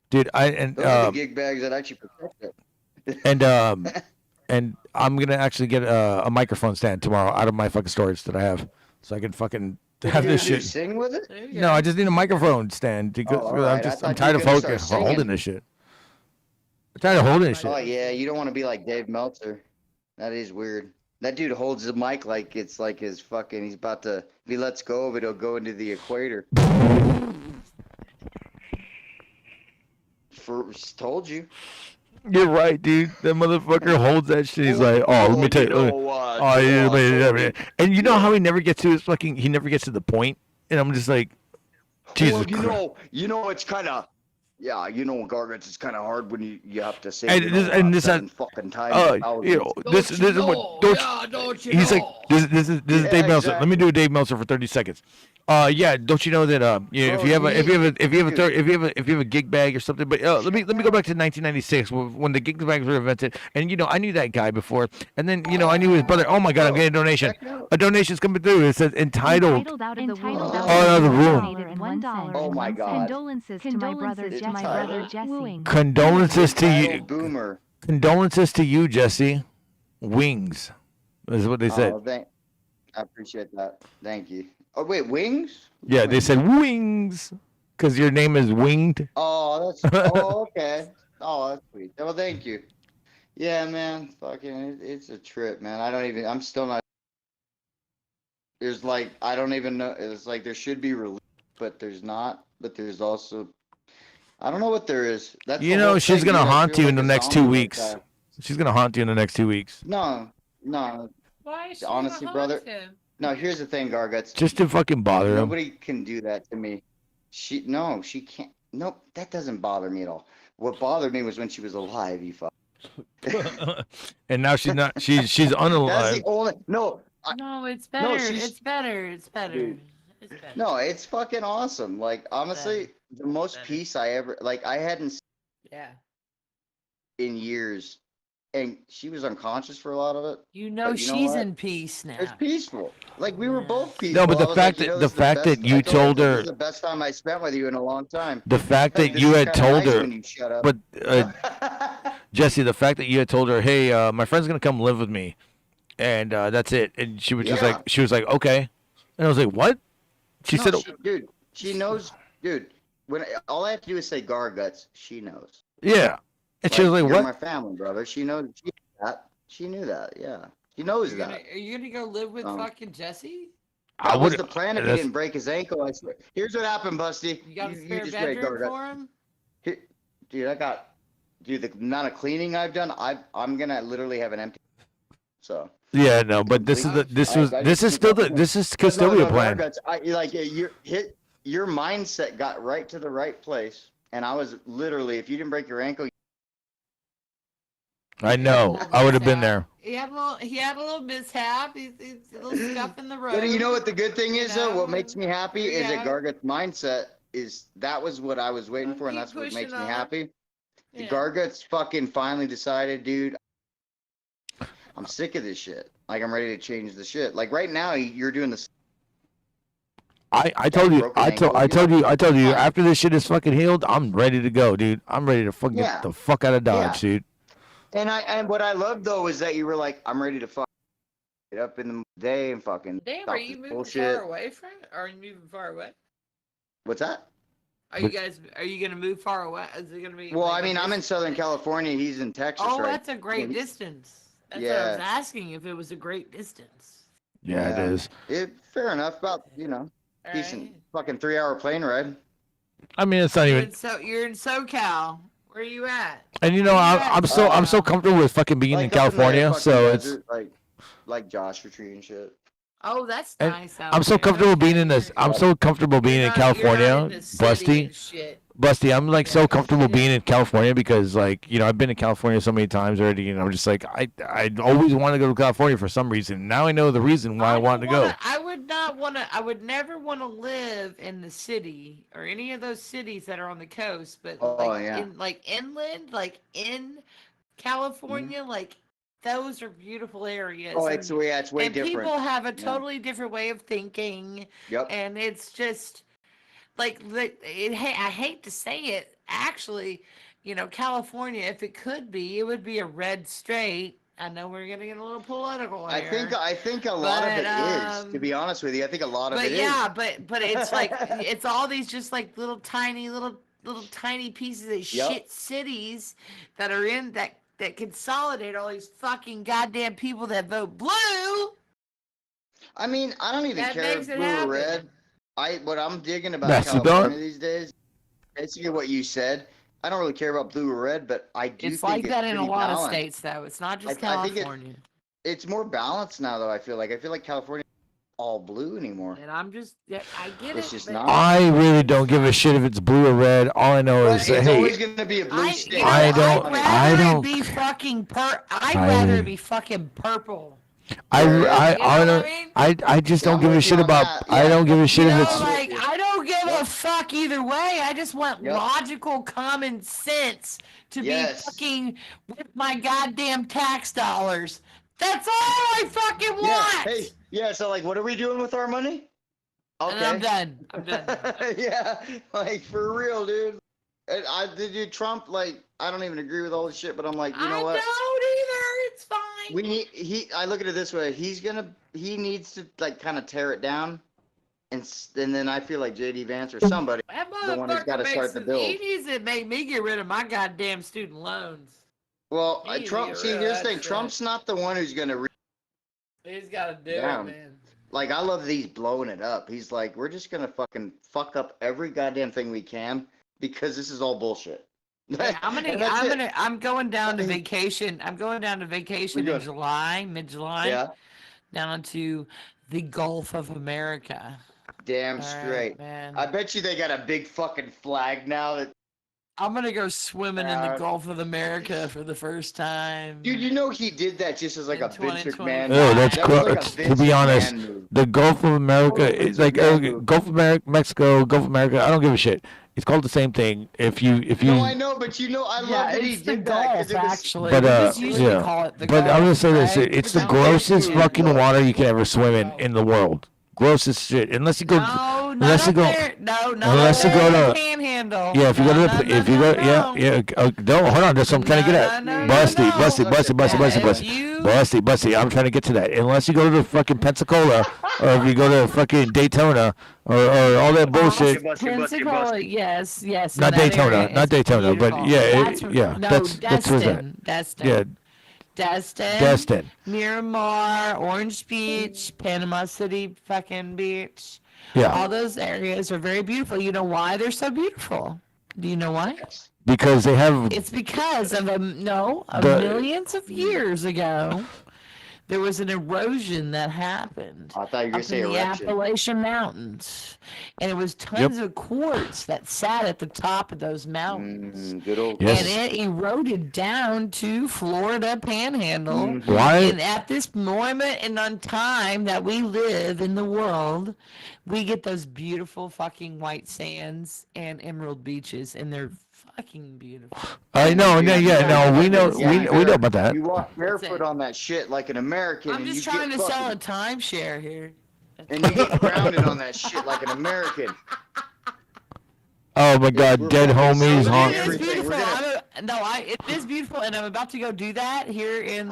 Dude, Those are the gig bags that actually protect it. and I'm gonna actually get a microphone stand tomorrow out of my fucking storage that I have, so I can fucking have this You shit. sing with it? There you No, go. I just need a microphone stand because all right. I'm I thought tired you of were gonna start holding singing. this shit. I'm tired of holding this Oh shit. yeah, you don't want to be like Dave Meltzer. That is weird. That dude holds the mic like it's like his fucking. He's about to. If he lets go of it, he'll go into the equator. Told you. You're right, dude. That motherfucker holds that shit. He's like, oh, let me tell you. Oh, yeah, and you know how he never gets to his fucking. He never gets to the point, and I'm just like, Jesus Christ. You know, it's kind of. Yeah, you know, Gargants, it's kind of hard when you have to say. And you this- know, and about this- 7 fucking times. You know, this is what. Don't you He's like, this is Yeah, Dave Meltzer. Let me exactly. do a Dave Meltzer for 30 seconds. Yeah, don't you know that yeah, if you have a gig bag or something, but let me go back to 1996 when the gig bags were invented, and you know I knew that guy before, and then you know I knew his brother. Oh my God, I'm getting a donation. A donation's coming through. It says entitled. Out of the womb. out of the room. $1. Oh my God. Condolences to my brother Jesse. Condolences to you. Boomer. Condolences to you, Jesse. Wings. Is what they said. Oh, I appreciate that. Thank you. Oh wait, wings? Yeah, they said wings because your name is Winged. Oh, okay. Oh, that's sweet. Well, thank you. Yeah, man. Fucking, it's a trip, man. I'm still not. There's like, I don't even know. It's like there should be relief, but there's not. But there's also, I don't know what there is. That's You the know, whole she's thing, gonna dude. I haunt feel you in like the a next 2 zombie like weeks. that. She's gonna haunt you in the next 2 weeks. No. Why is she Honestly, gonna brother. haunt him? No, here's the thing, Garguts. Just to fucking bother him. Nobody can do that to me. She can't. Nope, that doesn't bother me at all. What bothered me was when she was alive. You fuck. And now she's not. She's That's unalive. the only. No, No, it's better. she's- It's better. It's better. Dude. It's better. no, it's fucking awesome. Like honestly, the most Better. peace I ever like. I hadn't Yeah. in years, and she was unconscious for a lot of it. You know But you know she's what? in peace now. It's peaceful. Like we were both peaceful. No, but I the was fact like, that this the is fact best- that you I told this her is the best time I spent with you in a long time. the fact that This you is had kinda told nice her, when you shut up. but Jesse, the fact that you had told her, hey, my friend's gonna come live with me, and that's it, and she was just Yeah. like, she was like, okay, and I was like, what? She No, said, dude, she knows, dude. When all I have to do is say Garguts, she knows. yeah, and she was like, you're what? my family, brother. She knows she knew that. She knew that. Yeah, she knows that. Are you gonna go live with fucking Jesse? I That was would. the plan if he didn't break his ankle. I swear. Here's what happened, Busty. You got a You spare just wait, bedroom Gargut. for him? Dude, the amount of cleaning I've done, I'm gonna literally have an empty. So. Yeah, no, but this is the this was I this just is still the keep this is custodial plan. Garguts, your mindset got right to the right place, and I was literally, if you didn't break your ankle. I know. I would have been there. He had a little mishap. He's a little scuff in the road. But you know what the good thing is, though? What know, makes me happy is that yeah. Gargut's mindset is that was what I was waiting for, and Keep that's what makes pushing me on. happy. Yeah. Gargut's fucking finally decided, dude. I'm sick of this shit. Like I'm ready to change the shit. Like right now, you're doing this. I told you broken I told ankle, I told you fine. after this shit is fucking healed, I'm ready to go, dude. I'm ready to fucking Yeah. get the fuck out of Dodge, dude. And what I love though is that you were like, I'm ready to fuck get up in the day and fucking. Damn, stop are you this moving bullshit. far away from? Are you moving far away? What's that? Are you gonna move far away? Is it gonna be? Well, like I mean, a I'm in distance Southern thing? California. He's in Texas, Oh, right? that's a great Yeah. distance. That's what I was Yeah. asking, if it was a great distance. Yeah, it is. Fair enough. About All decent right. fucking 3-hour plane ride. I mean, it's not You're even. you're in SoCal. Where are you at? And you know, I'm so comfortable with fucking being in up the California, fucking so it's. desert, like Joshua Tree and shit. Oh, that's And nice. I'm so comfortable being in this. I'm so comfortable being in California, Busty. Busty, I'm like so comfortable being in California because like I've been to California so many times already, and I'm just like I always want to go to California for some reason. Now I know the reason why I wanted to go. I would not want to. I would never want to live in the city or any of those cities that are on the coast, but in inland, like in California, like those are beautiful areas. Oh, it's way and different. people have a totally different way of thinking. Yep. And it's just like I hate to say it, actually, California, if it could be, it would be a red state. I know we're gonna get a little political here. I think a lot of it is. To be honest with you, I think a lot of it is. But it's like it's all these just like little tiny pieces of shit cities that are in that consolidate all these fucking goddamn people that vote blue. I mean, I don't even care if blue or red. What I'm digging about That's California these days, basically what you said. I don't really care about blue or red, but I do It's think like that in a lot balanced. of states, though. It's not just I think California. it's more balanced now, though. I feel like California isn't all blue anymore. And I get It's it. just but- not. I really don't give a shit if it's blue or red. All I know is It's hey, always gonna be a blue state. I don't- I'd rather I don't- it be fucking I'd rather it be fucking purple. I know what I mean? I just don't I'm give a with shit you on about. that, I yeah. don't give a shit if it's. Like I don't give a fuck either way. I just want Yep. logical common sense to Yes. be fucking with my goddamn tax dollars. That's all I fucking want. So like, what are we doing with our money? Okay. And I'm done. I'm done. Yeah, like for real, dude. And dude, Trump, like, I don't even agree with all this shit, but I'm like, you know what? I don't either. It's fine. I look at it this way. He needs to like kind of tear it down, and then I feel like JD Vance or somebody, That the one who's got to motherfucker start the build. He needs to make me get rid of my goddamn student loans. Well, He needs to Trump. get See, rid of here's the that thing. shit. Trump's not the one who's gonna. He's got to do Damn. it, man. Like, I love that he's blowing it up. He's like, we're just gonna fucking fuck up every goddamn thing we can because this is all bullshit. Yeah, I'm going down to vacation. I'm going down to vacation Where you in July, mid-July. Yeah. down to the Gulf of America. Damn All straight. right, man. I bet you they got a big fucking flag now that. I'm gonna go swimming in the Gulf of America for the first time. Dude, you know he did that just as like In a Vince 2025. McMahon. Oh, that's That was like a gross. To Vince be honest, McMahon move. the Gulf of America, Totally it's like Vince McMahon move. Gulf of America, Mexico, Gulf of America. I don't give a shit. It's called the same thing. If you, No, I know, but you know, I love that he it's the did that Gulf, because it was. actually. But We just usually yeah. call it the But Gulf, I'm gonna say this: right? it's the But grossest dude, fucking look. water you can ever swim in the world. Grossest shit. Unless you go, No, not unless you up go, there. No, not unless up you there go in the to. Panhandle. Yeah, if you go to the, if you go, yeah. No, hold on, that's what I'm trying to get at. Busty. I'm trying to get to that. Unless you go to the fucking Pensacola, or if you go to fucking Daytona, or all that bullshit. Pensacola, yes. Not in that Daytona, area, not it's Daytona, but beautiful. yeah, That's that's where that. Destin. Yeah, Destin. Miramar, Orange Beach, Panama City fucking beach. Yeah. All those areas are very beautiful. You know why they're so beautiful? Do you know why? Because they have. It's because of millions of years ago, there was an erosion that happened I thought you were up gonna say in the erection. Appalachian Mountains, and it was tons of quartz that sat at the top of those mountains. Good old. Yes. And it eroded down to Florida Panhandle. Why? And at this moment and on time that we live in the world, we get those beautiful fucking white sands and emerald beaches, and they're fucking beautiful. I know. No, we know. We know about that. You walk barefoot on that shit like an American. I'm and just you trying get to sell a fucking- timeshare here. And you get grounded on that shit like an American. Oh my God, We're dead fucking homies. celebrating Huh? It is everything. beautiful. We're It is beautiful, and I'm about to go do that here in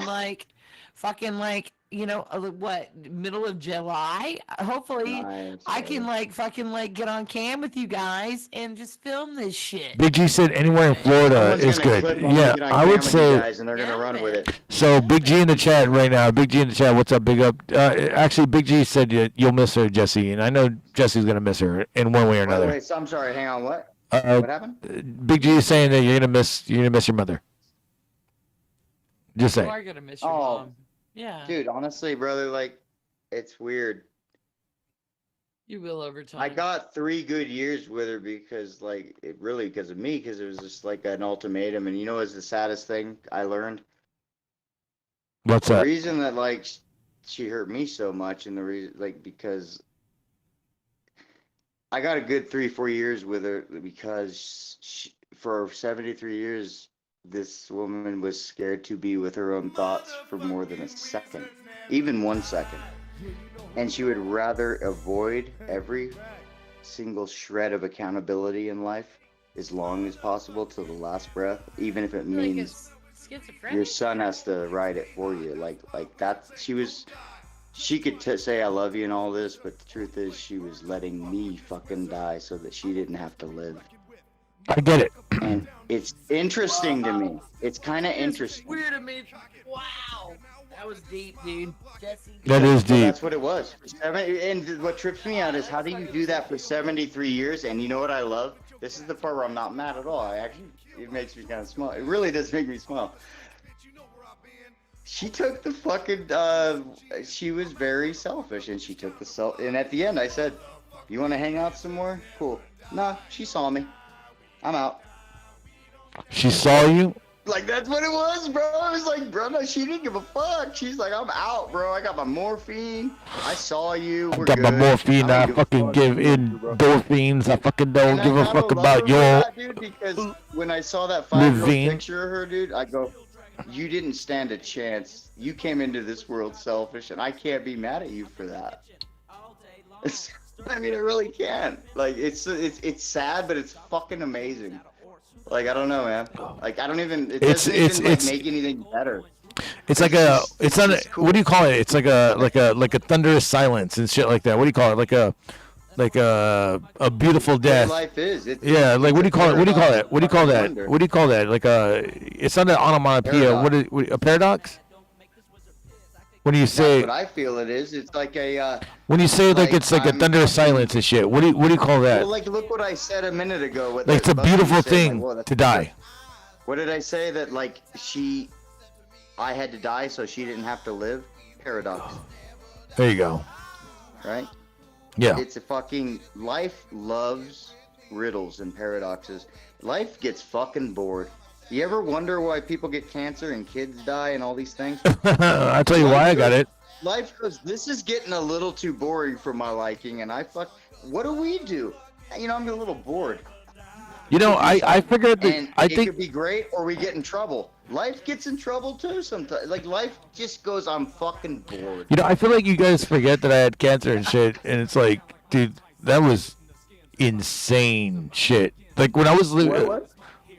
middle of July. Hopefully, Nice, I can get on cam with you guys and just film this shit. Big G said anywhere in Florida Someone's is gonna good. clip on Yeah, get on I camera would with you say. guys, and they're gonna run with it. So Big G in the chat right now. Big G in the chat. What's up, Big Up? Actually, Big G said you'll miss her, Jesse, and I know Jesse's gonna miss her in one way or another. Wait, so I'm sorry. Hang on. What? What happened? Big G is saying that you're gonna miss your mother. Just You saying. are gonna miss your Oh. mom. Yeah, Dude, honestly, brother, like, it's weird. you will over time. I got 3 good years with her because, like, because of me, because it was just like an ultimatum. And you know, what's the saddest thing I learned? What's The that? reason that, like, she hurt me so much, and the reason, like, because I got a good 3-4 years with her because for 73 years, this woman was scared to be with her own thoughts for more than a second, even 1 second. And she would rather avoid every single shred of accountability in life as long as possible till the last breath, even if it means your son has to write it for you. Like that. She could say I love you and all this, but the truth is she was letting me fucking die so that she didn't have to live. I get it. And it's interesting to me. It's kind of It's interesting. weird to me. Wow, that was deep, dude. Jesse. That is Well, deep. that's what it was. And what trips me out is how do you do that for 73 years? And you know what I love? This is the part where I'm not mad at all. It makes me kind of smile. It really does make me smile. She took the fucking, she was very selfish, and she took and at the end I said, you want to hang out some more? Cool. Nah, she saw me. I'm out. She saw you. Like, that's what it was, bro. I was like, bro, no, she didn't give a fuck. She's like, I'm out, bro. I got my morphine. I saw you. We're Got my good. morphine. I don't give a fucking fuck give about in you, bro." endorphins. I fucking don't And I give a kinda fuck love about her for your. that, dude, because when I saw that 5-year-old Levine. picture of her, dude, I go, you didn't stand a chance. You came into this world selfish, and I can't be mad at you for that. I mean, I really can't. Like, it's sad, but it's fucking amazing. Like, I don't know, man. Like, I don't even. It doesn't even make anything better. It's like it's not. What do you call it? It's like a thunderous silence and shit like that. What do you call it? Like a beautiful death. Life is. Yeah, like what do you call it? What do you call it? What do you call that? What do you call that? Like it's not an onomatopoeia. A paradox? When you say. That's what I feel it is. It's like a. When you say like it's like a thunderous silence and shit. What do you call that? Well, like look what I said a minute ago. Like it's a beautiful thing to die. What did I say? That like I had to die so she didn't have to live? Paradox. There you go. Right? Yeah. It's a fucking life loves riddles and paradoxes. Life gets fucking bored. You ever wonder why people get cancer and kids die and all these things? I'll tell you why I got it. Life goes, this is getting a little too boring for my liking, and what do we do? You know, I'm a little bored. You know, I figured that And I it think could be great, or we get in trouble. Life gets in trouble too sometimes. Like life just goes, I'm fucking bored. you know I feel like you guys forget that I had cancer and shit, and it's like, dude, that was insane shit. Like when I was living, What?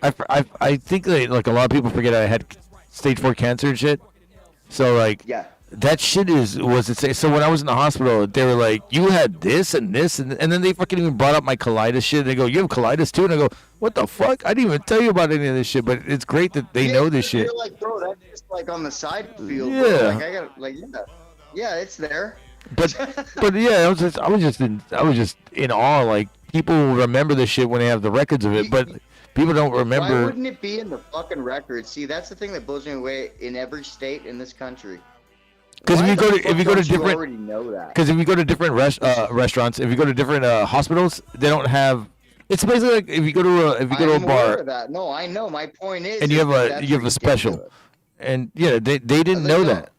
I think that like a lot of people forget I had stage 4 cancer and shit. So like, Yeah. that shit was insane. So when I was in the hospital, they were like, "You had this and this," and then they fucking even brought up my colitis shit. They go, "You have colitis too?" And I go, "What the fuck? I didn't even tell you about any of this shit." But it's great that they know this shit. You're like, bro, that's just like on the side field. Yeah. Bro. Like I got, like, yeah, it's there. But yeah, I was just in awe. Like people will remember this shit when they have the records of it, but people don't Why remember. wouldn't it be in the fucking record? See, that's the thing that blows me away in every state in this country. Because if you go to you different, already know that. because if you go to different restaurants, if you go to different hospitals, they don't have. It's basically like if you go to a I'm aware bar of that. No, I know. My point is, and you have that's a special, ridiculous. and yeah, they didn't know that.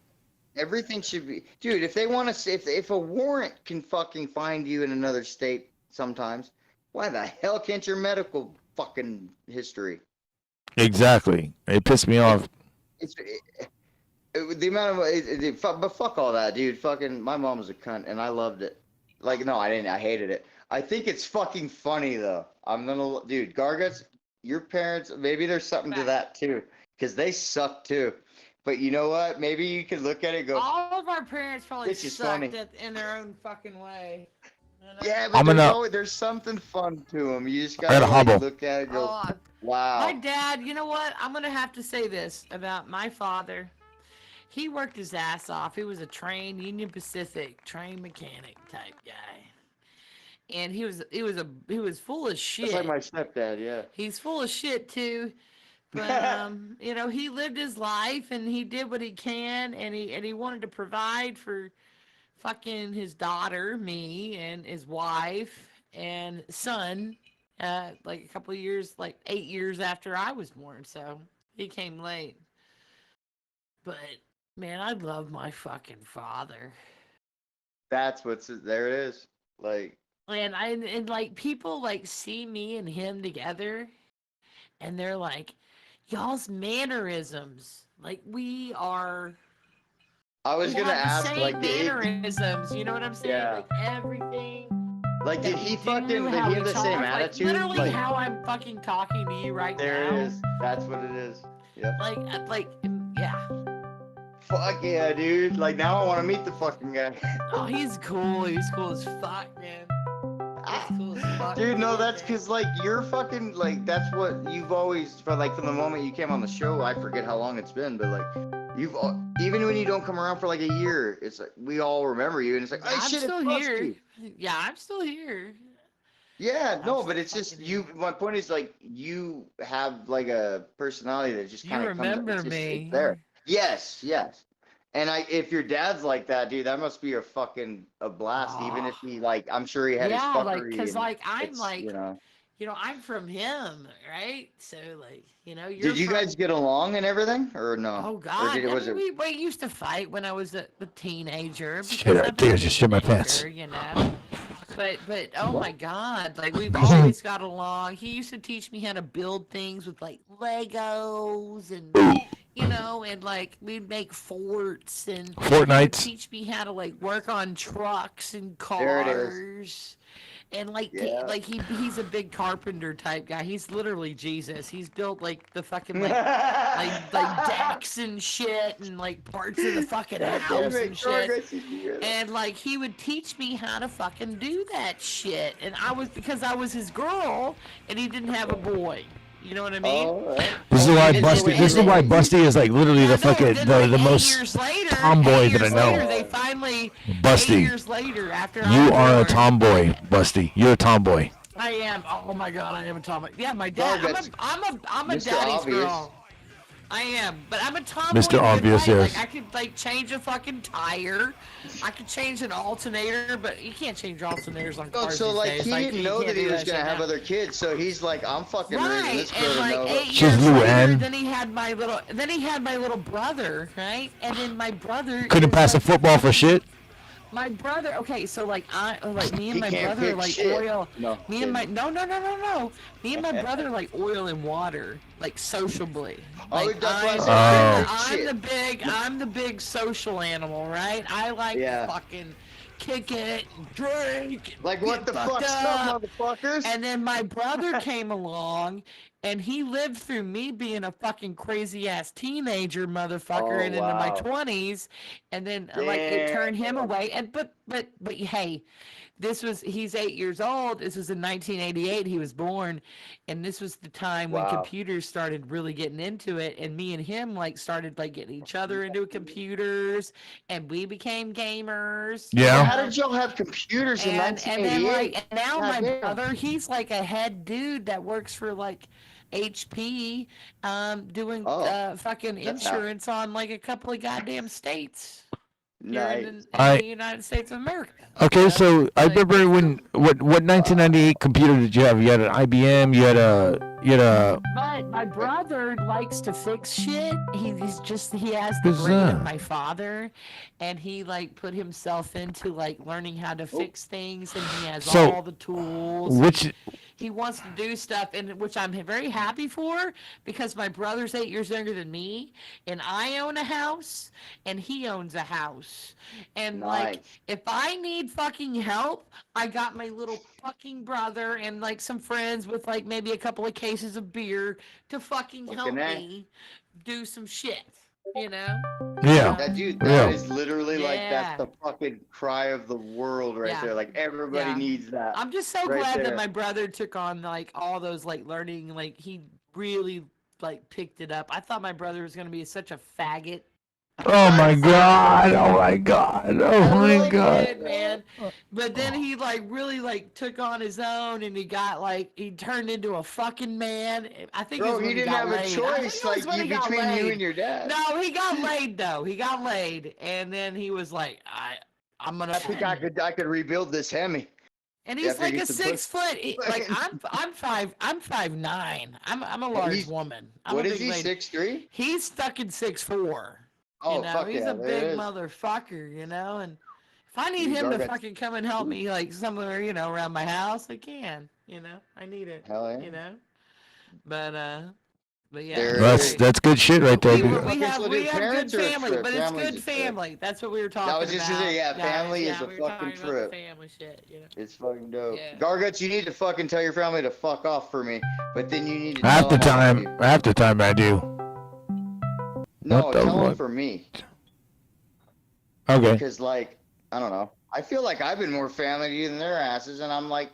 Everything should be, dude. If they want to, if a warrant can fucking find you in another state, sometimes, why the hell can't your medical fucking history? Exactly, it pissed me off. The amount of but fuck all that, dude. Fucking my mom was a cunt, and I loved it. Like, no, I didn't. I hated it. I think it's fucking funny though. Dude, Garguts, your parents, maybe there's something to that too, because they suck too. But you know what? Maybe you could look at it and go, All of our parents probably This is sucked funny. in their own fucking way. You know? yeah, but there's something fun to them. You just gotta gotta hobble. look at it and go, Oh, wow. my dad, you know what? I'm going to have to say this about my father. He worked his ass off. He was a trained Union Pacific train mechanic type guy. And he was full of shit. Just like my stepdad, yeah. He's full of shit too. But you know, he lived his life and he did what he can, and he wanted to provide for fucking his daughter, me, and his wife and son, like a couple of years, like 8 years after I was born, so he came late. But man, I love my fucking father. That's there it is. Like, And like people like see me and him together, and they're like, y'all's mannerisms, like we are. I was gonna have the ask, same like, mannerisms. You know what I'm saying? Yeah. Like everything. Like, did that he we fucking, do, did how he we have the talk, same like, attitude? Literally, Like, how I'm fucking talking to you right there now. it is. That's what it is. Yep. Yeah. Fuck yeah, dude. Like, now I want to meet the fucking guy. Oh, he's cool. He's cool as fuck, man. He's cool as fuck. Dude, no, that's because, like, you're fucking, like, that's what you've always, from the moment you came on the show, I forget how long it's been, but, like, even when you don't come around for, like, a year, it's like, we all remember you, and it's like, oh, I'm shit, still it's here. Rusty. Yeah, I'm still here. Yeah, I'm no, still but it's just, fucking my point is, like, you have, like, a personality that just You kind of comes, remember it's just, me. it's there. Yes. And if your dad's like that, dude, that must be a blast. Even if he, like, I'm sure he had his Yeah, like, fuckery. cause and like I'm it's, like, you know. I'm from him, right? So like, you're. Did you guys get along and everything, or no? Oh Or God! was it? We used to fight when I was a teenager. Shit, I think I just shit my pants. You know. But oh my God! Like we've always got along. He used to teach me how to build things with like Legos and and like we'd make forts and Fortnites. he'd teach me how to like work on trucks and There it is. cars. And like, Yeah. he's a big carpenter type guy. He's literally Jesus. He's built like the fucking like decks and shit and like parts of the fucking house and shit. And like he would teach me how to fucking do that shit. And because I was his girl and he didn't have a boy. You know what I mean? Oh, right. This is why Is it- Busty. This is why Busty is like literally the fucking Then, the like, most 8 years later, tomboy 8 that I years know. Later, they finally Busty. 8 years later after You I are a was born, tomboy, Busty. You're a tomboy. I am. Oh my God, I am a tomboy. Yeah, my dad. Garguts. I'm a Mr. daddy's Obvious. girl. I am, but I'm a tomboy. Mr. Obvious, way. yes. Like I could like change a fucking tire, I could change an alternator, but you can't change alternators on cars So these like days. he Like, didn't you know can't that he do was gonna shit have now. other kids, so he's like, I'm fucking raising this and girl like to know. 8 She's years later, Luann. then he had my little brother, right? And then my brother Couldn't is, pass a like, football for shit. My brother, okay, so like me and He my can't brother pick like shit. oil. No, Me and my no. Me and my brother like oil and water, like sociably. Like, that's why I said I'm the big social animal, right? I like fucking kick it, drink, like what the fucked fuck's up, motherfuckers? And then my brother came along, and he lived through me being a fucking crazy ass teenager motherfucker, and into my 20s, and then like it turned him away. And but hey, he's 8 years old. This was in 1988. He was born, and this was the time when computers started really getting into it, and me and him like started like getting each other into computers, and we became gamers. Yeah. How did y'all have computers in 1988? And then like now my brother, he's like a head dude that works for like HP, doing fucking insurance on like a couple of goddamn states. Nice. In the United States of America. Okay, so I remember what 1998 computer did you have? You had an IBM. You had a. But my brother likes to fix shit. He has the Who's brain that? of my father, and he like put himself into like learning how to fix things, and he has all the tools. He wants to do stuff, and which I'm very happy for, because my brother's 8 years younger than me, and I own a house, and he owns a house. And like, if I need fucking help, I got my little fucking brother and like some friends with like maybe a couple of cases of beer to fucking help me do some shit. You know? Yeah. That dude, that is literally like that's the fucking cry of the world right there. Like everybody needs that. I'm just so glad that my brother took on like all those like learning, like he really like picked it up. I thought my brother was gonna be such a faggot. Oh my god! Oh my god! Oh my god! Did, man. But then he like really like took on his own, and he turned into a fucking man. I think he didn't have a choice like between you and your dad. No, he got laid though. He got laid, and then he was like, I'm gonna. I think I could rebuild this Hemi. And he's like a 6 foot. Like I'm 5'9". I'm a large woman. What is he? 6'3"? He's fucking 6'4". Oh, you know, fuck he's yeah, a big motherfucker, you know, and if I need him to fucking come and help me, like, somewhere, you know, around my house, I can, you know, I need it, you know, but yeah. That's good shit right there, dude. We have good family, but it's good family. That's what we were talking about. I was just gonna say, family is a we fucking trip. Family shit, you know? It's fucking dope. Yeah. Garguts, you need to fucking tell your family to fuck off for me, but then you need to half the time I do. No, tell them for me. Okay. Because, like, I don't know. I feel like I've been more family to you than their asses, and I'm like,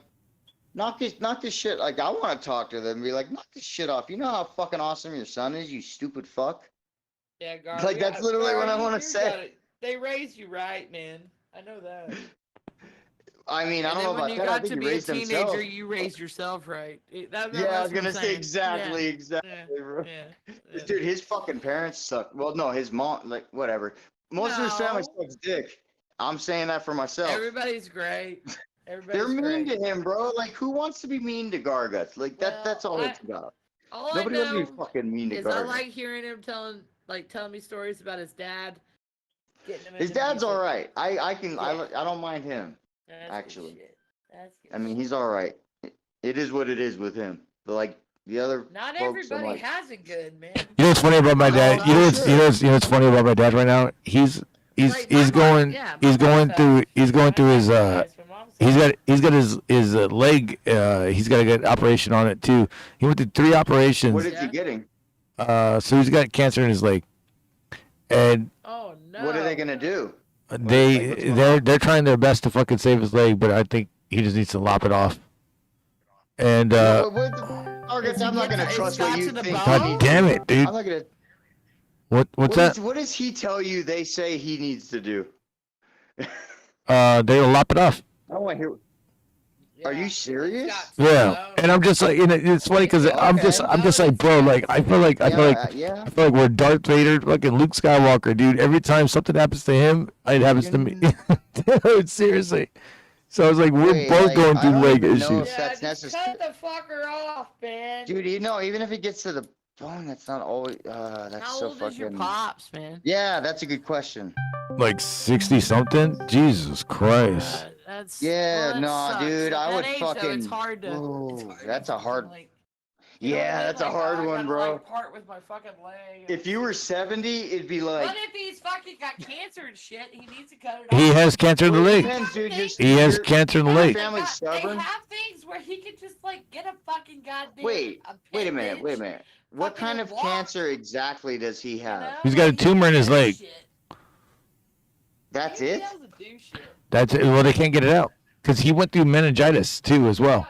knock this shit. Like, I want to talk to them and be like, knock this shit off. You know how fucking awesome your son is, you stupid fuck? Yeah, Gar. Like, that's literally what I want to say. They raised you right, man. I know that. I mean, I don't know about that. I think you raised teenager, himself. You raised yourself right. I was gonna say exactly, bro. Yeah. Dude, his fucking parents suck. Well, no, his mom, like, whatever. Most of his family sucks dick. I'm saying that for myself. Everybody's great. They're mean to him, bro. Like, who wants to be mean to Garguts? Like, that's all it's about. Nobody wants to be fucking mean to Garguts. I like hearing him telling me stories about his dad. His dad's all right. I don't mind him. Actually, I mean, he's all right. It is what it is with him. But like the other, not everybody has it good, man. You know what's funny about my dad? You know what's funny about my dad right now? He's going through his leg. He's got to get an operation on it too. He went through 3 operations. What is he getting? So he's got cancer in his leg, and oh no, what are they gonna do? They're trying their best to fucking save his leg, but I think he just needs to lop it off. And I'm not gonna trust what you think. God damn it, dude. I'm not gonna. What's that? What does he tell you? They say he needs to do. They'll lop it off. I don't want to hear. Are you serious? Yeah, and I'm just like, it's funny because I'm just like, bro, like I feel like we're Darth Vader, fucking Luke Skywalker, dude. Every time something happens to him, it happens to me. Dude, seriously. So I was like, we're both going through leg issues. That's necessary. Cut the fucker off, man. Dude, even if it gets to the bone, that's not always. That's How so old fucking. is your pops, man? Yeah, that's a good question. Like 60 something. Jesus Christ. Dude, I would age, fucking. Though, it's hard to. Ooh, that's a hard. Like, that's a hard one, bro. Like, part with my fucking leg. If you were 70, it'd be like. What if he's fucking got cancer and shit? He needs to cut it off. He has cancer in the leg. He has cancer in the leg. They have things where he could just like get a fucking goddamn. Wait a minute. What kind of cancer exactly does he have? He's got a tumor in his leg. That's it? That's it. Well, they can't get it out because he went through meningitis too as well.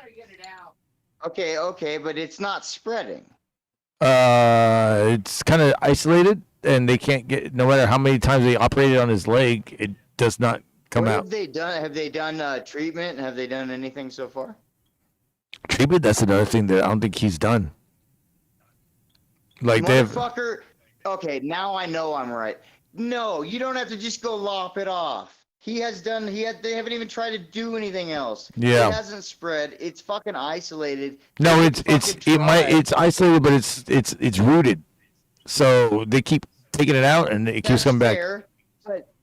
Okay, but it's not spreading. It's kind of isolated, and they can't get. No matter how many times they operated on his leg, it does not come out. Have they done treatment? Have they done anything so far? Treatment? That's another thing that I don't think he's done. Like they have. Motherfucker. Okay, now I know I'm right. No, you don't have to just go lop it off. They haven't even tried to do anything else. Yeah. It hasn't spread. It's fucking isolated. No, it's isolated, but it's rooted. So they keep taking it out, and it keeps coming back. But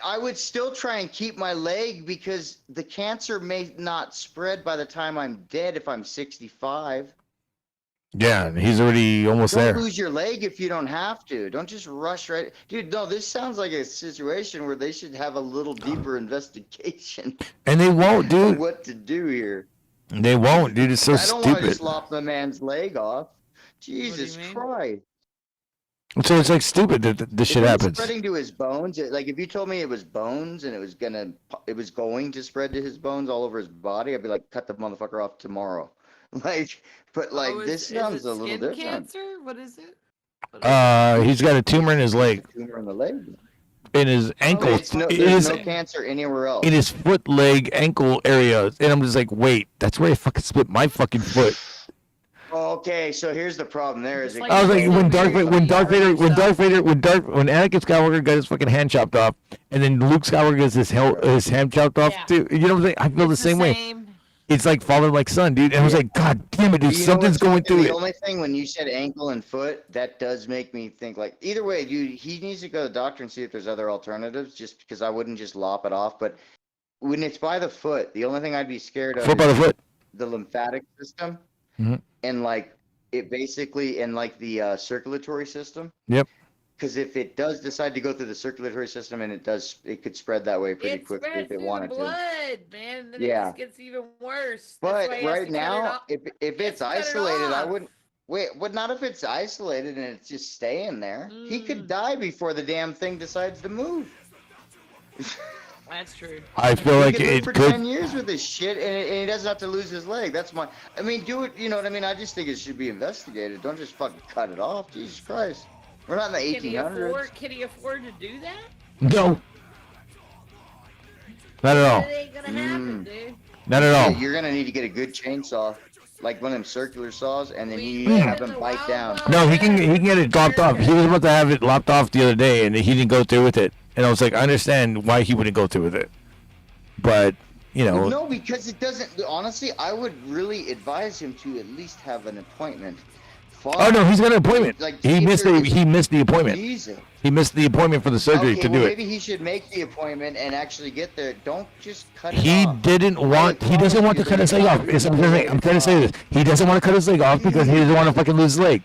I would still try and keep my leg because the cancer may not spread by the time I'm dead if I'm 65. Yeah, he's already almost there. Don't lose your leg if you don't have to. Don't just rush right. Dude, no, this sounds like a situation where they should have a little deeper investigation. And they won't, dude. What to do here. They won't, dude. It's so stupid. I don't want to just lop the man's leg off. Jesus Christ. So it's like stupid that this shit happens. Spreading to his bones, like if you told me it was bones and it was going to spread to his bones all over his body, I'd be like, cut the motherfucker off tomorrow. This sounds a little different. Cancer? What is it? He's got a tumor in his leg. Tumor in the leg. In his ankle. There's no cancer anywhere else. In his foot, leg, ankle area, and I'm just like, wait, that's where I fucking split my fucking foot. Okay, so here's the problem. I was like, when Anakin Skywalker got his fucking hand chopped off, and then Luke Skywalker gets his hand chopped off too. You know what I'm saying? I feel the same way. It's like father like son, dude. And I was like, God damn it, dude, something's going through it. The only thing when you said ankle and foot, that does make me think like either way, dude, he needs to go to the doctor and see if there's other alternatives. Just because I wouldn't just lop it off. But when it's by the foot, the only thing I'd be scared of is the lymphatic system, and like it basically and like the circulatory system. Yep. Because if it does decide to go through the circulatory system and it could spread that way pretty quickly if it wanted to. Blood, man. Then it just gets even worse. But right now, if it's isolated, I wouldn't. Wait, what? Not if it's isolated and it's just staying there. He could die before the damn thing decides to move. That's true. I feel like it for could. 10 years with this shit, and he doesn't have to lose his leg. That's my. I mean, do it. You know what I mean? I just think it should be investigated. Don't just fucking cut it off. Jesus Christ. We're not in the 1800s. Can he afford to do that? No. Not at all. It ain't gonna happen, dude. Not at all. Yeah, you're gonna need to get a good chainsaw, like one of them circular saws, and then you have them bite down. No, he can get it lopped off. He was about to have it lopped off the other day, and he didn't go through with it. And I was like, I understand why he wouldn't go through with it, but you know. No, because it doesn't. Honestly, I would really advise him to at least have an appointment. Oh no, he's got an appointment. Like, he missed the appointment. Jesus. He missed the appointment for the surgery to do it. Maybe he should make the appointment and actually get there. Don't just cut it off. He doesn't want to cut his leg off. I'm trying to say this. He doesn't want to cut his leg off because he doesn't want to fucking lose his leg.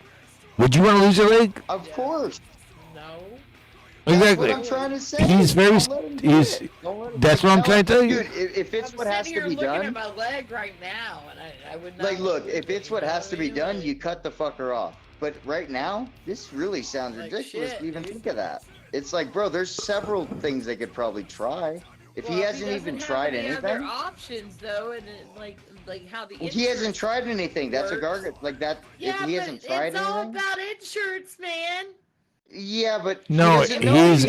Would you want to lose your leg? Of course. No. Exactly. That's what I'm trying to say. He's very. That's what I'm trying to tell you. Dude, if it's what has to be done. I'm looking at my leg right now, and I would not. Like, look, if it's what has to be done, you cut the fucker off. But right now, this really sounds ridiculous to even think of that. It's like, bro, there's several things they could probably try. If he hasn't even tried anything. Other options though, and like how the. He hasn't tried anything. That's a gargant like that. Yeah, if he hasn't tried it's all about insurance, man. Yeah, but no, he's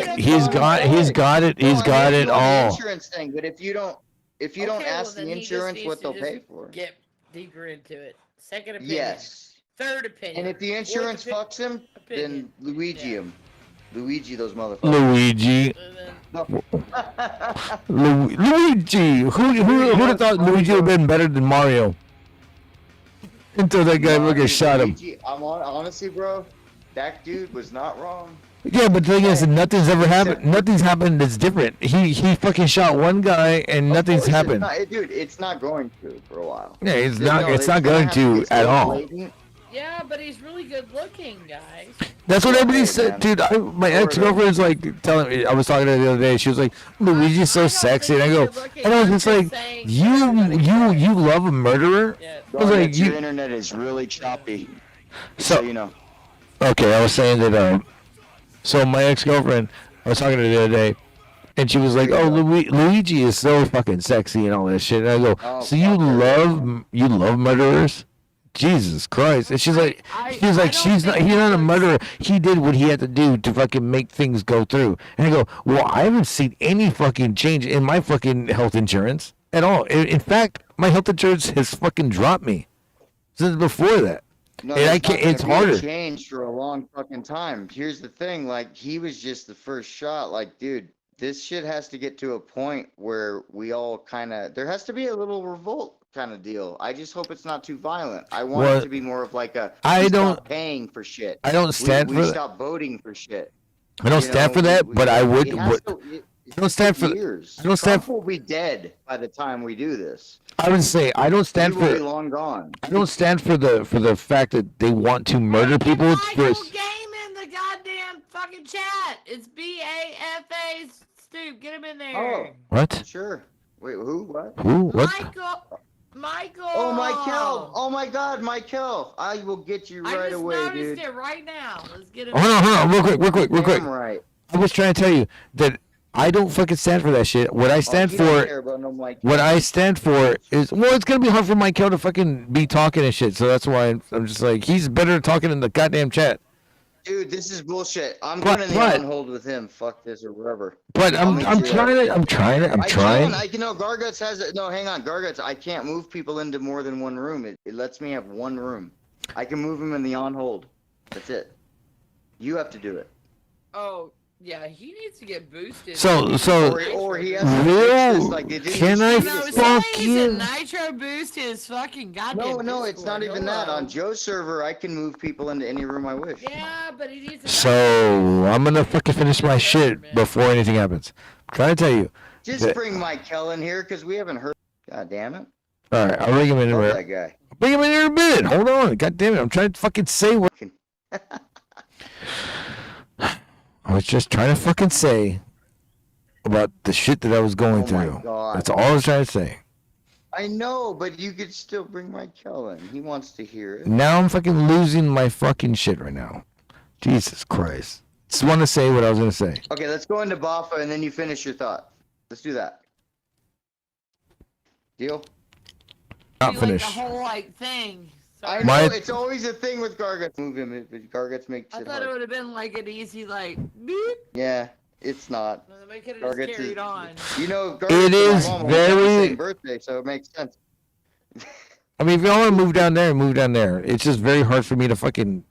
got it all. Insurance thing, but if you don't, if you don't Okay, well, ask then the he just insurance needs what to they'll just pay for. Get deeper into it. Second opinion. Yes. Third opinion. And if the insurance fucks him, opinion. then Luigi Yeah. him. Luigi those motherfuckers. Luigi. And then, Luigi. Who would have thought Luigi would have been better than Mario? Until that guy fucking shot him. Luigi, honestly, bro, that dude was not wrong. Yeah, but the thing is, nothing's ever happened. Nothing's happened that's different. He fucking shot one guy and nothing's happened. Dude, it's not going to for a while. Yeah, it's not going to at all. Blatant. yeah, but he's really good looking, guys. That's what everybody Hey, said, man. dude. My ex-girlfriend's like telling me. I was talking to her the other day. She was like, "Luigi's so sexy," and I go, and I was just like, "You love a murderer?" Yeah. I was like, Your internet is really choppy. So you know. okay, I was saying that. So my ex-girlfriend, I was talking to her the other day, and she was like, "Oh, Luigi is so fucking sexy and all that shit." And I go, Oh, "So you love murderers?" Jesus Christ! And she's like, he's not a murderer. He did what he had to do to fucking make things go through. And I go, well, I haven't seen any fucking change in my fucking health insurance at all. In fact, my health insurance has fucking dropped me since before that. No, and I can't. It's harder. Changed for a long fucking time. Here's the thing: like, he was just the first shot. Like, dude, this shit has to get to a point where we all kind of. There has to be a little revolt kind of deal. I just hope it's not too violent. I want it to be more of like a. I don't stop paying for shit. I don't stand we for. Stop voting for shit. I don't stand for that, but I would. I don't stand for. Years. I don't stand Trump for. will be dead by the time we do this. I would say I don't stand He will be for. long gone. I don't stand for the fact that they want to murder people. Michael Game in the goddamn fucking chat. It's BAFA Stoop. Get him in there. Oh, What? sure. Wait, who? What? Who? What? Michael. Oh, Michael! Oh my God, Michael! I will get you right away, I just dude. noticed it right now. Let's get him. Hold on, real quick. Damn right. I was trying to tell you that I don't fucking stand for that shit. What I stand for, what I stand for is, well, it's gonna be hard for Michael to fucking be talking and shit. So that's why I'm just like, he's better talking in the goddamn chat. Dude, this is bullshit. I'm going to the on hold with him. Fuck this or whatever. But I'm trying. You know, Garguts has it. No, hang on, Garguts. I can't move people into more than one room. It lets me have one room. I can move them in the on hold. That's it. You have to do it. Oh. Yeah, he needs to get boosted. So or he has to fix this, like, can I fuck you? Nitro boost his fucking goddamn. No, it's not even that. On Joe's server, I can move people into any room I wish. Yeah, but he needs to. So I'm gonna fucking finish my shit before anything happens. I'm trying to tell you. Just bring Michael in here because we haven't heard. God damn it. All right, I'll bring him in a minute. That guy. Bring him in here in a minute. Hold on. God damn it. I'm trying to fucking say what. I was just trying to fucking say about the shit that I was going through. God. That's all I was trying to say. I know, but you could still bring Michael in. He wants to hear it. Now I'm fucking losing my fucking shit right now. Jesus Christ. Just want to say what I was going to say. Okay, let's go into Baffa and then you finish your thought. Let's do that. Deal? Not finished. Like the whole thing. I know, it's always a thing with Garguts. Move him if Garguts makes it I thought hard. it would have been like an easy, like, beep. Yeah, it's not. They could have just carried on. You know, Garguts it is very... the same birthday, so it makes sense. I mean, if y'all want to move down there, move down there. It's just very hard for me to fucking